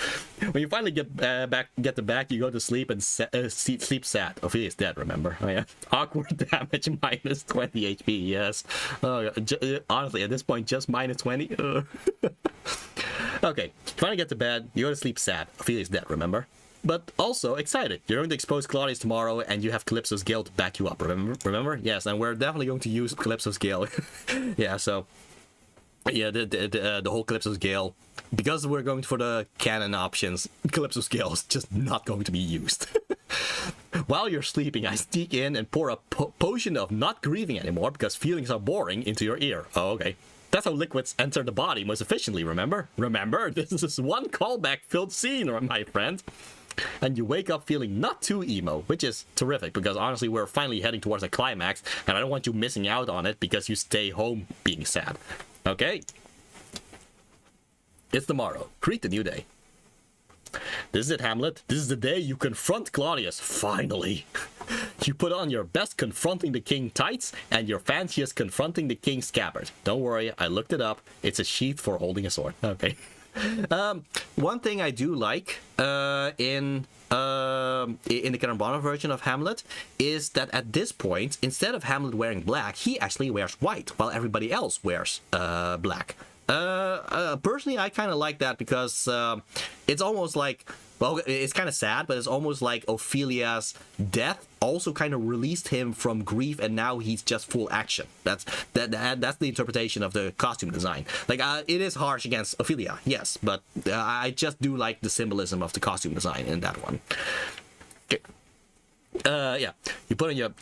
When you finally get to back, you go to sleep and sleep sad. Ophelia's dead, remember? Oh yeah. Awkward damage minus 20 HP, yes. Oh, honestly, at this point, just minus 20. Okay, finally get to bed, you go to sleep sad. Ophelia's dead, remember? But also excited. You're going to expose Claudius tomorrow, and you have Calypso's Gale to back you up. Remember? Yes, and we're definitely going to use Calypso's Gale. Yeah, so yeah, the whole Calypso's Gale. Because we're going for the canon options, Calypso's Gale is just not going to be used. While you're sleeping, I sneak in and pour a potion of not grieving anymore because feelings are boring into your ear. Oh, okay. That's how liquids enter the body most efficiently, remember? Remember, this is one callback-filled scene, my friend. And you wake up feeling not too emo, which is terrific, because honestly, we're finally heading towards a climax, and I don't want you missing out on it because you stay home being sad. Okay? It's tomorrow. Greet the new day. This is it, Hamlet. This is the day you confront Claudius, finally. You put on your best confronting the king tights and your fanciest confronting the king's scabbard. Don't worry, I looked it up. It's a sheath for holding a sword. Okay. One thing I do like in the Carambono version of Hamlet is that at this point, instead of Hamlet wearing black, he actually wears white, while everybody else wears black. Personally, I kind of like that because it's almost like, well, it's kind of sad, but it's almost like Ophelia's death also kind of released him from grief, and now he's just full action. That's the interpretation of the costume design. Like, it is harsh against Ophelia, yes, but I just do like the symbolism of the costume design in that one. Okay. Yeah, you put on your,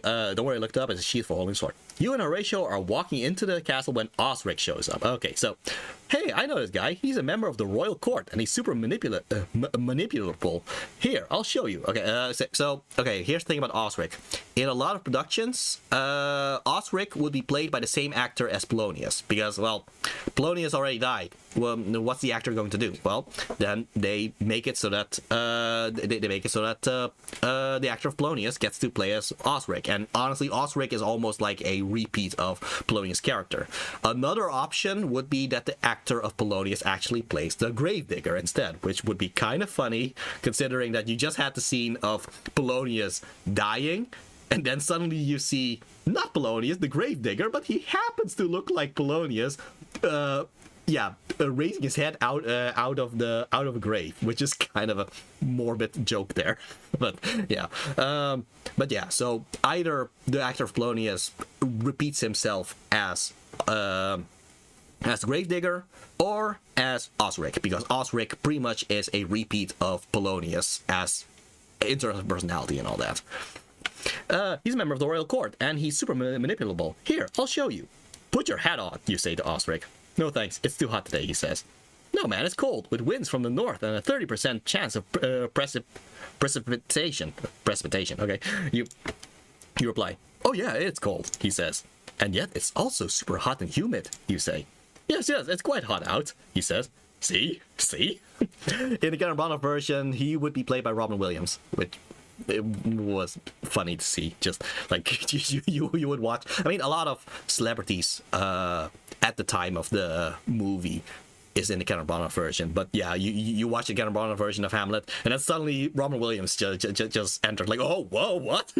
don't worry, I looked up, it's a sheath for holding sword. You and Horatio are walking into the castle when Osric shows up. Okay, so, hey, I know this guy. He's a member of the royal court, and he's super manipulable. Here, I'll show you. Okay, okay, here's the thing about Osric. In a lot of productions, Osric would be played by the same actor as Polonius, because, well, Polonius already died. Well, what's the actor going to do? Well, then they make it so that the actor of Polonius gets to play as Osric, and honestly, Osric is almost like a repeat of Polonius' character. Another option would be that the actor of Polonius actually plays the Gravedigger instead, which would be kind of funny, considering that you just had the scene of Polonius dying, and then suddenly you see not Polonius, the Gravedigger, but he happens to look like Polonius. Raising his head out of a grave, which is kind of a morbid joke there. But yeah, so either the actor of Polonius repeats himself as the Gravedigger or as Osric, because Osric pretty much is a repeat of Polonius as in terms of personality and all that. He's a member of the royal court, and he's super manipulable. Here, I'll show you. Put your hat on, you say to Osric. No thanks, it's too hot today, he says. No man, it's cold, with winds from the north and a 30% chance of precipitation. Precipitation, okay. You reply, oh yeah, it's cold, he says. And yet it's also super hot and humid, you say. Yes, it's quite hot out, he says. See? In the Carambono version, he would be played by Robin Williams, which it was funny to see. Just like you would watch. I mean, a lot of celebrities at the time of the movie is in the Carambono version, but yeah, you watch the Carambono version of Hamlet, and then suddenly Robin Williams just entered. Like, oh, whoa, what?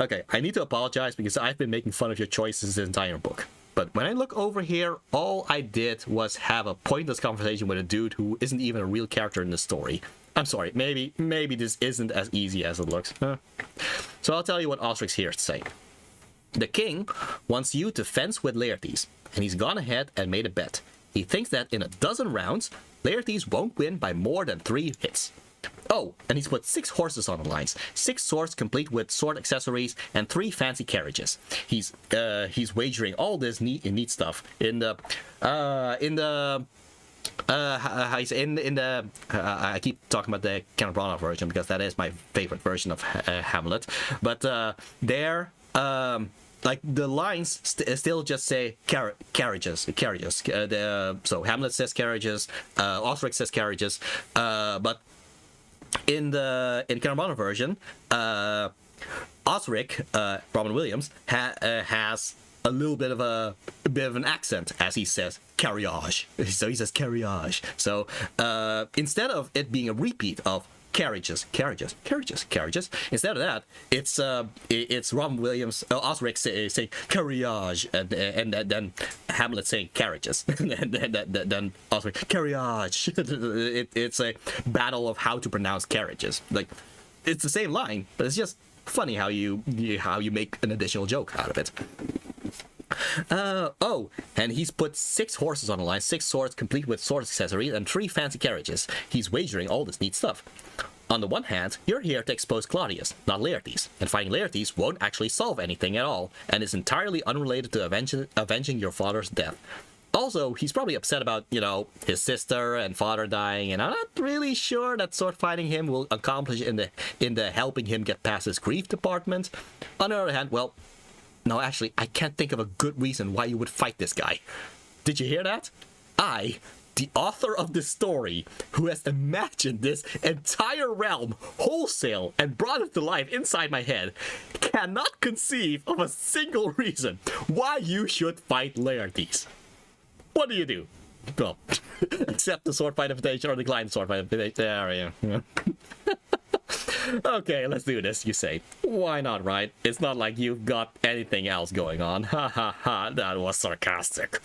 Okay, I need to apologize because I've been making fun of your choices the entire book. But when I look over here, all I did was have a pointless conversation with a dude who isn't even a real character in the story. I'm sorry, maybe this isn't as easy as it looks. So I'll tell you what Osric's here to say. The king wants you to fence with Laertes, and he's gone ahead and made a bet. He thinks that in a dozen rounds, Laertes won't win by more than 3 hits. Oh, and he's put 6 horses on the lines, 6 swords complete with sword accessories, and 3 fancy carriages. He's wagering all this neat stuff in the I keep talking about the Carambono version because that is my favorite version of Hamlet. But like the lines still just say carriages. So Hamlet says carriages, Osric says carriages, but in the Caramana version, Osric, Robin Williams, has a little bit of an accent as he says carriage. So he says carriage. So instead of it being a repeat of carriages, instead of that, it's Robin Williams, Osric saying carriage, and then Hamlet saying carriages, and then Osric carriage. It's a battle of how to pronounce carriages. Like, it's the same line, but it's just funny how you make an additional joke out of it. And he's put 6 horses on the line, 6 swords complete with sword accessories, and 3 fancy carriages. He's wagering all this neat stuff. On the one hand, you're here to expose Claudius, not Laertes, and fighting Laertes won't actually solve anything at all, and is entirely unrelated to avenging your father's death. Also, he's probably upset about, his sister and father dying, and I'm not really sure that sword fighting him will accomplish in the helping him get past his grief department. On the other hand, well, no, actually, I can't think of a good reason why you would fight this guy. Did you hear that? I, the author of this story, who has imagined this entire realm wholesale and brought it to life inside my head, cannot conceive of a single reason why you should fight Laertes. What do you do? Well, accept the sword fight invitation or decline the sword fight invitation. There we go. Okay, let's do this, you say. Why not, right? It's not like you've got anything else going on. Ha ha ha, that was sarcastic.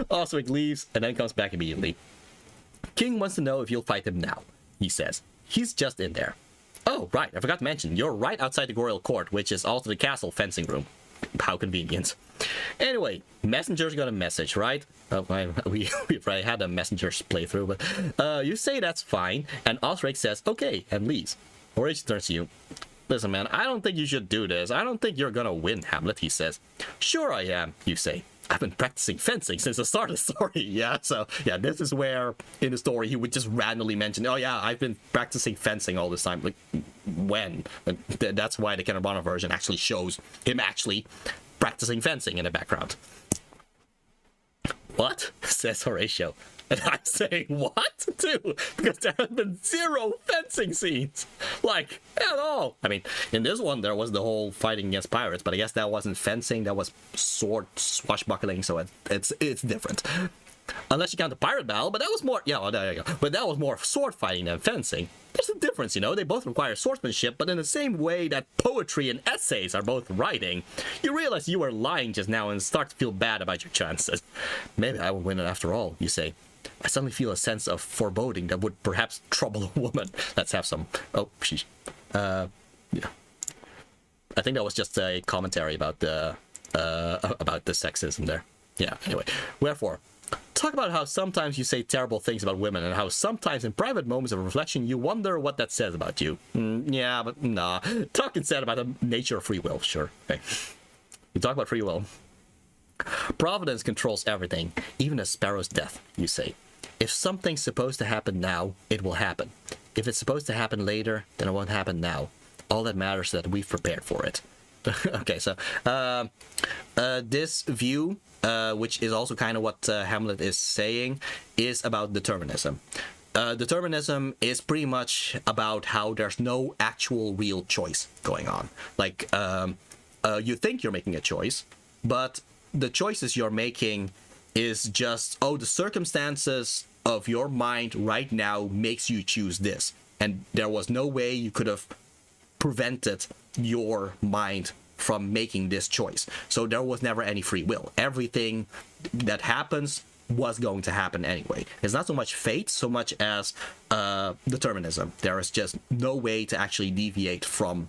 Osric leaves and then comes back immediately. King wants to know if you'll fight him now, he says. He's just in there. Oh, right, I forgot to mention, you're right outside the royal court, which is also the castle fencing room. How convenient. Anyway, messenger's got a message, right? We probably had a messenger's playthrough, but you say that's fine, and Osric says okay, and leaves. Horatio turns to you. Listen, man, I don't think you should do this. I don't think you're gonna win, Hamlet, he says. Sure I am, you say. I've been practicing fencing since the start of the story. Yeah, so, yeah, this is where, in the story, he would just randomly mention, oh yeah, I've been practicing fencing all this time. Like, when? That's why the Caramana version actually shows him actually practicing fencing in the background. What? Says Horatio. And I'm saying, what? Too? Because there have been 0 fencing scenes. Like, at all. I mean, in this one, there was the whole fighting against pirates, but I guess that wasn't fencing, that was sword swashbuckling, so it's different. Unless you count the pirate battle, but that was more, yeah, well, there you go. But that was more sword fighting than fencing. There's a difference, they both require swordsmanship, but in the same way that poetry and essays are both writing, you realize you were lying just now and start to feel bad about your chances. Maybe I will win it after all, you say. I suddenly feel a sense of foreboding that would perhaps trouble a woman. Let's have some. Oh, sheesh. Yeah. I think that was just a commentary about the sexism there. Yeah, anyway. Wherefore, talk about how sometimes you say terrible things about women and how sometimes in private moments of reflection you wonder what that says about you. Yeah, but nah. Talk instead about the nature of free will. Sure. Okay. You talk about free will. Providence controls everything, even a sparrow's death, you say. If something's supposed to happen now, it will happen. If it's supposed to happen later, then it won't happen now. All that matters is that we've prepared for it. Okay, so this view, which is also kind of what Hamlet is saying, is about determinism. Determinism is pretty much about how there's no actual real choice going on. Like, you think you're making a choice, but the choices you're making is just, the circumstances of your mind right now makes you choose this. And there was no way you could have prevented your mind from making this choice. So there was never any free will. Everything that happens was going to happen anyway. It's not so much fate, so much as determinism. There is just no way to actually deviate from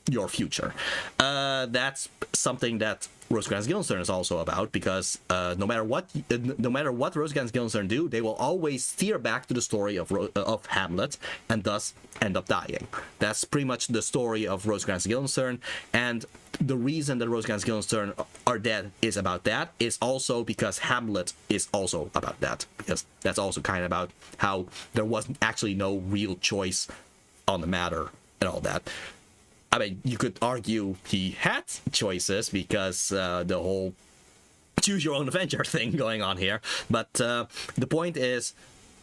your future. That's something that Rosencrantz and Guildenstern is also about, because no matter what Rosencrantz and Guildenstern do, they will always steer back to the story of Hamlet and thus end up dying. That's pretty much the story of Rosencrantz and Guildenstern, and the reason that Rosencrantz and Guildenstern are dead is about that, is also because Hamlet is also about that, because that's also kind of about how there wasn't actually no real choice on the matter and all that. I mean, you could argue he had choices because the whole choose your own adventure thing going on here. But the point is,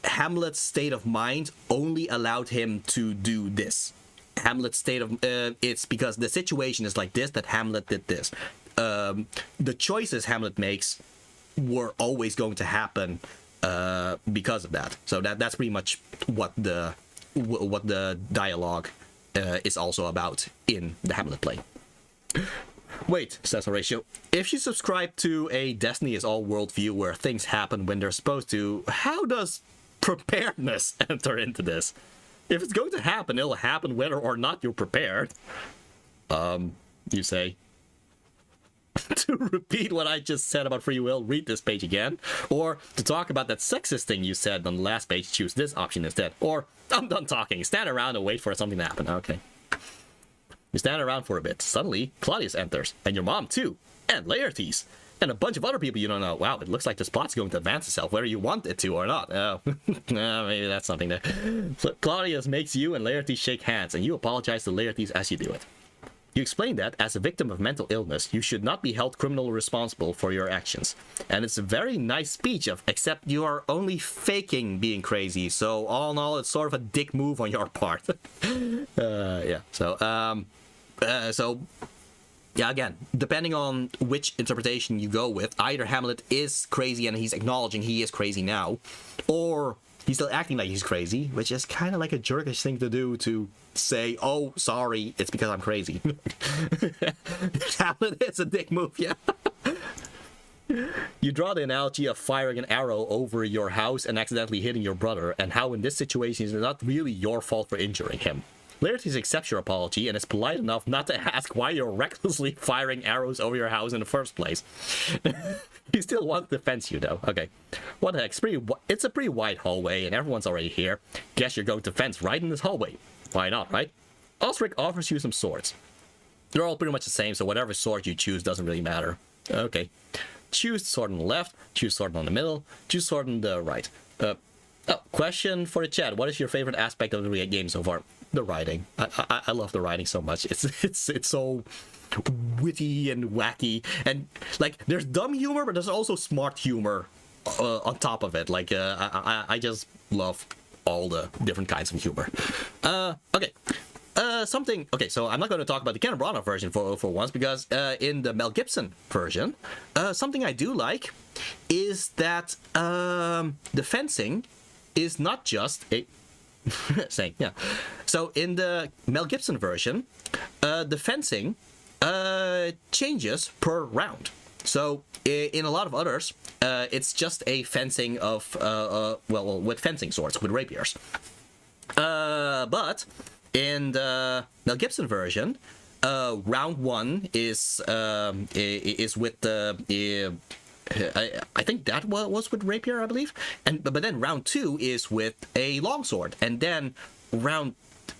Hamlet's state of mind only allowed him to do this. Hamlet's state of it's because the situation is like this that Hamlet did this. The choices Hamlet makes were always going to happen because of that. So that's pretty much what the dialogue is also about in the Hamlet play. Wait, says Horatio. If you subscribe to a Destiny is all worldview where things happen when they're supposed to, how does preparedness enter into this? If it's going to happen, it'll happen whether or not you're prepared. You say. To repeat what I just said about free will, read this page again. Or to talk about that sexist thing you said on the last page, choose this option instead. Or, I'm done talking, stand around and wait for something to happen. Okay. You stand around for a bit. Suddenly, Claudius enters. And your mom, too. And Laertes. And a bunch of other people you don't know. Wow, it looks like this plot's going to advance itself, whether you want it to or not. Oh, maybe that's something there. So Claudius makes you and Laertes shake hands, and you apologize to Laertes as you do it. You explain that, as a victim of mental illness, you should not be held criminally responsible for your actions. And it's a very nice speech, except you are only faking being crazy, so all in all, it's sort of a dick move on your part. Yeah, yeah, again, depending on which interpretation you go with, either Hamlet is crazy and he's acknowledging he is crazy now, or he's still acting like he's crazy, which is kind of like a jerkish thing to do, to say, oh, sorry, it's because I'm crazy. Hamlet is a dick move, yeah. You draw the analogy of firing an arrow over your house and accidentally hitting your brother, and how in this situation it's not really your fault for injuring him. Laertes accepts your apology and is polite enough not to ask why you're recklessly firing arrows over your house in the first place. He still wants to fence you, though. Okay. What the heck? It's a pretty wide hallway, and everyone's already here. Guess you're going to fence right in this hallway. Why not, right? Osric offers you some swords. They're all pretty much the same, so whatever sword you choose doesn't really matter. Okay. Choose sword on the left, choose sword on the middle, choose sword on the right. Question for the chat. What is your favorite aspect of the game so far? The writing. I love the writing so much. It's so witty and wacky, and like there's dumb humor, but there's also smart humor on top of it. Like I just love all the different kinds of humor. Okay. Okay, so I'm not going to talk about the Kenneth Branagh version for once, because in the Mel Gibson version, something I do like is that the fencing is not just a saying, yeah. So in the Mel Gibson version, the fencing changes per round. So in a lot of others, it's just a fencing of with fencing swords, with rapiers. But in the Mel Gibson version, round one is with the I think that was with rapier, I believe, but then round two is with a longsword, and then round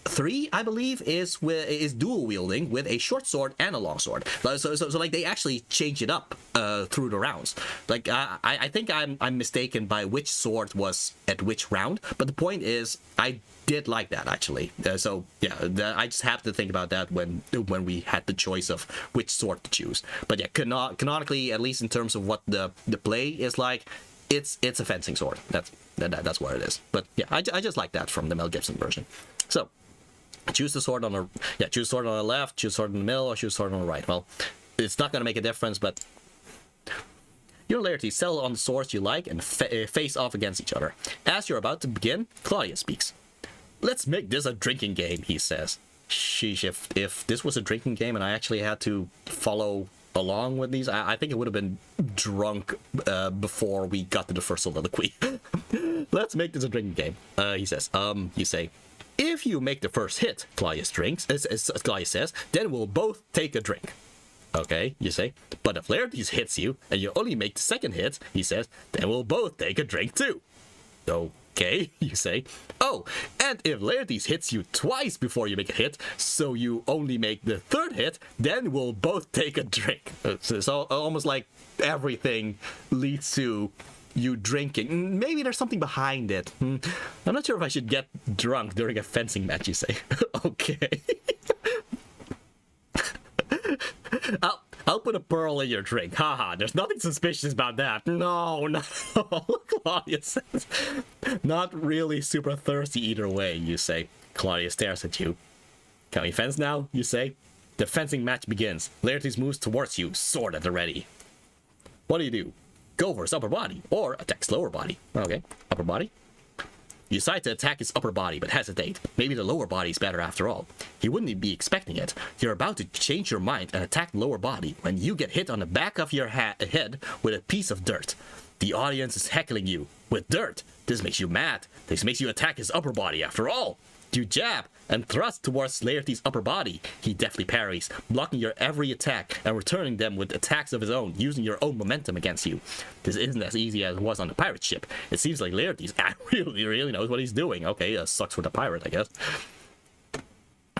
3, I believe, is dual wielding with a short sword and a longsword. So like they actually change it up through the rounds. Like I think I'm mistaken by which sword was at which round, but the point is I did like that actually. So yeah, I just have to think about that when we had the choice of which sword to choose. But yeah, canonically, at least in terms of what the play is like, it's a fencing sword. That's what it is. But yeah, I just like that from the Mel Gibson version. So choose the sword on the left, choose sword in the middle, or choose sword on the right. Well, it's not going to make a difference, but you and Laertes settle on the swords you like and face off against each other. As you're about to begin, Claudius speaks. Let's make this a drinking game, he says. Sheesh, if this was a drinking game and I actually had to follow along with these, I think it would have been drunk before we got to the first soliloquy. Let's make this a drinking game, he says. You say, if you make the first hit, Claudius says, then we'll both take a drink. Okay, you say. But if Laertes hits you, and you only make the second hit, he says, then we'll both take a drink too. Okay, you say. Oh, and if Laertes hits you twice before you make a hit, so you only make the third hit, then we'll both take a drink. So almost like everything leads to you drinking. Maybe there's something behind it. I'm not sure if I should get drunk during a fencing match, you say. Okay. I'll put a pearl in your drink. Haha, there's nothing suspicious about that. No. Claudia says, not really super thirsty either way, you say. Claudia stares at you. Can we fence now, you say? The fencing match begins. Laertes moves towards you, sword at the ready. What do? Go for his upper body, or attack his lower body. Okay, upper body. You decide to attack his upper body, but hesitate. Maybe the lower body is better after all. He wouldn't be expecting it. You're about to change your mind and attack the lower body when you get hit on the back of your head with a piece of dirt. The audience is heckling you. With dirt. This makes you mad. This makes you attack his upper body after all. You jab and thrust towards Laertes' upper body. He deftly parries, blocking your every attack and returning them with attacks of his own, using your own momentum against you. This isn't as easy as it was on the pirate ship. It seems like Laertes really knows what he's doing. Okay, sucks for the pirate, I guess.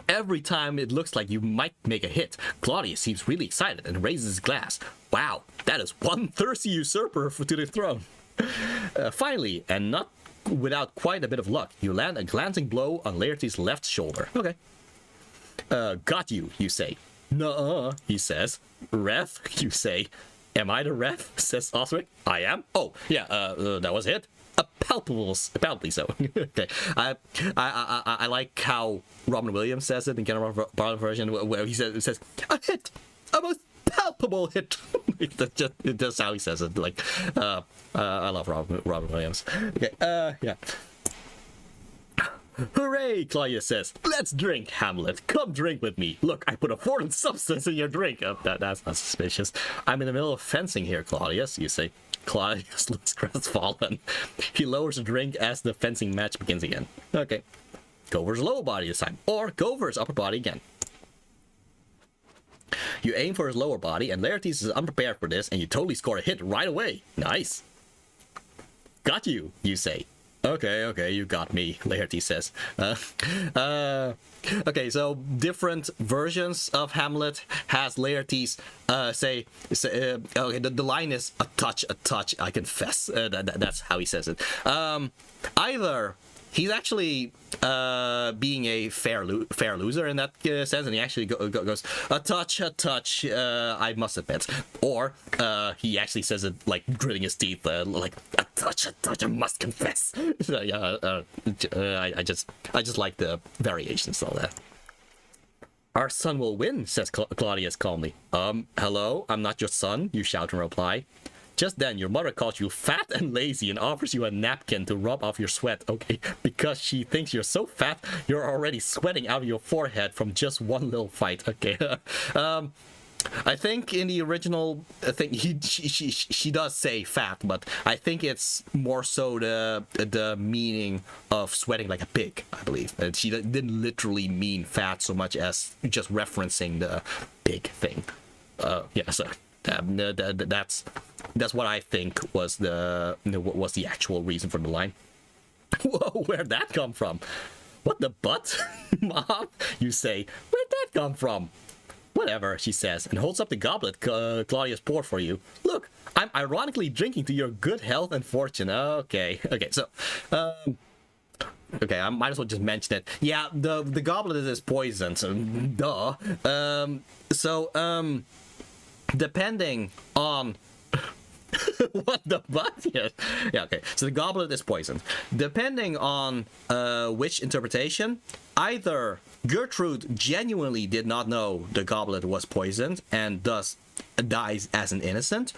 Every time it looks like you might make a hit, Claudius seems really excited and raises his glass. Wow, that is one thirsty usurper to the throne. Finally, and not without quite a bit of luck, you land a glancing blow on Laertes' left shoulder. Okay. Got you, you say. Nuh-uh, he says. Ref, you say. Am I the ref? Says Osric. I am? Oh, yeah, that was it. Palpably so. Okay. I like how Robin Williams says it in General version, where he says, a hit! A most palpable hit! That's just how he says it. Like, I love Robin Williams. Okay, yeah. Hooray, Claudius says. Let's drink, Hamlet. Come drink with me. Look, I put a foreign substance in your drink. Oh, that's not suspicious. I'm in the middle of fencing here, Claudius, you say. Claudius looks crestfallen. He lowers the drink as the fencing match begins again. Okay. Go for his lower body this time. Or go for his upper body again. You aim for his lower body, and Laertes is unprepared for this, and you totally score a hit right away. Nice. Got you, you say. Okay, you got me, Laertes says. Okay, so different versions of Hamlet has Laertes say okay, the line is a touch, I confess. That's how he says it. Either he's actually being a fair loser in that sense, and he actually goes, a touch, I must admit. Or he actually says it like gritting his teeth, like, a touch, I must confess. So, yeah, I just like the variations of that. Our son will win, says Claudius calmly. Hello, I'm not your son, you shout in reply. Just then, your mother calls you fat and lazy and offers you a napkin to rub off your sweat, okay? Because she thinks you're so fat, you're already sweating out of your forehead from just one little fight, okay? I think in the original thing, she does say fat, but I think it's more so the meaning of sweating like a pig, I believe. And she didn't literally mean fat so much as just referencing the pig thing. Yeah, so... that's what I think was the actual reason for the line. Whoa, where'd that come from? What the butt? Mom, you say. Where'd that come from? Whatever, she says, and holds up the goblet Claudius poured for you. Look, I'm ironically drinking to your good health and fortune. Okay, so... okay, I might as well just mention it. Yeah, the goblet is poisoned, so duh. Depending on what the butt? Yeah, okay. So the goblet is poisoned. Depending on which interpretation, either Gertrude genuinely did not know the goblet was poisoned and thus dies as an innocent,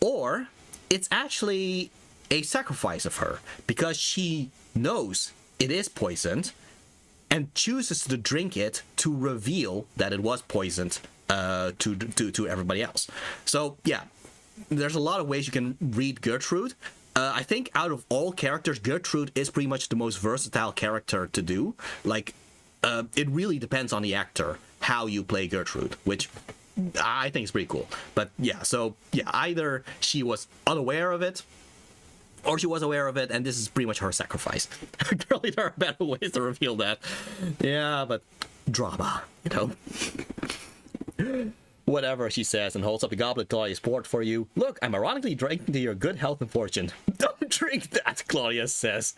or it's actually a sacrifice of her because she knows it is poisoned and chooses to drink it to reveal that it was poisoned to everybody else. So yeah, there's a lot of ways you can read Gertrude. I think out of all characters, Gertrude is pretty much the most versatile character to do. Like, it really depends on the actor how you play Gertrude, which I think is pretty cool. But yeah, so yeah, either she was unaware of it, or she was aware of it, and this is pretty much her sacrifice. Clearly, there are better ways to reveal that. Yeah, but drama, you know. Whatever, she says, and holds up the goblet Claudius poured for you. Look, I'm ironically drinking to your good health and fortune. Don't drink that, Claudius says.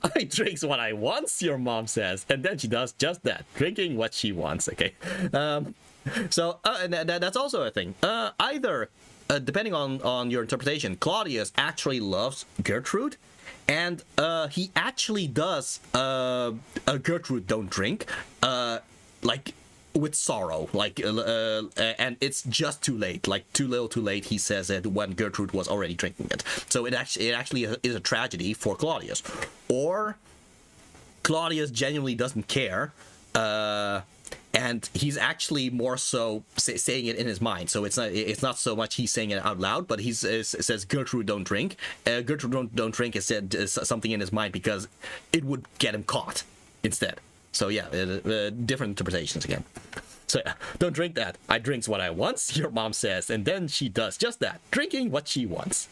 I drinks what I wants, your mom says. And then she does just that, drinking what she wants, okay? So, and that's also a thing. Either depending on your interpretation, Claudius actually loves Gertrude, and he actually does a Gertrude don't drink, like with sorrow, like and it's just too late, like too little too late. He says it when Gertrude was already drinking it. So it actually is a tragedy for Claudius, or Claudius genuinely doesn't care, and he's actually more so saying it in his mind. So it's not so much he's saying it out loud, but he says Gertrude don't drink. Gertrude don't drink is something in his mind because it would get him caught instead. So yeah, different interpretations again. So yeah, don't drink that. I drinks what I wants, your mom says, and then she does just that, drinking what she wants.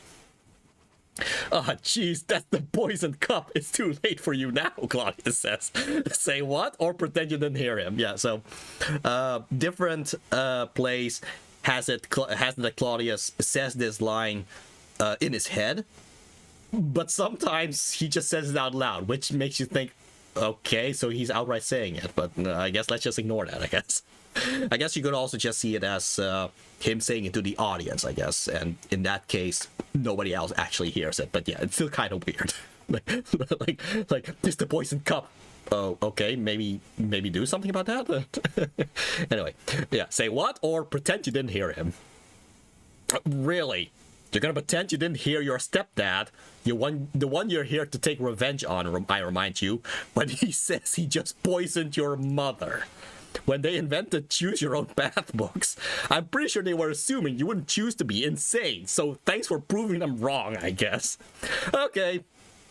Oh, jeez, that's the poisoned cup. It's too late for you now, Claudius says. Say what? Or pretend you didn't hear him. Yeah, so different plays has that Claudius says this line in his head, but sometimes he just says it out loud, which makes you think, okay, so he's outright saying it, but I guess let's just ignore that, I guess you could also just see it as him saying it to the audience, I guess, and in that case, nobody else actually hears it, but yeah, it's still kind of weird. like, it's the poisoned cup. Oh, okay, maybe do something about that? Anyway, yeah, say what, or pretend you didn't hear him. Really? You're gonna pretend you didn't hear your stepdad, the one you're here to take revenge on, I remind you, when he says he just poisoned your mother. When they invented choose your own path books, I'm pretty sure they were assuming you wouldn't choose to be insane, so thanks for proving them wrong, I guess. Okay,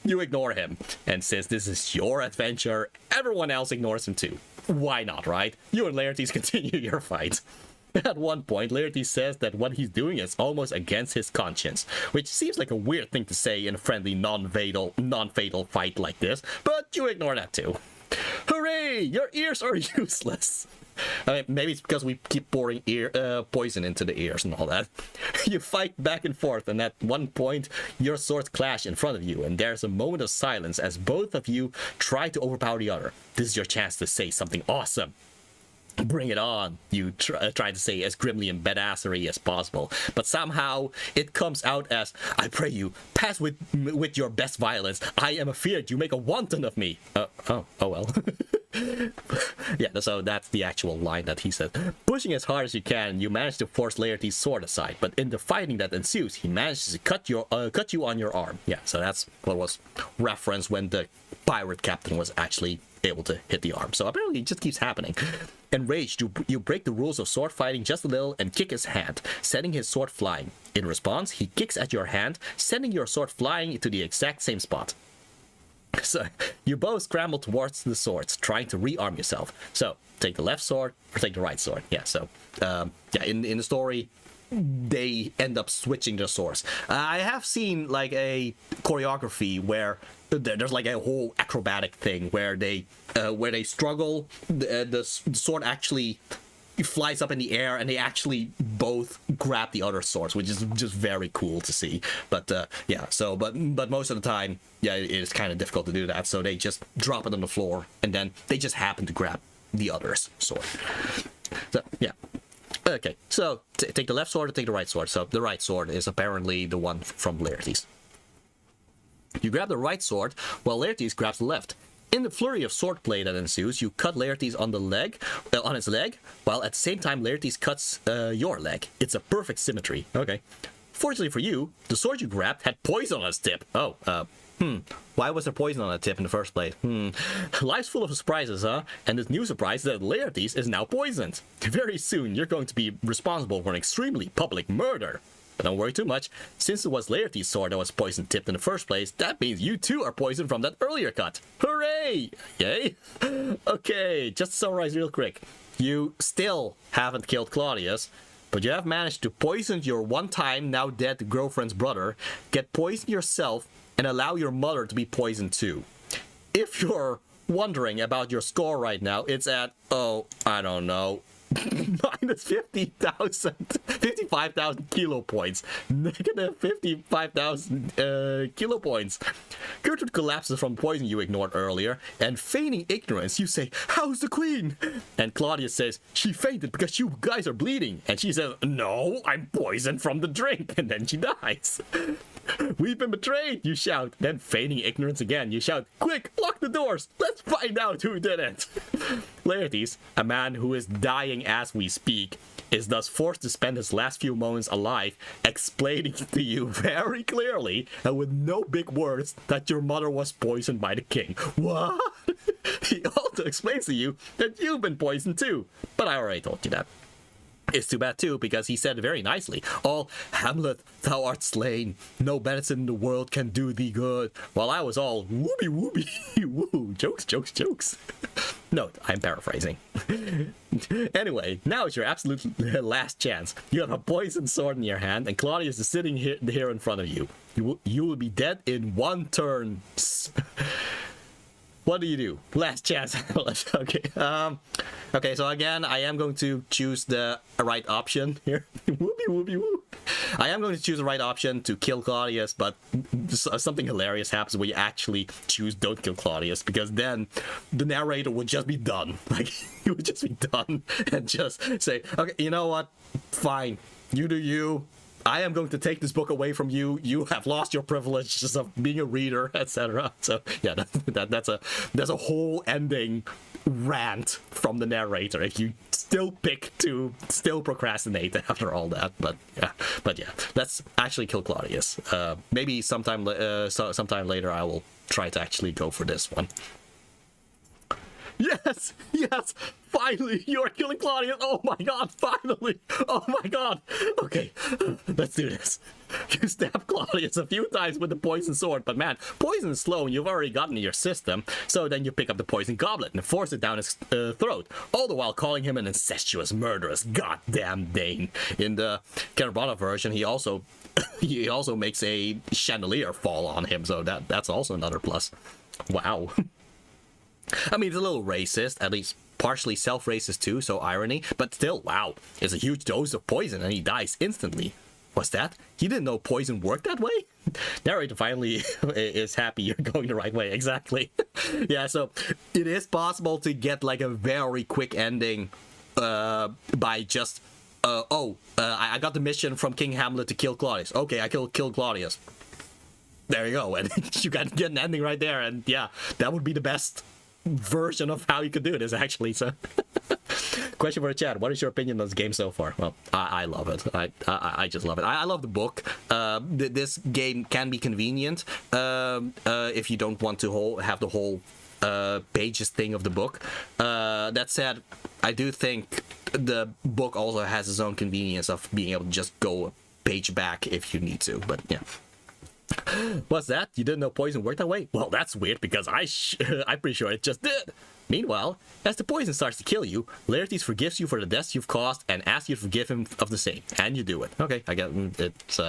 you ignore him, and since this is your adventure, everyone else ignores him too. Why not, right? You and Laertes continue your fight. At one point, Laertes says that what he's doing is almost against his conscience, which seems like a weird thing to say in a friendly, non-fatal fight like this, but you ignore that too. Hooray! Your ears are useless! I mean, maybe it's because we keep pouring poison into the ears and all that. You fight back and forth, and at one point, your swords clash in front of you, and there's a moment of silence as both of you try to overpower the other. This is your chance to say something awesome. Bring it on, you try to say as grimly and badassery as possible, but somehow it comes out as, I pray you, pass with your best violence. I am afeard you make a wanton of me. Oh well. Yeah, so that's the actual line that he said. Pushing as hard as you can, you manage to force Laertes' sword aside, but in the fighting that ensues, he manages to cut you on your arm. Yeah, so that's what was referenced when the pirate captain was actually able to hit the arm. So apparently it just keeps happening. Enraged, you break the rules of sword fighting just a little and kick his hand, sending his sword flying. In response, he kicks at your hand, sending your sword flying to the exact same spot. So you both scramble towards the swords, trying to rearm yourself. So take the left sword or take the right sword. Yeah, so yeah, in the story, they end up switching their swords. I have seen like a choreography where there's like a whole acrobatic thing where they struggle. The sword actually flies up in the air, and they actually both grab the other swords, which is just very cool to see. But yeah, so but most of the time, yeah, it is kind of difficult to do that. So they just drop it on the floor, and then they just happen to grab the other's sword. So yeah. Okay, so take the left sword or take the right sword. So the right sword is apparently the one from Laertes. You grab the right sword while Laertes grabs the left. In the flurry of swordplay that ensues, you cut Laertes on his leg, while at the same time Laertes cuts your leg. It's a perfect symmetry. Okay. Fortunately for you, the sword you grabbed had poison on its tip. Oh, why was there poison on the tip in the first place? Life's full of surprises, huh? And this new surprise is that Laertes is now poisoned. Very soon, you're going to be responsible for an extremely public murder. But don't worry too much. Since it was Laertes' sword that was poison-tipped in the first place, that means you too are poisoned from that earlier cut. Hooray! Yay! Okay, just to summarize real quick. You still haven't killed Claudius, but you have managed to poison your one-time, now dead girlfriend's brother, get poisoned yourself, and allow your mother to be poisoned too. If you're wondering about your score right now, it's at, oh, I don't know, minus 55,000 kilo points. Negative 55,000 kilo points. Gertrude collapses from poison you ignored earlier, and feigning ignorance, you say, "How's the queen?" And Claudius says, "She fainted because you guys are bleeding." And she says, "No, I'm poisoned from the drink." And then she dies. "We've been betrayed," you shout. Then feigning ignorance again, you shout, "Quick, lock the doors. Let's find out who did it." Laertes, a man who is dying as we speak, is thus forced to spend his last few moments alive explaining to you very clearly and with no big words that your mother was poisoned by the king. What? He also explains to you that you've been poisoned too. But I already told you that. It's too bad too, because he said very nicely, all, "Hamlet, thou art slain. No medicine in the world can do thee good." While I was all, "Whoopee whoopee, woo, jokes, jokes, jokes." Note, I'm paraphrasing. Anyway, now it's your absolute last chance. You have a poisoned sword in your hand, and Claudius is sitting here in front of you. You will be dead in 1 turn. What do you do? Last chance. Okay. Okay, so again, I am going to choose the right option here. Whoopee whoopee woo. I am going to choose the right option to kill Claudius, but something hilarious happens when you actually choose don't kill Claudius, because then the narrator would just be done. Like, he would just be done and just say, "Okay, you know what? Fine. You do you. I am going to take this book away from you. You have lost your privileges of being a reader," etc. So yeah, that's a whole ending rant from the narrator. If you still pick to still procrastinate after all that, but yeah, let's actually kill Claudius. Maybe sometime later I will try to actually go for this one. Yes, finally, you are killing Claudius. Oh my god, finally. Oh my god. Okay, let's do this. You stab Claudius a few times with the poison sword, but man, poison is slow and you've already gotten in your system, so then you pick up the poison goblet and force it down his throat, all the while calling him an incestuous, murderous, goddamn Dane. In the Carbona version, he also makes a chandelier fall on him, so that's also another plus. Wow. I mean, it's a little racist, at least partially self-racist too, so irony, but still, wow, it's a huge dose of poison and he dies instantly. What's that? He didn't know poison worked that way? Narrator finally is happy you're going the right way, exactly. Yeah, so it is possible to get like a very quick ending by just, I got the mission from King Hamlet to kill Claudius. Okay, I killed Claudius. There you go, and you can get an ending right there, and yeah, that would be the best version of how you could do this, actually. So question for the chat: what is your opinion on this game so far? Well, I love it. I just love it. I love the book. This game can be convenient if you don't want to have the whole pages thing of the book. That said, I do think the book also has its own convenience of being able to just go a page back if you need to, but yeah. What's that? You didn't know poison worked that way? Well, that's weird, because I'm pretty sure it just did. Meanwhile, as the poison starts to kill you, Laertes forgives you for the deaths you've caused and asks you to forgive him of the same. And you do it. Okay, I get it.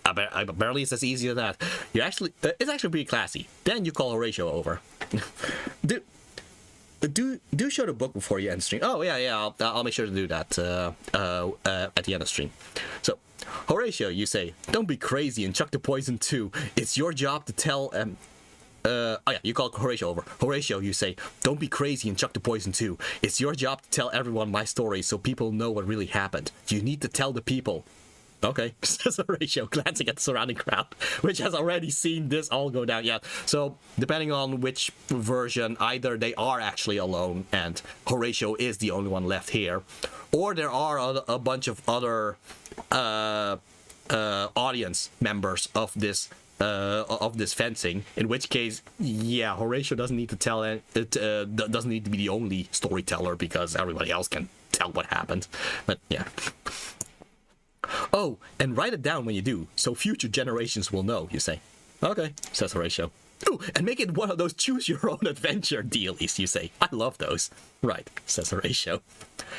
Apparently it's as easy as that. It's actually pretty classy. Then you call Horatio over. Do show the book before you end stream. Oh, yeah, I'll make sure to do that at the end of stream. So, Horatio, you say, don't be crazy and chuck the poison too. It's your job to tell... you call Horatio over. Horatio, you say, don't be crazy and chuck the poison too. It's your job to tell everyone my story so people know what really happened. You need to tell the people. Okay, says Horatio, glancing at the surrounding crowd, which has already seen this all go down. Yeah, so depending on which version, either they are actually alone and Horatio is the only one left here, or there are a bunch of other audience members of this fencing, in which case, yeah, Horatio doesn't need to tell it. Doesn't need to be the only storyteller, because everybody else can tell what happened. But yeah. Oh, and write it down when you do, so future generations will know, you say. Okay, says Horatio. Ooh, and make it one of those choose-your-own-adventure dealies, you say. I love those. Right, says Horatio.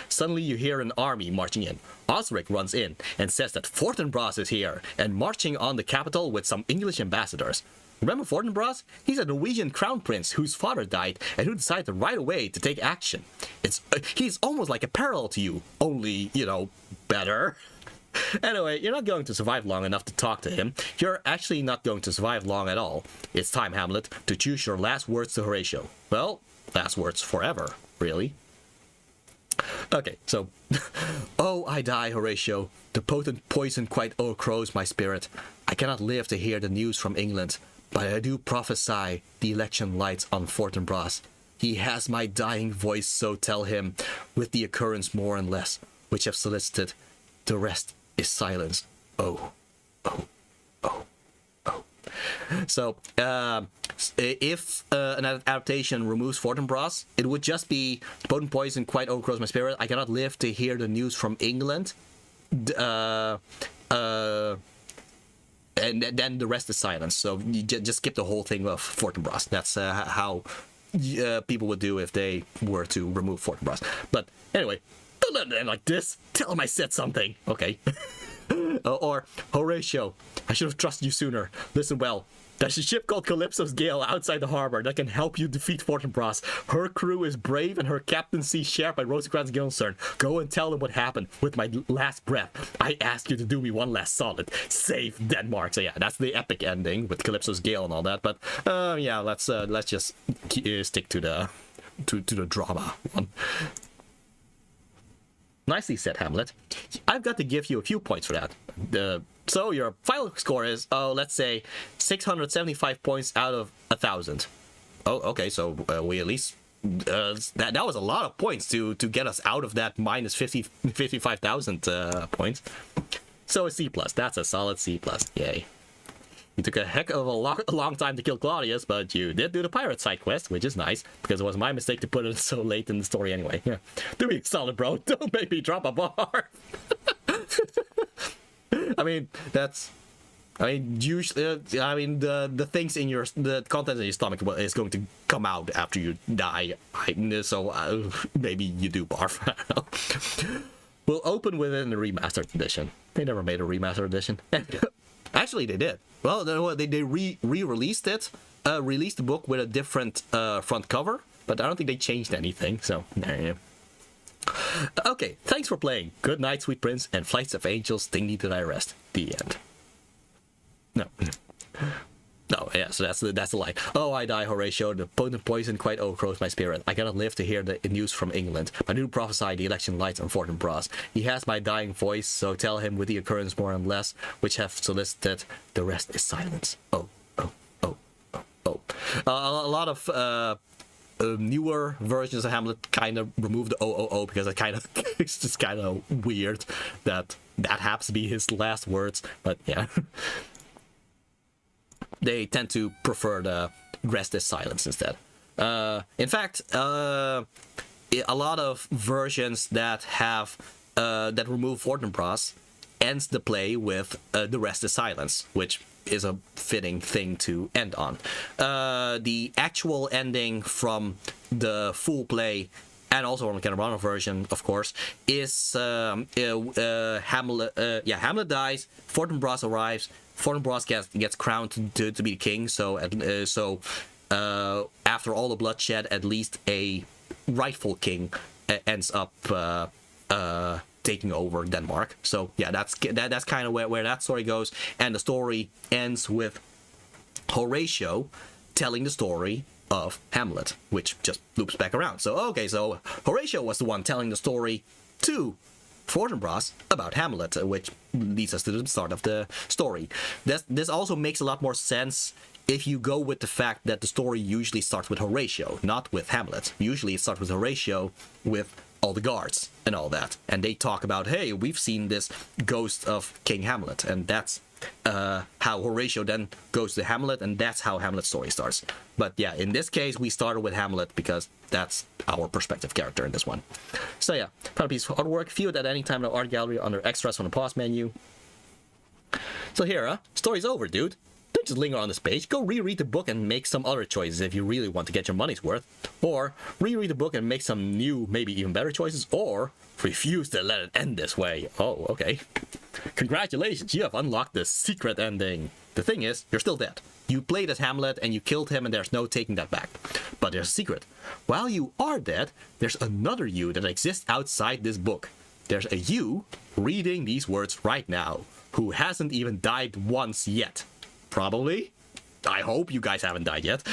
Suddenly you hear an army marching in. Osric runs in and says that Fortinbras is here and marching on the capital with some English ambassadors. Remember Fortinbras? He's a Norwegian crown prince whose father died and who decided right away to take action. He's almost like a parallel to you, only, you know, better. Anyway, you're not going to survive long enough to talk to him. You're actually not going to survive long at all. It's time, Hamlet, to choose your last words to Horatio. Well, last words forever, really. Okay, so... Oh, I die, Horatio. The potent poison quite o'ercrows my spirit. I cannot live to hear the news from England, but I do prophesy the election lights on Fortinbras. He has my dying voice, so tell him, with the occurrence more and less, which have solicited. The rest is silence. Oh, oh, oh, oh. So, if an adaptation removes Fortinbras, it would just be potent poison quite overgrows my spirit. I cannot live to hear the news from England. And then the rest is silence. So you just skip the whole thing of Fortinbras. That's how people would do if they were to remove Fortinbras. But anyway, don't let it end like this. Tell him I said something. Okay. Or, Horatio, I should have trusted you sooner. Listen well. There's a ship called Calypso's Gale outside the harbor that can help you defeat Fortinbras. Her crew is brave and her captaincy shared by Rosencrantz Guildenstern. Go and tell them what happened with my last breath. I ask you to do me one last solid. Save Denmark. So yeah, that's the epic ending with Calypso's Gale and all that. But yeah, let's just stick to the drama one. Nicely said, Hamlet. I've got to give you a few points for that. So your final score is, let's say, 675 points out of 1,000. Oh, okay, so we at least... that was a lot of points to get us out of that minus 55,000 points. So a C+. That's a solid C+. Yay. You took a heck of a long time to kill Claudius, but you did do the pirate side quest, which is nice, because it was my mistake to put it so late in the story anyway. Yeah. Do me solid, bro. Don't make me drop a bar. I mean, usually, the things in the content in your stomach is going to come out after you die. So maybe you do barf. I don't know. We'll open with it in the remastered edition. They never made a remastered edition. Actually, they did. Well, they re-released it, released the book with a different front cover, but I don't think they changed anything, so there you go. Okay, thanks for playing. Good night, sweet prince, and flights of angels sting thee to thy rest. The end. No, yeah, so that's the line. Oh, I die, Horatio. The potent poison quite overthrows my spirit. I cannot live to hear the news from England. I do prophesy the election lights on Fortinbras. He has my dying voice, so tell him with the occurrence more and less, which have solicited. The rest is silence. Oh, oh, oh, oh, oh. A lot of newer versions of Hamlet kind of remove the oh because it's just kind of weird that happens to be his last words. But yeah. They tend to prefer the rest is silence instead. In fact, a lot of versions that have that remove Fortinbras ends the play with the rest is silence, which is a fitting thing to end on. The actual ending from the full play, and also from the Camerano version, of course, is Hamlet. Hamlet dies. Fortinbras arrives. Fortinbras gets crowned to be the king. So after all the bloodshed, at least a rightful king ends up taking over Denmark. So yeah, that's kind of where that story goes, and the story ends with Horatio telling the story of Hamlet, which just loops back around. So okay, so Horatio was the one telling the story to Fortinbras about Hamlet, which leads us to the start of the story. This also makes a lot more sense if you go with the fact that the story usually starts with Horatio, not with Hamlet. Usually it starts with Horatio with all the guards and all that, and they talk about, hey, we've seen this ghost of King Hamlet, and that's how Horatio then goes to Hamlet, and that's how Hamlet's story starts. But yeah, in this case, we started with Hamlet because that's our perspective character in this one. So yeah, proud piece of artwork. View it at any time in the art gallery under extras on the pause menu. So here, story's over, dude. Don't just linger on this page. Go reread the book and make some other choices if you really want to get your money's worth. Or reread the book and make some new, maybe even better choices. Or refuse to let it end this way. Oh, okay. Congratulations, you have unlocked the secret ending. The thing is, you're still dead. You played as Hamlet and you killed him and there's no taking that back. But there's a secret. While you are dead, there's another you that exists outside this book. There's a you reading these words right now, who hasn't even died once yet. Probably. I hope you guys haven't died yet.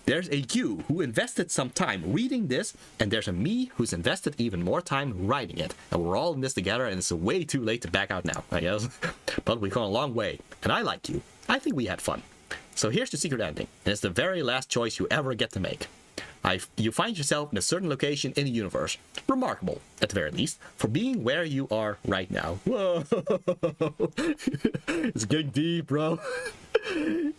There's a you who invested some time reading this, and there's a me who's invested even more time writing it. And we're all in this together, and it's way too late to back out now, I guess. But we've gone a long way, and I like you. I think we had fun. So here's the secret ending, and it's the very last choice you ever get to make. You find yourself in a certain location in the universe. Remarkable, at the very least, for being where you are right now. Whoa! It's getting deep, bro.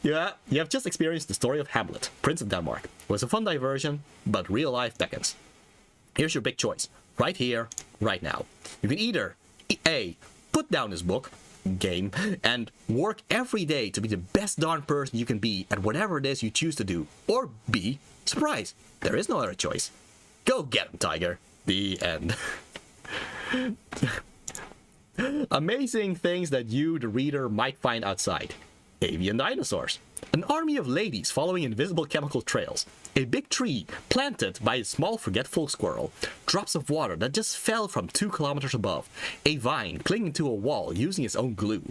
Yeah, you have just experienced the story of Hamlet, Prince of Denmark. It was a fun diversion, but real life beckons. Here's your big choice, right here, right now. You can either A, put down this book, game, and work every day to be the best darn person you can be at whatever it is you choose to do, or B, surprise, there is no other choice. Go get him, tiger. The end. Amazing things that you, the reader, might find outside. Avian dinosaurs. An army of ladies following invisible chemical trails. A big tree planted by a small forgetful squirrel. Drops of water that just fell from 2 kilometers above. A vine clinging to a wall using its own glue.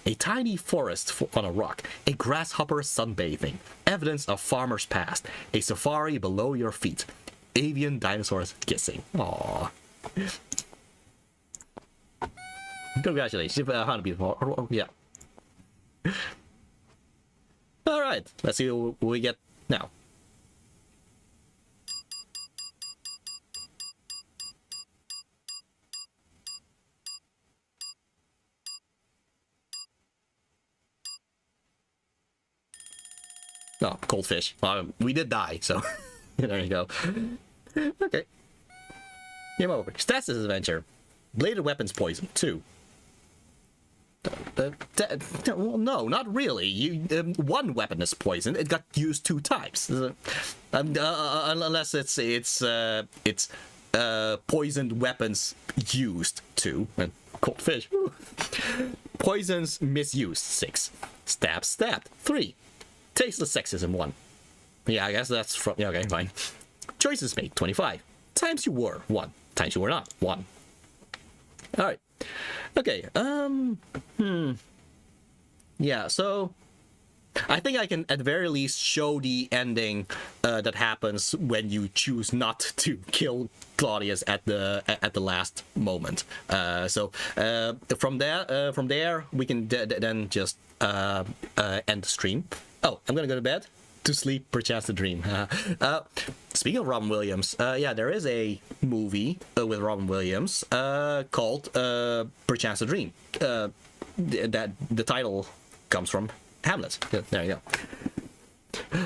A tiny forest on a rock. A grasshopper sunbathing. Evidence of farmers past. A safari below your feet. Avian dinosaurs kissing. Aww. Congratulations, 100 people. Yeah. Alright, let's see what we get now. Oh, cold fish. We did die, so there you go. Okay. Game over. Stats this adventure. Bladed weapons poison, 2. Well, no, not really. One weapon is poisoned. It got used 2 times. Unless it's poisoned weapons used 2. Cold fish. Poisons misused, 6. Stab stabbed, 3. Tasteless sexism, 1. Yeah, I guess that's from... Yeah, okay, fine. Choices made, 25. Times you were, 1. Times you were not, 1. Alright. Okay, yeah, so I think I can at the very least show the ending that happens when you choose not to kill Claudius at the last moment. From there we can then just end the stream. Oh, I'm gonna go to bed. To sleep, perchance to dream. Speaking of Robin Williams, yeah, there is a movie with Robin Williams called Perchance to Dream. That the title comes from Hamlet. There you go.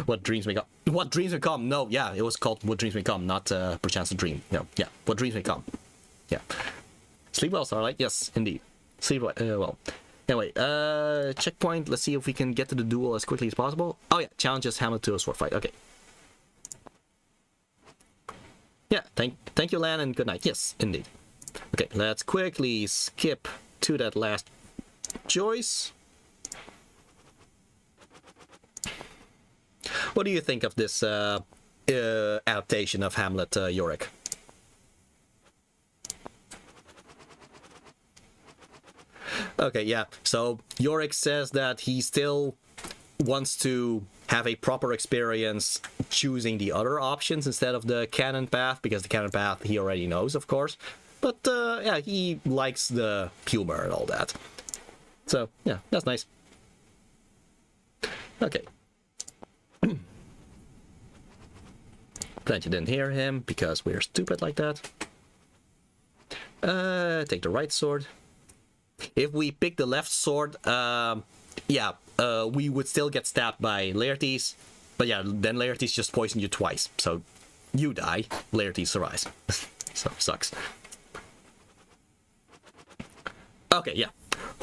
What dreams may come. What dreams may come. No, yeah, it was called What Dreams May Come, not Perchance to Dream. No, yeah, What Dreams May Come. Yeah. Sleep well, Starlight. Yes, indeed. Sleep well. Anyway, checkpoint. Let's see if we can get to the duel as quickly as possible. Oh yeah, challenges Hamlet to a sword fight. Okay. Yeah, thank you, Lan, and good night. Yes, indeed. Okay, let's quickly skip to that last choice. What do you think of this adaptation of Hamlet, Yorick? Okay, yeah. So Yorick says that he still wants to have a proper experience choosing the other options instead of the canon path, because the canon path he already knows, of course. But yeah, he likes the humor and all that. So yeah, that's nice. Okay. Glad you didn't hear him because we're stupid like that. Take the right sword. If we pick the left sword, yeah, we would still get stabbed by Laertes. But yeah, then Laertes just poisoned you twice. So you die, Laertes survives. So sucks. Okay, yeah.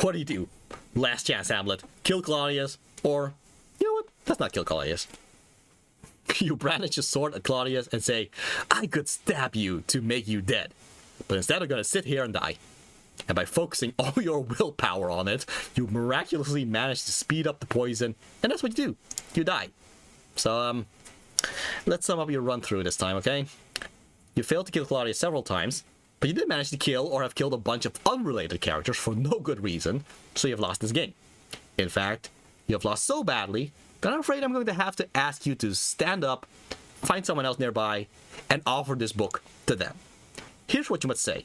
What do you do? Last chance, Hamlet. Kill Claudius, or, you know That's not kill Claudius. You brandish a sword at Claudius and say, I could stab you to make you dead. But instead I'm gonna sit here and die. And by focusing all your willpower on it, you miraculously manage to speed up the poison, and that's what you do. You die. So, let's sum up your run through this time, okay? You failed to kill Claudius several times, but you did manage to kill or have killed a bunch of unrelated characters for no good reason, so you've lost this game. In fact, you have lost so badly that I'm afraid I'm going to have to ask you to stand up, find someone else nearby, and offer this book to them. Here's what you must say.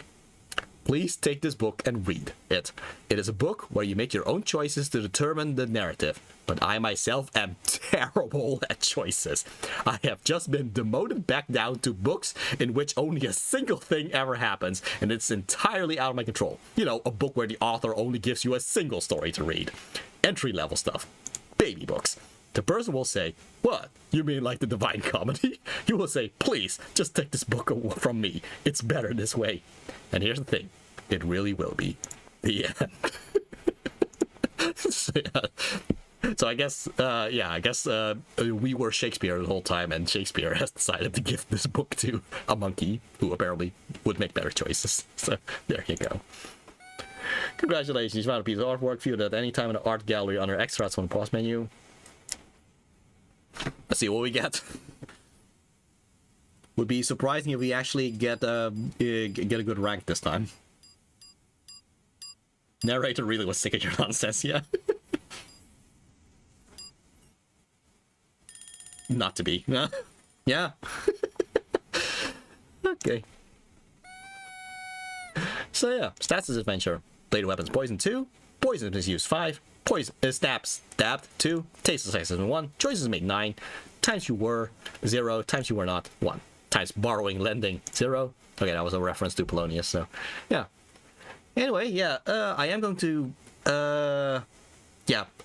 Please take this book and read it. It is a book where you make your own choices to determine the narrative, but I myself am terrible at choices. I have just been demoted back down to books in which only a single thing ever happens, and it's entirely out of my control. You know, a book where the author only gives you a single story to read. Entry-level stuff. Baby books. The person will say, what? You mean like the Divine Comedy? You will say, please, just take this book from me. It's better this way. And here's the thing. It really will be. The end. So I guess, we were Shakespeare the whole time, and Shakespeare has decided to give this book to a monkey who apparently would make better choices. So there you go. Congratulations, you found a piece of artwork viewed at any time in the art gallery under extras on the pause menu. Let's see what we get. Would be surprising if we actually get a good rank this time. Narrator really was sick of your nonsense, yeah. Not to be. Yeah. Okay. So yeah, stats is adventure. Blade weapons poison 2, poison is used 5, poison stabs stabbed 2, taste of success 1, choices made 9, times you were 0, times you were not 1, times borrowing lending 0. Okay, that was a reference to Polonius, so yeah. Anyway, yeah, I am going to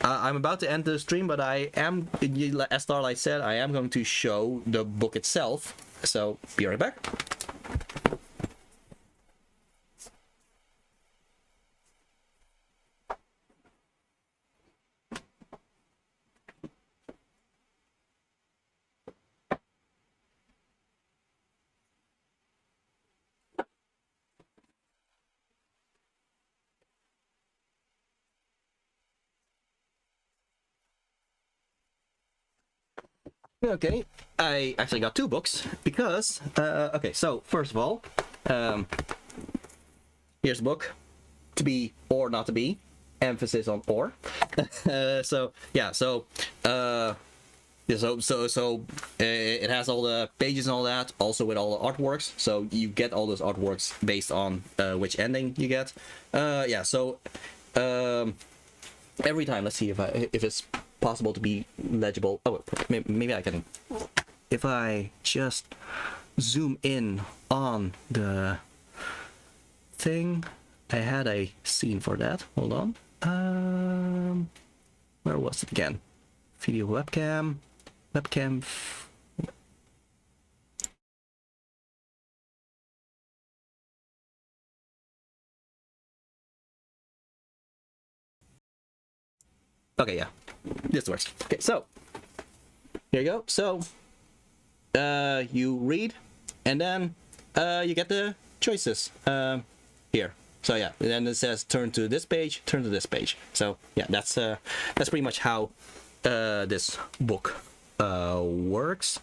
I'm about to end the stream, but I am, as Starlight said, I am going to show the book itself, so be right back. Okay, I actually got 2 books because, okay, so first of all, here's the book, To Be or Not to Be, emphasis on or. It has all the pages and all that, also with all the artworks, so you get all those artworks based on which ending you get. Every time, let's see if it's possible to be legible. Oh, maybe I can, if I just zoom in on the thing. I had a scene for that. Hold on. Where was it again? Video webcam. Okay, yeah, this works. Okay, so here you go. So you read, and then you get the choices here. So yeah, and then it says turn to this page, turn to this page. So yeah, that's pretty much how this book works.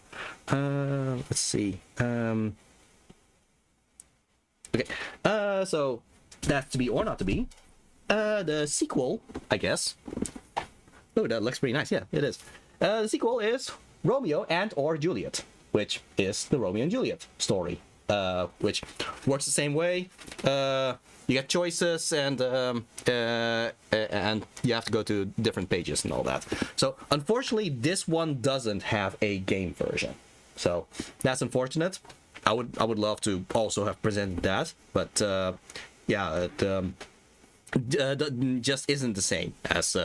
Let's see. Okay, so that's To Be or Not to Be. The sequel, I guess. Oh, that looks pretty nice. Yeah, it is. The sequel is Romeo and or Juliet, which is the Romeo and Juliet story, which works the same way. You get choices, and you have to go to different pages and all that. So unfortunately, this one doesn't have a game version. So that's unfortunate. I would love to also have presented that, but yeah, it just isn't the same as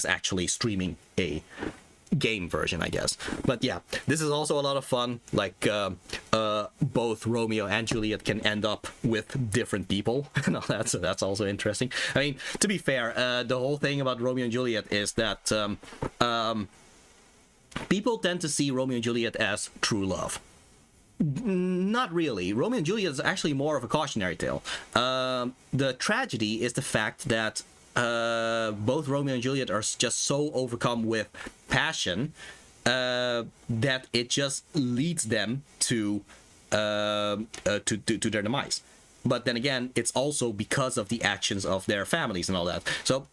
actually streaming a game version, I guess. But yeah, this is also a lot of fun. Like both Romeo and Juliet can end up with different people and all that, so that's also interesting. I mean, to be fair, the whole thing about Romeo and Juliet is that people tend to see Romeo and Juliet as true love. Not really. Romeo and Juliet is actually more of a cautionary tale. The tragedy is the fact that both Romeo and Juliet are just so overcome with passion that it just leads them to their demise. But then again, it's also because of the actions of their families and all that. So,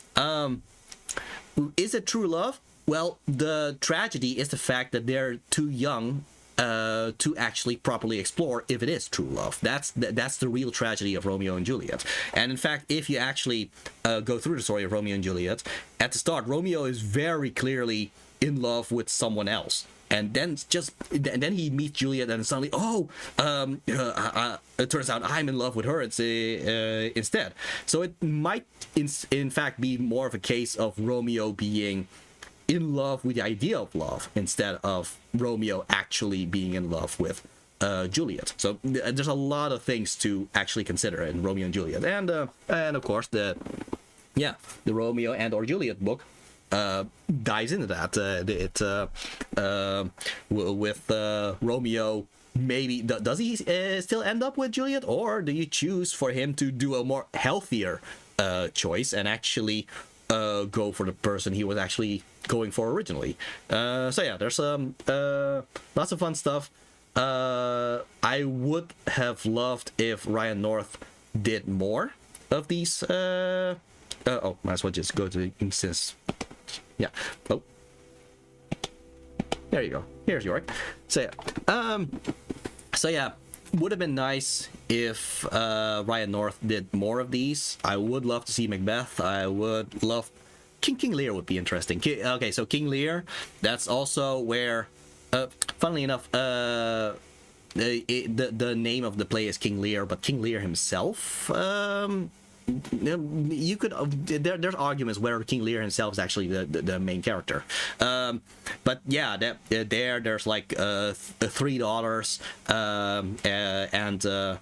is it true love? Well, the tragedy is the fact that they're too young to actually properly explore if it is true love. That's the real tragedy of Romeo and Juliet. And in fact, if you actually go through the story of Romeo and Juliet, at the start, Romeo is very clearly in love with someone else. And then he meets Juliet, and suddenly, it turns out I'm in love with her instead. So it might, in fact, be more of a case of Romeo being in love with the idea of love instead of Romeo actually being in love with Juliet. So there's a lot of things to actually consider in Romeo and Juliet, and of course the Romeo and or Juliet book dives into that. With Romeo, maybe does he still end up with Juliet, or do you choose for him to do a more healthier choice and actually go for the person he was actually going for originally? So yeah, there's lots of fun stuff. I would have loved if Ryan North did more of these. Might as well just go to the instance. Yeah. Oh. There you go. Here's Yorick. So yeah. Would have been nice if Ryan North did more of these. I would love to see Macbeth. I would love King Lear would be interesting. Okay, so King Lear, that's also where, funnily enough, the name of the play is King Lear, but King Lear himself, you could there's arguments whether King Lear himself is actually the main character. But yeah, there's like 3 daughters and a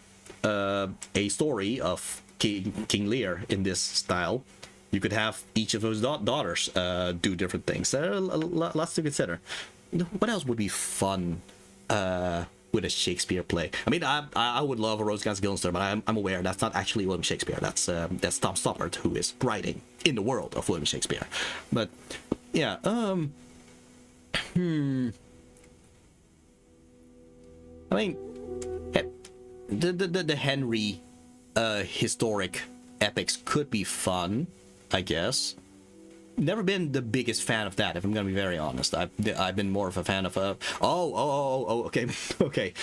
story of King Lear in this style. You could have each of those daughters do different things. Lots to consider. What else would be fun with a Shakespeare play? I mean, I would love a Rosencrantz Guildenstern, but I'm aware that's not actually William Shakespeare. That's Tom Stoppard, who is writing in the world of William Shakespeare. But yeah, I mean, the Henry historic epics could be fun, I guess. Never been the biggest fan of that, if I'm gonna be very honest. I've been more of a fan of okay.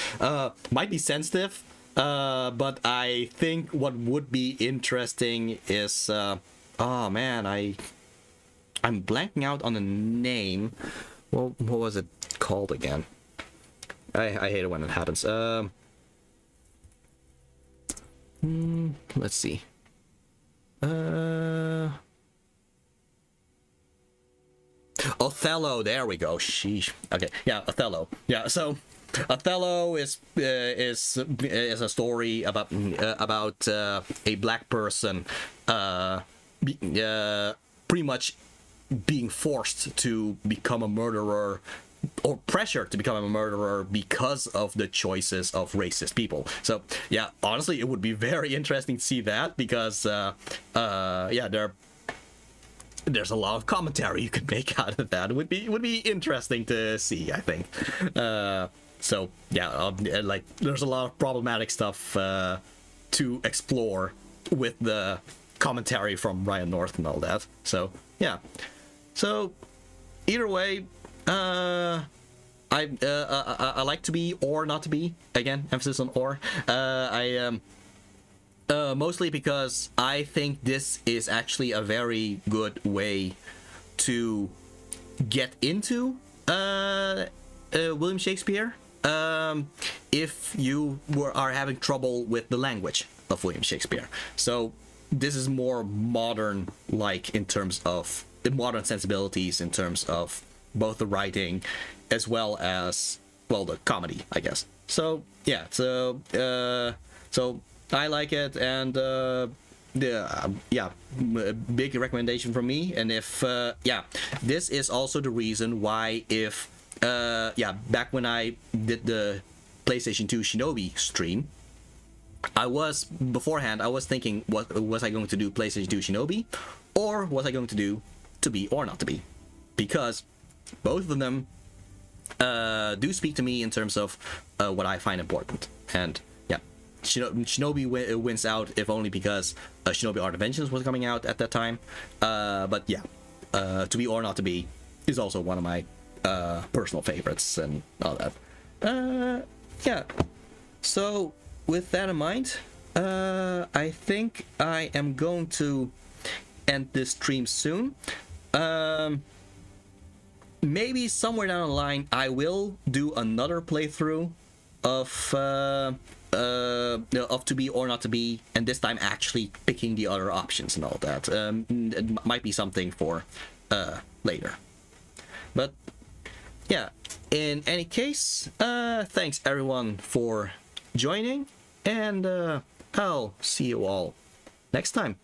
Might be sensitive, but I think what would be interesting is I'm blanking out on the name. Well, what was it called again? I hate it when it happens. Let's see. Othello, there we go. Sheesh. Okay, yeah, Othello. Yeah, so Othello is a story about a black person pretty much being forced to become a murderer, or pressured to become a murderer because of the choices of racist people. So yeah, honestly, it would be very interesting to see that, because there's a lot of commentary you could make out of that. It would be interesting to see, I think. So yeah, like there's a lot of problematic stuff to explore with the commentary from Ryan North and all that. So yeah, so either way, I like to be or not to be. Again, emphasis on or. Mostly because I think this is actually a very good way to get into William Shakespeare if you are having trouble with the language of William Shakespeare. So this is more modern, like in terms of the modern sensibilities, in terms of both the writing as well as, well, the comedy, I guess. So yeah, so I like it, and big recommendation from me. And if this is also the reason why, if yeah, back when I did the PlayStation 2 Shinobi stream, I was thinking, was I going to do PlayStation 2 Shinobi, or was I going to do To Be or Not To Be? Because both of them do speak to me in terms of what I find important. And yeah, Shinobi wins out, if only because Shinobi Art of Vengeance was coming out at that time. But yeah, To Be or Not To Be is also one of my personal favorites and all that. Yeah, so with that in mind, I think I am going to end this stream soon. Maybe somewhere down the line I will do another playthrough of To Be or Not To Be, and this time actually picking the other options and all that. It might be something for later. But yeah, in any case, thanks everyone for joining, and I'll see you all next time.